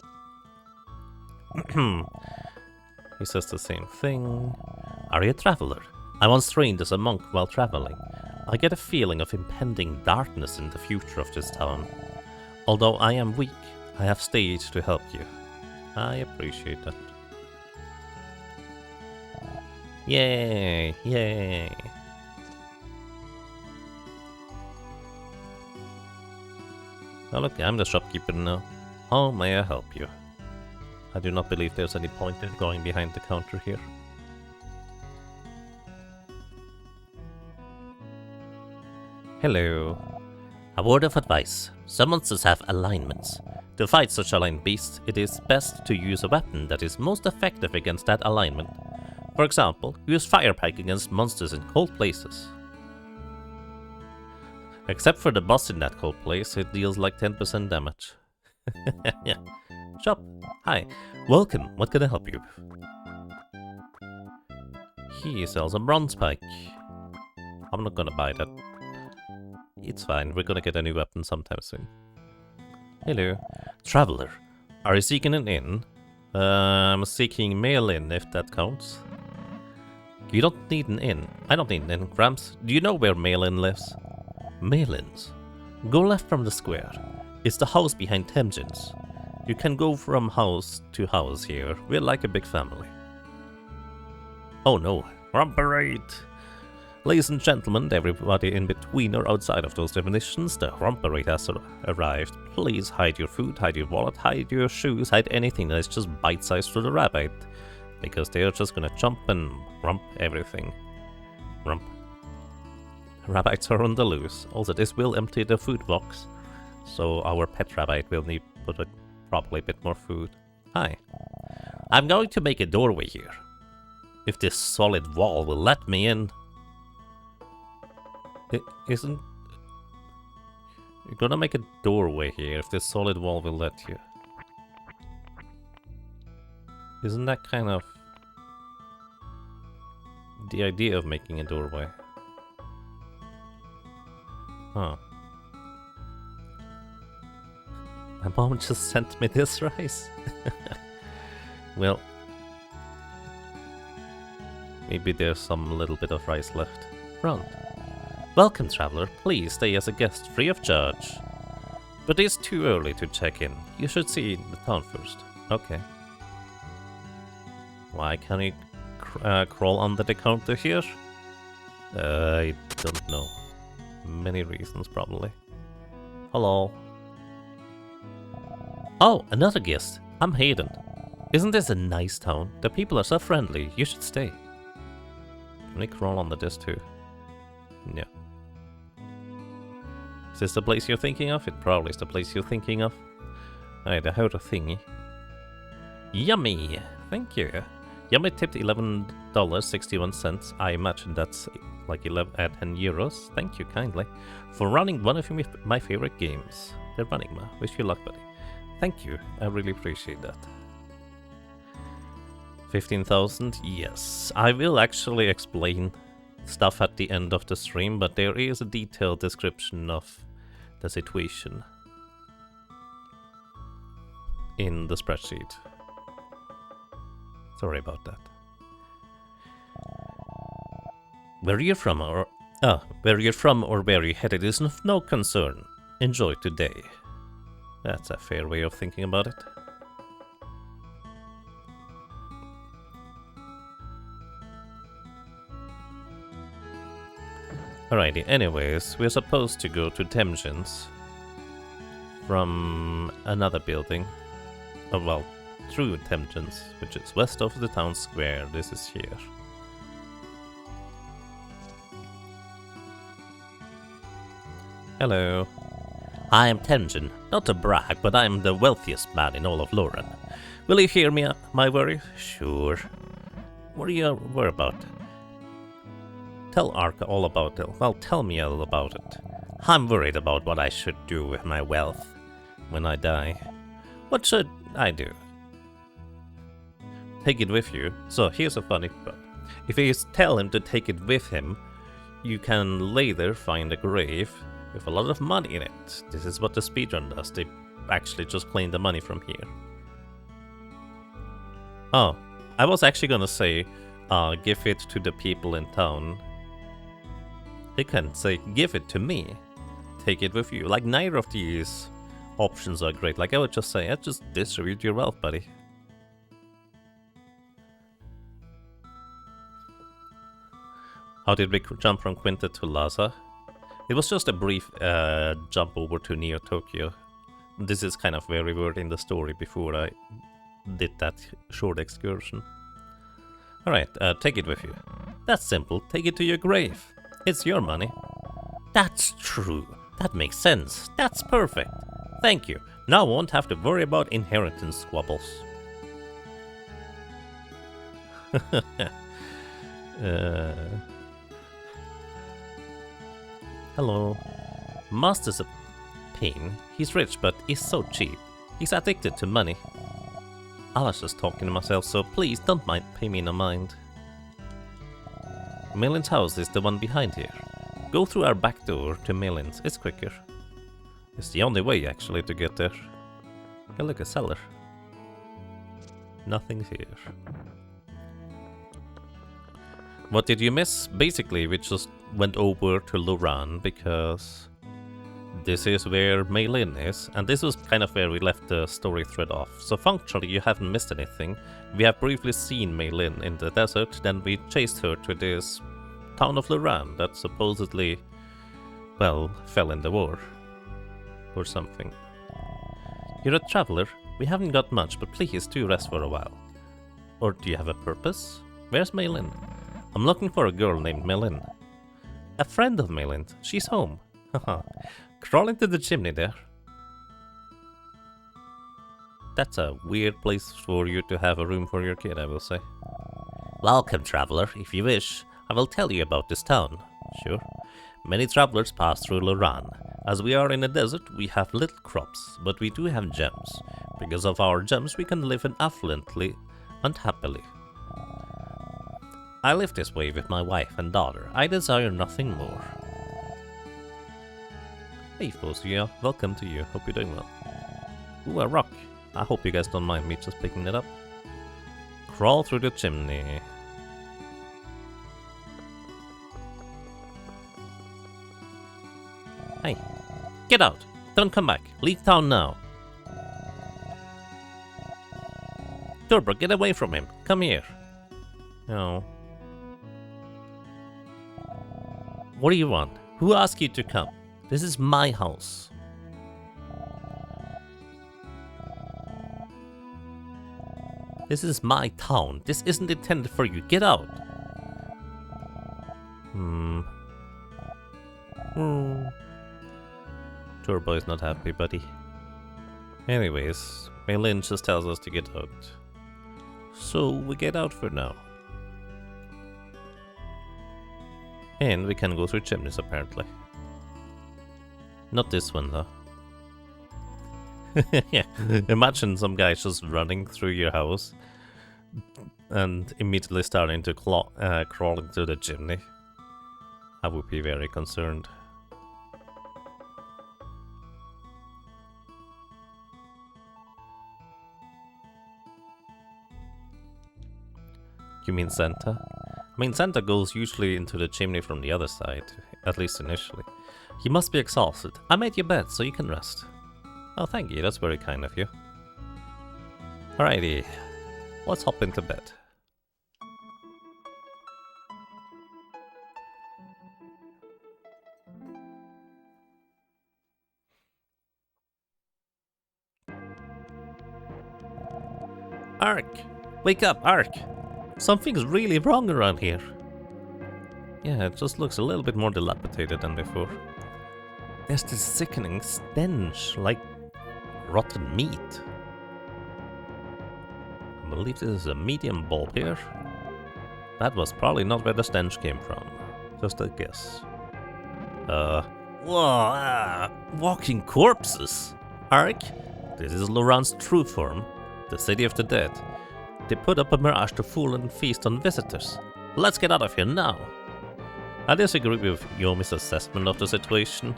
He says the same thing. Are you a traveler? I once trained as a monk while traveling. I get a feeling of impending darkness in the future of this town. Although I am weak, I have stayed to help you. I appreciate that. Yay! Yay! Oh look, I'm the shopkeeper now. How may I help you? I do not believe there's any point in going behind the counter here. Hello. A word of advice. Some monsters have alignments. To fight such aligned beasts, it is best to use a weapon that is most effective against that alignment. For example, use Firepike against monsters in cold places. Except for the boss in that cold place, it deals like 10% damage. Yeah. Shop. Hi. Welcome. What can I help you? He sells a bronze pike. I'm not gonna buy that. It's fine. We're gonna get a new weapon sometime soon. Hello. Traveler. Are you seeking an inn? I'm seeking mail-in, if that counts. You don't need an inn. I don't need an inn. Gramps, do you know where Mail-in lives? Mail-ins? Go left from the square. It's the house behind Temjin's. You can go from house to house here. We're like a big family. Oh no. Rumperate! Ladies and gentlemen, everybody in between or outside of those definitions, the Rumperate has arrived. Please hide your food, hide your wallet, hide your shoes, hide anything that is just bite-sized for the rabbit. Because they are just gonna jump and rump everything. Rump. Rabbits are on the loose. Also, this will empty the food box. So our pet rabbit will need probably a bit more food. Hi. I'm going to make a doorway here. If this solid wall will let me in. It isn't... You're gonna make a doorway here if this solid wall will let you. Isn't that kind of the idea of making a doorway? Huh. My mom just sent me this rice. Well, maybe there's some little bit of rice left. Front. Welcome, traveler. Please stay as a guest free of charge. But it's too early to check in. You should see the town first. Okay. Why can't you crawl under the counter here? I don't know. Many reasons, probably. Hello. Oh, another guest. I'm Hayden. Isn't this a nice town? The people are so friendly. You should stay. Can we crawl under this too? Yeah. Is this the place you're thinking of? It probably is the place you're thinking of. Alright, I heard a thingy. Yummy! Thank you. Yummy tipped $11.61. I imagine that's like 10 euros. Thank you kindly for running one of my favorite games, Terranigma. Wish you luck, buddy. Thank you. I really appreciate that. 15,000? Yes. I will actually explain stuff at the end of the stream, but there is a detailed description of the situation in the spreadsheet. Sorry about that. Where you're from or where you're headed is of no concern. Enjoy today. That's a fair way of thinking about it. Alrighty, anyways, we're supposed to go to Temjin's from another building. Oh, well, through Temjin's, which is west of the town square. This is here. Hello. I am Tenjin. Not to brag, but I am the wealthiest man in all of Loren. Will you hear me, my worry? Sure. What are you worried about? Tell Arka all about it. Well, tell me all about it. I'm worried about what I should do with my wealth. When I die, What should I do? take it with you. So here's a funny part. If you tell him to take it with him, you can later find a grave with a lot of money in it. This is what the speedrun does. They actually just claim the money from here. Oh, I was actually gonna say, give it to the people in town. They can say, give it to me. Take it with you. Like, neither of these options are great. Like, I would just say, just distribute your wealth, buddy. How did we jump from Quinta to Lhasa? It was just a brief jump over to Neo Tokyo. This is kind of where we were in the story before I did that short excursion. Alright, take it with you. That's simple. Take it to your grave. It's your money. That's true. That makes sense. That's perfect. Thank you. Now I won't have to worry about inheritance squabbles. Hello. Master's a pain. He's rich, but he's so cheap. He's addicted to money. I was just talking to myself, so please don't pay me no mind. Millen's house is the one behind here. Go through our back door to Millen's. It's quicker. It's the only way, actually, to get there. Hey, look, a cellar. Nothing's here. What did you miss? Basically, we just went over to Loran because this is where Meilin is, and this was kind of where we left the story thread off. So functionally, you haven't missed anything. We have briefly seen Meilin in the desert, then we chased her to this town of Loran that supposedly, well, fell in the war. Or something. You're a traveler. We haven't got much, but please do rest for a while. Or do you have a purpose? Where's Meilin? I'm looking for a girl named Meilin. A friend of Meilin. She's home. Haha. Crawl into the chimney there. That's a weird place for you to have a room for your kid, I will say. Welcome, traveler. If you wish, I will tell you about this town. Sure. Many travelers pass through Loran. As we are in a desert, we have little crops, but we do have gems. Because of our gems, we can live in affluently and happily. I live this way with my wife and daughter. I desire nothing more. Hey, Fosia. Welcome to you. Hope you're doing well. Ooh, a rock. I hope you guys don't mind me just picking it up. Crawl through the chimney. Hey, get out! Don't come back. Leave town now. Turbo, get away from him. Come here. No. What do you want? Who asked you to come? This is my house. This is my town. This isn't intended for you. Get out. Turbo is not happy, buddy. Anyways, Meilin just tells us to get out. So we get out for now. And we can go through chimneys, apparently. Not this one, though. Yeah, imagine some guy just running through your house and immediately starting to crawl into the chimney. I would be very concerned. You mean Santa? I mean, Santa goes usually into the chimney from the other side, at least initially. You must be exhausted. I made your bed, so you can rest. Oh, thank you. That's very kind of you. Alrighty. Let's hop into bed. Ark! Wake up, Ark! Something's really wrong around here. Yeah, it just looks a little bit more dilapidated than before. There's this sickening stench, like rotten meat. I believe this is a medium bulb here. That was probably not where the stench came from. Just a guess. Whoa, walking corpses! Ark, this is Laurent's true form, the city of the dead. They put up a mirage to fool and feast on visitors. Let's get out of here now! I disagree with Yomi's assessment of the situation,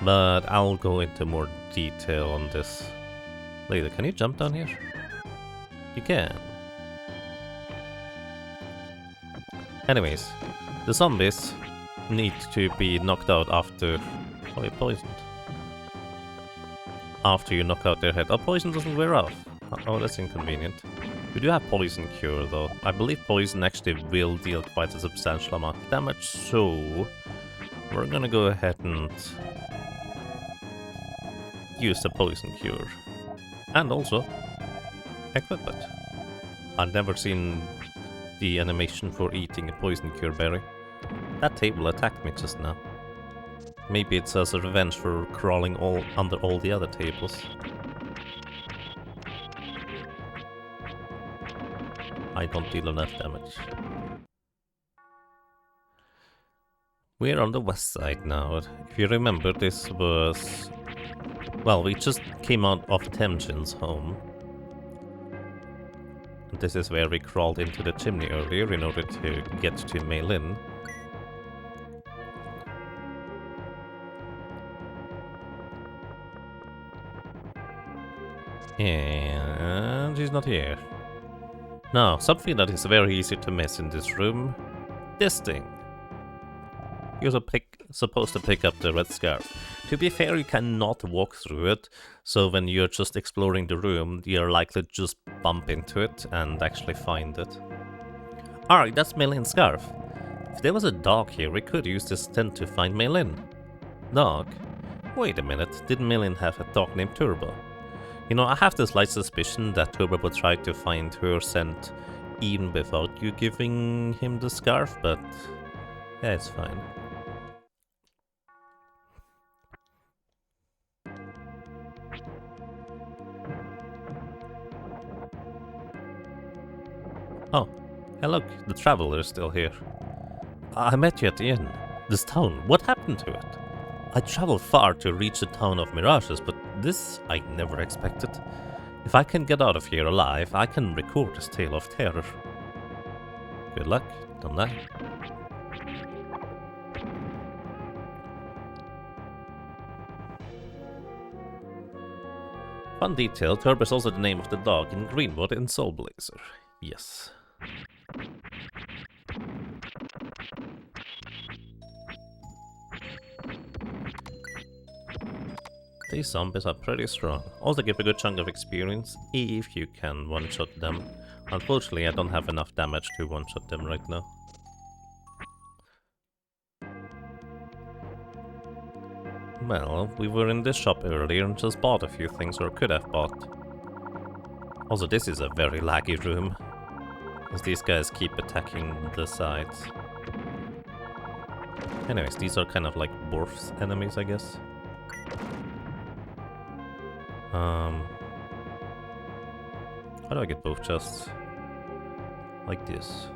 but I'll go into more detail on this later. Can you jump down here? You can. Anyways, the zombies need to be knocked out after... Oh, you're poisoned. After you knock out their head. Oh, poison doesn't wear off. Oh, that's inconvenient. We do have poison cure though. I believe poison actually will deal quite a substantial amount of damage, so we're gonna go ahead and use the poison cure. And also equip it. I've never seen the animation for eating a poison cure berry. That table attacked me just now. Maybe it's as a revenge for crawling under all the other tables. I don't deal enough damage. We're on the west side now. If you remember, this was... Well, we just came out of Temjin's home. This is where we crawled into the chimney earlier in order to get to Mei Lin. And she's not here. Now, something that is very easy to miss in this room. This thing. You're supposed to pick up the red scarf. To be fair, you cannot walk through it, so when you're just exploring the room, you're likely to just bump into it and actually find it. Alright, that's Mei Lin's scarf. If there was a dog here, we could use this tent to find Mei Lin. Dog? Wait a minute, didn't Mei Lin have a dog named Turbo? You know, I have the slight suspicion that Turbo would try to find her scent even without you giving him the scarf, but yeah, it's fine. Oh, hey look, the traveler is still here. I met you at the inn. This town, what happened to it? I traveled far to reach the town of Mirages, but this I never expected. If I can get out of here alive, I can record this tale of terror. Good luck, don't die. Fun detail, Turbo is also the name of the dog in Greenwood in Soul Blazer. Yes. These zombies are pretty strong. Also give a good chunk of experience if you can one-shot them. Unfortunately, I don't have enough damage to one-shot them right now. Well, we were in this shop earlier and just bought a few things, or could have bought. Also, this is a very laggy room, as these guys keep attacking the sides. Anyways, these are kind of like dwarfs enemies, I guess. How do I get both chests? Like this.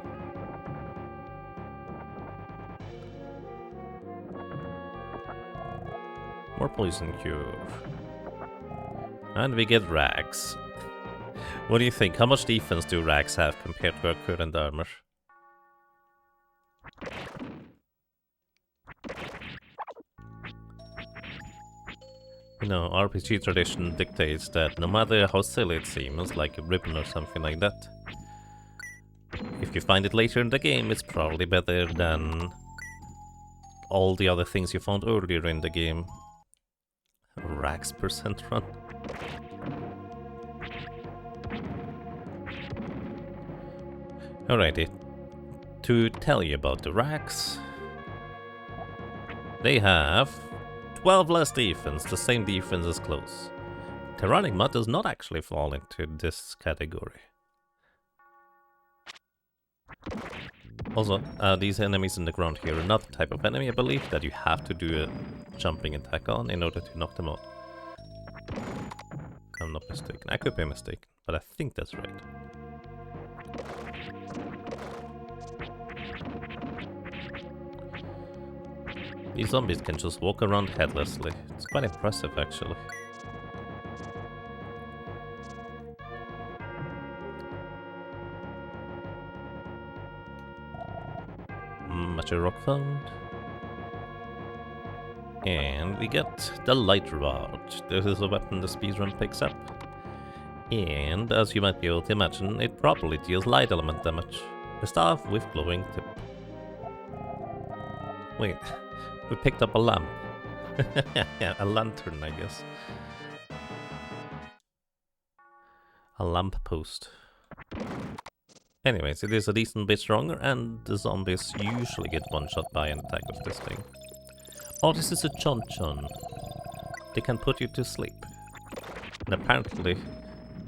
More poison cure. And we get rags. What do you think? How much defense do rags have compared to our current armor? You know, RPG tradition dictates that no matter how silly it seems, like a ribbon or something like that, if you find it later in the game, it's probably better than all the other things you found earlier in the game. Rags percent run. Alrighty, to tell you about the rags, they have 12 less defense, the same defense as close. Terranigma does not actually fall into this category. Also, these enemies in the ground here are not the type of enemy, I believe, that you have to do a jumping attack on in order to knock them out. I'm not mistaken. I could be mistaken, but I think that's right. These zombies can just walk around headlessly. It's quite impressive, actually. Mature rock found. And we get the light rod. This is a weapon the speedrun picks up. And as you might be able to imagine, it probably deals light element damage. A staff with glowing tip. Wait, we picked up a lamp. Yeah, a lantern, I guess. A lamp post. Anyways, it is a decent bit stronger, and the zombies usually get one shot by an attack of this thing. Oh, this is a chon-chon. They can put you to sleep. And apparently,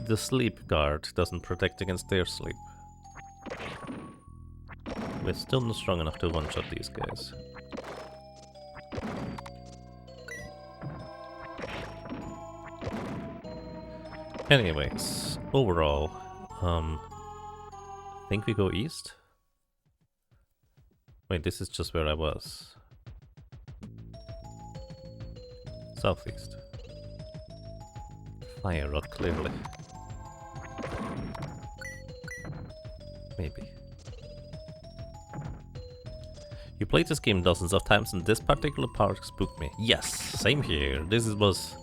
the sleep guard doesn't protect against their sleep. We're still not strong enough to one-shot these guys. Anyways, overall, I think we go east? Wait, this is just where I was. Southeast. Fire rod, clearly. Maybe. You played this game dozens of times and this particular part spooked me. Yes, same here. This was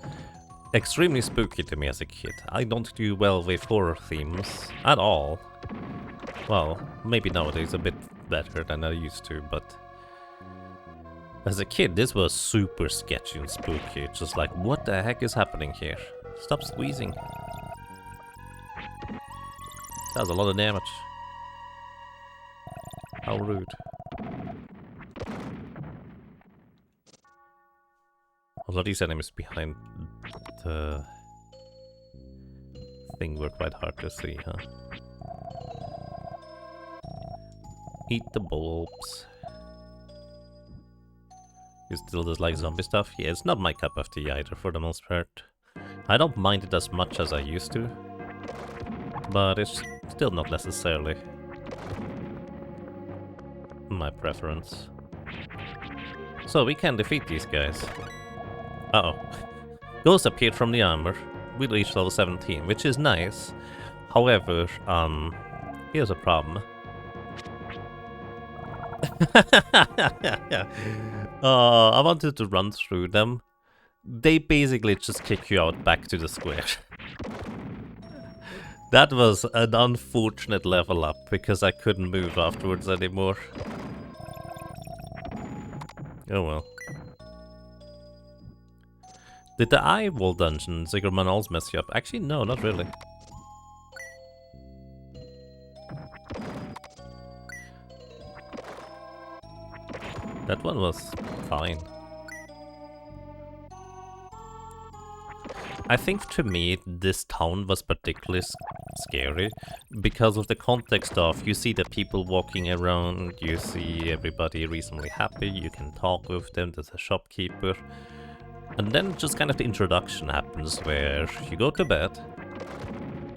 extremely spooky to me as a kid. I don't do well with horror themes at all. Well, maybe nowadays a bit better than I used to, but as a kid this was super sketchy and spooky. Just like, what the heck is happening here? Stop squeezing. That's a lot of damage. How rude. Although these enemies behind the thing were quite hard to see, huh? Eat the bulbs. You still dislike zombie stuff? Yeah, it's not my cup of tea either, for the most part. I don't mind it as much as I used to, but it's still not necessarily my preference. So we can defeat these guys. Uh-oh. Ghost appeared from the armor. We reached level 17, which is nice. However, here's a problem. I wanted to run through them. They basically just kick you out back to the square. That was an unfortunate level up, because I couldn't move afterwards anymore. Oh well. Did the eye wall dungeon Ziggurat Manals mess you up? Actually, no, not really. That one was fine. I think to me this town was particularly scary because of the context of you see the people walking around, you see everybody reasonably happy, you can talk with them, there's a shopkeeper. And then just kind of the introduction happens where you go to bed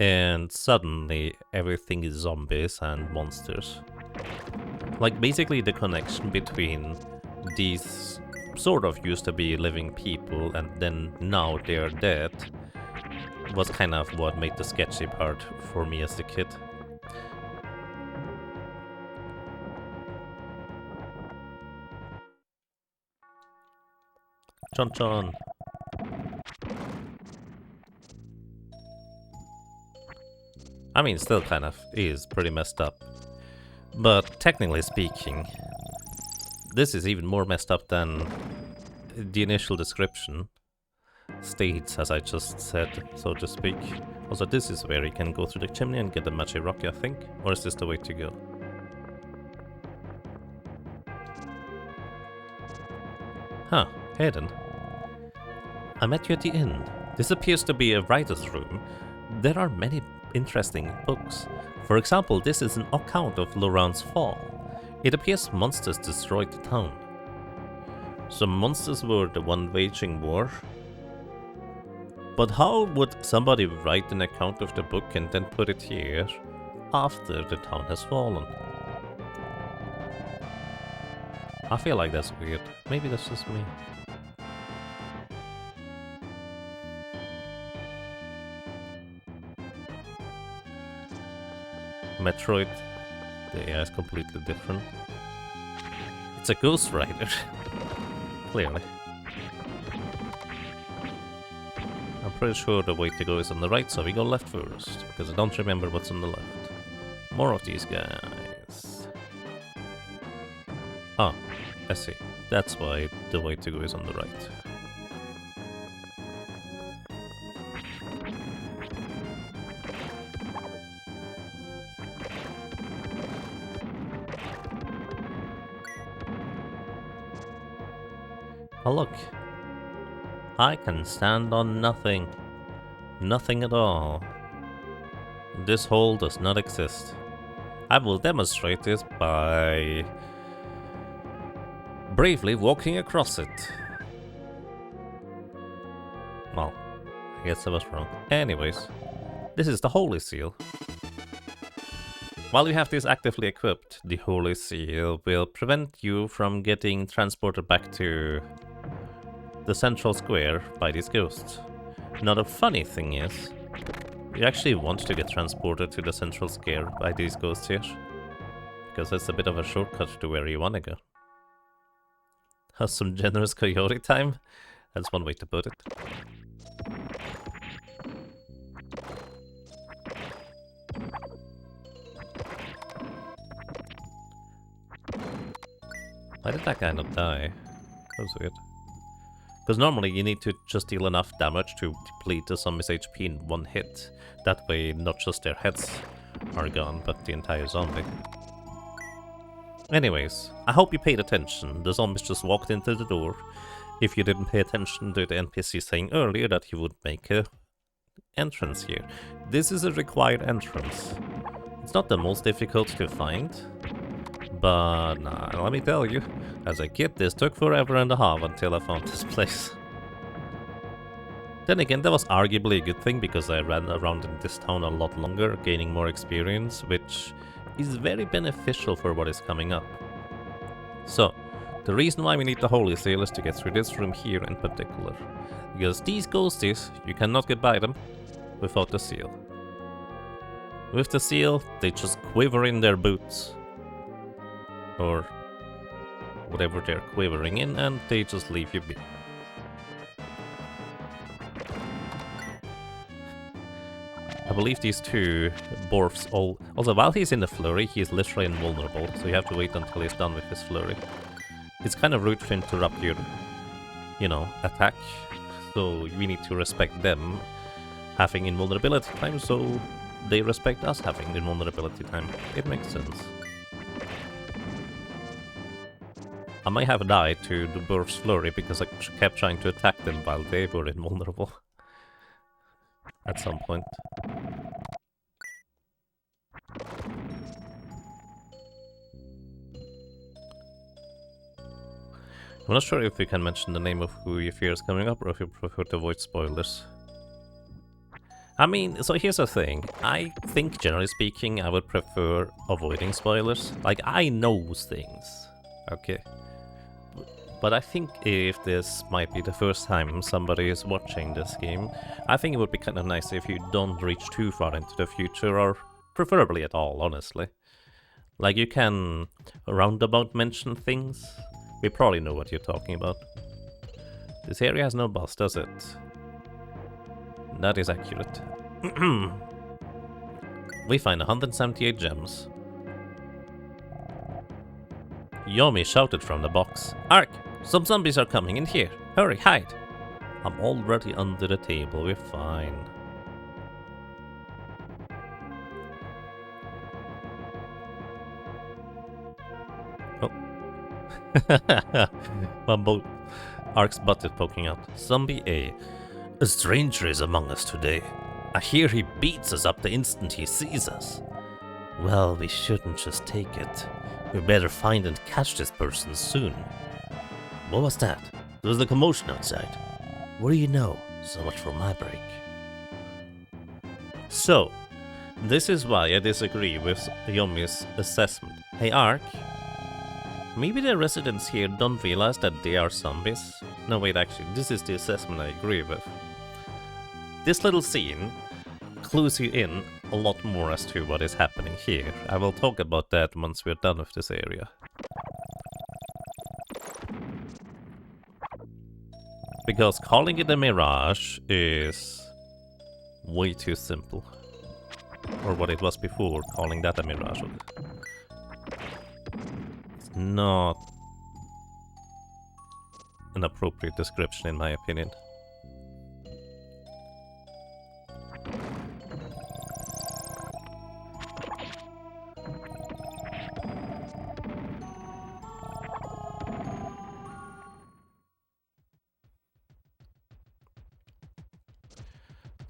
and suddenly everything is zombies and monsters. Like basically the connection between these sort of used to be living people and then now they're dead was kind of what made the sketchy part for me as a kid. Chon chon. I mean, still kind of is pretty messed up. But technically speaking, this is even more messed up than the initial description states, as I just said, so to speak. Also, this is where you can go through the chimney and get the magic rock, I think. Or is this the way to go? Huh, Hayden. I met you at the inn. This appears to be a writer's room. There are many interesting books. For example, this is an account of Laurent's fall. It appears monsters destroyed the town. So monsters were the one waging war. But how would somebody write an account of the book and then put it here after the town has fallen? I feel like that's weird. Maybe that's just me. Metroid, the AI is completely different. It's a Ghost Rider, clearly. I'm pretty sure the way to go is on the right, so we go left first, because I don't remember what's on the left. More of these guys. Ah, I see. That's why the way to go is on the right. Oh look, I can stand on nothing. Nothing at all. This hole does not exist. I will demonstrate this by bravely walking across it. Well, I guess I was wrong. Anyways, this is the Holy Seal. While you have this actively equipped, the Holy Seal will prevent you from getting transported back to the central square by these ghosts. Now the funny thing is, you actually want to get transported to the central square by these ghosts here, because it's a bit of a shortcut to where you want to go. Has some generous coyote time? That's one way to put it. Why did that guy not die? That was weird. Because normally you need to just deal enough damage to deplete the zombie's HP in one hit. That way not just their heads are gone, but the entire zombie. Anyways, I hope you paid attention. The zombies just walked into the door. If you didn't pay attention to the NPC saying earlier that he would make a entrance here. This is a required entrance. It's not the most difficult to find. But nah, let me tell you, as a kid this took forever and a half until I found this place. Then again, that was arguably a good thing because I ran around in this town a lot longer, gaining more experience, which is very beneficial for what is coming up. So, the reason why we need the Holy Seal is to get through this room here in particular. Because these ghosties, you cannot get by them without the seal. With the seal, they just quiver in their boots. Or whatever they're quivering in, and they just leave you be. I believe these two dwarfs also, while he's in the flurry, he's literally invulnerable, so you have to wait until he's done with his flurry. It's kind of rude to interrupt your, attack, so we need to respect them having invulnerability time, so they respect us having invulnerability time. It makes sense. I might have died to the dwarf's flurry because I kept trying to attack them while they were invulnerable. At some point. I'm not sure if we can mention the name of who you fear is coming up or if you prefer to avoid spoilers. I mean, so here's the thing. I think, generally speaking, I would prefer avoiding spoilers. Like, I know things. Okay. But I think if this might be the first time somebody is watching this game, I think it would be kind of nice if you don't reach too far into the future, or preferably at all, honestly. Like, you can roundabout mention things. We probably know what you're talking about. This area has no boss, does it? That is accurate. We find 178 gems. Yomi shouted from the box. Ark! Some zombies are coming in here. Hurry, hide! I'm already under the table, we're fine. Oh. Both Ark's butt is poking out. Zombie A. A stranger is among us today. I hear he beats us up the instant he sees us. Well, we shouldn't just take it. We better find and catch this person soon. What was that? There was a commotion outside. What do you know? So much for my break. So, this is why I disagree with Yomi's assessment. Hey Ark, maybe the residents here don't realize that they are zombies. No wait, actually, this is the assessment I agree with. This little scene clues you in a lot more as to what is happening here. I will talk about that once we're done with this area. Because calling it a mirage is way too simple. Or what it was before, calling that a mirage. It's not an appropriate description in my opinion.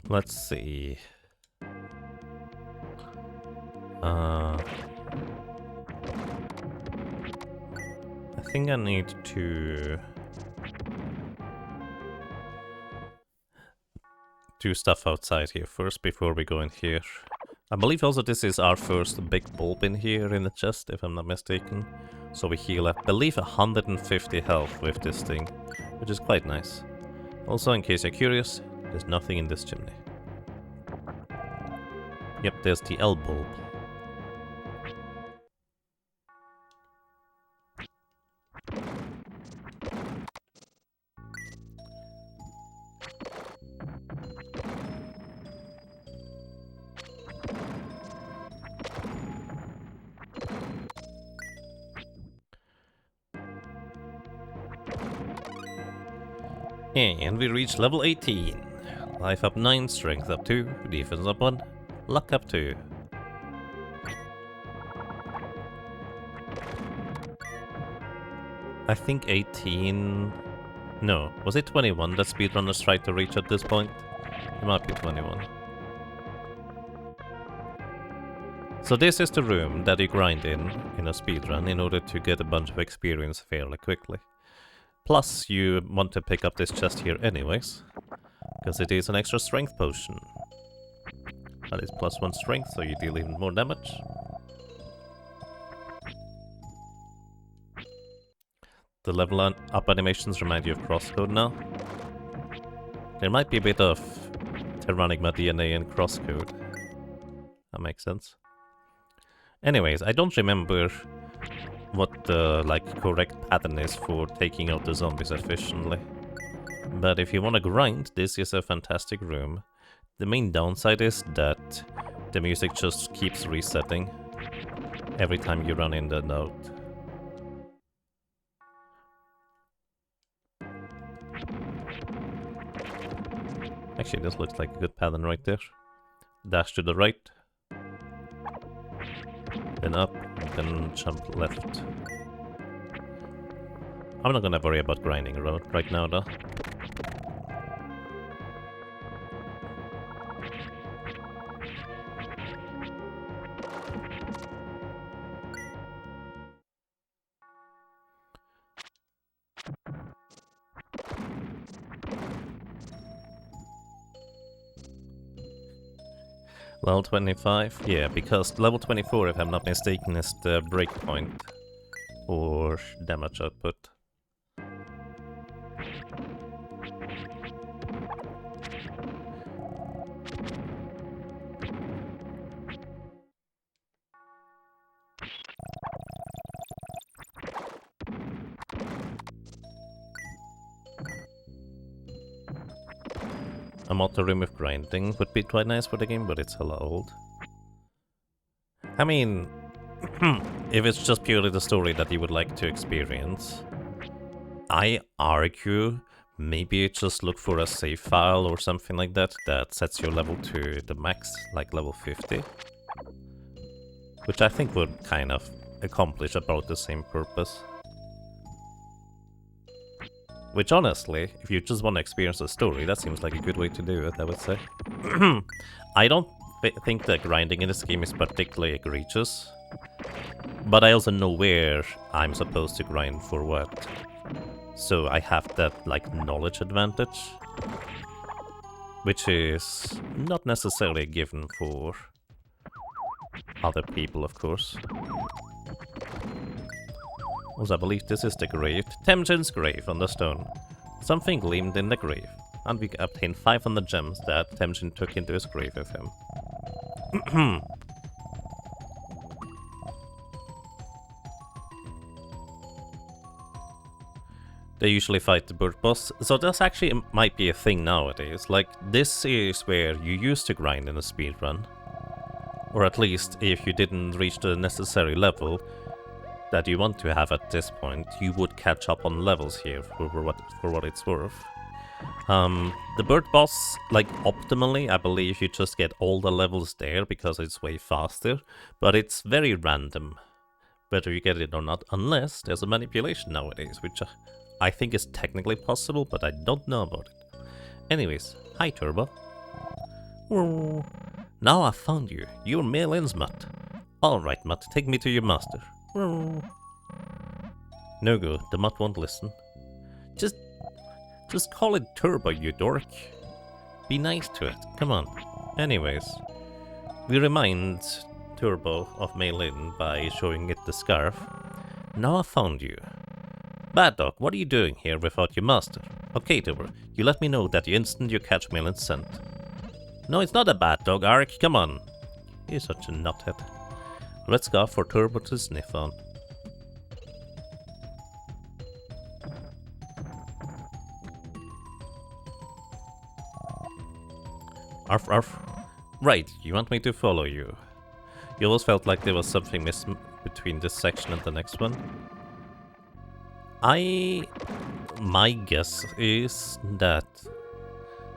Let's see. I think I need to do stuff outside here first before we go in here. I believe also this is our first big bulb in here in the chest, if I'm not mistaken. So we heal, I believe, 150 health with this thing, which is quite nice. Also, in case you're curious, there's nothing in this chimney. Yep, there's the L bulb. And we reach level 18. Life up 9, strength up 2, defense up 1, luck up 2. I think 18... No, was it 21 that speedrunners tried to reach at this point? It might be 21. So this is the room that you grind in a speedrun in order to get a bunch of experience fairly quickly. Plus, you want to pick up this chest here anyways, because it is an extra strength potion. That is +1 strength, so you deal even more damage. The level up animations remind you of crosscode now. There might be a bit of Terranigma DNA in crosscode. That makes sense. Anyways, I don't remember what the correct pattern is for taking out the zombies efficiently. But if you want to grind, this is a fantastic room. The main downside is that the music just keeps resetting every time you run in the node. Actually, this looks like a good pattern right there. Dash to the right. Then up, then jump left. I'm not gonna worry about grinding around right now though. Level 25? Yeah, because level 24, if I'm not mistaken, is the breakpoint for damage output. A mod to remove grinding would be quite nice for the game, but it's hella old. I mean, if it's just purely the story that you would like to experience, I argue maybe just look for a save file or something like that that sets your level to the max, like level 50. Which I think would kind of accomplish about the same purpose. Which honestly, if you just want to experience the story, that seems like a good way to do it, I would say. I don't think that grinding in this game is particularly egregious. But I also know where I'm supposed to grind for what. So I have that, like, knowledge advantage. Which is not necessarily a given for other people, of course. Also, I believe this is the grave. Temujin's grave on the stone. Something gleamed in the grave, and we obtained 500 gems that Temujin took into his grave with him. They usually fight the bird boss, so this actually might be a thing nowadays. Like, this is where you used to grind in a speedrun. Or at least, if you didn't reach the necessary level that you want to have at this point, you would catch up on levels here for what it's worth. The bird boss, like, optimally, I believe you just get all the levels there because it's way faster, but it's very random whether you get it or not, unless there's a manipulation nowadays, which I think is technically possible, but I don't know about it. Anyways, hi Turbo. Now I found you. You're Malin's Mutt. Alright, Mutt, take me to your master. No go, the Mutt won't listen. Just call it Turbo, you dork. Be nice to it, come on. Anyways, we remind Turbo of Malin by showing it the scarf. Now I found you. Bad dog, what are you doing here without your master? Okay, Turbo, you let me know that the instant you catch Malin's scent. No, it's not a bad dog, Arik, come on. He's such a nuthead. Let's go for Turbo to sniff on. Arf, arf. Right, you want me to follow you. You always felt like there was something missing between this section and the next one. My guess is that,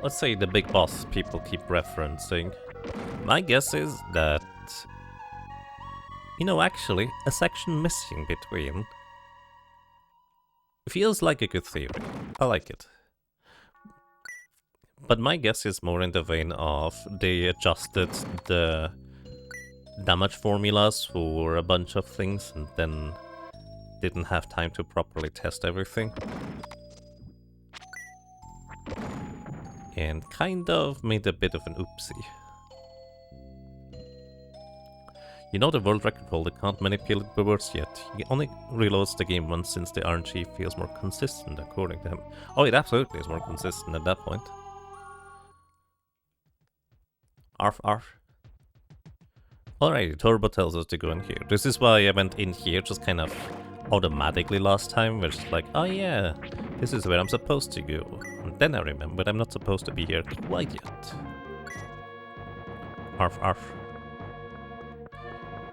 let's say the big boss people keep referencing. My guess is that, you know, actually, a section missing between feels like a good theory. I like it. But my guess is more in the vein of they adjusted the damage formulas for a bunch of things and then didn't have time to properly test everything. And kind of made a bit of an oopsie. You know, the world record holder can't manipulate the words yet. He only reloads the game once since the RNG feels more consistent, according to him. Oh, it absolutely is more consistent at that point. Arf, arf. Alright, Turbo tells us to go in here. This is why I went in here just kind of automatically last time, where it's like, oh yeah, this is where I'm supposed to go. And then I remembered I'm not supposed to be here quite yet. Arf, arf.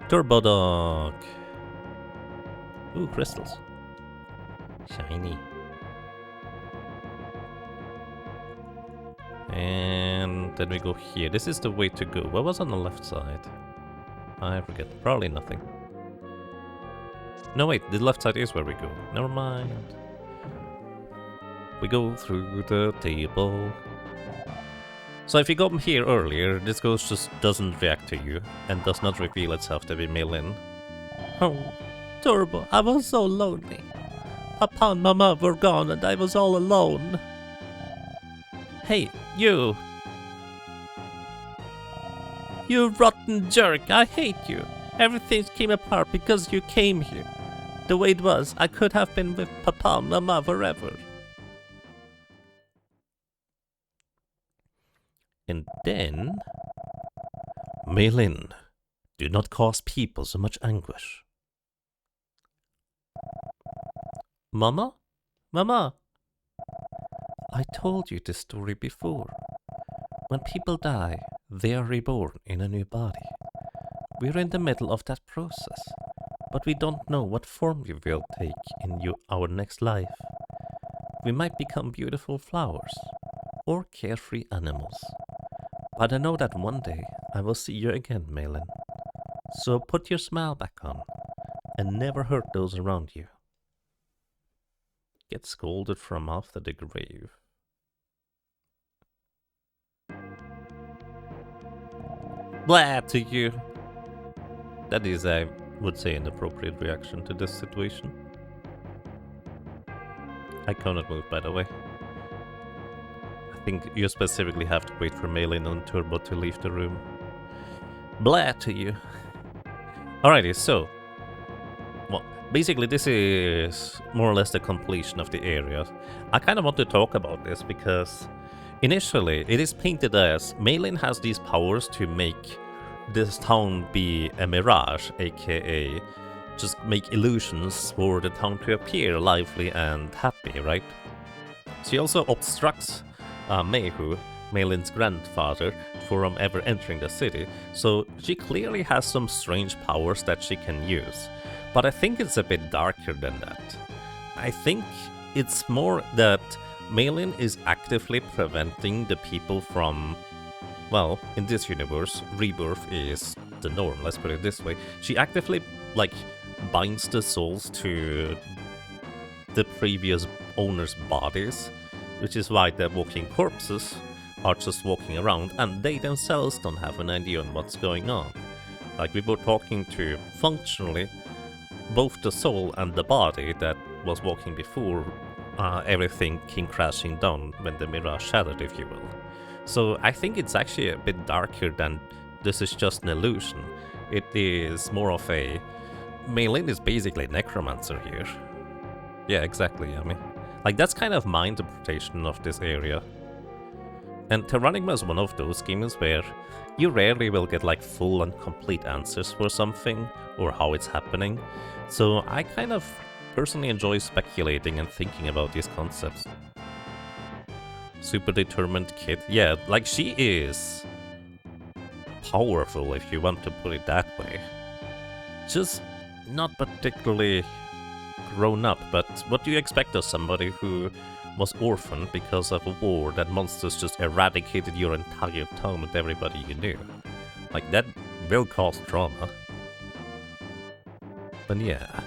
Turbo dog. Ooh, crystals. Shiny. And then we go here. This is the way to go. What was on the left side? I forget. Probably nothing. No, wait. The left side is where we go. Never mind. We go through the table. So if you come here earlier, this ghost just doesn't react to you and does not reveal itself to be Malin. Oh, Turbo, I was so lonely. Papa and Mama were gone and I was all alone. Hey, you! You rotten jerk, I hate you. Everything came apart because you came here. The way it was, I could have been with Papa and Mama forever. And then... Malin, do not cause people so much anguish. Mama? Mama? I told you this story before. When people die, they are reborn in a new body. We're in the middle of that process, but we don't know what form we will take in our next life. We might become beautiful flowers, or carefree animals. But I know that one day I will see you again, Malin. So put your smile back on, and never hurt those around you. Get scolded from after the grave. Blah to you. That is, I would say, an appropriate reaction to this situation. I cannot move, by the way. I think you specifically have to wait for Malin and Turbo to leave the room. Blah to you. Alrighty, so... Well, basically this is more or less the completion of the area. I kind of want to talk about this because... Initially, it is painted as Malin has these powers to make this town be a mirage, aka just make illusions for the town to appear lively and happy, right? She also obstructs Mehu, Malin's grandfather, from ever entering the city, so she clearly has some strange powers that she can use. But I think it's a bit darker than that. I think it's more that Malin is actively preventing the people from... Well, in this universe, rebirth is the norm, let's put it this way. She actively, like, binds the souls to the previous owner's bodies, which is why the walking corpses are just walking around, and they themselves don't have an idea on what's going on. Like, we were talking to, functionally, both the soul and the body that was walking before everything came crashing down when the mirage shattered, if you will. So I think it's actually a bit darker than this is just an illusion. It is more of a... Malin is basically a necromancer here. Yeah, exactly, Yami. Like, that's kind of my interpretation of this area. And Terranigma is one of those games where you rarely will get like full and complete answers for something or how it's happening. So I kind of personally enjoy speculating and thinking about these concepts. Super determined kid. Yeah, like she is powerful if you want to put it that way. Just not particularly grown up, but what do you expect of somebody who was orphaned because of a war that monsters just eradicated your entire town with everybody you knew? Like, that will cause trauma. But yeah.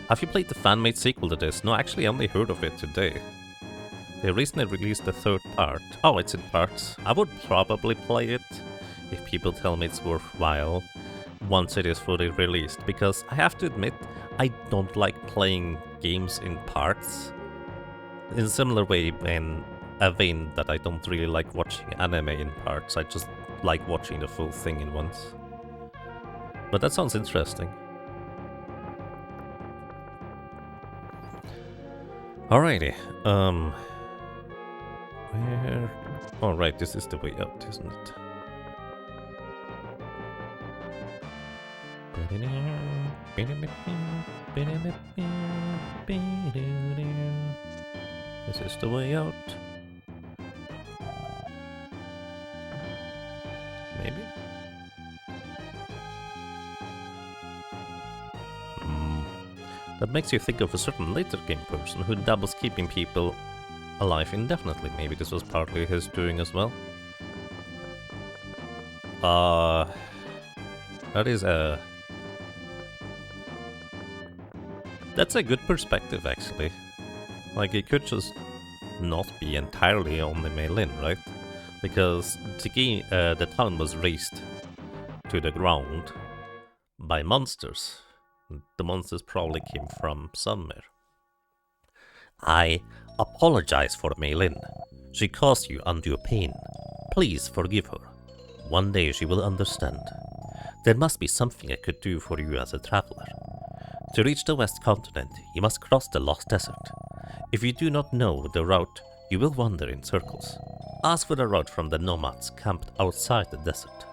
Have you played the fan-made sequel to this? No, actually I only heard of it today. They recently released the third part. Oh, it's in parts. I would probably play it if people tell me it's worthwhile once it is fully released, because I have to admit, I don't like playing games in parts. In a similar way, in a vein that I don't really like watching anime in parts, I just like watching the full thing in once. But that sounds interesting. Alrighty, where... Oh right, this is the way out, isn't it? This is the way out. Maybe? That makes you think of a certain later game person who doubles keeping people alive indefinitely. Maybe this was partly his doing as well. That is a... That's a good perspective, actually. Like, it could just not be entirely only Malin, right? Because the town was razed to the ground by monsters. The monsters probably came from somewhere. I apologize for Malin. She caused you undue pain. Please forgive her. One day she will understand. There must be something I could do for you as a traveler. To reach the West Continent, you must cross the Lost Desert. If you do not know the route, you will wander in circles. Ask for the route from the nomads camped outside the desert.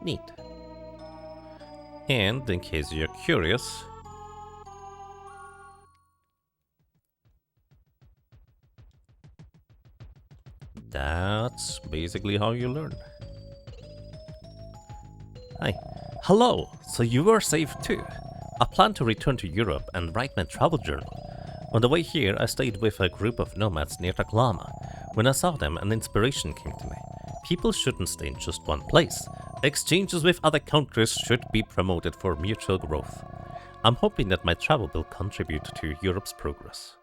Neat. And in case you're curious, that's basically how you learn. Hi. Hello! So you were safe too. I plan to return to Europe and write my travel journal. On the way here, I stayed with a group of nomads near Taklama. When I saw them, an inspiration came to me. People shouldn't stay in just one place. Exchanges with other countries should be promoted for mutual growth. I'm hoping that my travel will contribute to Europe's progress.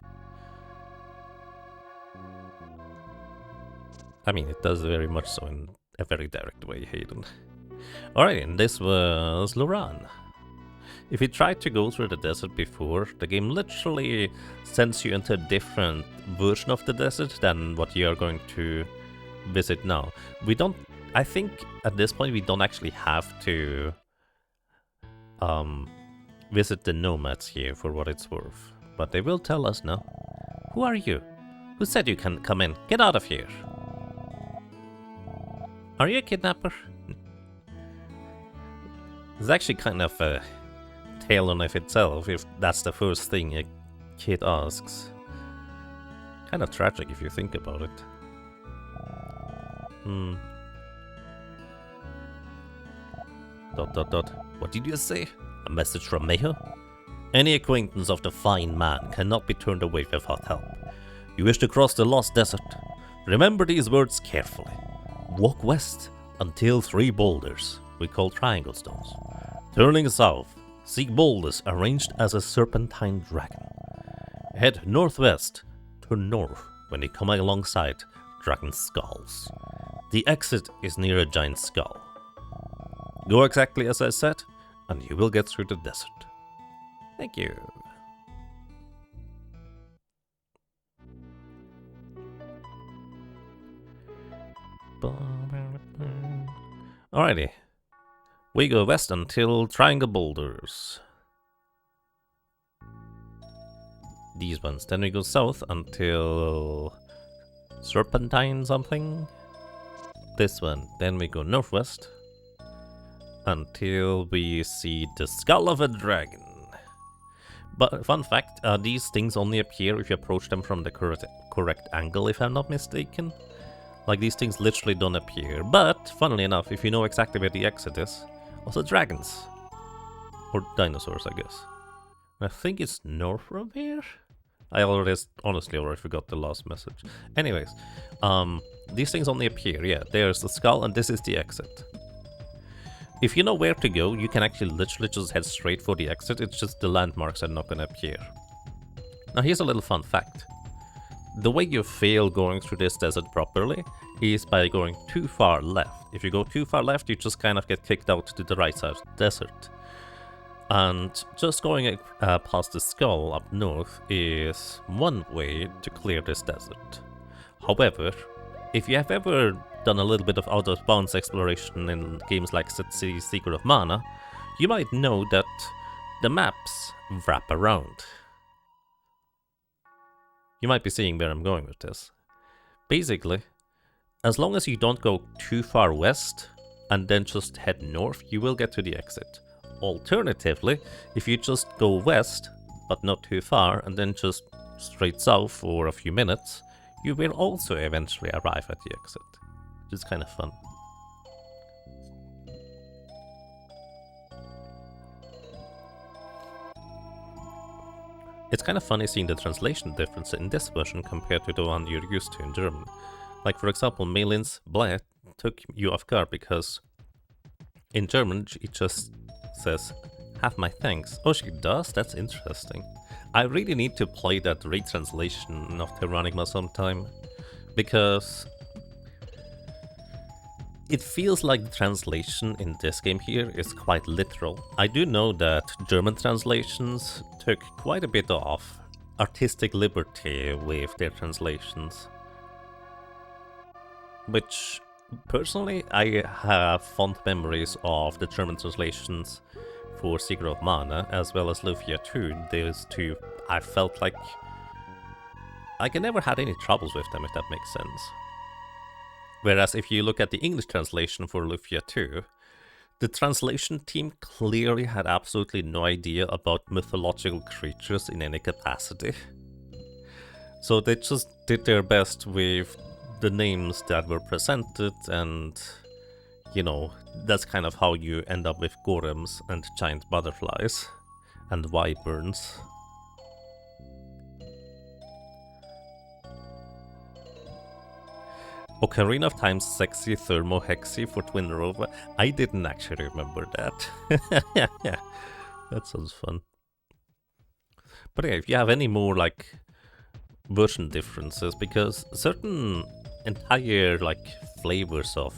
I mean, it does very much so in a very direct way, Hayden. Alright, and this was lelearn. If you tried to go through the desert before, the game literally sends you into a different version of the desert than what you are going to visit now. I think at this point we don't actually have to visit the nomads here for what it's worth. But they will tell us now. Who are you? Who said you can come in? Get out of here! Are you a kidnapper? It's actually kind of a tale on itself if that's the first thing a kid asks. Kind of tragic if you think about it. What did you say? A message from Mayo? Any acquaintance of the fine man cannot be turned away without help. You wish to cross the lost desert? Remember these words carefully. Walk west until 3 boulders, we call triangle stones. Turning south, seek boulders arranged as a serpentine dragon. Head northwest, turn north when you come alongside dragon skulls. The exit is near a giant skull. Go exactly as I said, and you will get through the desert. Thank you. Alrighty. We go west until triangle boulders. These ones. Then we go south until serpentine something. This one. Then we go northwest until we see the skull of a dragon. But fun fact, these things only appear if you approach them from the correct angle, if I'm not mistaken. Like, these things literally don't appear. But, funnily enough, if you know exactly where the exit is, also dragons. Or dinosaurs, I guess. I think it's north from here? I honestly already forgot the last message. Anyways, these things only appear, yeah. There's the skull and this is the exit. If you know where to go, you can actually literally just head straight for the exit. It's just the landmarks are not gonna appear. Now here's a little fun fact. The way you fail going through this desert properly is by going too far left. If you go too far left, you just kind of get kicked out to the right side of the desert. And just going past the skull up north is one way to clear this desert. However, if you have ever done a little bit of out-of-bounds exploration in games like Cities Secret of Mana, you might know that the maps wrap around. You might be seeing where I'm going with this. Basically, as long as you don't go too far west and then just head north, you will get to the exit. Alternatively, if you just go west, but not too far, and then just straight south for a few minutes, you will also eventually arrive at the exit, which is kind of fun. It's kind of funny seeing the translation difference in this version compared to the one you're used to in German. Like, for example, Melin's Bleh took you off guard because in German it just says, have my thanks. Oh, she does? That's interesting. I really need to play that retranslation of Terranigma sometime, because it feels like the translation in this game here is quite literal. I do know that German translations took quite a bit of artistic liberty with their translations, which personally I have fond memories of the German translations for Secret of Mana as well as Lufia 2. Those two, I felt like I never had any troubles with them, if that makes sense. Whereas if you look at the English translation for Lufia 2, the translation team clearly had absolutely no idea about mythological creatures in any capacity. So they just did their best with the names that were presented, and, you know, that's kind of how you end up with golems and giant butterflies and wyverns. Ocarina of Time's sexy thermo hexy for Twin Rover. I didn't actually remember that. Yeah, that sounds fun. But yeah, if you have any more like version differences, because certain entire like flavors of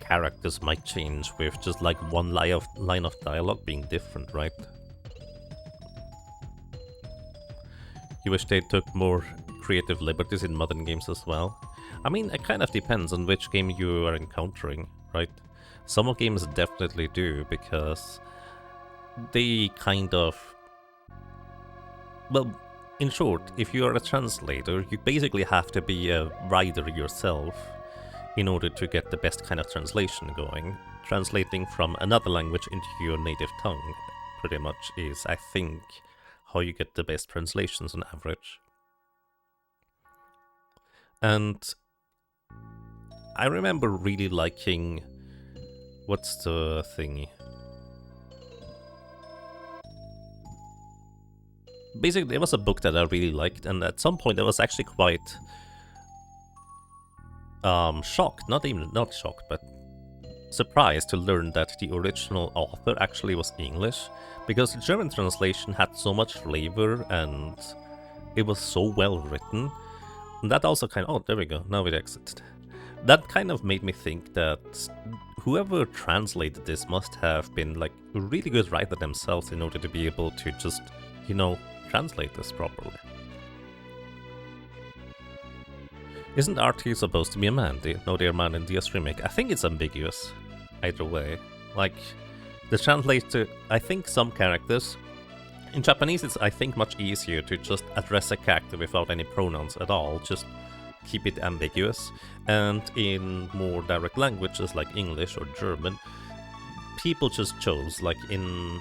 characters might change with just like one line of dialogue being different, right? You wish they took more creative liberties in modern games as well? I mean, it kind of depends on which game you are encountering, right? Some of games definitely do, because they kind of... Well, in short, if you are a translator, you basically have to be a writer yourself in order to get the best kind of translation going. Translating from another language into your native tongue pretty much is, I think, how you get the best translations on average. And I remember really liking... What's the thingy? Basically, there was a book that I really liked, and at some point I was actually quite shocked, not shocked, but surprised to learn that the original author actually was English, because the German translation had so much flavor and it was so well written. And that also kind of... Oh, there we go, now it exited. That kind of made me think that whoever translated this must have been like a really good writer themselves in order to be able to just, you know, translate this properly. Isn't RT supposed to be a man? No, they're a man in DS Remake. I think it's ambiguous either way. Like, the translator, I think some characters... In Japanese, it's, I think, much easier to just address a character without any pronouns at all, just keep it ambiguous. And in more direct languages like English or German, people just chose, like in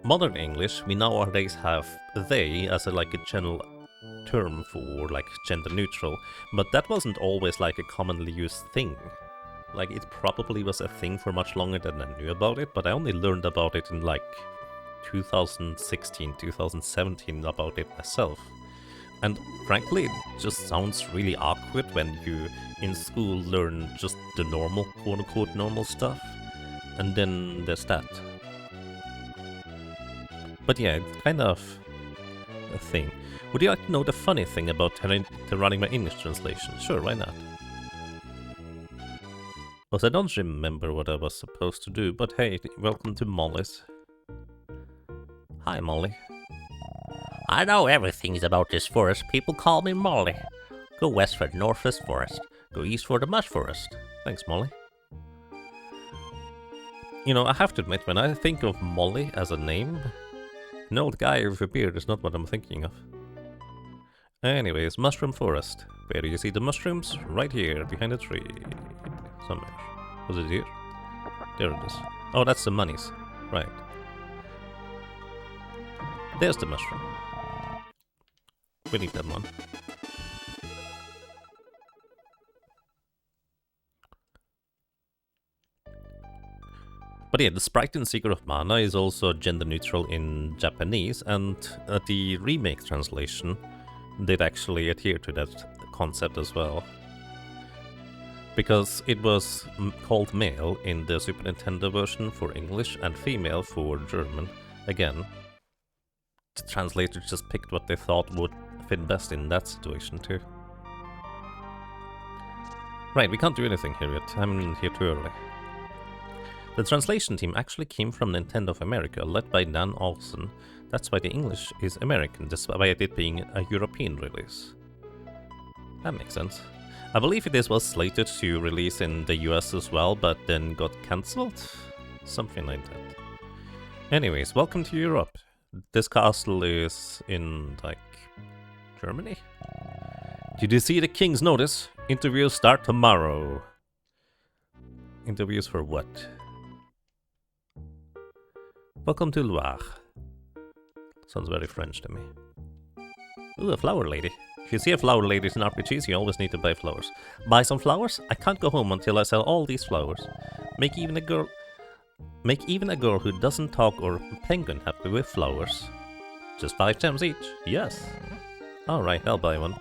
modern English, we nowadays have they as like a general term for like gender neutral, but that wasn't always like a commonly used thing. Like, it probably was a thing for much longer than I knew about it, but I only learned about it in like 2016, 2017 about it myself. And frankly, it just sounds really awkward when you in school learn just the normal, quote-unquote normal stuff, and then there's that. But yeah, it's kind of a thing. Would you like to know the funny thing about Terranigma English translation? Sure, why not? I don't remember what I was supposed to do, but hey, welcome to Molly's. Hi, Molly. I know everything about this forest. People call me Molly. Go west for the Northwest Forest. Go east for the Mush Forest. Thanks, Molly. You know, I have to admit, when I think of Molly as a name, an old guy with a beard is not what I'm thinking of. Anyways, Mushroom Forest. Where do you see the mushrooms? Right here, behind a tree. Somewhere. Was it here? There it is. Oh, that's the monies. Right. There's the mushroom. We need that one. But yeah, the sprite in Secret of Mana is also gender neutral in Japanese, and the remake translation did actually adhere to that concept as well. Because it was called male in the Super Nintendo version for English and female for German. Again, the translators just picked what they thought would fit best in that situation too. Right, we can't do anything here yet. I'm in here too early. The translation team actually came from Nintendo of America, led by Dan Olsen. That's why the English is American, despite it being a European release. That makes sense. I believe this was slated to release in the US as well, but then got cancelled? Something like that. Anyways, welcome to Europe. This castle is in, like, Germany? Did you see the King's notice? Interviews start tomorrow. Interviews for what? Welcome to Loire. Sounds very French to me. Ooh, a flower lady. If you see a flower lady in RPGs, you always need to buy flowers. Buy some flowers? I can't go home until I sell all these flowers. Make even a girl who doesn't talk or a penguin happy with flowers. Just 5 gems each. Yes. Alright, I'll buy one.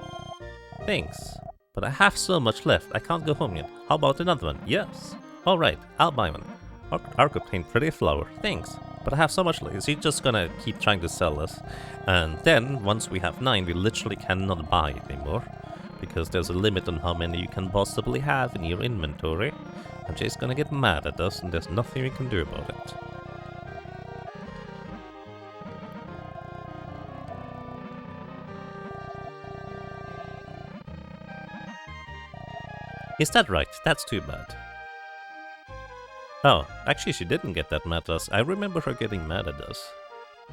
Thanks. But I have so much left, I can't go home yet. How about another one? Yes. Alright, I'll buy one. Arc obtained pretty flower. Thanks. But I have so much lace, he's just gonna keep trying to sell us. And then, once we have 9, we literally cannot buy it anymore. Because there's a limit on how many you can possibly have in your inventory. And Jay's gonna get mad at us, and there's nothing we can do about it. Is that right? That's too bad. Oh, actually she didn't get that mad at us. I remember her getting mad at us.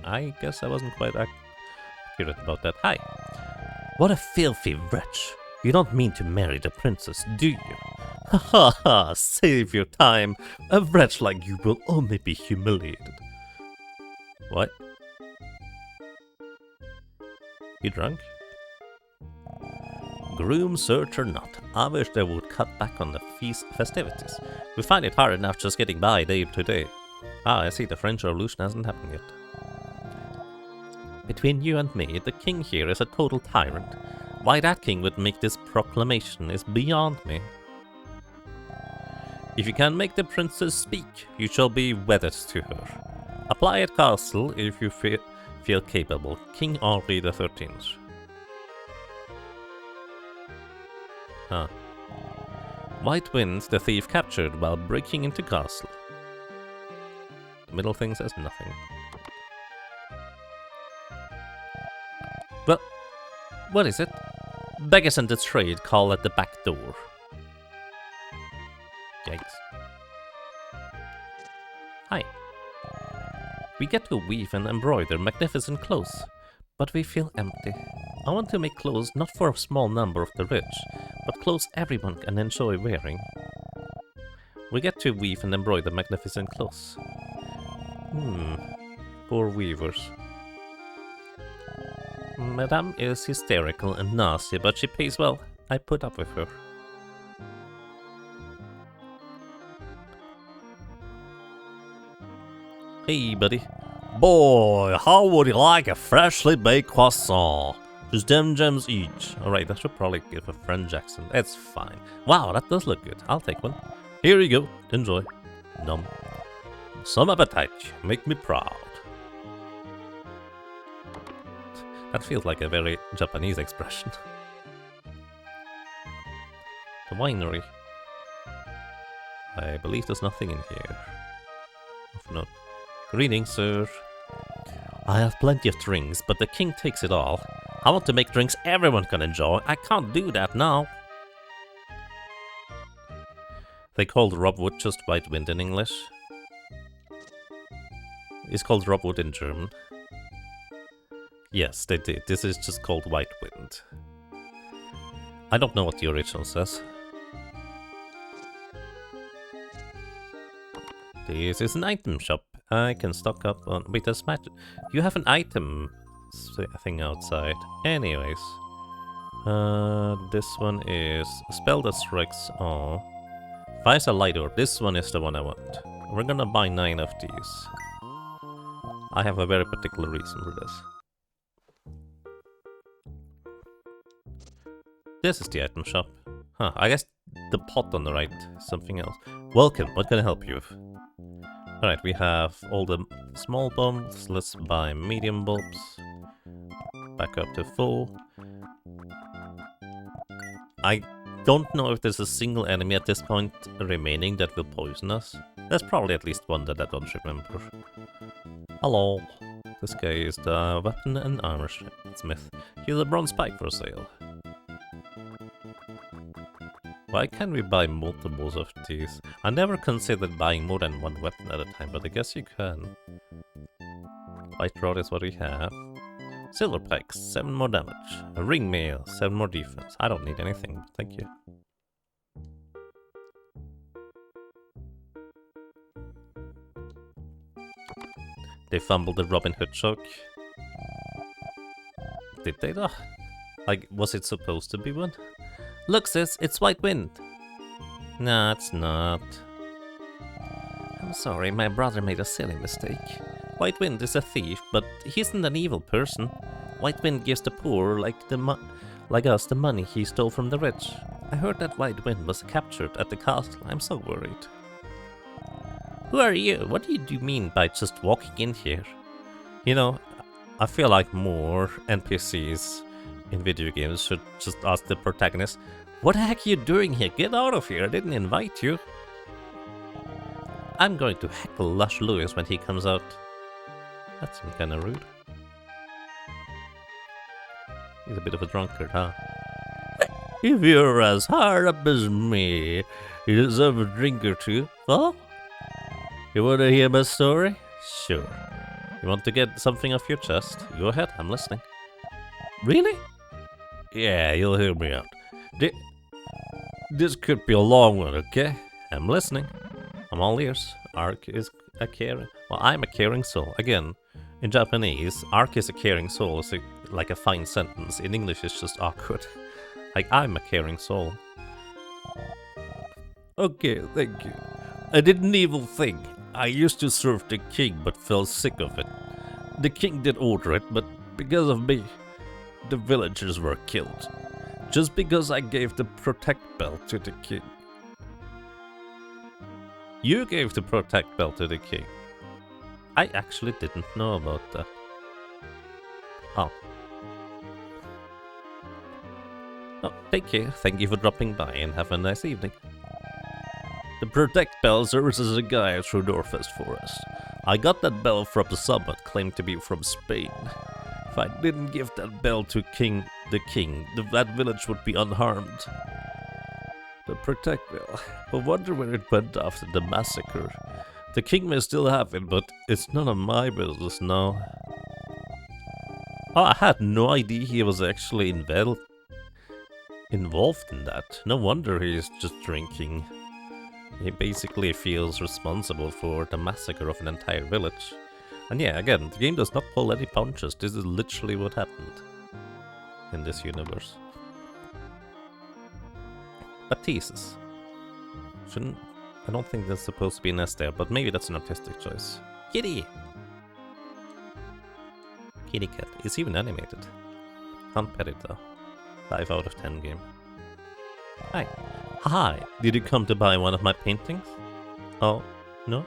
I guess I wasn't quite accurate about that. Hi. What a filthy wretch. You don't mean to marry the princess, do you? Ha ha ha, save your time. A wretch like you will only be humiliated. What? You drunk? Groom, search or not, I wish they would cut back on the feast festivities. We find it hard enough just getting by day to day. Ah, I see, the French Revolution hasn't happened yet. Between you and me, the king here is a total tyrant. Why that king would make this proclamation is beyond me. If you can make the princess speak, you shall be wedded to her. Apply at castle if you feel capable. King Henri the 13th. Huh. White Wind, the thief captured while breaking into castle. The middle thing says nothing. Well, what is it? Beggars and the trade call at the back door. Yikes. Hi. We get to weave and embroider magnificent clothes, but we feel empty. I want to make clothes not for a small number of the rich, but clothes everyone can enjoy wearing. We get to weave and embroider magnificent clothes. Poor weavers. Madame is hysterical and nasty, but she pays well. I put up with her. Hey, buddy. Boy, how would you like a freshly baked croissant? Just 10 gems each. Alright, I should probably give a French accent. It's fine. Wow, that does look good. I'll take one. Here you go. Enjoy. Nom. Some appetite. Make me proud. That feels like a very Japanese expression. The winery. I believe there's nothing in here. Of note. Greetings, sir. I have plenty of drinks, but the king takes it all. I want to make drinks everyone can enjoy. I can't do that now. They called Robwood just White Wind in English. It's called Robwood in German. Yes, they did. This is just called White Wind. I don't know what the original says. This is an item shop. I can stock up on... Wait, that's magic. You have an item thing outside. Anyways. This one is a spell that strikes all. Fires a light orb. This one is the one I want. We're gonna buy 9 of these. I have a very particular reason for this. This is the item shop. Huh, I guess the pot on the right is something else. Welcome, what can I help you with? Alright, we have all the small bombs. Let's buy medium bulbs. Back up to full. I don't know if there's a single enemy at this point remaining that will poison us. There's probably at least one that I don't remember. Hello. This guy is the weapon and armor smith. He has a bronze pike for sale. Why can't we buy multiples of these? I never considered buying more than one weapon at a time, but I guess you can. Light rod is what we have. Silver pikes, 7 more damage. A ring mail, 7 more defense. I don't need anything, but thank you. They fumbled the Robin Hood joke. Did they though? Like, was it supposed to be one? Look sis, it's White Wind. Nah, it's not. I'm sorry, my brother made a silly mistake. White Wind is a thief, but he isn't an evil person. White Wind gives the poor, like us, the money he stole from the rich. I heard that White Wind was captured at the castle. I'm so worried. Who are you? What do you mean by just walking in here? You know, I feel like more NPCs in video games should just ask the protagonist, what the heck are you doing here? Get out of here, I didn't invite you. I'm going to heckle Lush Lewis when he comes out. That seems kinda rude. He's a bit of a drunkard, huh? If you're as hard up as me, you deserve a drink or two. Oh? You wanna hear my story? Sure. You want to get something off your chest? Go ahead, I'm listening. Really? Yeah, you'll hear me out. This could be a long one, okay? I'm listening. I'm all ears. Ark is a caring... Well, I'm a caring soul. Again, in Japanese, Ark is a caring soul is like a fine sentence. In English, it's just awkward. Like, I'm a caring soul. Okay, thank you. I did an evil thing. I used to serve the king, but fell sick of it. The king did order it, but because of me, the villagers were killed. Just because I gave the protect bell to the king. You gave the protect bell to the king. I actually didn't know about that. Oh. Oh, take care. Thank you for dropping by and have a nice evening. The protect bell serves as a guide through Northwest Forest. I got that bell from the summit, claimed to be from Spain. If I didn't give that bell to the king, that village would be unharmed. The protect bell. I wonder where it went after the massacre. The king may still have it, but it's none of my business now. Oh, I had no idea he was actually involved in that. No wonder he's just drinking. He basically feels responsible for the massacre of an entire village. And yeah, again, the game does not pull any punches. This is literally what happened in this universe. But thesis. I don't think that's supposed to be an S there, but maybe that's an artistic choice. Kitty! Kitty cat is even animated. Can't pet it though. 5 out of 10 game. Hi. Hi, did you come to buy one of my paintings? Oh, no?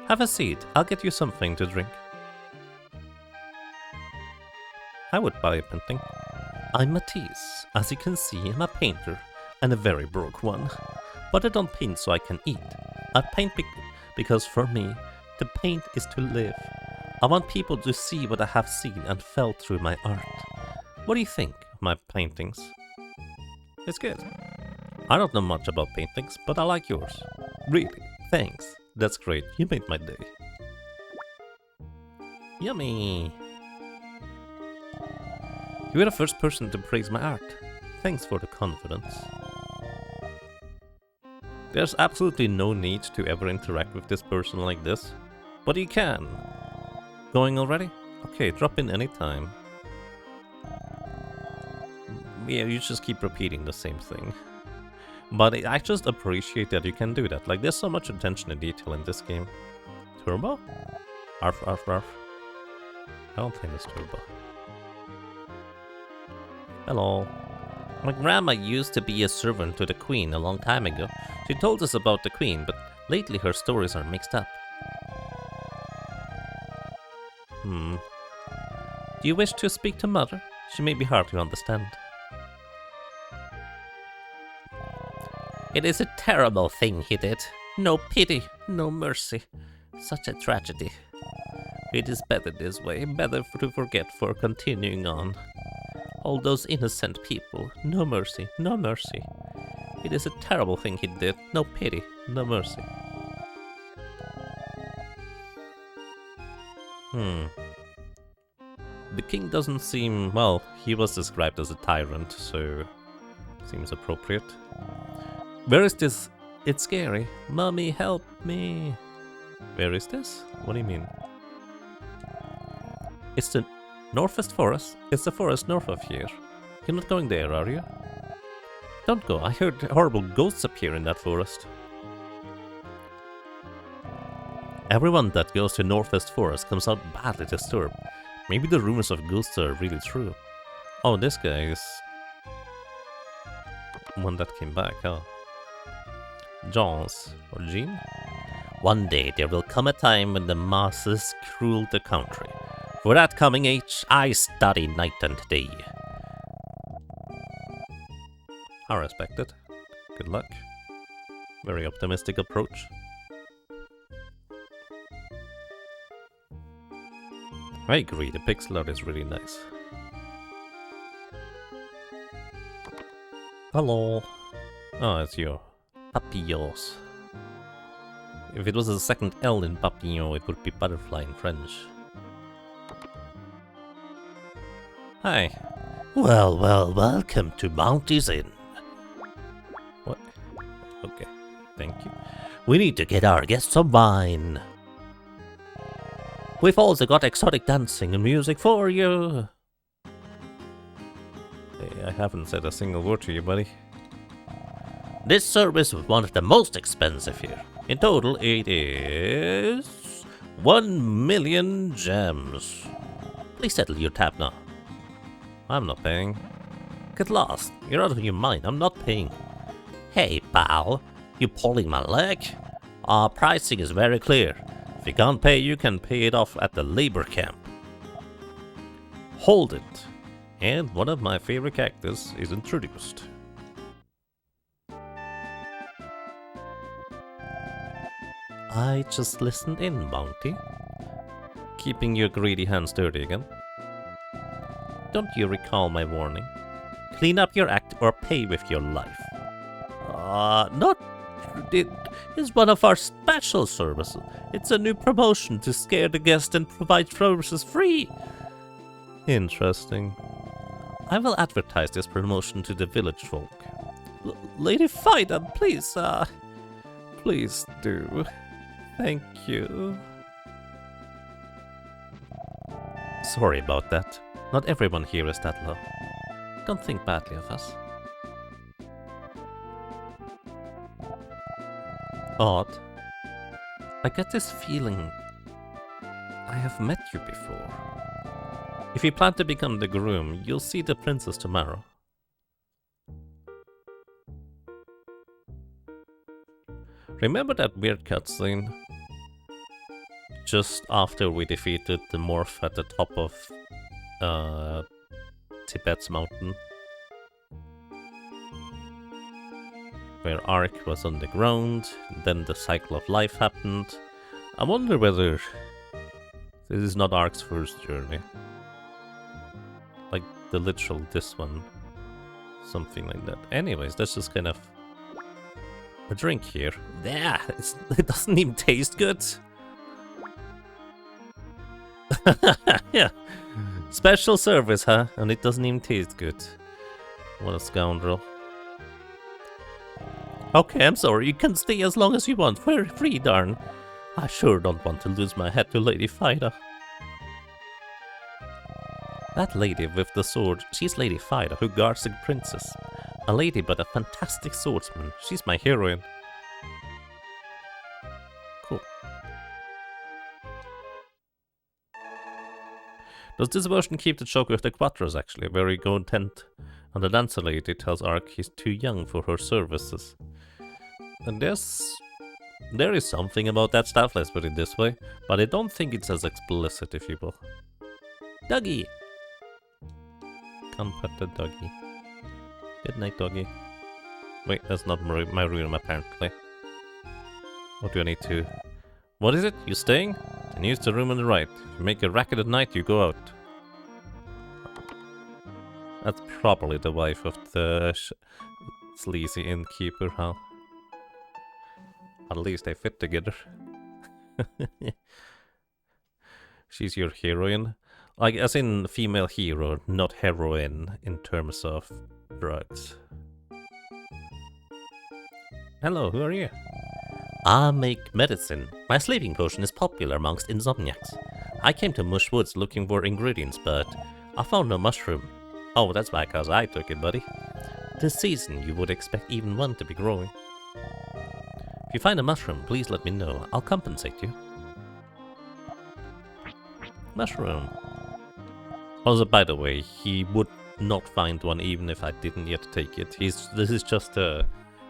Have a seat, I'll get you something to drink. I would buy a painting. I'm Matisse. As you can see, I'm a painter, and a very broke one. But I don't paint so I can eat. I paint because for me, to paint is to live. I want people to see what I have seen and felt through my art. What do you think of my paintings? It's good. I don't know much about paintings, but I like yours. Really, thanks. That's great, you made my day. Yummy! You were the first person to praise my art. Thanks for the confidence. There's absolutely no need to ever interact with this person like this. But you can. Going already? Okay, drop in anytime. Yeah, you just keep repeating the same thing. But I just appreciate that you can do that. Like, there's so much attention to detail in this game. Turbo? Arf, arf, arf. I don't think it's Turbo. Hello. My grandma used to be a servant to the queen a long time ago. She told us about the queen, but lately her stories are mixed up. Do you wish to speak to Mother? She may be hard to understand. It is a terrible thing he did. No pity, no mercy. Such a tragedy. It is better this way, better to forget for continuing on. All those innocent people, no mercy, no mercy. It is a terrible thing he did, no pity, no mercy. The king doesn't seem, well, he was described as a tyrant, so seems appropriate. Where is this? It's scary. Mommy, help me. Where is this? What do you mean? It's the Northwest Forest. It's the forest north of here. You're not going there, are you? Don't go. I heard horrible ghosts appear in that forest. Everyone that goes to Northwest Forest comes out badly disturbed. Maybe the rumors of ghosts are really true. Oh, this guy is one that came back, huh? Jones or Jean? One day there will come a time when the masses rule the country. For that coming age, I study night and day. I respect it. Good luck. Very optimistic approach. I agree, the pixel art is really nice. Hello. Oh, it's your papillons. If it was a second L in papillon, it would be butterfly in French. Hi. Well, welcome to Mounty's Inn. What? Okay, thank you. We need to get our guests some wine. We've also got exotic dancing and music for you. Hey, I haven't said a single word to you, buddy. This service is one of the most expensive here. In total, it is 1,000,000 gems. Please settle your tab now. I'm not paying. Get lost. You're out of your mind. I'm not paying. Hey, pal. You pulling my leg? Our pricing is very clear. If you can't pay, you can pay it off at the labor camp. Hold it. And one of my favorite characters is introduced. I just listened in, Bounty. Keeping your greedy hands dirty again. Don't you recall my warning? Clean up your act or pay with your life. Not... It is one of our special services. It's a new promotion to scare the guest and provide services free. Interesting. I will advertise this promotion to the village folk. Lady Fida, please, Please do. Thank you. Sorry about that. Not everyone here is that low. Don't think badly of us. Odd. I get this feeling I have met you before. If you plan to become the groom, you'll see the princess tomorrow. Remember that weird cutscene? Just after we defeated the morph at the top of Tibet's mountain? Where Ark was on the ground, then the cycle of life happened. I wonder whether this is not Ark's first journey. Like the literal this one. Something like that. Anyways, that's just kind of a drink here. Yeah, it doesn't even taste good. Yeah. Special service, huh? And it doesn't even taste good. What a scoundrel. Okay, I'm sorry. You can stay as long as you want. We're free, darn. I sure don't want to lose my head to Lady Fida. That lady with the sword, she's Lady Fida, who guards the princess. A lady but a fantastic swordsman. She's my heroine. Cool. Does this version keep the joke with the Quattros actually, where you go intent on the dancer lady tells Ark he's too young for her services? And there is something about that stuff, let's put it this way, but I don't think it's as explicit, if you will. Doggy! Can't pet the doggy. Good night, doggy. Wait, that's not my room, apparently. What do I need to... What is it? You staying? Then use the room on the right. If you make a racket at night, you go out. That's probably the wife of the sleazy innkeeper, huh? At least they fit together. She's your heroine. Like, as in female hero, not heroine in terms of drugs. Hello, who are you? I make medicine. My sleeping potion is popular amongst insomniacs. I came to Mush Woods looking for ingredients, but I found no mushroom. Oh, that's because I took it, buddy. This season, you would expect even one to be growing. If you find a mushroom, please let me know. I'll compensate you. Mushroom. Also, by the way, he would not find one even if I didn't yet take it. This is just a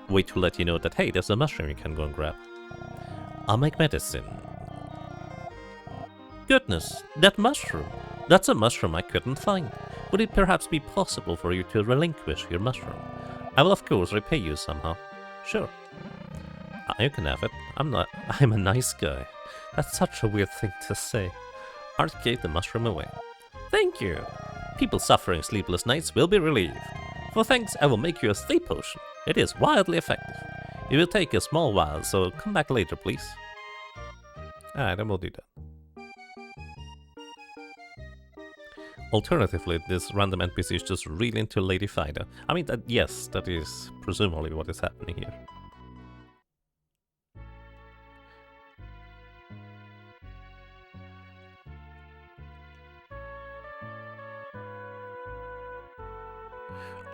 way to let you know that, hey, there's a mushroom you can go and grab. I'll make medicine. Goodness, that mushroom. That's a mushroom I couldn't find. Would it perhaps be possible for you to relinquish your mushroom? I will of course repay you somehow. Sure. You can have it. I'm a nice guy. That's such a weird thing to say. Art gave the mushroom away. Thank you. People suffering sleepless nights will be relieved. For thanks, I will make you a sleep potion. It is wildly effective. It will take a small while, so come back later, please. Alright, then we'll do that. Alternatively, this random NPC is just really into Lady Fida. I mean, yes, that is presumably what is happening here.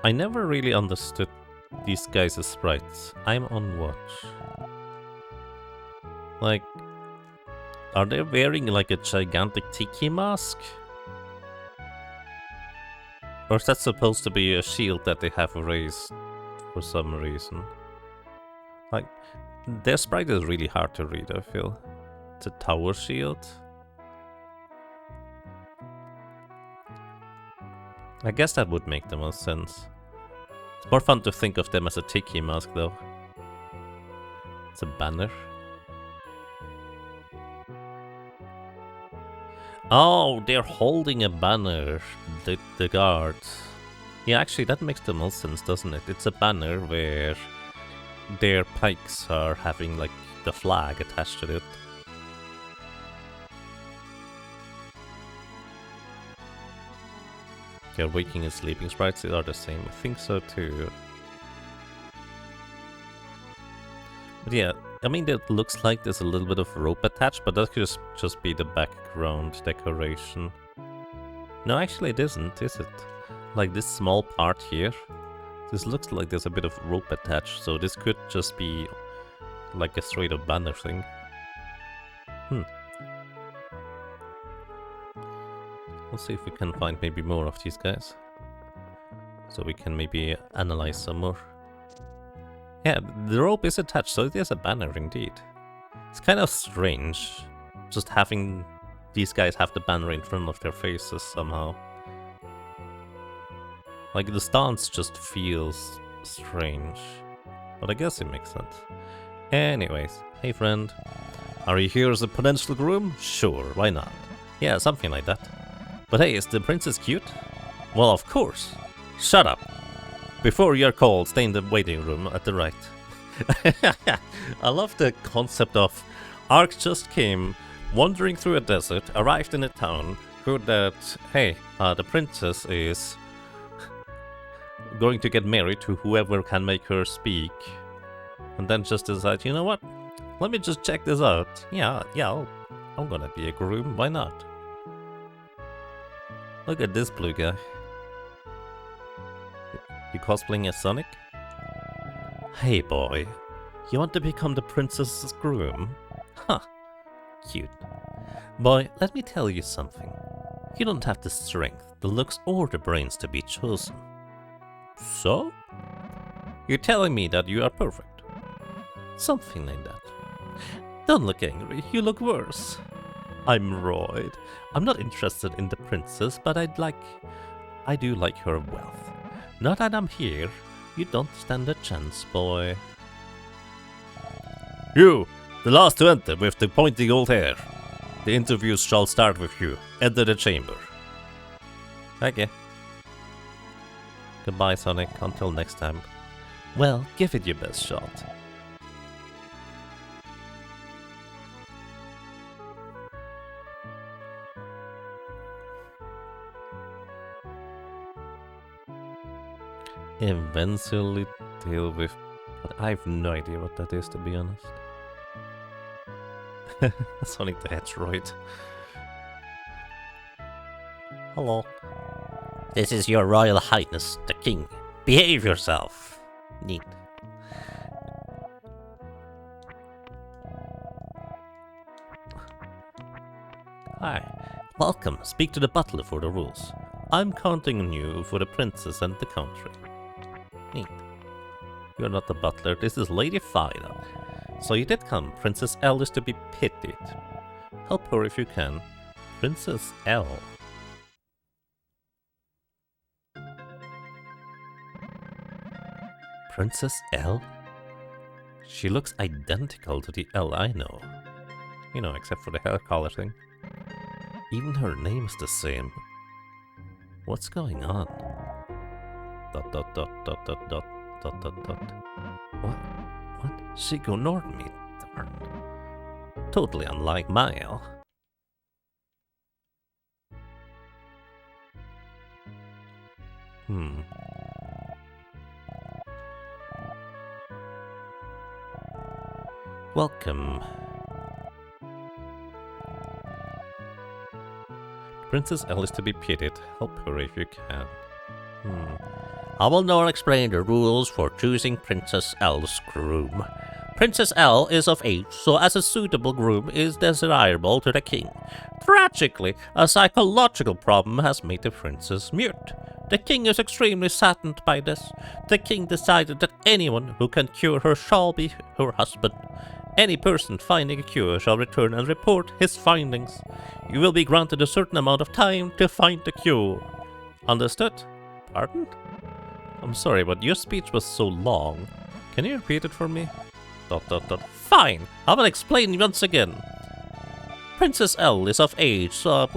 I never really understood these guys as sprites. I'm on watch. Like, are they wearing like a gigantic tiki mask? Or is that supposed to be a shield that they have raised for some reason? Like, their sprite is really hard to read, I feel. It's a tower shield. I guess that would make the most sense. It's more fun to think of them as a tiki mask, though. It's a banner. Oh, they're holding a banner, the guards. Yeah, actually, that makes the most sense, doesn't it? It's a banner where their pikes are having, like, the flag attached to it. Their waking and sleeping sprites are the same. I think so too. But yeah, I mean, it looks like there's a little bit of rope attached, but that could just be the background decoration. No, actually it isn't, is it? Like this small part here. This looks like there's a bit of rope attached, so this could just be like a straight up banner thing. Let's see if we can find maybe more of these guys. So we can maybe analyze some more. Yeah, the rope is attached, so it is a banner indeed. It's kind of strange, just having these guys have the banner in front of their faces somehow. Like, the stance just feels strange. But I guess it makes sense. Anyways, hey friend. Are you here as a potential groom? Sure, why not? Yeah, something like that. But hey, is the princess cute? Well, of course. Shut up. Before you're called, stay in the waiting room at the right. I love the concept of Ark just came, wandering through a desert, arrived in a town, heard that, hey, the princess is going to get married to whoever can make her speak. And then just decide, you know what? Let me just check this out. Yeah, I'm gonna be a groom, why not? Look at this blue guy. You cosplaying as Sonic? Hey boy, you want to become the princess's groom? Huh, cute. Boy, let me tell you something. You don't have the strength, the looks or the brains to be chosen. So? You're telling me that you are perfect? Something like that. Don't look angry, you look worse. I'm Royd. I'm not interested in the princess, but I do like her wealth. Now that I'm here, you don't stand a chance, boy. You, the last to enter with the pointy gold hair. The interviews shall start with you. Enter the chamber. Okay. Goodbye, Sonic. Until next time. Well, give it your best shot. Eventually deal with... But I have no idea what that is, to be honest. Sonic the Hedgehog. Hello. This is your Royal Highness, the King. Behave yourself. Neat. Hi. Welcome. Speak to the butler for the rules. I'm counting on you for the princess and the country. Neat. You're not the butler, this is Lady Fida. So you did come. Princess L is to be pitied. Help her if you can. Princess L. Princess L? She looks identical to the L I know. You know, except for the hair color thing. Even her name's the same. What's going on? Dot dot dot dot dot dot dot dot dot. What? She ignored me. Darn. Totally unlike my L. Welcome. Princess L is to be pitied. Help her if you can. I will now explain the rules for choosing Princess L's groom. Princess L is of age, so as a suitable groom is desirable to the king. Tragically, a psychological problem has made the princess mute. The king is extremely saddened by this. The king decided that anyone who can cure her shall be her husband. Any person finding a cure shall return and report his findings. You will be granted a certain amount of time to find the cure. Understood? Pardon? I'm sorry, but your speech was so long. Can you repeat it for me? Dot dot dot. Fine! I will explain once again. Princess L is of age, so...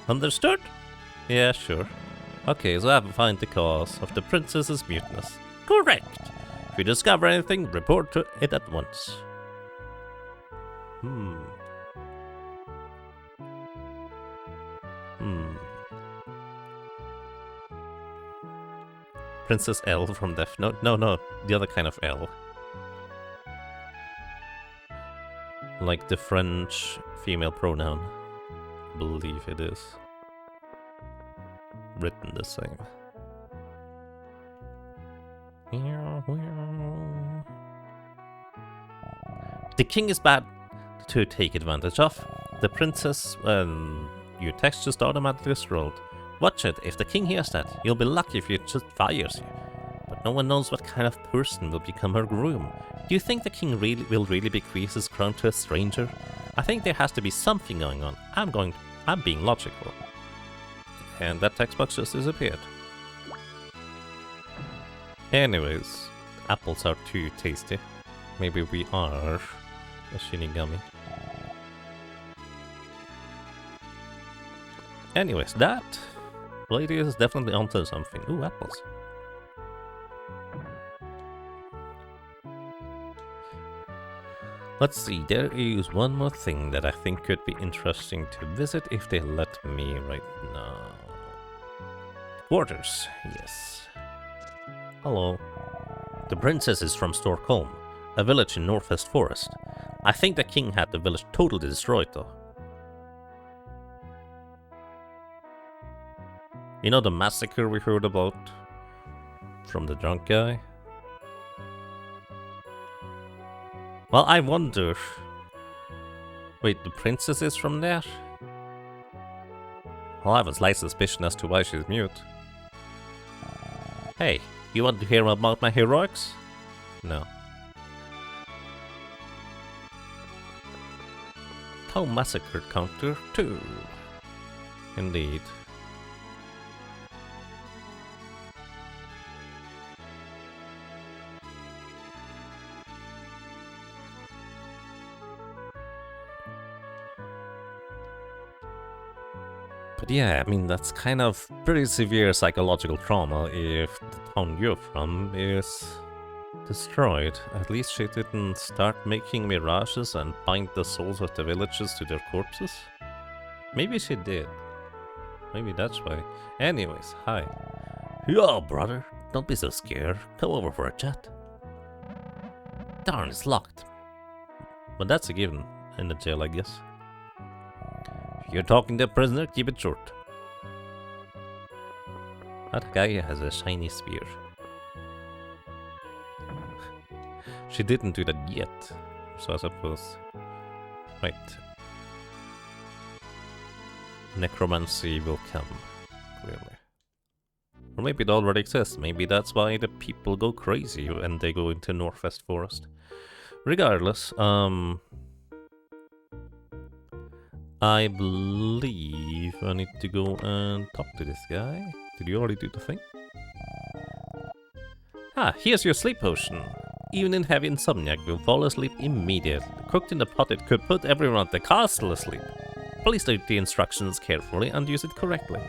Understood? Yeah, sure. Okay, so I have to find the cause of the princess's muteness. Correct! If you discover anything, report it at once. Princess L from Death Note? No, the other kind of L. Like the French female pronoun. I believe it is. Written the same. The king is bad to take advantage of. The princess, your text just automatically scrolled. Watch it, if the king hears that, you'll be lucky if he just fires you. But no one knows what kind of person will become her groom. Do you think the king will really bequeath his crown to a stranger? I think there has to be something going on. I'm being logical. And that text box just disappeared. Anyways, apples are too tasty. Maybe we are a Shinigami. Anyways, that lady is definitely onto something. Ooh, apples. Let's see, there is one more thing that I think could be interesting to visit if they let me right now. Quarters, yes. Hello. The princess is from Stockholm, a village in Northwest Forest. I think the king had the village totally destroyed though. You know the massacre we heard about from the drunk guy? Well, I wonder... Wait, the princess is from there? Well, I have a slight suspicion as to why she's mute. Hey, you want to hear about my heroics? No. Town Massacre Counter 2. Indeed. But yeah, I mean, that's kind of pretty severe psychological trauma if the town you're from is destroyed. At least she didn't start making mirages and bind the souls of the villagers to their corpses. Maybe she did. Maybe that's why. Anyways, hi. Yo, brother, don't be so scared. Come over for a chat. Darn, it's locked. But that's a given in the jail, I guess. If you're talking to a prisoner, keep it short. That guy has a shiny spear. She didn't do that yet, so I suppose. Right. Necromancy will come, clearly. Or maybe it already exists. Maybe that's why the people go crazy when they go into Northwest Forest. Regardless, I believe I need to go and talk to this guy. Did you already do the thing? Ah, here's your sleep potion. Even in heavy insomniac will fall asleep immediately. Cooked in the pot, it could put everyone at the castle asleep. Please read the instructions carefully and use it correctly.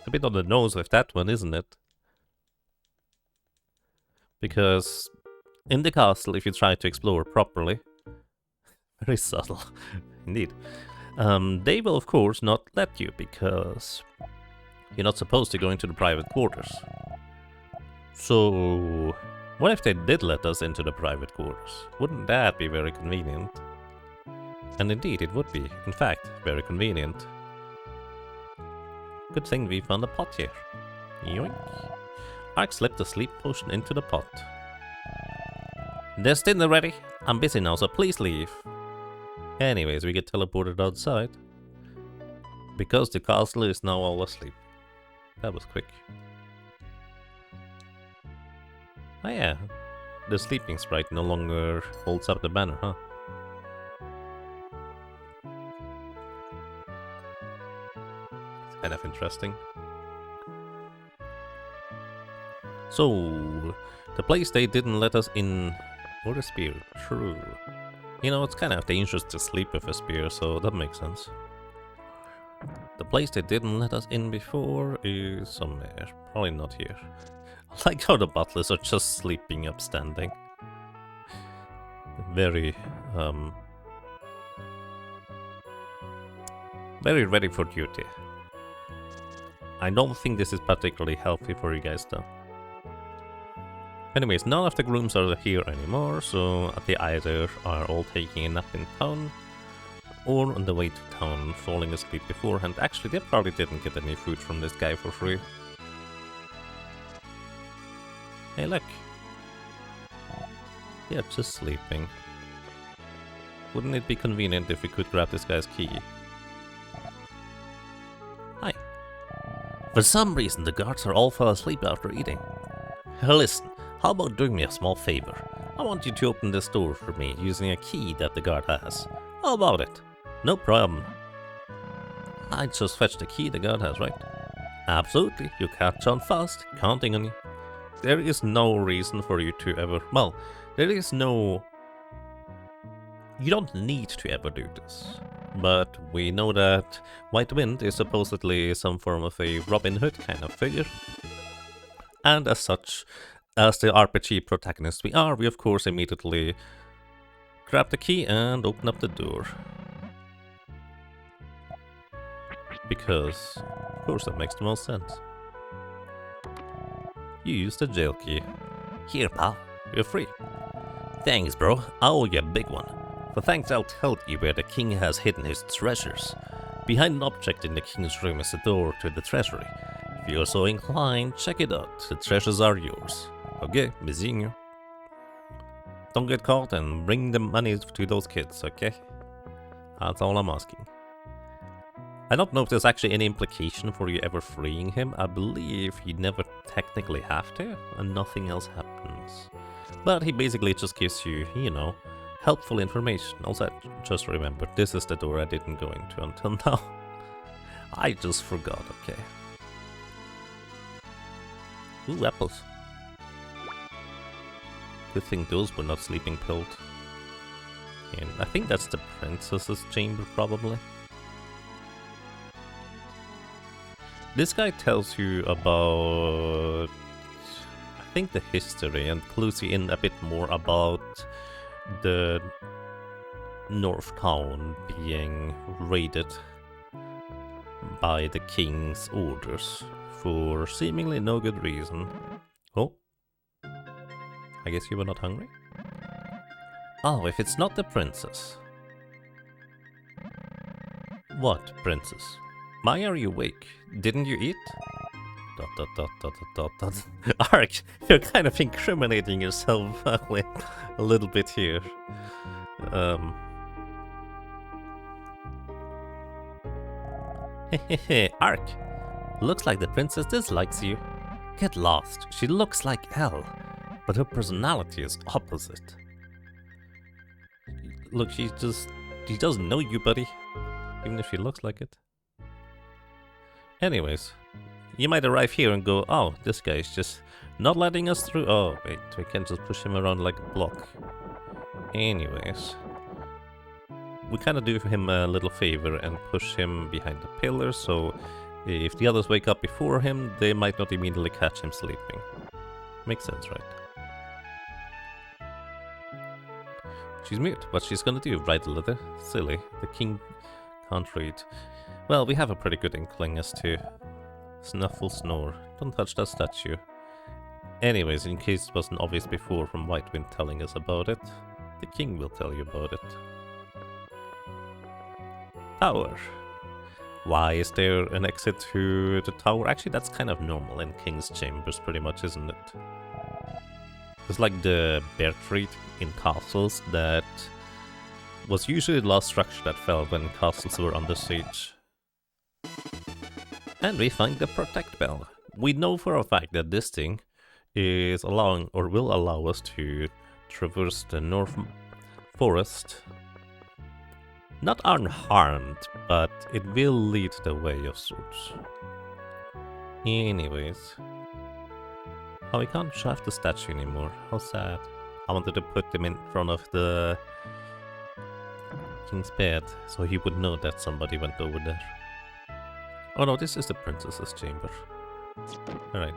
A bit on the nose with that one, isn't it? Because in the castle, if you try to explore properly, very subtle, indeed, they will of course not let you because you're not supposed to go into the private quarters. So, what if they did let us into the private quarters? Wouldn't that be very convenient? And indeed, it would be, in fact, very convenient. Good thing we found a pot here. Yoink. Ark slipped the sleep potion into the pot. There's dinner ready. I'm busy now, so please leave. Anyways, we get teleported outside. Because the castle is now all asleep. That was quick. Oh yeah, the sleeping sprite no longer holds up the banner, huh? It's kind of interesting. So, the place they didn't let us in... Or a spear, true. You know, it's kind of dangerous to sleep with a spear, so that makes sense. The place they didn't let us in before is somewhere. Probably not here. I like how the butlers are just sleeping upstanding. Very, very ready for duty. I don't think this is particularly healthy for you guys though. Anyways, none of the grooms are here anymore, so they either are all taking a nap in town, or on the way to town, falling asleep beforehand. Actually, they probably didn't get any food from this guy for free. Hey, look. Yeah, just sleeping. Wouldn't it be convenient if we could grab this guy's key? Hi. For some reason, the guards are all fell asleep after eating. Listen, how about doing me a small favor? I want you to open this door for me using a key that the guard has. How about it? No problem. I just fetched the key the guard has, right? Absolutely, you catch on fast, counting on you. There is no reason for you to ever... Well, there is no... You don't need to ever do this. But we know that White Wind is supposedly some form of a Robin Hood kind of figure. And as such, as the RPG protagonist we are, we of course immediately grab the key and open up the door. Because, of course, that makes the most sense. You used the jail key. Here, pal. You're free. Thanks, bro. I owe you a big one. For thanks, I'll tell you where the king has hidden his treasures. Behind an object in the king's room is a door to the treasury. If you're so inclined, check it out. The treasures are yours. Okay, be seeing you. Don't get caught and bring the money to those kids, okay? That's all I'm asking. I don't know if there's actually any implication for you ever freeing him. I believe you never technically have to, and nothing else happens. But he basically just gives you, you know, helpful information. Also, just remember, this is the door I didn't go into until now. I just forgot, okay. Ooh, apples. Good thing those were not sleeping pilled. And I think that's the princess's chamber, probably. This guy tells you about, I think, the history, and clues you in a bit more about the North Town being raided by the king's orders for seemingly no good reason. Oh, I guess you were not hungry? Oh, if it's not the princess. What, princess? Why are you awake? Didn't you eat? ... Ark, you're kind of incriminating yourself a little bit here. Hehehe, Ark. Looks like the princess dislikes you. Get lost. She looks like hell, but her personality is opposite. Look, she doesn't know you, buddy. Even if she looks like it. Anyways, you might arrive here and go, oh, this guy is just not letting us through. Oh, wait, we can just push him around like a block. Anyways, we kind of do him a little favor and push him behind the pillar, so if the others wake up before him, they might not immediately catch him sleeping. Makes sense, right? She's mute. What she's gonna do? Write a letter? Silly. The king can't read. Well, we have a pretty good inkling as to Snuffle Snore. Don't touch that statue. Anyways, in case it wasn't obvious before from Whitewind telling us about it, the king will tell you about it. Tower. Why is there an exit to the tower? Actually, that's kind of normal in king's chambers, pretty much, isn't it? It's like the bear treat in castles that was usually the last structure that fell when castles were under siege. And we find the protect bell. We know for a fact that this thing is allowing, or will allow us to traverse the North Forest. Not unharmed, but it will lead the way of sorts. Anyways. Oh, we can't shaft the statue anymore. How sad. I wanted to put him in front of the king's bed, so he would know that somebody went over there. Oh no, this is the princess's chamber. Alright.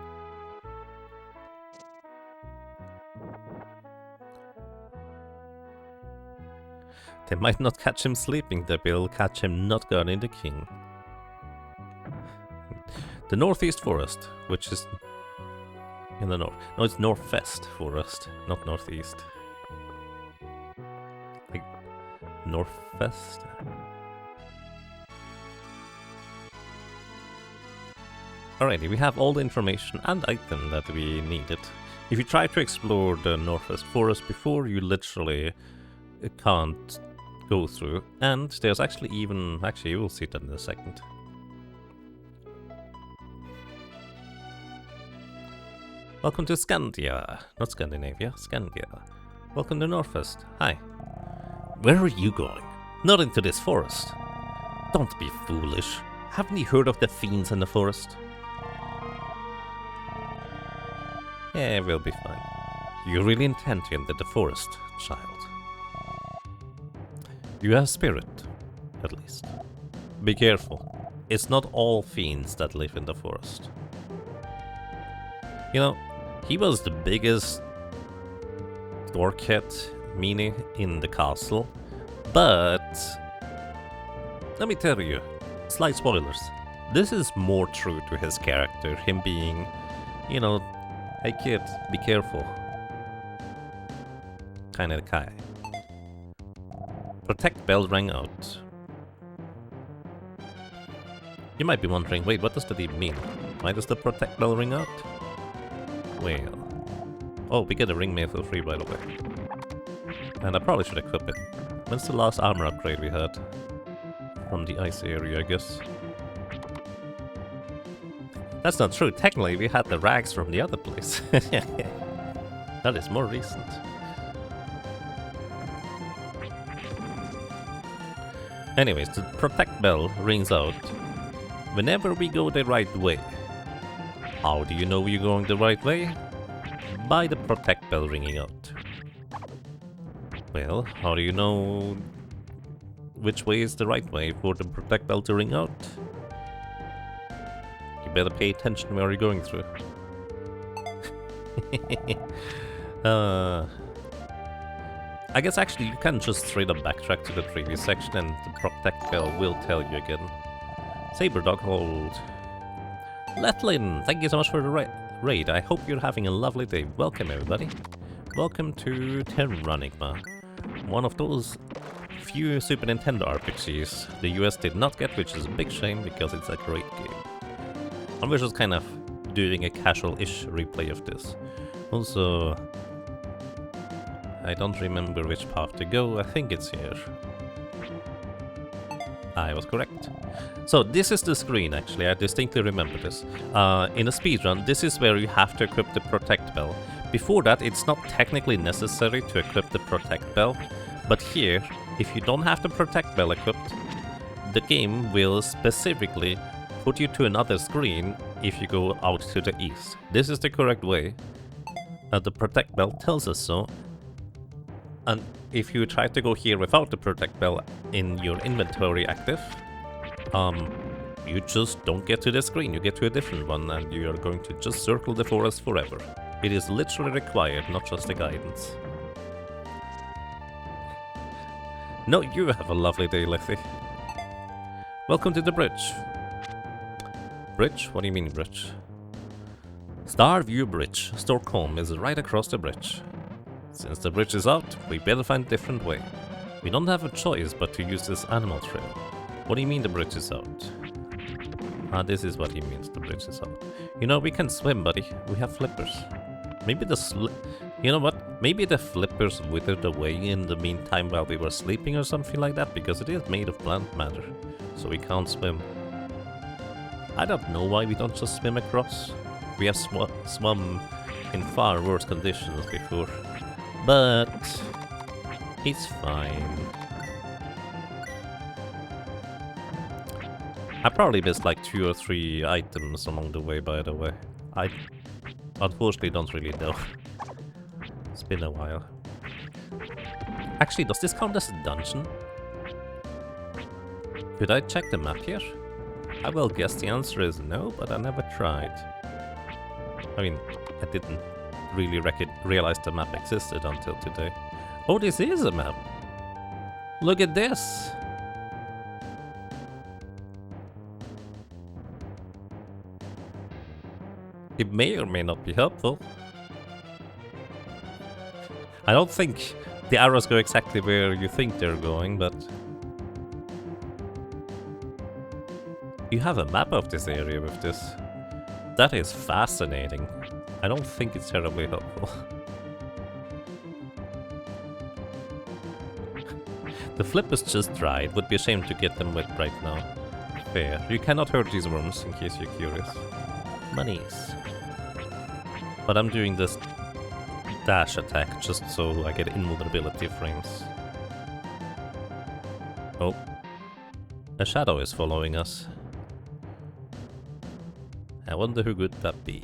They might not catch him sleeping, they will catch him not guarding the king. The Northeast Forest, which is in the north. No, it's Northwest Forest, not Northeast. Like, Northwest? Alrighty, we have all the information and item that we needed. If you try to explore the Northwest Forest before, you literally can't go through. And there's actually even... Actually, you will see that in a second. Welcome to Scandia. Not Scandinavia, Scandia. Welcome to Northwest. Hi. Where are you going? Not into this forest. Don't be foolish. Haven't you heard of the fiends in the forest? Yeah, we'll be fine. You really intend to enter the forest, child. You have spirit, at least. Be careful. It's not all fiends that live in the forest. You know, he was the biggest Dorkhead meanie in the castle, but let me tell you, slight spoilers, this is more true to his character, him being, you know, hey kid, be careful kind of guy. Protect bell rang out. You might be wondering, wait, what does that even mean? Why does the protect bell ring out? Well... Oh, we get a ring mail for free, by the way. And I probably should equip it. When's the last armor upgrade we had? From the ice area, I guess. That's not true. Technically, we had the rags from the other place. That is more recent. Anyways, the protect bell rings out whenever we go the right way. How do you know you're going the right way? By the protect bell ringing out. Well, how do you know which way is the right way for the protect bell to ring out? You better pay attention where you're going through. I guess actually you can just straight up backtrack to the previous section and the protect bell will tell you again. Saberdog hold. Letlin, thank you so much for the raid. I hope you're having a lovely day. Welcome everybody. Welcome to Terranigma. One of those few Super Nintendo RPGs the US did not get, which is a big shame because it's a great game. And we're just kind of doing a casual-ish replay of this. Also, I don't remember which path to go. I think it's here. I was correct. So this is the screen, actually. I distinctly remember this. In a speedrun, this is where you have to equip the protect bell. Before that, it's not technically necessary to equip the protect bell, but here, if you don't have the protect bell equipped, the game will specifically put you to another screen if you go out to the east. This is the correct way. The protect bell tells us so. And if you try to go here without the protect bell in your inventory active, you just don't get to the screen. You get to a different one and you are going to just circle the forest forever. It is literally required, not just a guidance. No, you have a lovely day, Lethy. Welcome to the bridge. Bridge? What do you mean bridge? Starview Bridge. Stockholm is right across the bridge. Since the bridge is out, we better find a different way. We don't have a choice but to use this animal trail. What do you mean the bridge is out? Ah, this is what he means, the bridge is out. You know, we can swim, buddy. We have flippers. Maybe you know what? Maybe the flippers withered away in the meantime while we were sleeping or something like that, because it is made of plant matter, so we can't swim. I don't know why we don't just swim across. We have swum in far worse conditions before. But it's fine. I probably missed like 2 or 3 items along the way, by the way. I unfortunately don't really know. It's been a while. Actually, does this count as a dungeon? Could I check the map here? I will guess the answer is no, but I never tried. I mean, I didn't really realize the map existed until today. Oh, this is a map! Look at this! It may or may not be helpful. I don't think the arrows go exactly where you think they're going, but... You have a map of this area with this. That is fascinating. I don't think it's terribly helpful. The flippers just dried. Would be a shame to get them wet right now. Fair. You cannot hurt these worms, in case you're curious. Monies. But I'm doing this dash attack just so I get invulnerability frames. Oh. A shadow is following us. I wonder who could that be.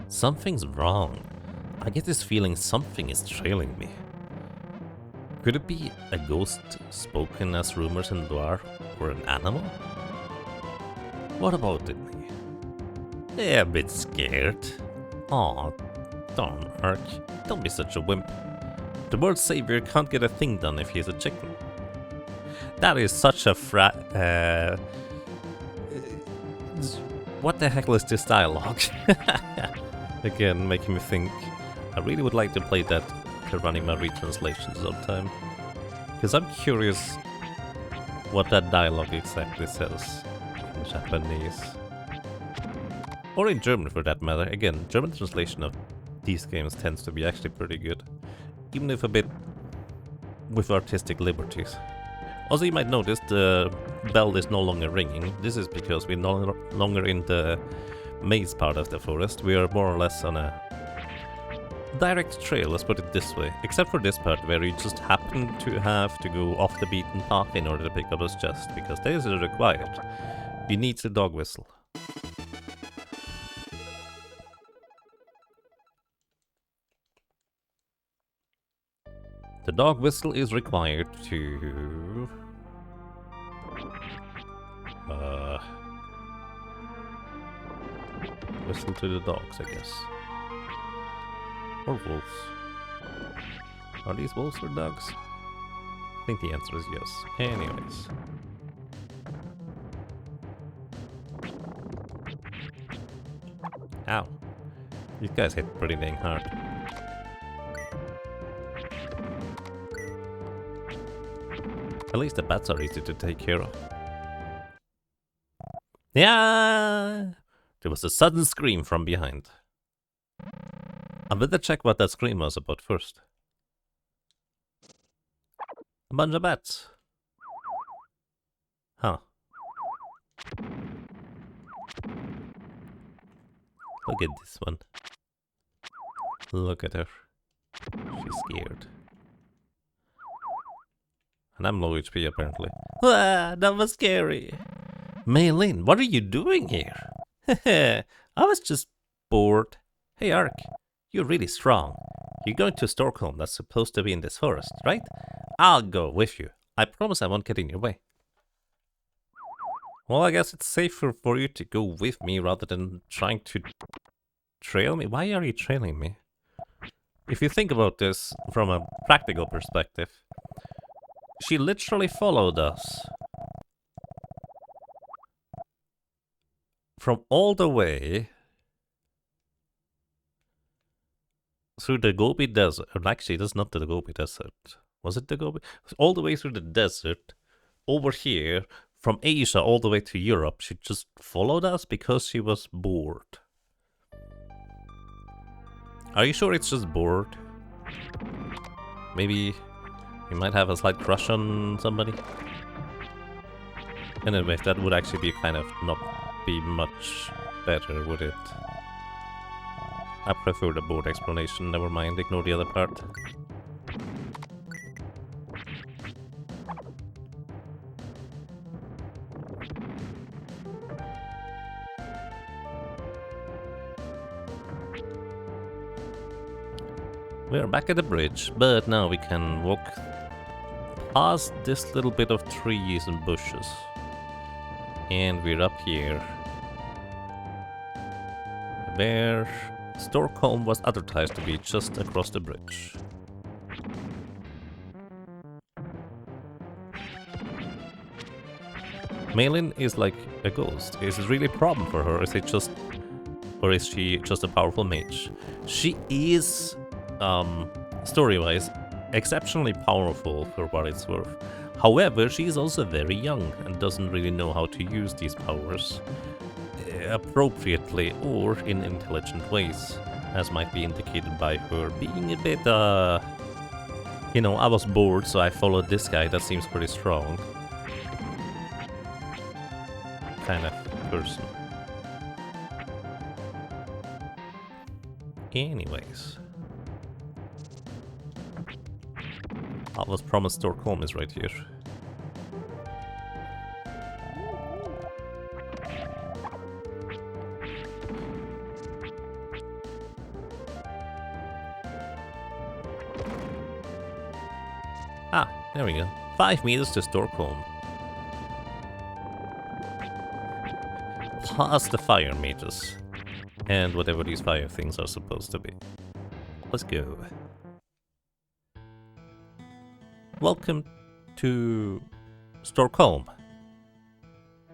Something's wrong. I get this feeling something is trailing me. Could it be a ghost spoken as rumors in Loire, or an animal? What about it? Yeah, a bit scared. Aw, darn Ark, don't be such a wimp. The world's savior can't get a thing done if he's a chicken. That is such a what the heck is this dialogue? Again, making me think. I really would like to play that Terranigma retranslation sometime. Because I'm curious what that dialogue exactly says in Japanese. Or in German for that matter. Again, German translation of these games tends to be actually pretty good. Even if a bit with artistic liberties. Also, you might notice the bell is no longer ringing. This is because we're no longer in the maze part of the forest. We are more or less on a direct trail, let's put it this way. Except for this part where you just happen to have to go off the beaten path in order to pick up his chest, because this is required. You need the dog whistle. The dog whistle is required to... whistle to the dogs, I guess. Or wolves. Are these wolves or dogs? I think the answer is yes. Anyways. Ow. These guys hit pretty dang hard. At least the bats are easy to take care of. Yeah! There was a sudden scream from behind. I better check what that scream was about first. A bunch of bats. Huh. Look at this one. Look at her. She's scared. And I'm low HP apparently. Ah, that was scary. Maylin, what are you doing here? I was just bored. Hey Ark, you're really strong. You're going to Stockholm, that's supposed to be in this forest, right? I'll go with you. I promise I won't get in your way. Well, I guess it's safer for you to go with me rather than trying to trail me. Why are you trailing me? If you think about this from a practical perspective, she literally followed us from all the way through the Gobi Desert. Actually, that's not the Gobi Desert. Was it the Gobi? All the way through the desert, over here, from Asia all the way to Europe. She just followed us because she was bored. Are you sure it's just bored? Maybe you might have a slight crush on somebody? Anyway, that would actually be kind of not be much better, would it? I prefer the board explanation, never mind, ignore the other part. We are back at the bridge, but now we can walk past this little bit of trees and bushes. And we're up here, where Stockholm was advertised to be just across the bridge. Malin is like a ghost. Is it really a problem for her? Or is she just a powerful mage? She is, story-wise, exceptionally powerful for what it's worth. However, she is also very young and doesn't really know how to use these powers appropriately or in intelligent ways, as might be indicated by her being a bit, you know, I was bored, so I followed this guy that seems pretty strong. Kind of person. Anyways. I was promised Stockholm is right here. Ah, there we go. 5 meters to Stockholm. Past the fire meters. And whatever these fire things are supposed to be. Let's go. Welcome to Stockholm.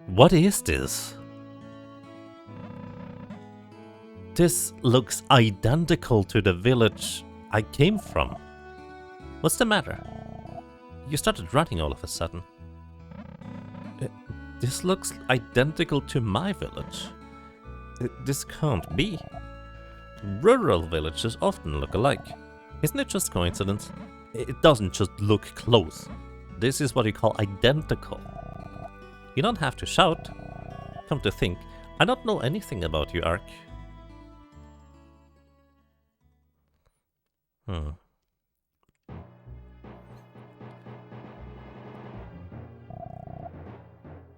What is this? This looks identical to the village I came from. What's the matter? You started running all of a sudden. This looks identical to my village. This can't be. Rural villages often look alike. Isn't it just coincidence? It doesn't just look close. This is what you call identical. You don't have to shout. Come to think, I don't know anything about you, Ark.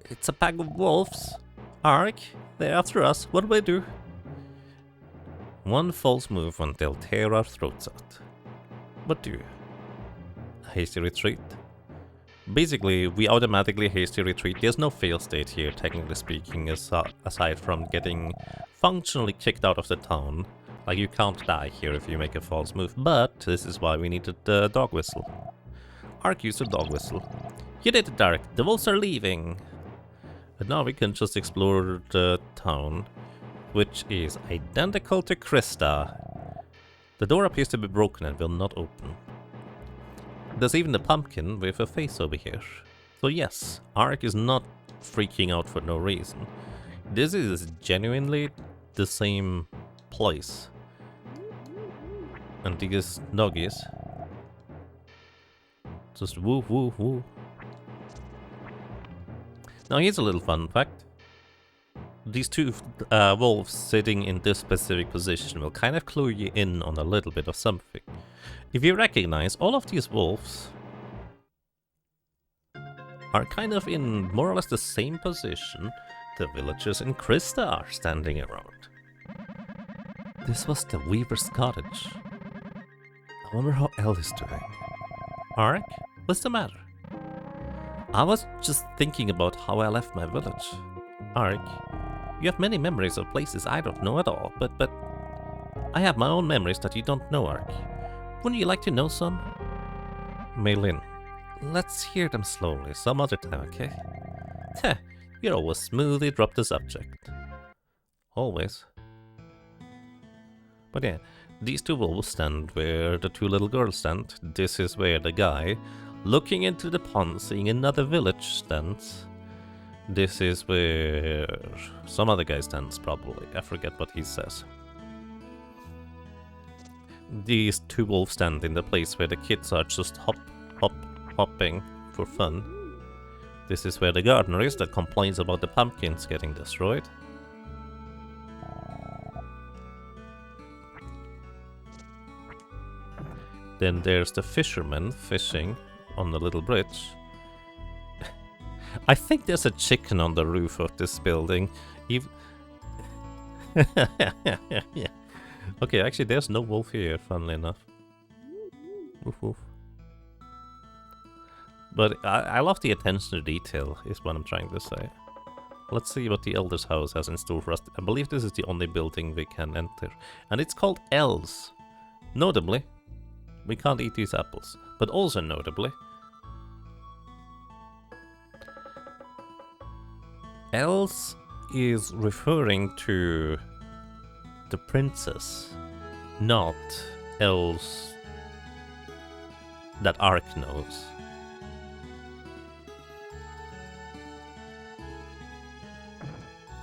It's a pack of wolves. Ark, they're after us. What do we do? One false move and they'll tear our throats out. What do? Hasty retreat? Basically, we automatically hasty retreat. There's no fail state here, technically speaking, aside from getting functionally kicked out of the town. Like, you can't die here if you make a false move, but this is why we needed the dog whistle. Ark used a dog whistle. You did it, Ark. The wolves are leaving. But now we can just explore the town, which is identical to Krista. The door appears to be broken and will not open. There's even the pumpkin with a face over here. So yes, Ark is not freaking out for no reason. This is genuinely the same place. And these doggies just woo woo woo. Now here's a little fun fact. These two wolves sitting in this specific position will kind of clue you in on a little bit of something. If you recognize, all of these wolves are kind of in more or less the same position the villagers in Krista are standing around. This was the Weaver's cottage. I wonder how Elle is doing. Ark, what's the matter? I was just thinking about how I left my village. Ark, you have many memories of places I don't know at all, but I have my own memories that you don't know, Ark. Wouldn't you like to know some? Maylin, let's hear them slowly, some other time, okay? Heh, you always smoothly drop the subject. Always. But yeah, these two wolves stand where the two little girls stand. This is where the guy, looking into the pond, seeing another village, stands. This is where some other guy stands, probably. I forget what he says. These two wolves stand in the place where the kids are just hopping for fun. This is where the gardener is that complains about the pumpkins getting destroyed. Then there's the fisherman fishing on the little bridge. I think there's a chicken on the roof of this building. Okay, actually there's no wolf here, funnily enough. Woof woof. But I love the attention to detail, is what I'm trying to say. Let's see what the Elder's house has in store for us. I believe this is the only building we can enter. And it's called Elves. Notably, we can't eat these apples. But also notably, Elves is referring to the princess, not elves that Ark knows.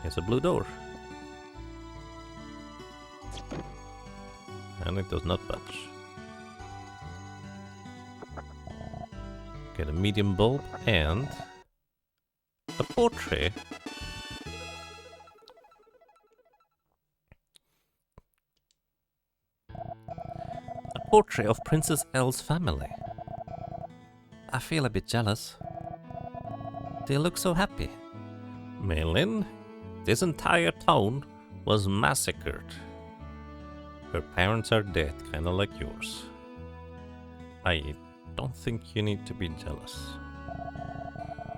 Here's a blue door. And it does not budge. Get a medium bulb and a portrait. A portrait of Princess Elle's family. I feel a bit jealous. They look so happy. Maylin, this entire town was massacred. Her parents are dead, kinda like yours. I don't think you need to be jealous.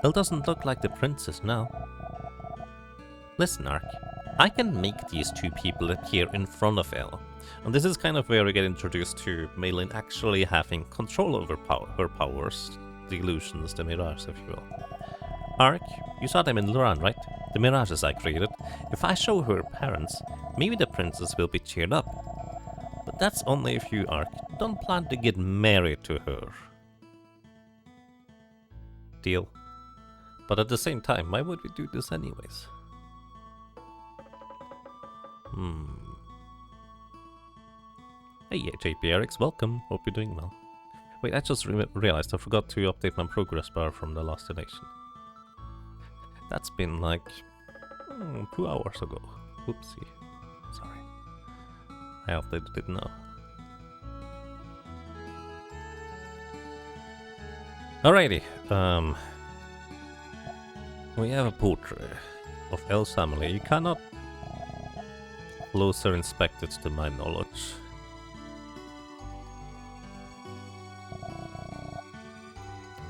Elle doesn't look like the princess now. Listen, Ark, I can make these two people appear in front of Elle. And this is kind of where we get introduced to Maylin actually having control over her powers, the illusions, the mirage, if you will. Ark, you saw them in Luran, right? The mirages I created. If I show her parents, maybe the princess will be cheered up. But that's only if you, Ark, don't plan to get married to her. Deal. But at the same time, why would we do this anyways? Hey JPRX, welcome. Hope you're doing well. Wait, I just realized I forgot to update my progress bar from the last donation. That's been like 2 hours ago. Oopsie. Sorry. I updated it now. Alrighty. We have a portrait of Elle's family. You cannot closer inspect it to my knowledge.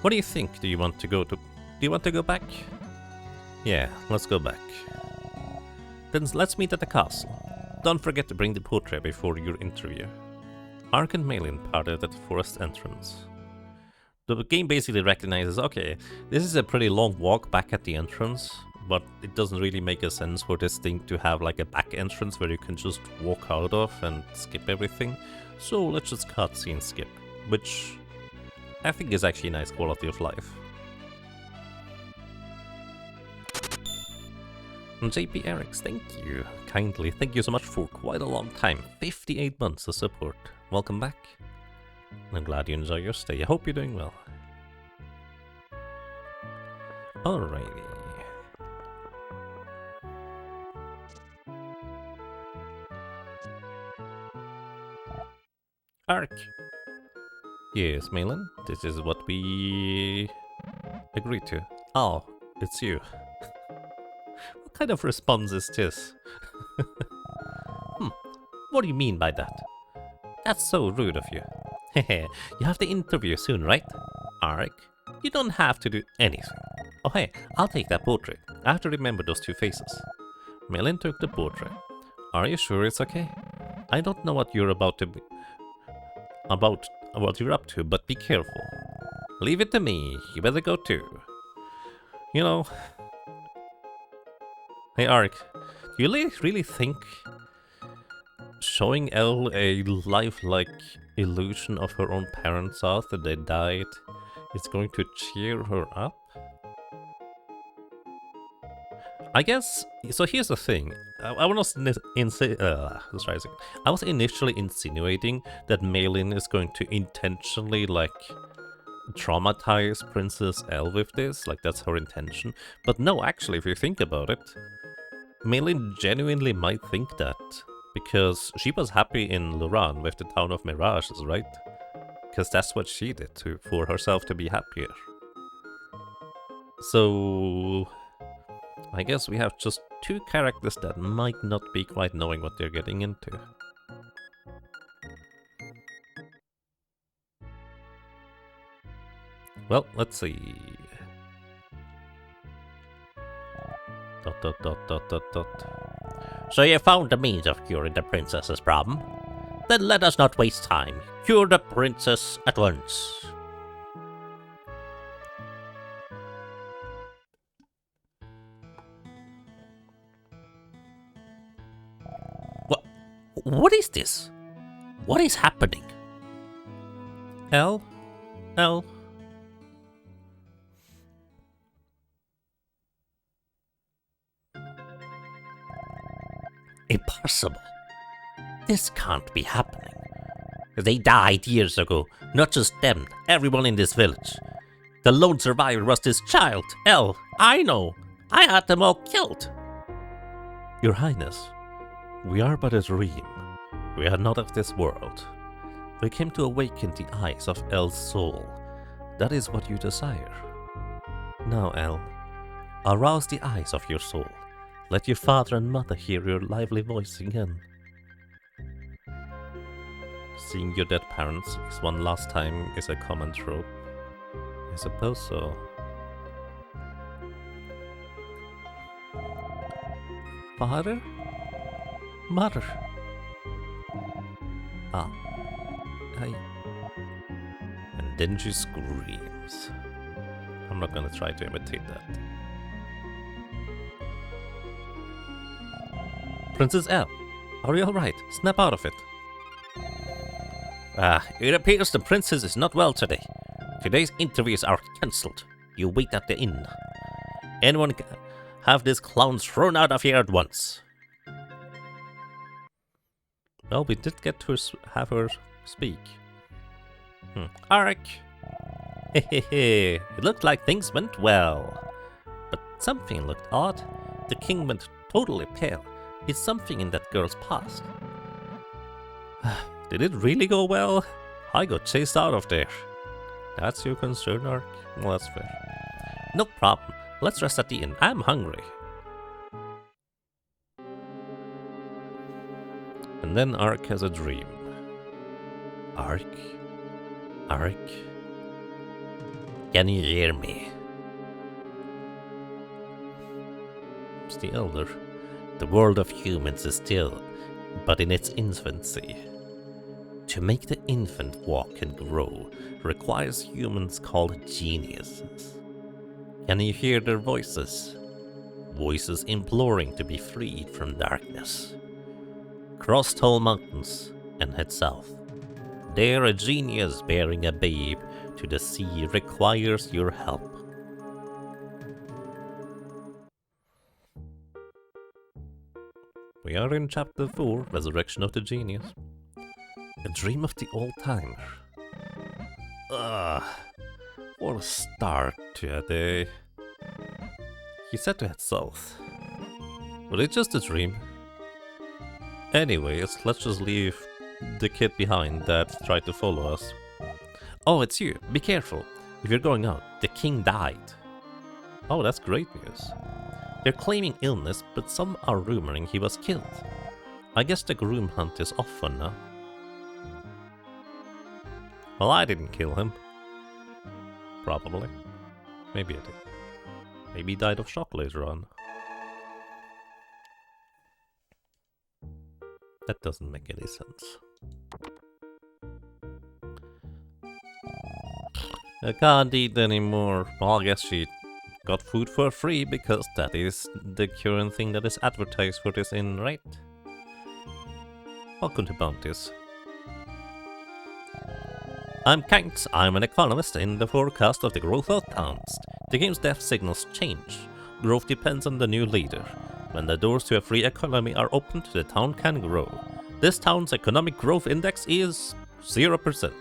What do you think? Do you want to go back? Yeah, let's go back. Then let's meet at the castle. Don't forget to bring the portrait before your interview. Ark and Maylin parted at the forest entrance. The game basically recognizes, okay, this is a pretty long walk back at the entrance, but it doesn't really make a sense for this thing to have like a back entrance where you can just walk out of and skip everything. So let's just cutscene skip, which I think is actually a nice quality of life. And JP Erics, thank you kindly. Thank you so much for quite a long time. 58 months of support. Welcome back. I'm glad you enjoy your stay. I hope you're doing well. Alrighty. Ark. Yes, Malin, this is what we agreed to. Oh, it's you. What kind of response is this? What do you mean by that? That's so rude of you. Hehe, you have the interview soon, right? Ark, you don't have to do anything. Oh hey, I'll take that portrait. I have to remember those two faces. Malin took the portrait. Are you sure it's okay? I don't know what you're about what you're up to, but be careful. Leave it to me. You better go too. You know. Hey Ark, do you really think showing Elle a lifelike illusion of her own parents after they died is going to cheer her up? I guess, so here's the thing. I was initially insinuating that Malin is going to intentionally, like, traumatize Princess Elle with this, like that's her intention. But no, actually, if you think about it, Malin genuinely might think that, because she was happy in Luran with the town of Mirages, right? Because that's what she did for herself to be happier. So I guess we have just two characters that might not be quite knowing what they're getting into. Well, let's see. So you found the means of curing the princess's problem? Then let us not waste time. Cure the princess at once. What is this? What is happening? Elle? Impossible. This can't be happening. They died years ago. Not just them, everyone in this village. The lone survivor was this child, Elle. I know. I had them all killed. Your Highness, we are but a dream. We are not of this world. We came to awaken the eyes of Elle's soul. That is what you desire. Now, Elle, arouse the eyes of your soul. Let your father and mother hear your lively voice again. Seeing your dead parents is one last time is a common trope. I suppose so. Father? Mother? Ah. And then she screams. I'm not gonna try to imitate that. Princess Elle, are you alright? Snap out of it. It appears the princess is not well today. Today's interviews are cancelled. You wait at the inn. Anyone have this clown thrown out of here at once. Well, we did get to have her speak. Ark. Hehehe, it looked like things went well. But something looked odd. The king went totally pale. Is something in that girl's past? Did it really go well? I got chased out of there. That's your concern, Ark? Well, that's fair. No problem. Let's rest at the inn. I'm hungry. And then Ark has a dream. Ark? Can you hear me? It's the elder. The world of humans is still, but in its infancy. To make the infant walk and grow requires humans called geniuses. Can you hear their voices? Voices imploring to be freed from darkness. Cross tall mountains and head south. There a genius bearing a babe to the sea requires your help. We are in chapter 4, Resurrection of the Genius. A dream of the old-timer. Ugh. What a start to a day. He said to head south. Was it just a dream? Anyways, let's just leave the kid behind that tried to follow us. Oh, it's you. Be careful. If you're going out, the king died. Oh, that's great news. They're claiming illness, but some are rumoring he was killed. I guess the groom hunt is off for now. Well, I didn't kill him. Probably. Maybe I did. Maybe he died of shock later on. That doesn't make any sense. I can't eat anymore. Well, I guess she got food for free because that is the current thing that is advertised for this inn, right? Welcome to Bounties. I'm Kanks. I'm an economist in the forecast of the growth of towns. The game's death signals change. Growth depends on the new leader. When the doors to a free economy are opened, the town can grow. This town's economic growth index is 0%.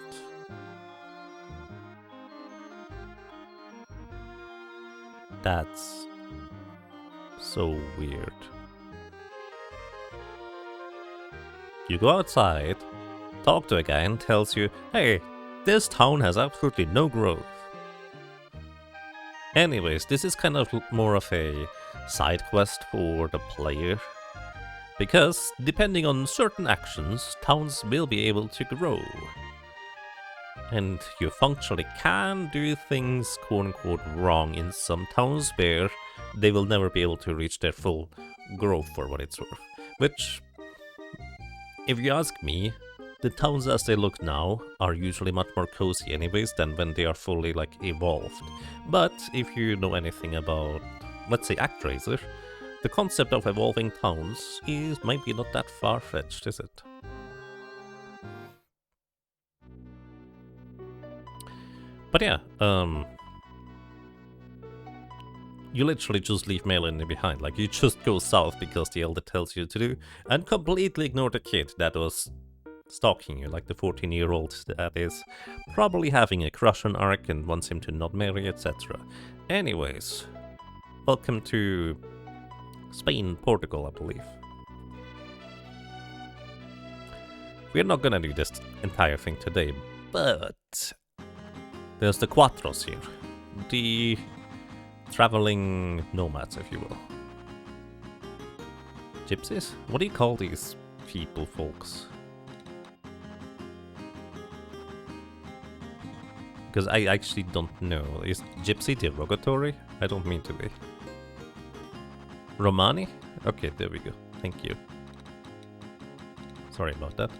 That's so weird. You go outside, talk to a guy and tells you, hey, this town has absolutely no growth. Anyways, this is kind of more of a side quest for the player. Because, depending on certain actions, towns will be able to grow. And you functionally can do things quote-unquote wrong in some towns where they will never be able to reach their full growth for what it's worth. Which, if you ask me, the towns as they look now are usually much more cozy anyways than when they are fully like evolved. But if you know anything about, let's say, ActRaiser, the concept of evolving towns is maybe not that far-fetched, is it? But yeah, you literally just leave Melanie behind, like you just go south because the elder tells you to do, and completely ignore the kid that was stalking you, like the 14-year-old that is probably having a crush on Ark and wants him to not marry, etc. Anyways, welcome to Spain, Portugal, I believe. We're not gonna do this entire thing today, but there's the Cuatros here, the traveling nomads, if you will. Gypsies? What do you call these people, folks? Because I actually don't know. Is gypsy derogatory? I don't mean to be. Romani? Okay, there we go. Thank you. Sorry about that.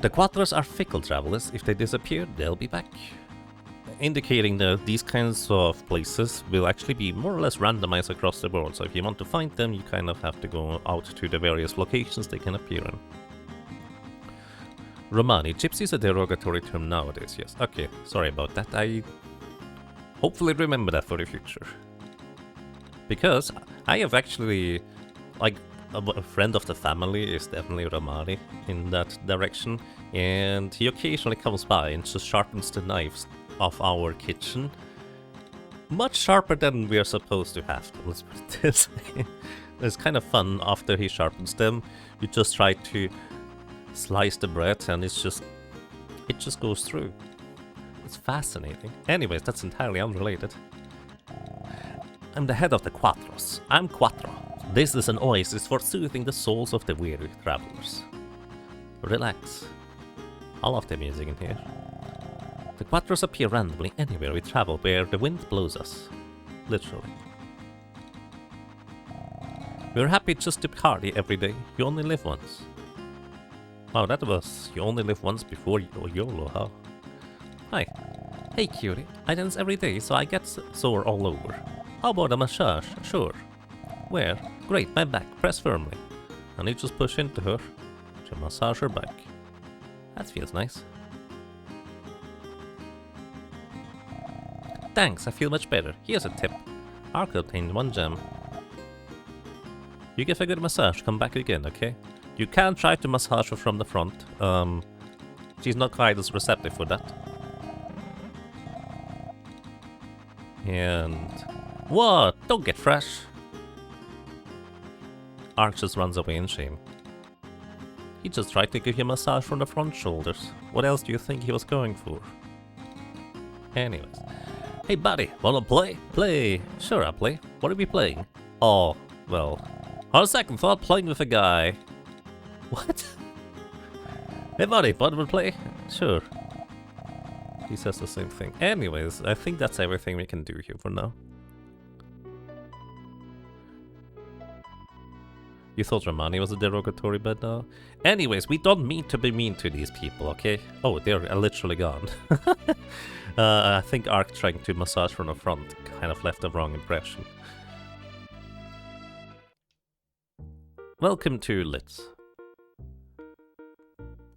The Cuatros are fickle travelers. If they disappear, they'll be back. Indicating that these kinds of places will actually be more or less randomized across the world. So if you want to find them, you kind of have to go out to the various locations they can appear in. Romani. Gypsy is a derogatory term nowadays, yes. Okay, sorry about that. I hopefully remember that for the future. Because I have actually, like, a friend of the family is definitely Romani in that direction. And he occasionally comes by and just sharpens the knives of our kitchen. Much sharper than we are supposed to have them, let's put it this way. It's kind of fun after he sharpens them. You just try to slice the bread and it just goes through. It's fascinating. Anyways, that's entirely unrelated. I'm the head of the Cuatros. I'm Cuatro. This is an oasis for soothing the souls of the weary travelers. Relax. I love the music in here. The Cuatros appear randomly anywhere we travel where the wind blows us. Literally. We're happy just to party every day. You only live once. Wow, that was you only live once before YOLO, huh? Hi. Hey cutie, I dance every day so I get sore all over. How about a massage? Sure. Where? Great, my back, press firmly. And you just push into her to massage her back. That feels nice. Thanks, I feel much better. Here's a tip. Ark obtained 1 gem. You give a good massage, come back again, okay? You can try to massage her from the front. She's not quite as receptive for that. And... What? Don't get fresh. Ark just runs away in shame. He just tried to give you a massage from the front shoulders. What else do you think he was going for? Anyways. Hey buddy, wanna play? Play! Sure, I'll play. What are we playing? Oh, well... On a second thought, playing with a guy. What? Hey buddy, wanna play? Sure. He says the same thing. Anyways, I think that's everything we can do here for now. You thought Romani was a derogatory, but no. Anyways, we don't mean to be mean to these people, okay? Oh, they're literally gone. I think Ark trying to massage from the front kind of left a wrong impression. Welcome to Litz.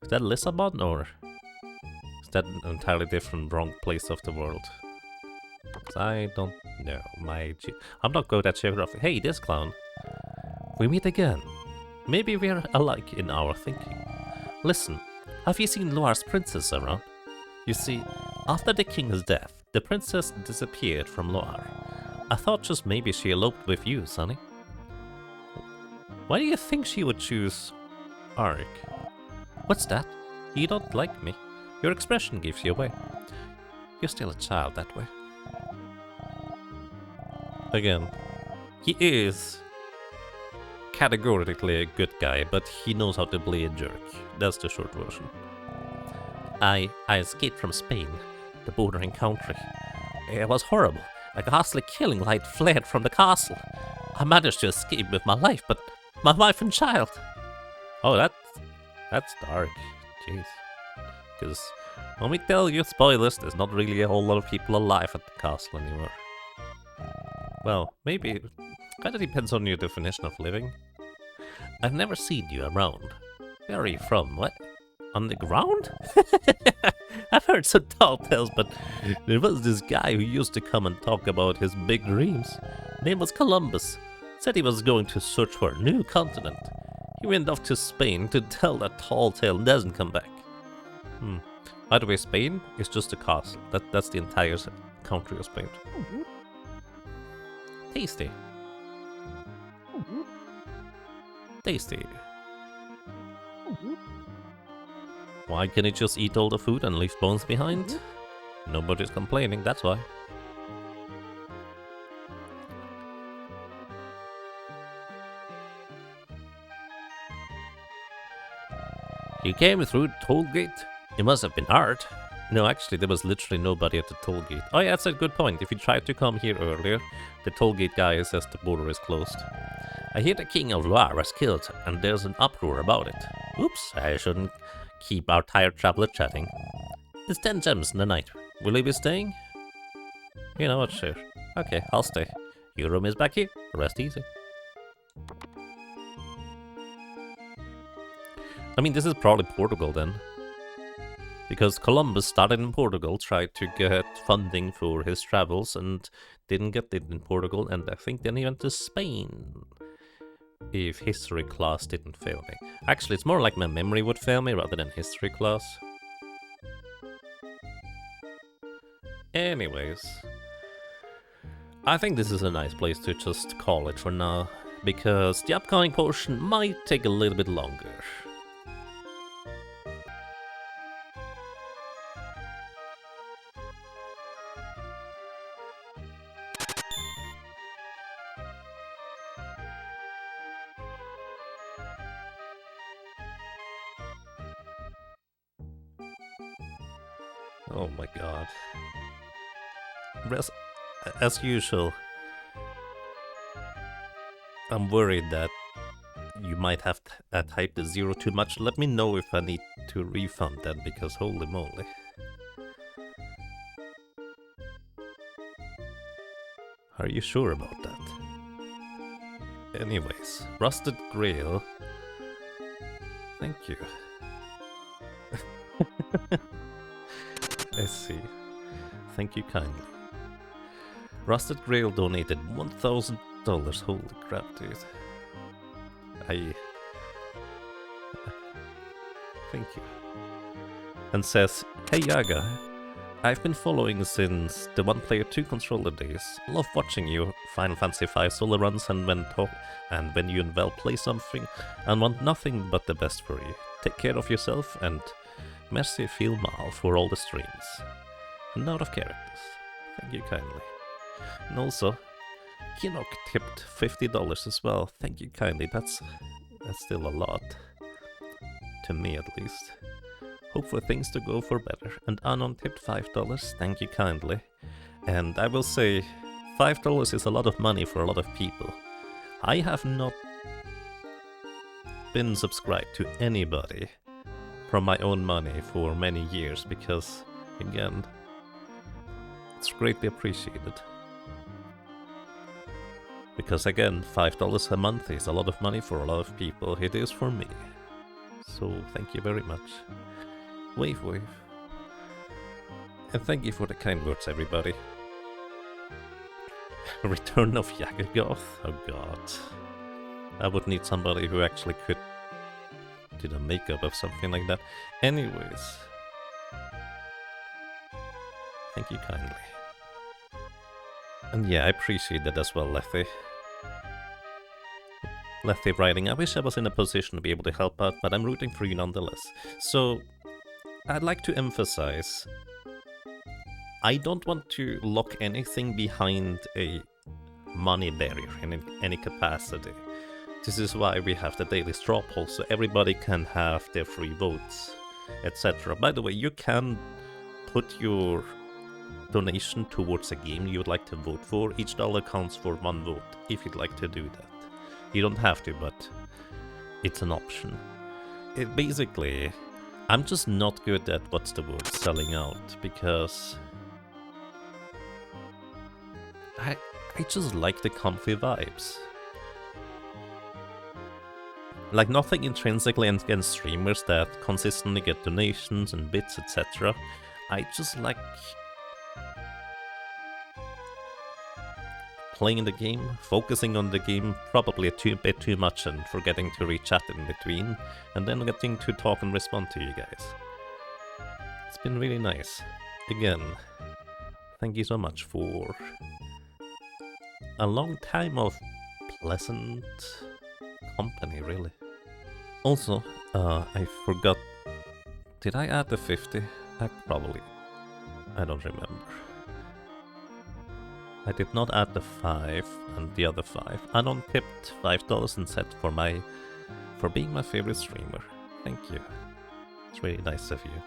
Is that Lisbon or is that an entirely different wrong place of the world? I don't know. I'm not good at geography. Hey, this clown. We meet again. Maybe we're alike in our thinking. Listen, have you seen Loire's princess around? You see, after the king's death, the princess disappeared from Loire. I thought just maybe she eloped with you, Sonny. Why do you think she would choose Ark? What's that? You don't like me. Your expression gives you away. You're still a child that way. Again, he is categorically a good guy, but he knows how to play a jerk. That's the short version. I escaped from Spain, the bordering country. It was horrible. A ghastly killing light flared from the castle. I managed to escape with my life, but my wife and child. Oh, that's dark. Jeez. Because when we tell you spoilers, there's not really a whole lot of people alive at the castle anymore. Well, maybe it kind of depends on your definition of living. I've never seen you around. Where are you from? What? On the ground? I've heard some tall tales, but there was this guy who used to come and talk about his big dreams. Name was Columbus. Said he was going to search for a new continent. He went off to Spain to tell that tall tale and doesn't come back. By the way, Spain is just a castle. That's the entire country of Spain. Tasty. Tasty. Why can't he just eat all the food and leave bones behind? Nobody's complaining, that's why. You came through the toll gate? It must have been hard. No, actually, there was literally nobody at the toll gate. Oh yeah, that's a good point. If you tried to come here earlier, the toll gate guy says the border is closed. I hear the king of Loire was killed, and there's an uproar about it. Oops, I shouldn't keep our tired traveler chatting. It's 10 gems in the night. Will you be staying? You know what, sure. Okay, I'll stay. Your room is back here. Rest easy. I mean, this is probably Portugal then. Because Columbus started in Portugal, tried to get funding for his travels and didn't get it in Portugal, and I think then he went to Spain. If history class didn't fail me. Actually, it's more like my memory would fail me rather than history class. Anyways. I think this is a nice place to just call it for now, because the upcoming portion might take a little bit longer. Oh my god. As usual, I'm worried that you might have typed the 0 too much. Let me know if I need to refund that, because holy moly. Are you sure about that? Anyways, Rusted Grail. Thank you. I see. Thank you kindly. Rusted Grail donated $1,000. Holy crap, dude. I thank you. And says, "Hey Yaga, I've been following since the one player 2 controller days. Love watching you Final Fantasy V solo runs and when you and Val play something, and want nothing but the best for you. Take care of yourself, and merci vielmal for all the streams." And out of characters. Thank you kindly. And also, Kinok tipped $50 as well. Thank you kindly. That's still a lot. To me at least. Hope for things to go for better. And Anon tipped $5. Thank you kindly. And I will say, $5 is a lot of money for a lot of people. I have not been subscribed to anybody from my own money for many years because, again, it's greatly appreciated. Because again, $5 a month is a lot of money for a lot of people. It is for me. So thank you very much. Wave wave. And thank you for the kind words, everybody. Return of Jaggergoth? Oh god. I would need somebody who actually could do the makeup of something like that. Anyways. Thank you kindly. And yeah, I appreciate that as well, Lethe. Lethe writing, "I wish I was in a position to be able to help out, but I'm rooting for you nonetheless." So, I'd like to emphasize, I don't want to lock anything behind a money barrier in any capacity. This is why we have the daily straw poll, so everybody can have their free votes, etc. By the way, you can put your donation towards a game you would like to vote for. Each dollar counts for one vote, if you'd like to do that. You don't have to, but it's an option. Basically, I'm just not good at, what's the word, selling out, because I just like the comfy vibes. Like, nothing intrinsically against streamers that consistently get donations and bits, etc. I just like playing the game, focusing on the game, probably a bit too much, and forgetting to read chat in between, and then getting to talk and respond to you guys. It's been really nice. Again, thank you so much for a long time of pleasant company, really. Also, I forgot, did I add the 50? I don't remember. I did not add the 5 and the other 5. Anon tipped $5 and said for being my favorite streamer. Thank you. It's really nice of you.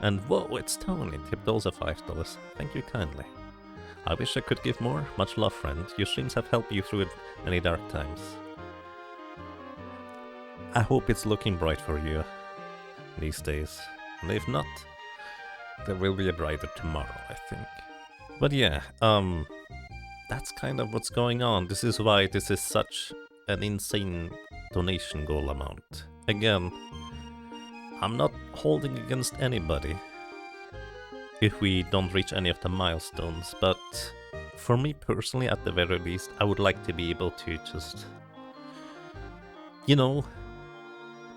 And whoa, it's Tony tipped also $5. Thank you kindly. I wish I could give more. Much love, friend. Your streams have helped you through many dark times. I hope it's looking bright for you these days. And if not, there will be a brighter tomorrow, I think. But yeah, that's kind of what's going on. This is why this is such an insane donation goal amount. Again, I'm not holding against anybody if we don't reach any of the milestones, but for me personally, at the very least, I would like to be able to just, you know,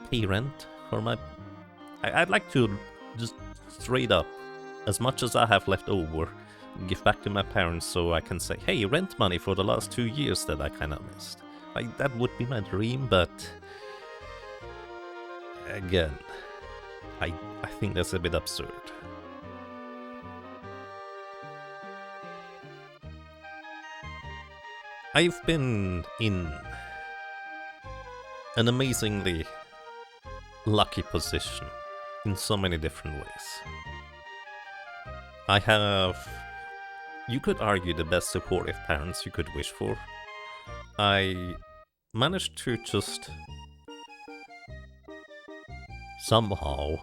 pay rent for my... I'd like to just straight up, as much as I have left over, give back to my parents so I can say, hey, rent money for the last 2 years that I kind of missed. Like, that would be my dream, but again, I think that's a bit absurd. I've been in an amazingly lucky position in so many different ways. I have, you could argue, the best supportive parents you could wish for. I managed to just somehow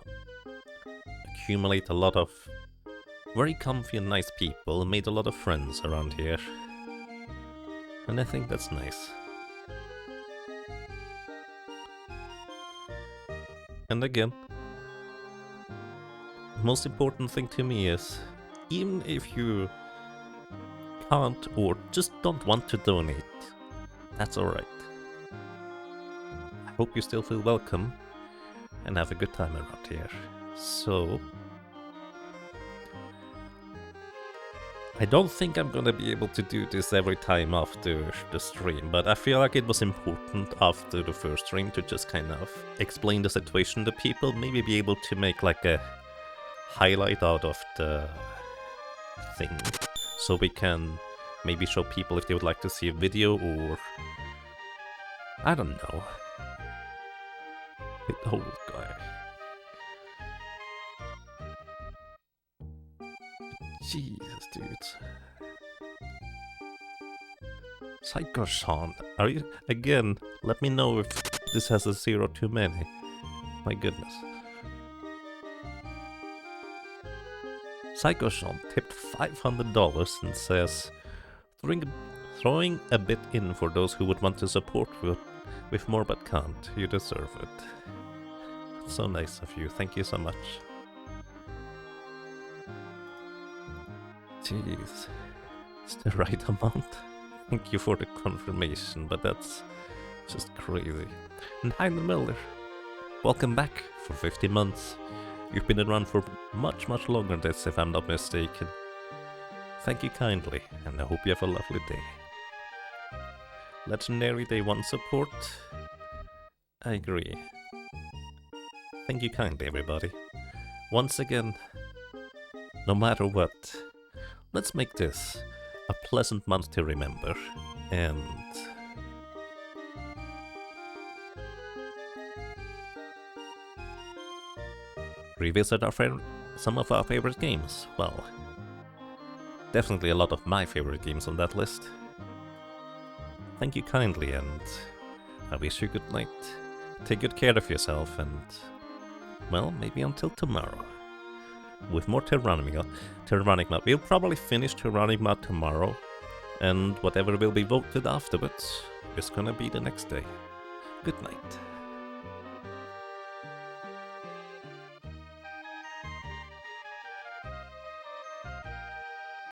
accumulate a lot of very comfy and nice people, made a lot of friends around here. And I think that's nice. And again, the most important thing to me is, even if you can't or just don't want to donate, that's alright. hope you still feel welcome and have a good time around here. So, I don't think I'm gonna be able to do this every time after the stream, but I feel like it was important after the first stream to just kind of explain the situation to people, maybe be able to make like a highlight out of the thing, so we can maybe show people if they would like to see a video, or I don't know. The old guy. Jesus, dudes. Psycho Sean, are you again? Let me know if this has a 0 too many. My goodness. Psycho Sean tipped $500 and says, throwing a bit in for those who would want to support with more but can't. You deserve it. That's so nice of you. Thank you so much. Jeez. It's the right amount. Thank you for the confirmation, but that's just crazy. And Heiner Miller, welcome back for 50 months. You've been around for much, much longer than this, if I'm not mistaken. Thank you kindly, and I hope you have a lovely day. Legendary Day 1 support. I agree. Thank you kindly, everybody. Once again, no matter what, let's make this a pleasant month to remember, and revisit some of our favorite games. Well, definitely a lot of my favorite games on that list. Thank you kindly, and I wish you good night. Take good care of yourself, and, well, maybe until tomorrow. With more Terranigma. We'll probably finish Terranigma tomorrow, and whatever will be voted afterwards is gonna be the next day. Good night.